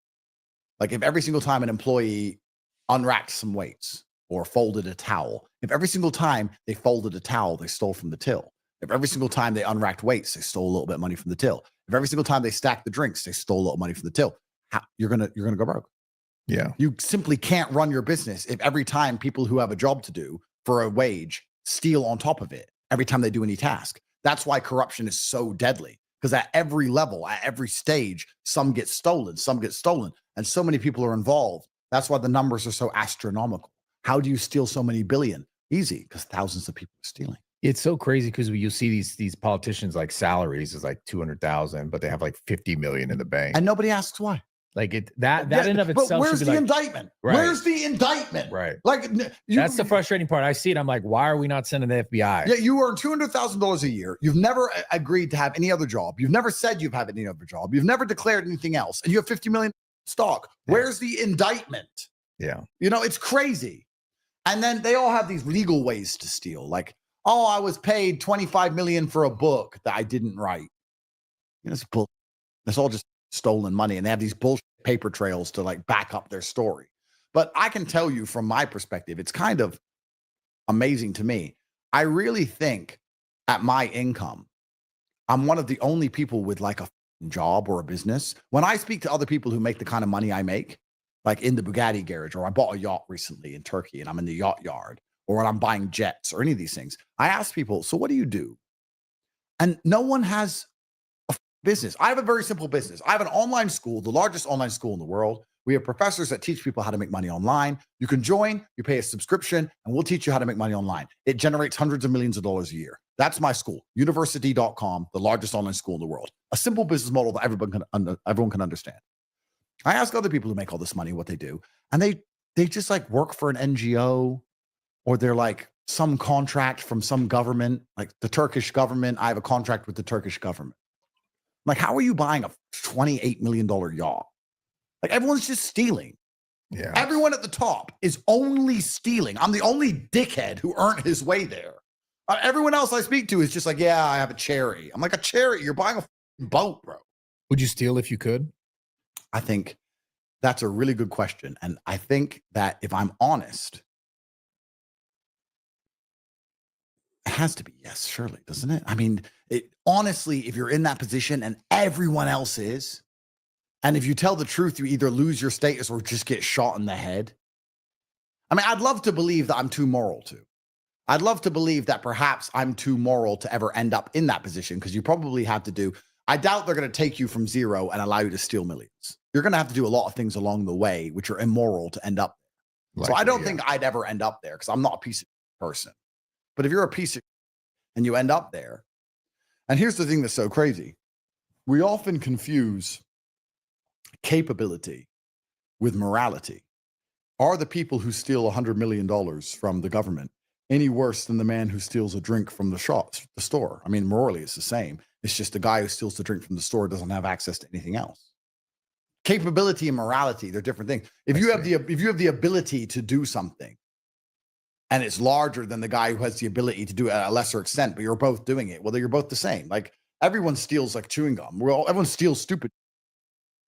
Like if every single time an employee unracked some weights or folded a towel, if every single time they folded a towel, they stole from the till. If every single time they unracked weights, they stole a little bit of money from the till. If every single time they stacked the drinks, they stole a little money from the till. You're gonna go broke. Yeah. You simply can't run your business if every time people who have a job to do for a wage steal on top of it every time they do any task. That's why corruption is so deadly, because at every level, at every stage, some get stolen, and so many people are involved. That's why the numbers are so astronomical. How do you steal so many billion? Easy, because thousands of people are stealing. It's so crazy because you see these politicians, like salaries is like 200,000, but they have like 50 million in the bank, and nobody asks why. Like that in of itself. But where's should the be indictment? Right. Where's the indictment? Right. Like that's the frustrating part. I see it. I'm like, why are we not sending the FBI? Yeah, you earn $200,000 a year. You've never agreed to have any other job. You've never said you've had any other job. You've never declared anything else, and you have 50 million stock. Where's the indictment? Yeah. It's crazy. And then they all have these legal ways to steal. Like, oh, I was paid 25 million for a book that I didn't write. It's bull. It's all just stolen money, and they have these bullshit paper trails to like back up their story. But I can tell you from my perspective, it's kind of amazing to me. I really think at my income, I'm one of the only people with like a job or a business. When I speak to other people who make the kind of money I make, like in the Bugatti garage, or I bought a yacht recently in Turkey and I'm in the yacht yard, or when I'm buying jets or any of these things, I ask people, so what do you do? And no one has a business. I have a very simple business. I have an online school, the largest online school in the world. We have professors that teach people how to make money online. You can join, you pay a subscription, and we'll teach you how to make money online. It generates hundreds of millions of dollars a year. That's my school, university.com, the largest online school in the world. A simple business model that everyone can understand. I ask other people who make all this money what they do, and they just like work for an NGO, or they're like some contract from some government, like the Turkish government. I have a contract with the Turkish government. Like, how are you buying a $28 million yacht? Like, everyone's just stealing. Yeah. Everyone at the top is only stealing. I'm the only dickhead who earned his way there. Everyone else I speak to is just like, yeah, I have a cherry. I'm like, a cherry? You're buying a boat, bro. Would you steal if you could? I think that's a really good question. And I think that if I'm honest, it has to be yes, surely, doesn't it? I mean, honestly, if you're in that position and everyone else is, and if you tell the truth, you either lose your status or just get shot in the head. I mean, I'd love to believe that I'm too moral to. I'd love to believe that perhaps I'm too moral to ever end up in that position, because you probably have to do, I doubt they're going to take you from zero and allow you to steal millions. You're going to have to do a lot of things along the way, which are immoral to end up there. So I don't think I'd ever end up there, because I'm not a piece of person. But if you're a piece of and you end up there, and here's the thing that's so crazy. We often confuse capability with morality. Are the people who steal $100 million from the government any worse than the man who steals a drink from the store? I mean, morally, it's the same. It's just the guy who steals the drink from the store doesn't have access to anything else. Capability and morality, they're different things. If you have the ability to do something and it's larger than the guy who has the ability to do it at a lesser extent, but you're both doing it, well, then you're both the same. Like everyone steals like chewing gum. Everyone steals stupid,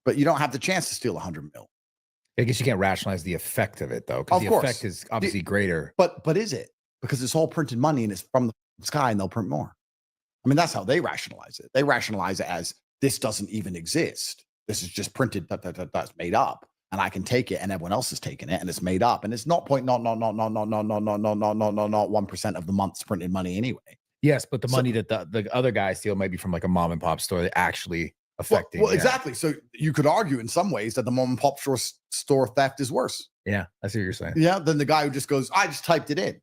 but you don't have the chance to steal 100 mil. I guess you can't rationalize the effect of it though, because the effect is obviously greater. But is it? Because it's all printed money and it's from the sky and they'll print more. I mean, that's how they rationalize it. They rationalize it as this doesn't even exist. This is just printed, that's made up. And I can take it and everyone else is taking it and it's made up. And it's not 1% of the month's printed money anyway. Yes, but the money that the other guys steal maybe from like a mom and pop store that actually affecting. Well, exactly. So you could argue in some ways that the mom and pop store theft is worse. Yeah, I see what you're saying. Yeah, than the guy who just goes, I just typed it in.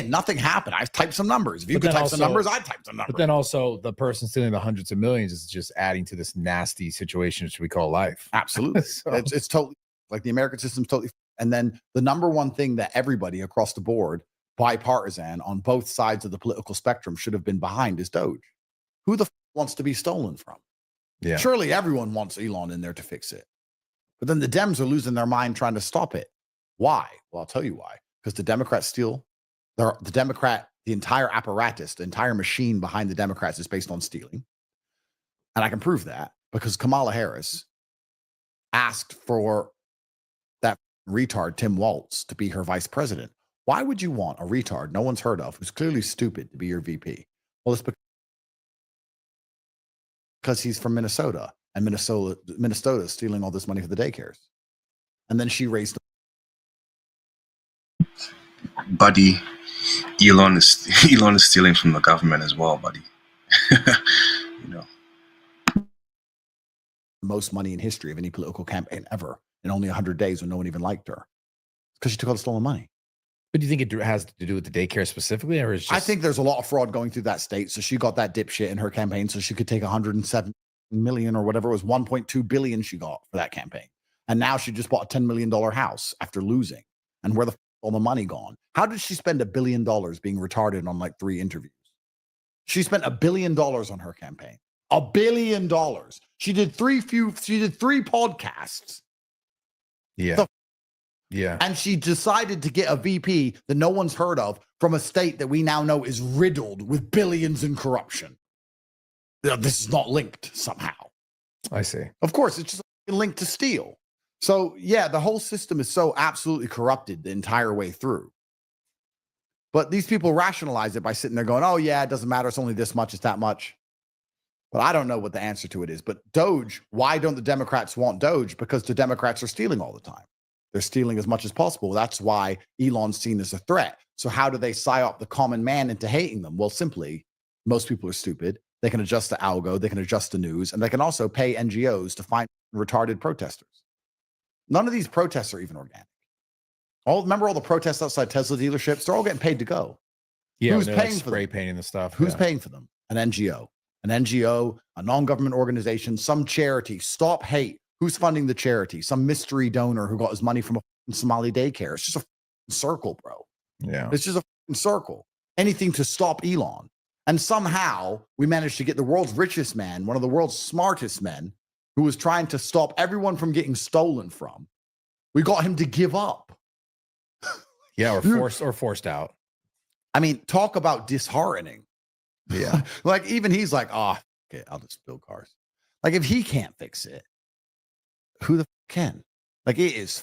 Nothing happened. I typed some numbers. If you could type some numbers, I typed some numbers. But then also the person stealing the hundreds of millions is just adding to this nasty situation which we call life. Absolutely. It's totally like the American system's totally. And then the number one thing that everybody across the board, bipartisan on both sides of the political spectrum, should have been behind is Doge. Who the wants to be stolen from? Yeah. Surely everyone wants Elon in there to fix it. But then the Dems are losing their mind trying to stop it. Why? Well, I'll tell you why. Because the Democrats steal. The entire apparatus, the entire machine behind the Democrats is based on stealing. And I can prove that because Kamala Harris asked for that retard, Tim Walz, to be her vice president. Why would you want a retard no one's heard of who's clearly stupid to be your VP? Well, it's because he's from Minnesota, and Minnesota is stealing all this money for the daycares. And then she raised buddy, Elon is stealing from the government as well, buddy. You know, most money in history of any political campaign ever in only 100 days when no one even liked her. Because she took all the stolen money. But do you think it has to do with the daycare specifically, or is just... I think there's a lot of fraud going through that state. So she got that dipshit in her campaign, so she could take 107 million or whatever it was, 1.2 billion she got for that campaign. And now she just bought a $10 million house after losing. And where the all the money gone? How did she spend $1 billion being retarded on like 3 interviews? She spent $1 billion on her campaign. $1 billion. She did 3 podcasts. Yeah. Yeah. And she decided to get a VP that no one's heard of from a state that we now know is riddled with billions in corruption. This is not linked somehow. I see. Of course, it's just linked to steal. So, yeah, the whole system is so absolutely corrupted the entire way through. But these people rationalize it by sitting there going, oh, yeah, it doesn't matter. It's only this much. It's that much. But I don't know what the answer to it is. But Doge, why don't the Democrats want Doge? Because the Democrats are stealing all the time. They're stealing as much as possible. That's why Elon's seen as a threat. So how do they psyop the common man into hating them? Well, simply, most people are stupid. They can adjust the algo. They can adjust the news. And they can also pay NGOs to find retarded protesters. None of these protests are even organic. Remember all the protests outside Tesla dealerships? They're all getting paid to go. Yeah, who's paying like for spray them? painting the stuff? Who's paying for them? An NGO, a non-government organization, some charity. Stop hate. Who's funding the charity? Some mystery donor who got his money from a Somali daycare. It's just a circle, bro. Yeah, it's just a circle. Anything to stop Elon. And somehow we managed to get the world's richest man, one of the world's smartest men, who was trying to stop everyone from getting stolen from. We got him to give up. Yeah, or forced out. I mean, talk about disheartening. Yeah. Like even he's like, okay, I'll just build cars. Like if he can't fix it, who the can? Like it is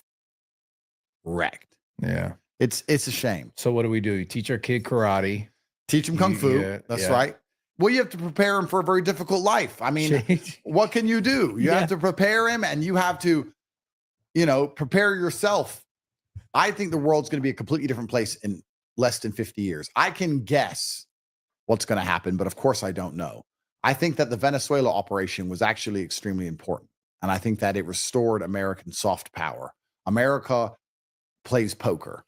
wrecked. Yeah. It's a shame. So what do? You teach our kid karate. Teach him kung fu. That's right. Well, you have to prepare him for a very difficult life. I mean, what can you do? You have to prepare him and you have to, prepare yourself. I think the world's going to be a completely different place in less than 50 years. I can guess what's going to happen, but of course I don't know. I think that the Venezuela operation was actually extremely important. And I think that it restored American soft power. America plays poker,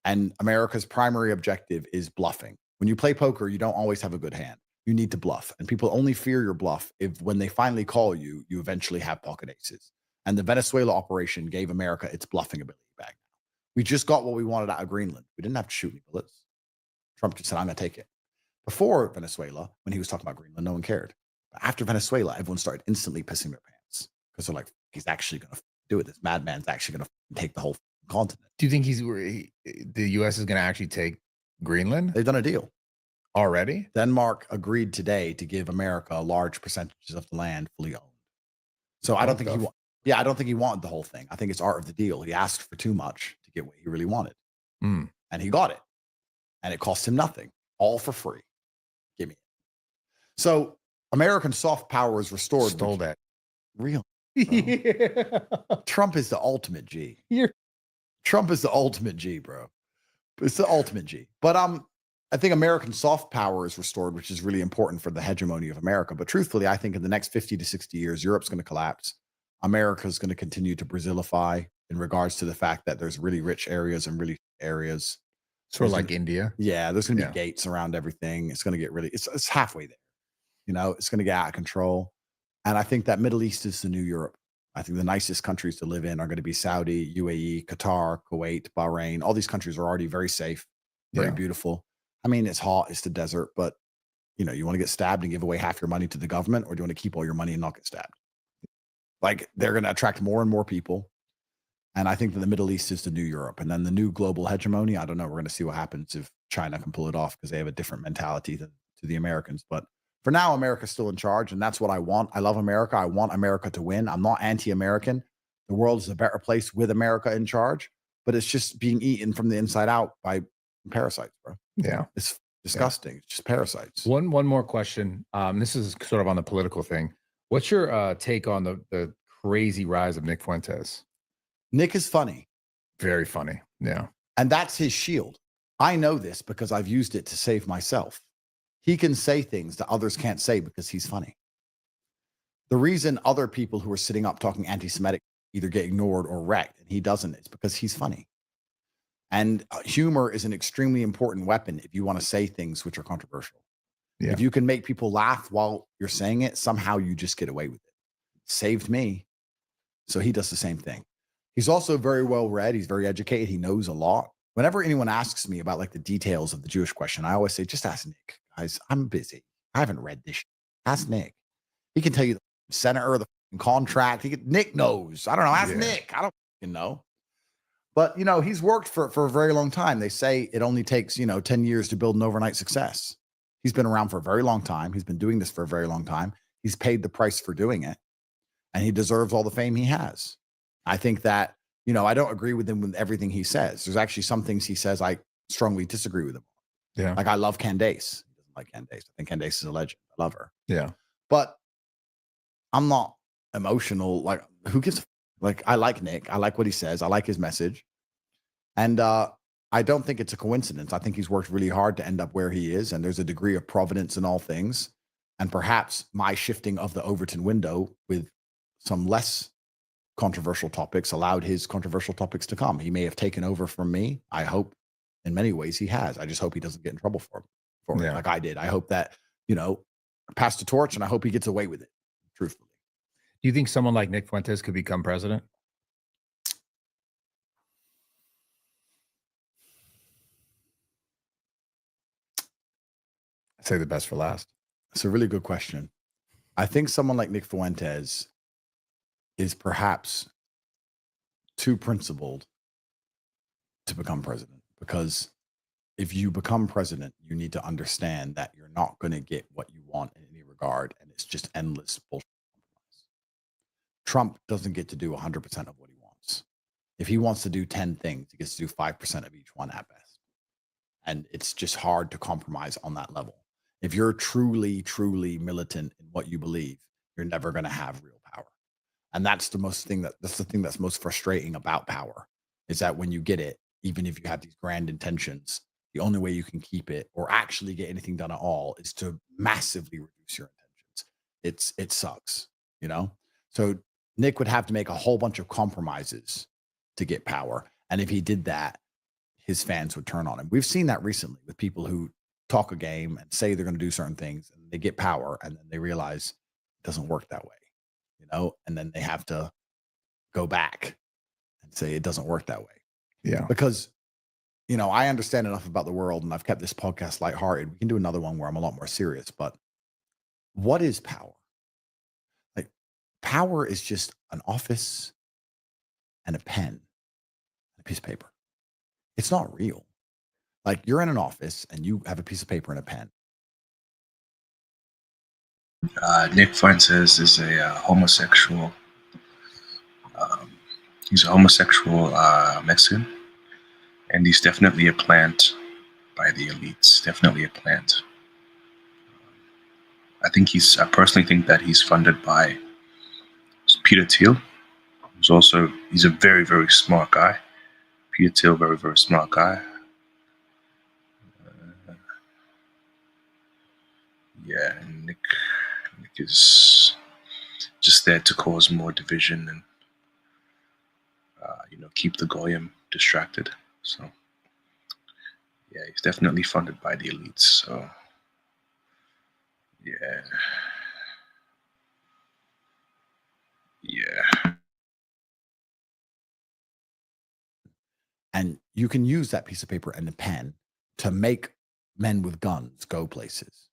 and America's primary objective is bluffing. When you play poker, you don't always have a good hand. You need to bluff. And people only fear your bluff if when they finally call you, you eventually have pocket aces. And the Venezuela operation gave America its bluffing ability back. We just got what we wanted out of Greenland. We didn't have to shoot any bullets. Trump just said, I'm going to take it. Before Venezuela, when he was talking about Greenland, no one cared. But after Venezuela, everyone started instantly pissing their pants because they're like, he's actually going to do it. This madman's actually going to take the whole continent. Do you think the U.S. is going to actually take Greenland? They've done a deal already. Denmark agreed today to give America large percentages of the land fully owned. So I don't think I don't think he wanted the whole thing. I think it's art of the deal. He asked for too much to get what he really wanted, and he got it, and it cost him nothing, all for free. Give me it. So American soft power is restored. Stole that. Real. Trump is the ultimate G. Trump is the ultimate G, bro. It's the ultimate G. But I think American soft power is restored, which is really important for the hegemony of America. But truthfully, I think in the next 50 to 60 years, Europe's going to collapse. America is going to continue to Brazilify in regards to the fact that there's really rich areas and really areas. Sort of like India. Yeah, there's going to be gates around everything. It's going to get really, it's halfway there. You know, it's going to get out of control. And I think that Middle East is the new Europe. I think the nicest countries to live in are going to be Saudi, UAE, Qatar, Kuwait, Bahrain. All these countries are already very safe, very beautiful. I mean, it's hot, it's the desert, but you know, you want to get stabbed and give away half your money to the government, or do you want to keep all your money and not get stabbed? Like, they're going to attract more and more people. And I think that the Middle East is the new Europe. And then the new global hegemony, I don't know. We're going to see what happens if China can pull it off, because they have a different mentality to the Americans. But for now, America's still in charge, and that's what I want. I love America. I want America to win. I'm not anti-American. The world is a better place with America in charge, but it's just being eaten from the inside out by parasites, bro. Yeah. It's disgusting. It's just parasites. One more question. This is sort of on the political thing. What's your take on the crazy rise of Nick Fuentes? Nick is funny. Very funny. Yeah. And that's his shield. I know this because I've used it to save myself. He can say things that others can't say because he's funny. The reason other people who are sitting up talking anti-Semitic either get ignored or wrecked, and he doesn't, is because he's funny. And humor is an extremely important weapon if you want to say things which are controversial. Yeah. If you can make people laugh while you're saying it, somehow you just get away with it. Saved me. So he does the same thing. He's also very well read. He's very educated. He knows a lot. Whenever anyone asks me about like the details of the Jewish question, I always say, just ask Nick. Guys, I'm busy. I haven't read this shit. Ask Nick. He can tell you the senator, the contract. Nick knows. I don't know. Ask Nick. I don't know. But, you know, he's worked for a very long time. They say it only takes, 10 years to build an overnight success. He's been around for a very long time. He's been doing this for a very long time. He's paid the price for doing it. And he deserves all the fame he has. I think that, I don't agree with him with everything he says. There's actually some things he says I strongly disagree with him on. Yeah. Like, I love Candace. He doesn't like Candace. I think Candace is a legend. I love her. Yeah. But I'm not emotional. Like, who gives a like, I like Nick. I like what he says. I like his message. And I don't think it's a coincidence. I think he's worked really hard to end up where he is. And there's a degree of providence in all things. And perhaps my shifting of the Overton window with some less controversial topics allowed his controversial topics to come. He may have taken over from me. I hope in many ways he has. I just hope he doesn't get in trouble for it like I did. I hope that, pass the torch, and I hope he gets away with it, truthfully. Do you think someone like Nick Fuentes could become president? I'd say the best for last. It's a really good question. I think someone like Nick Fuentes is perhaps too principled to become president, because if you become president, you need to understand that you're not going to get what you want in any regard, and it's just endless bullshit. Trump doesn't get to do 100% of what he wants. If he wants to do 10 things, he gets to do 5% of each one at best. And it's just hard to compromise on that level. If you're truly, truly militant in what you believe, you're never going to have real power. And that's the thing that's most frustrating about power, is that when you get it, even if you have these grand intentions, the only way you can keep it or actually get anything done at all is to massively reduce your intentions. It sucks, So Nick would have to make a whole bunch of compromises to get power. And if he did that, his fans would turn on him. We've seen that recently with people who talk a game and say they're going to do certain things, and they get power, and then they realize it doesn't work that way, and then they have to go back and say it doesn't work that way. Yeah. Because you know, I understand enough about the world, and I've kept this podcast lighthearted. We can do another one where I'm a lot more serious. But what is power? Like, power is just an office and a pen, and a piece of paper. It's not real. Like, you're in an office and you have a piece of paper and a pen. Nick Fuentes is a homosexual. He's a homosexual Mexican, and he's definitely a plant by the elites. Definitely a plant. I personally think that he's funded by Peter Thiel. He's a very, very smart guy. Peter Thiel, very, very smart guy. Yeah, and Nick is just there to cause more division and keep the goyim distracted. So yeah, he's definitely funded by the elites. So yeah, yeah. And you can use that piece of paper and a pen to make men with guns go places.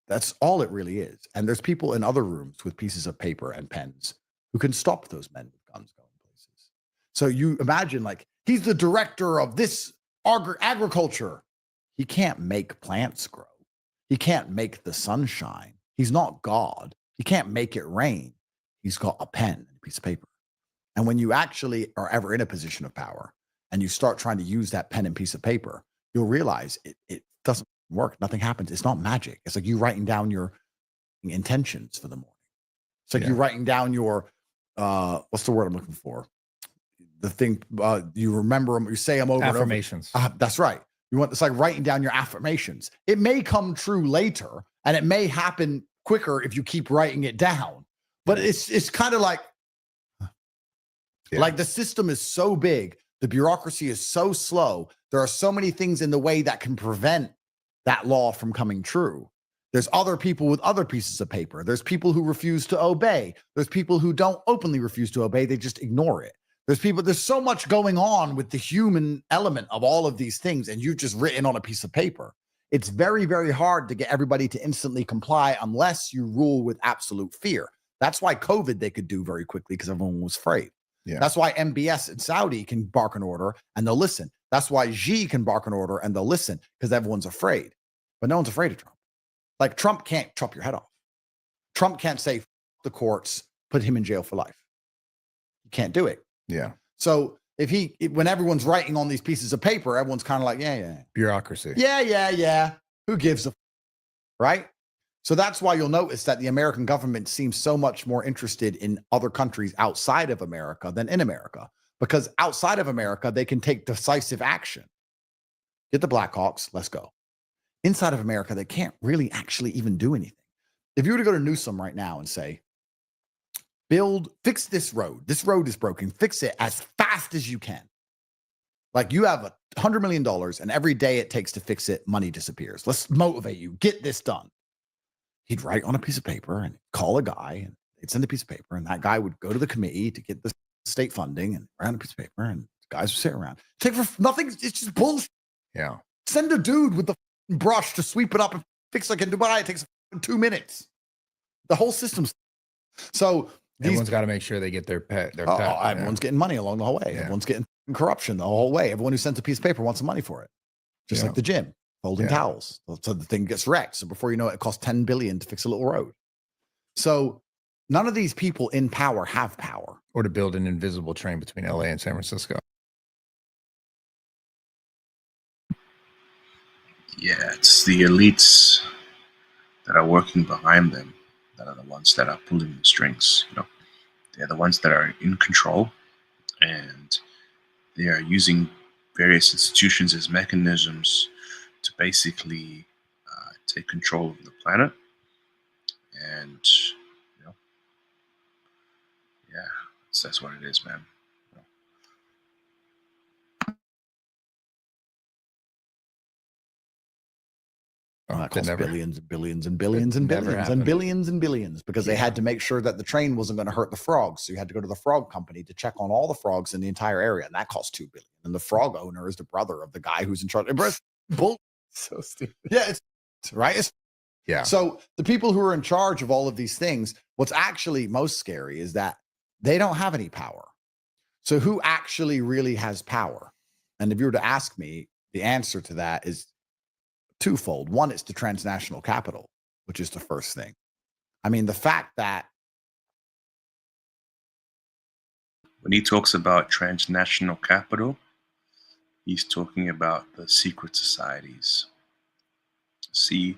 That's all it really is. And there's people in other rooms with pieces of paper and pens who can stop those men with guns going places. So you imagine, like, he's the director of this agriculture. He can't make plants grow. He can't make the sun shine. He's not God. He can't make it rain. He's got a pen and a piece of paper. And when you actually are ever in a position of power and you start trying to use that pen and piece of paper, you'll realize it doesn't work. Nothing happens. It's not magic. It's like you writing down your intentions for the morning. It's like you writing down your, what's the word I'm looking for? The thing, you remember them, you say them over Affirmations. and over. That's right. It's like writing down your affirmations. It may come true later and it may happen quicker if you keep writing it down. But it's kind of like, like the system is so big, the bureaucracy is so slow. There are so many things in the way that can prevent that law from coming true. There's other people with other pieces of paper. There's people who refuse to obey. There's people who don't openly refuse to obey. They just ignore it. There's so much going on with the human element of all of these things, and you've just written on a piece of paper. It's very, very hard to get everybody to instantly comply unless you rule with absolute fear. That's why COVID they could do very quickly because everyone was afraid. Yeah. That's why MBS in Saudi can bark an order and they'll listen. That's why Xi can bark an order and they'll listen because everyone's afraid. But no one's afraid of Trump. Like, Trump can't chop your head off. Trump can't say the courts, put him in jail for life. You can't do it. Yeah. So when everyone's writing on these pieces of paper, everyone's kind of like, yeah. Bureaucracy. Yeah. Who gives a right? So that's why you'll notice that the American government seems so much more interested in other countries outside of America than in America, because outside of America, they can take decisive action. Get the Blackhawks, let's go. Inside of America, they can't really actually even do anything. If you were to go to Newsom right now and say, fix this road is broken, fix it as fast as you can. Like, you have $100 million and every day it takes to fix it, money disappears. Let's motivate you, get this done. He'd write on a piece of paper and call a guy, and they'd send a piece of paper, and that guy would go to the committee to get the state funding and write on a piece of paper, and guys would sit around. Take for nothing. It's just bullshit. Yeah. Send a dude with the brush to sweep it up and fix, like in Dubai. It takes 2 minutes. The whole system's so everyone's got to make sure they get their pet. Everyone's getting money along the whole way. Yeah. Everyone's getting corruption the whole way. Everyone who sends a piece of paper wants some money for it. Just like the gym, folding towels. So the thing gets wrecked. So before you know it, it costs $10 billion to fix a little road. So none of these people in power have power. Or to build an invisible train between LA and San Francisco. Yeah, it's the elites that are working behind them that are the ones that are pulling the strings. They're the ones that are in control, and they are using various institutions as mechanisms to basically take control of the planet. And that's what it is, man. that cost never- billions and billions and billions and never billions happened. and billions and billions because they Yeah. had to make sure that the train wasn't going to hurt the frogs. So you had to go to the frog company to check on all the frogs in the entire area, and that cost $2 billion. And the frog owner is the brother of the guy who's in charge. Bull. So stupid. Yeah, it's right. Yeah. So the people who are in charge of all of these things, what's actually most scary is that they don't have any power. So who actually really has power? And if you were to ask me, the answer to that is twofold. One, it's the transnational capital, which is the first thing. I mean, the fact that when he talks about transnational capital, he's talking about the secret societies. See,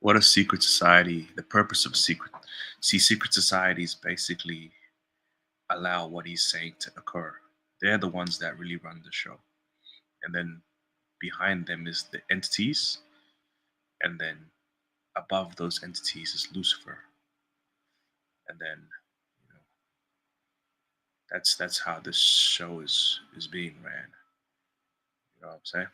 what a secret society, the purpose of secret societies basically allow what he's saying to occur. They're the ones that really run the show. And then behind them is the entities, and then above those entities is Lucifer. And then, you know, that's how this show is being ran. You know what I'm saying?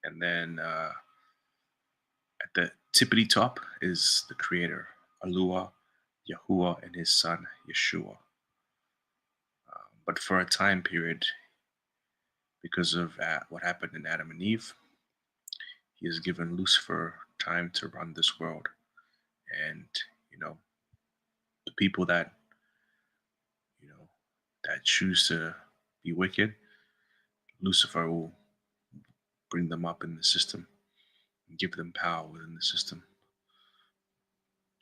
And then at the tippity top is the creator, Allah, Yahuwah, and his son, Yeshua. But for a time period, because of what happened in Adam and Eve, he has given Lucifer time to run this world. And, you know, the people that, you know, that choose to be wicked, Lucifer will bring them up in the system and give them power within the system.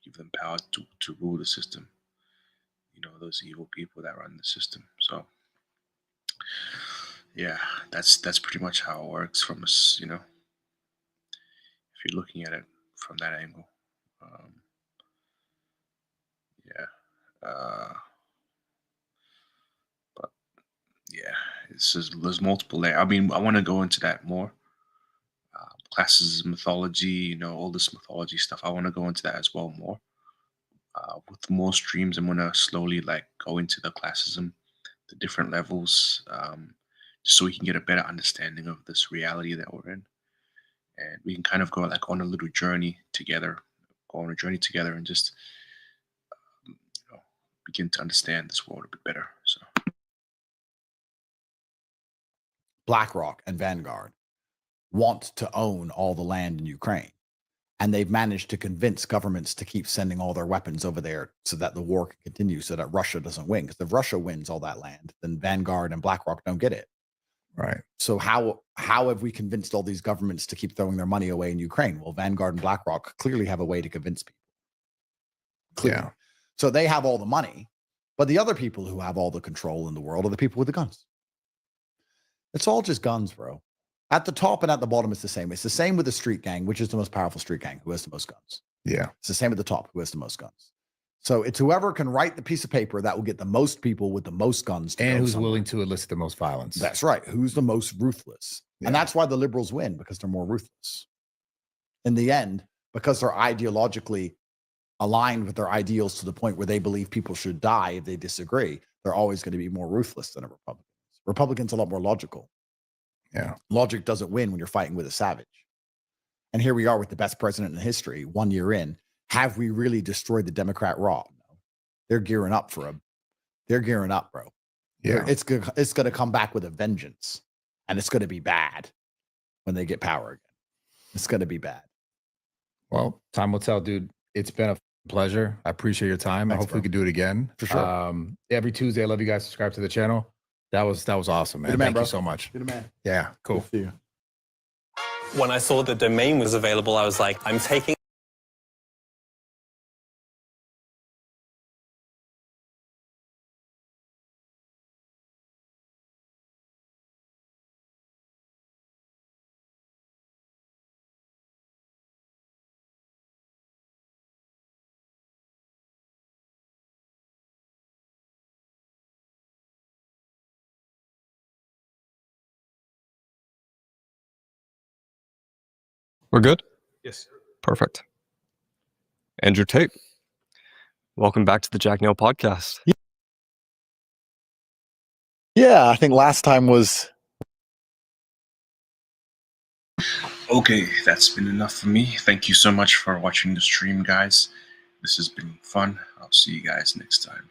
Give them power to rule the system. You know, those evil people that run the system. So yeah, that's pretty much how it works from us, you know, if you're looking at it from that angle. But yeah, there's multiple layers. I mean, I want to go into that more. Classes of mythology, you know, all this mythology stuff. I want to go into that as well more. With more streams, I'm gonna slowly like go into the classism, the different levels, just so we can get a better understanding of this reality that we're in, and we can kind of go like on a little journey together, and just you know, begin to understand this world a bit better. So BlackRock and Vanguard want to own all the land in Ukraine. And they've managed to convince governments to keep sending all their weapons over there so that the war can continue, so that Russia doesn't win. Because if Russia wins all that land, then Vanguard and BlackRock don't get it. Right. So how have we convinced all these governments to keep throwing their money away in Ukraine? Well, Vanguard and BlackRock clearly have a way to convince people. Clearly. Yeah. So they have all the money, but the other people who have all the control in the world are the people with the guns. It's all just guns, bro. At the top and at the bottom, it's the same. It's the same with the street gang, which is the most powerful street gang, who has the most guns. Yeah. It's the same at the top, who has the most guns. So it's whoever can write the piece of paper that will get the most people with the most guns. And who's willing to elicit the most violence. That's right. Who's the most ruthless. Yeah. And that's why the liberals win, because they're more ruthless. In the end, because they're ideologically aligned with their ideals to the point where they believe people should die if they disagree, they're always going to be more ruthless than a Republican. Republicans are a lot more logical. Yeah. Logic doesn't win when you're fighting with a savage. And here we are with the best president in history, 1 year in. Have we really destroyed the Democrat raw? No. They're gearing up they're gearing up, bro. Yeah. It's going to come back with a vengeance, and it's going to be bad when they get power again. It's going to be bad. Well, time will tell, dude. It's been a pleasure. I appreciate your time. Thanks, I hope we could do it again. For sure. Every Tuesday. I love you guys. Subscribe to the channel. That was awesome, man. Thank you so much. You're the man. Yeah, cool. Good to see you. When I saw the domain was available, I was like, I'm taking We're good? Yes. Perfect. Andrew Tate, welcome back to the Jack Neal podcast. Yeah, I think last time was Okay, that's been enough for me. Thank you so much for watching the stream, guys. This has been fun. I'll see you guys next time.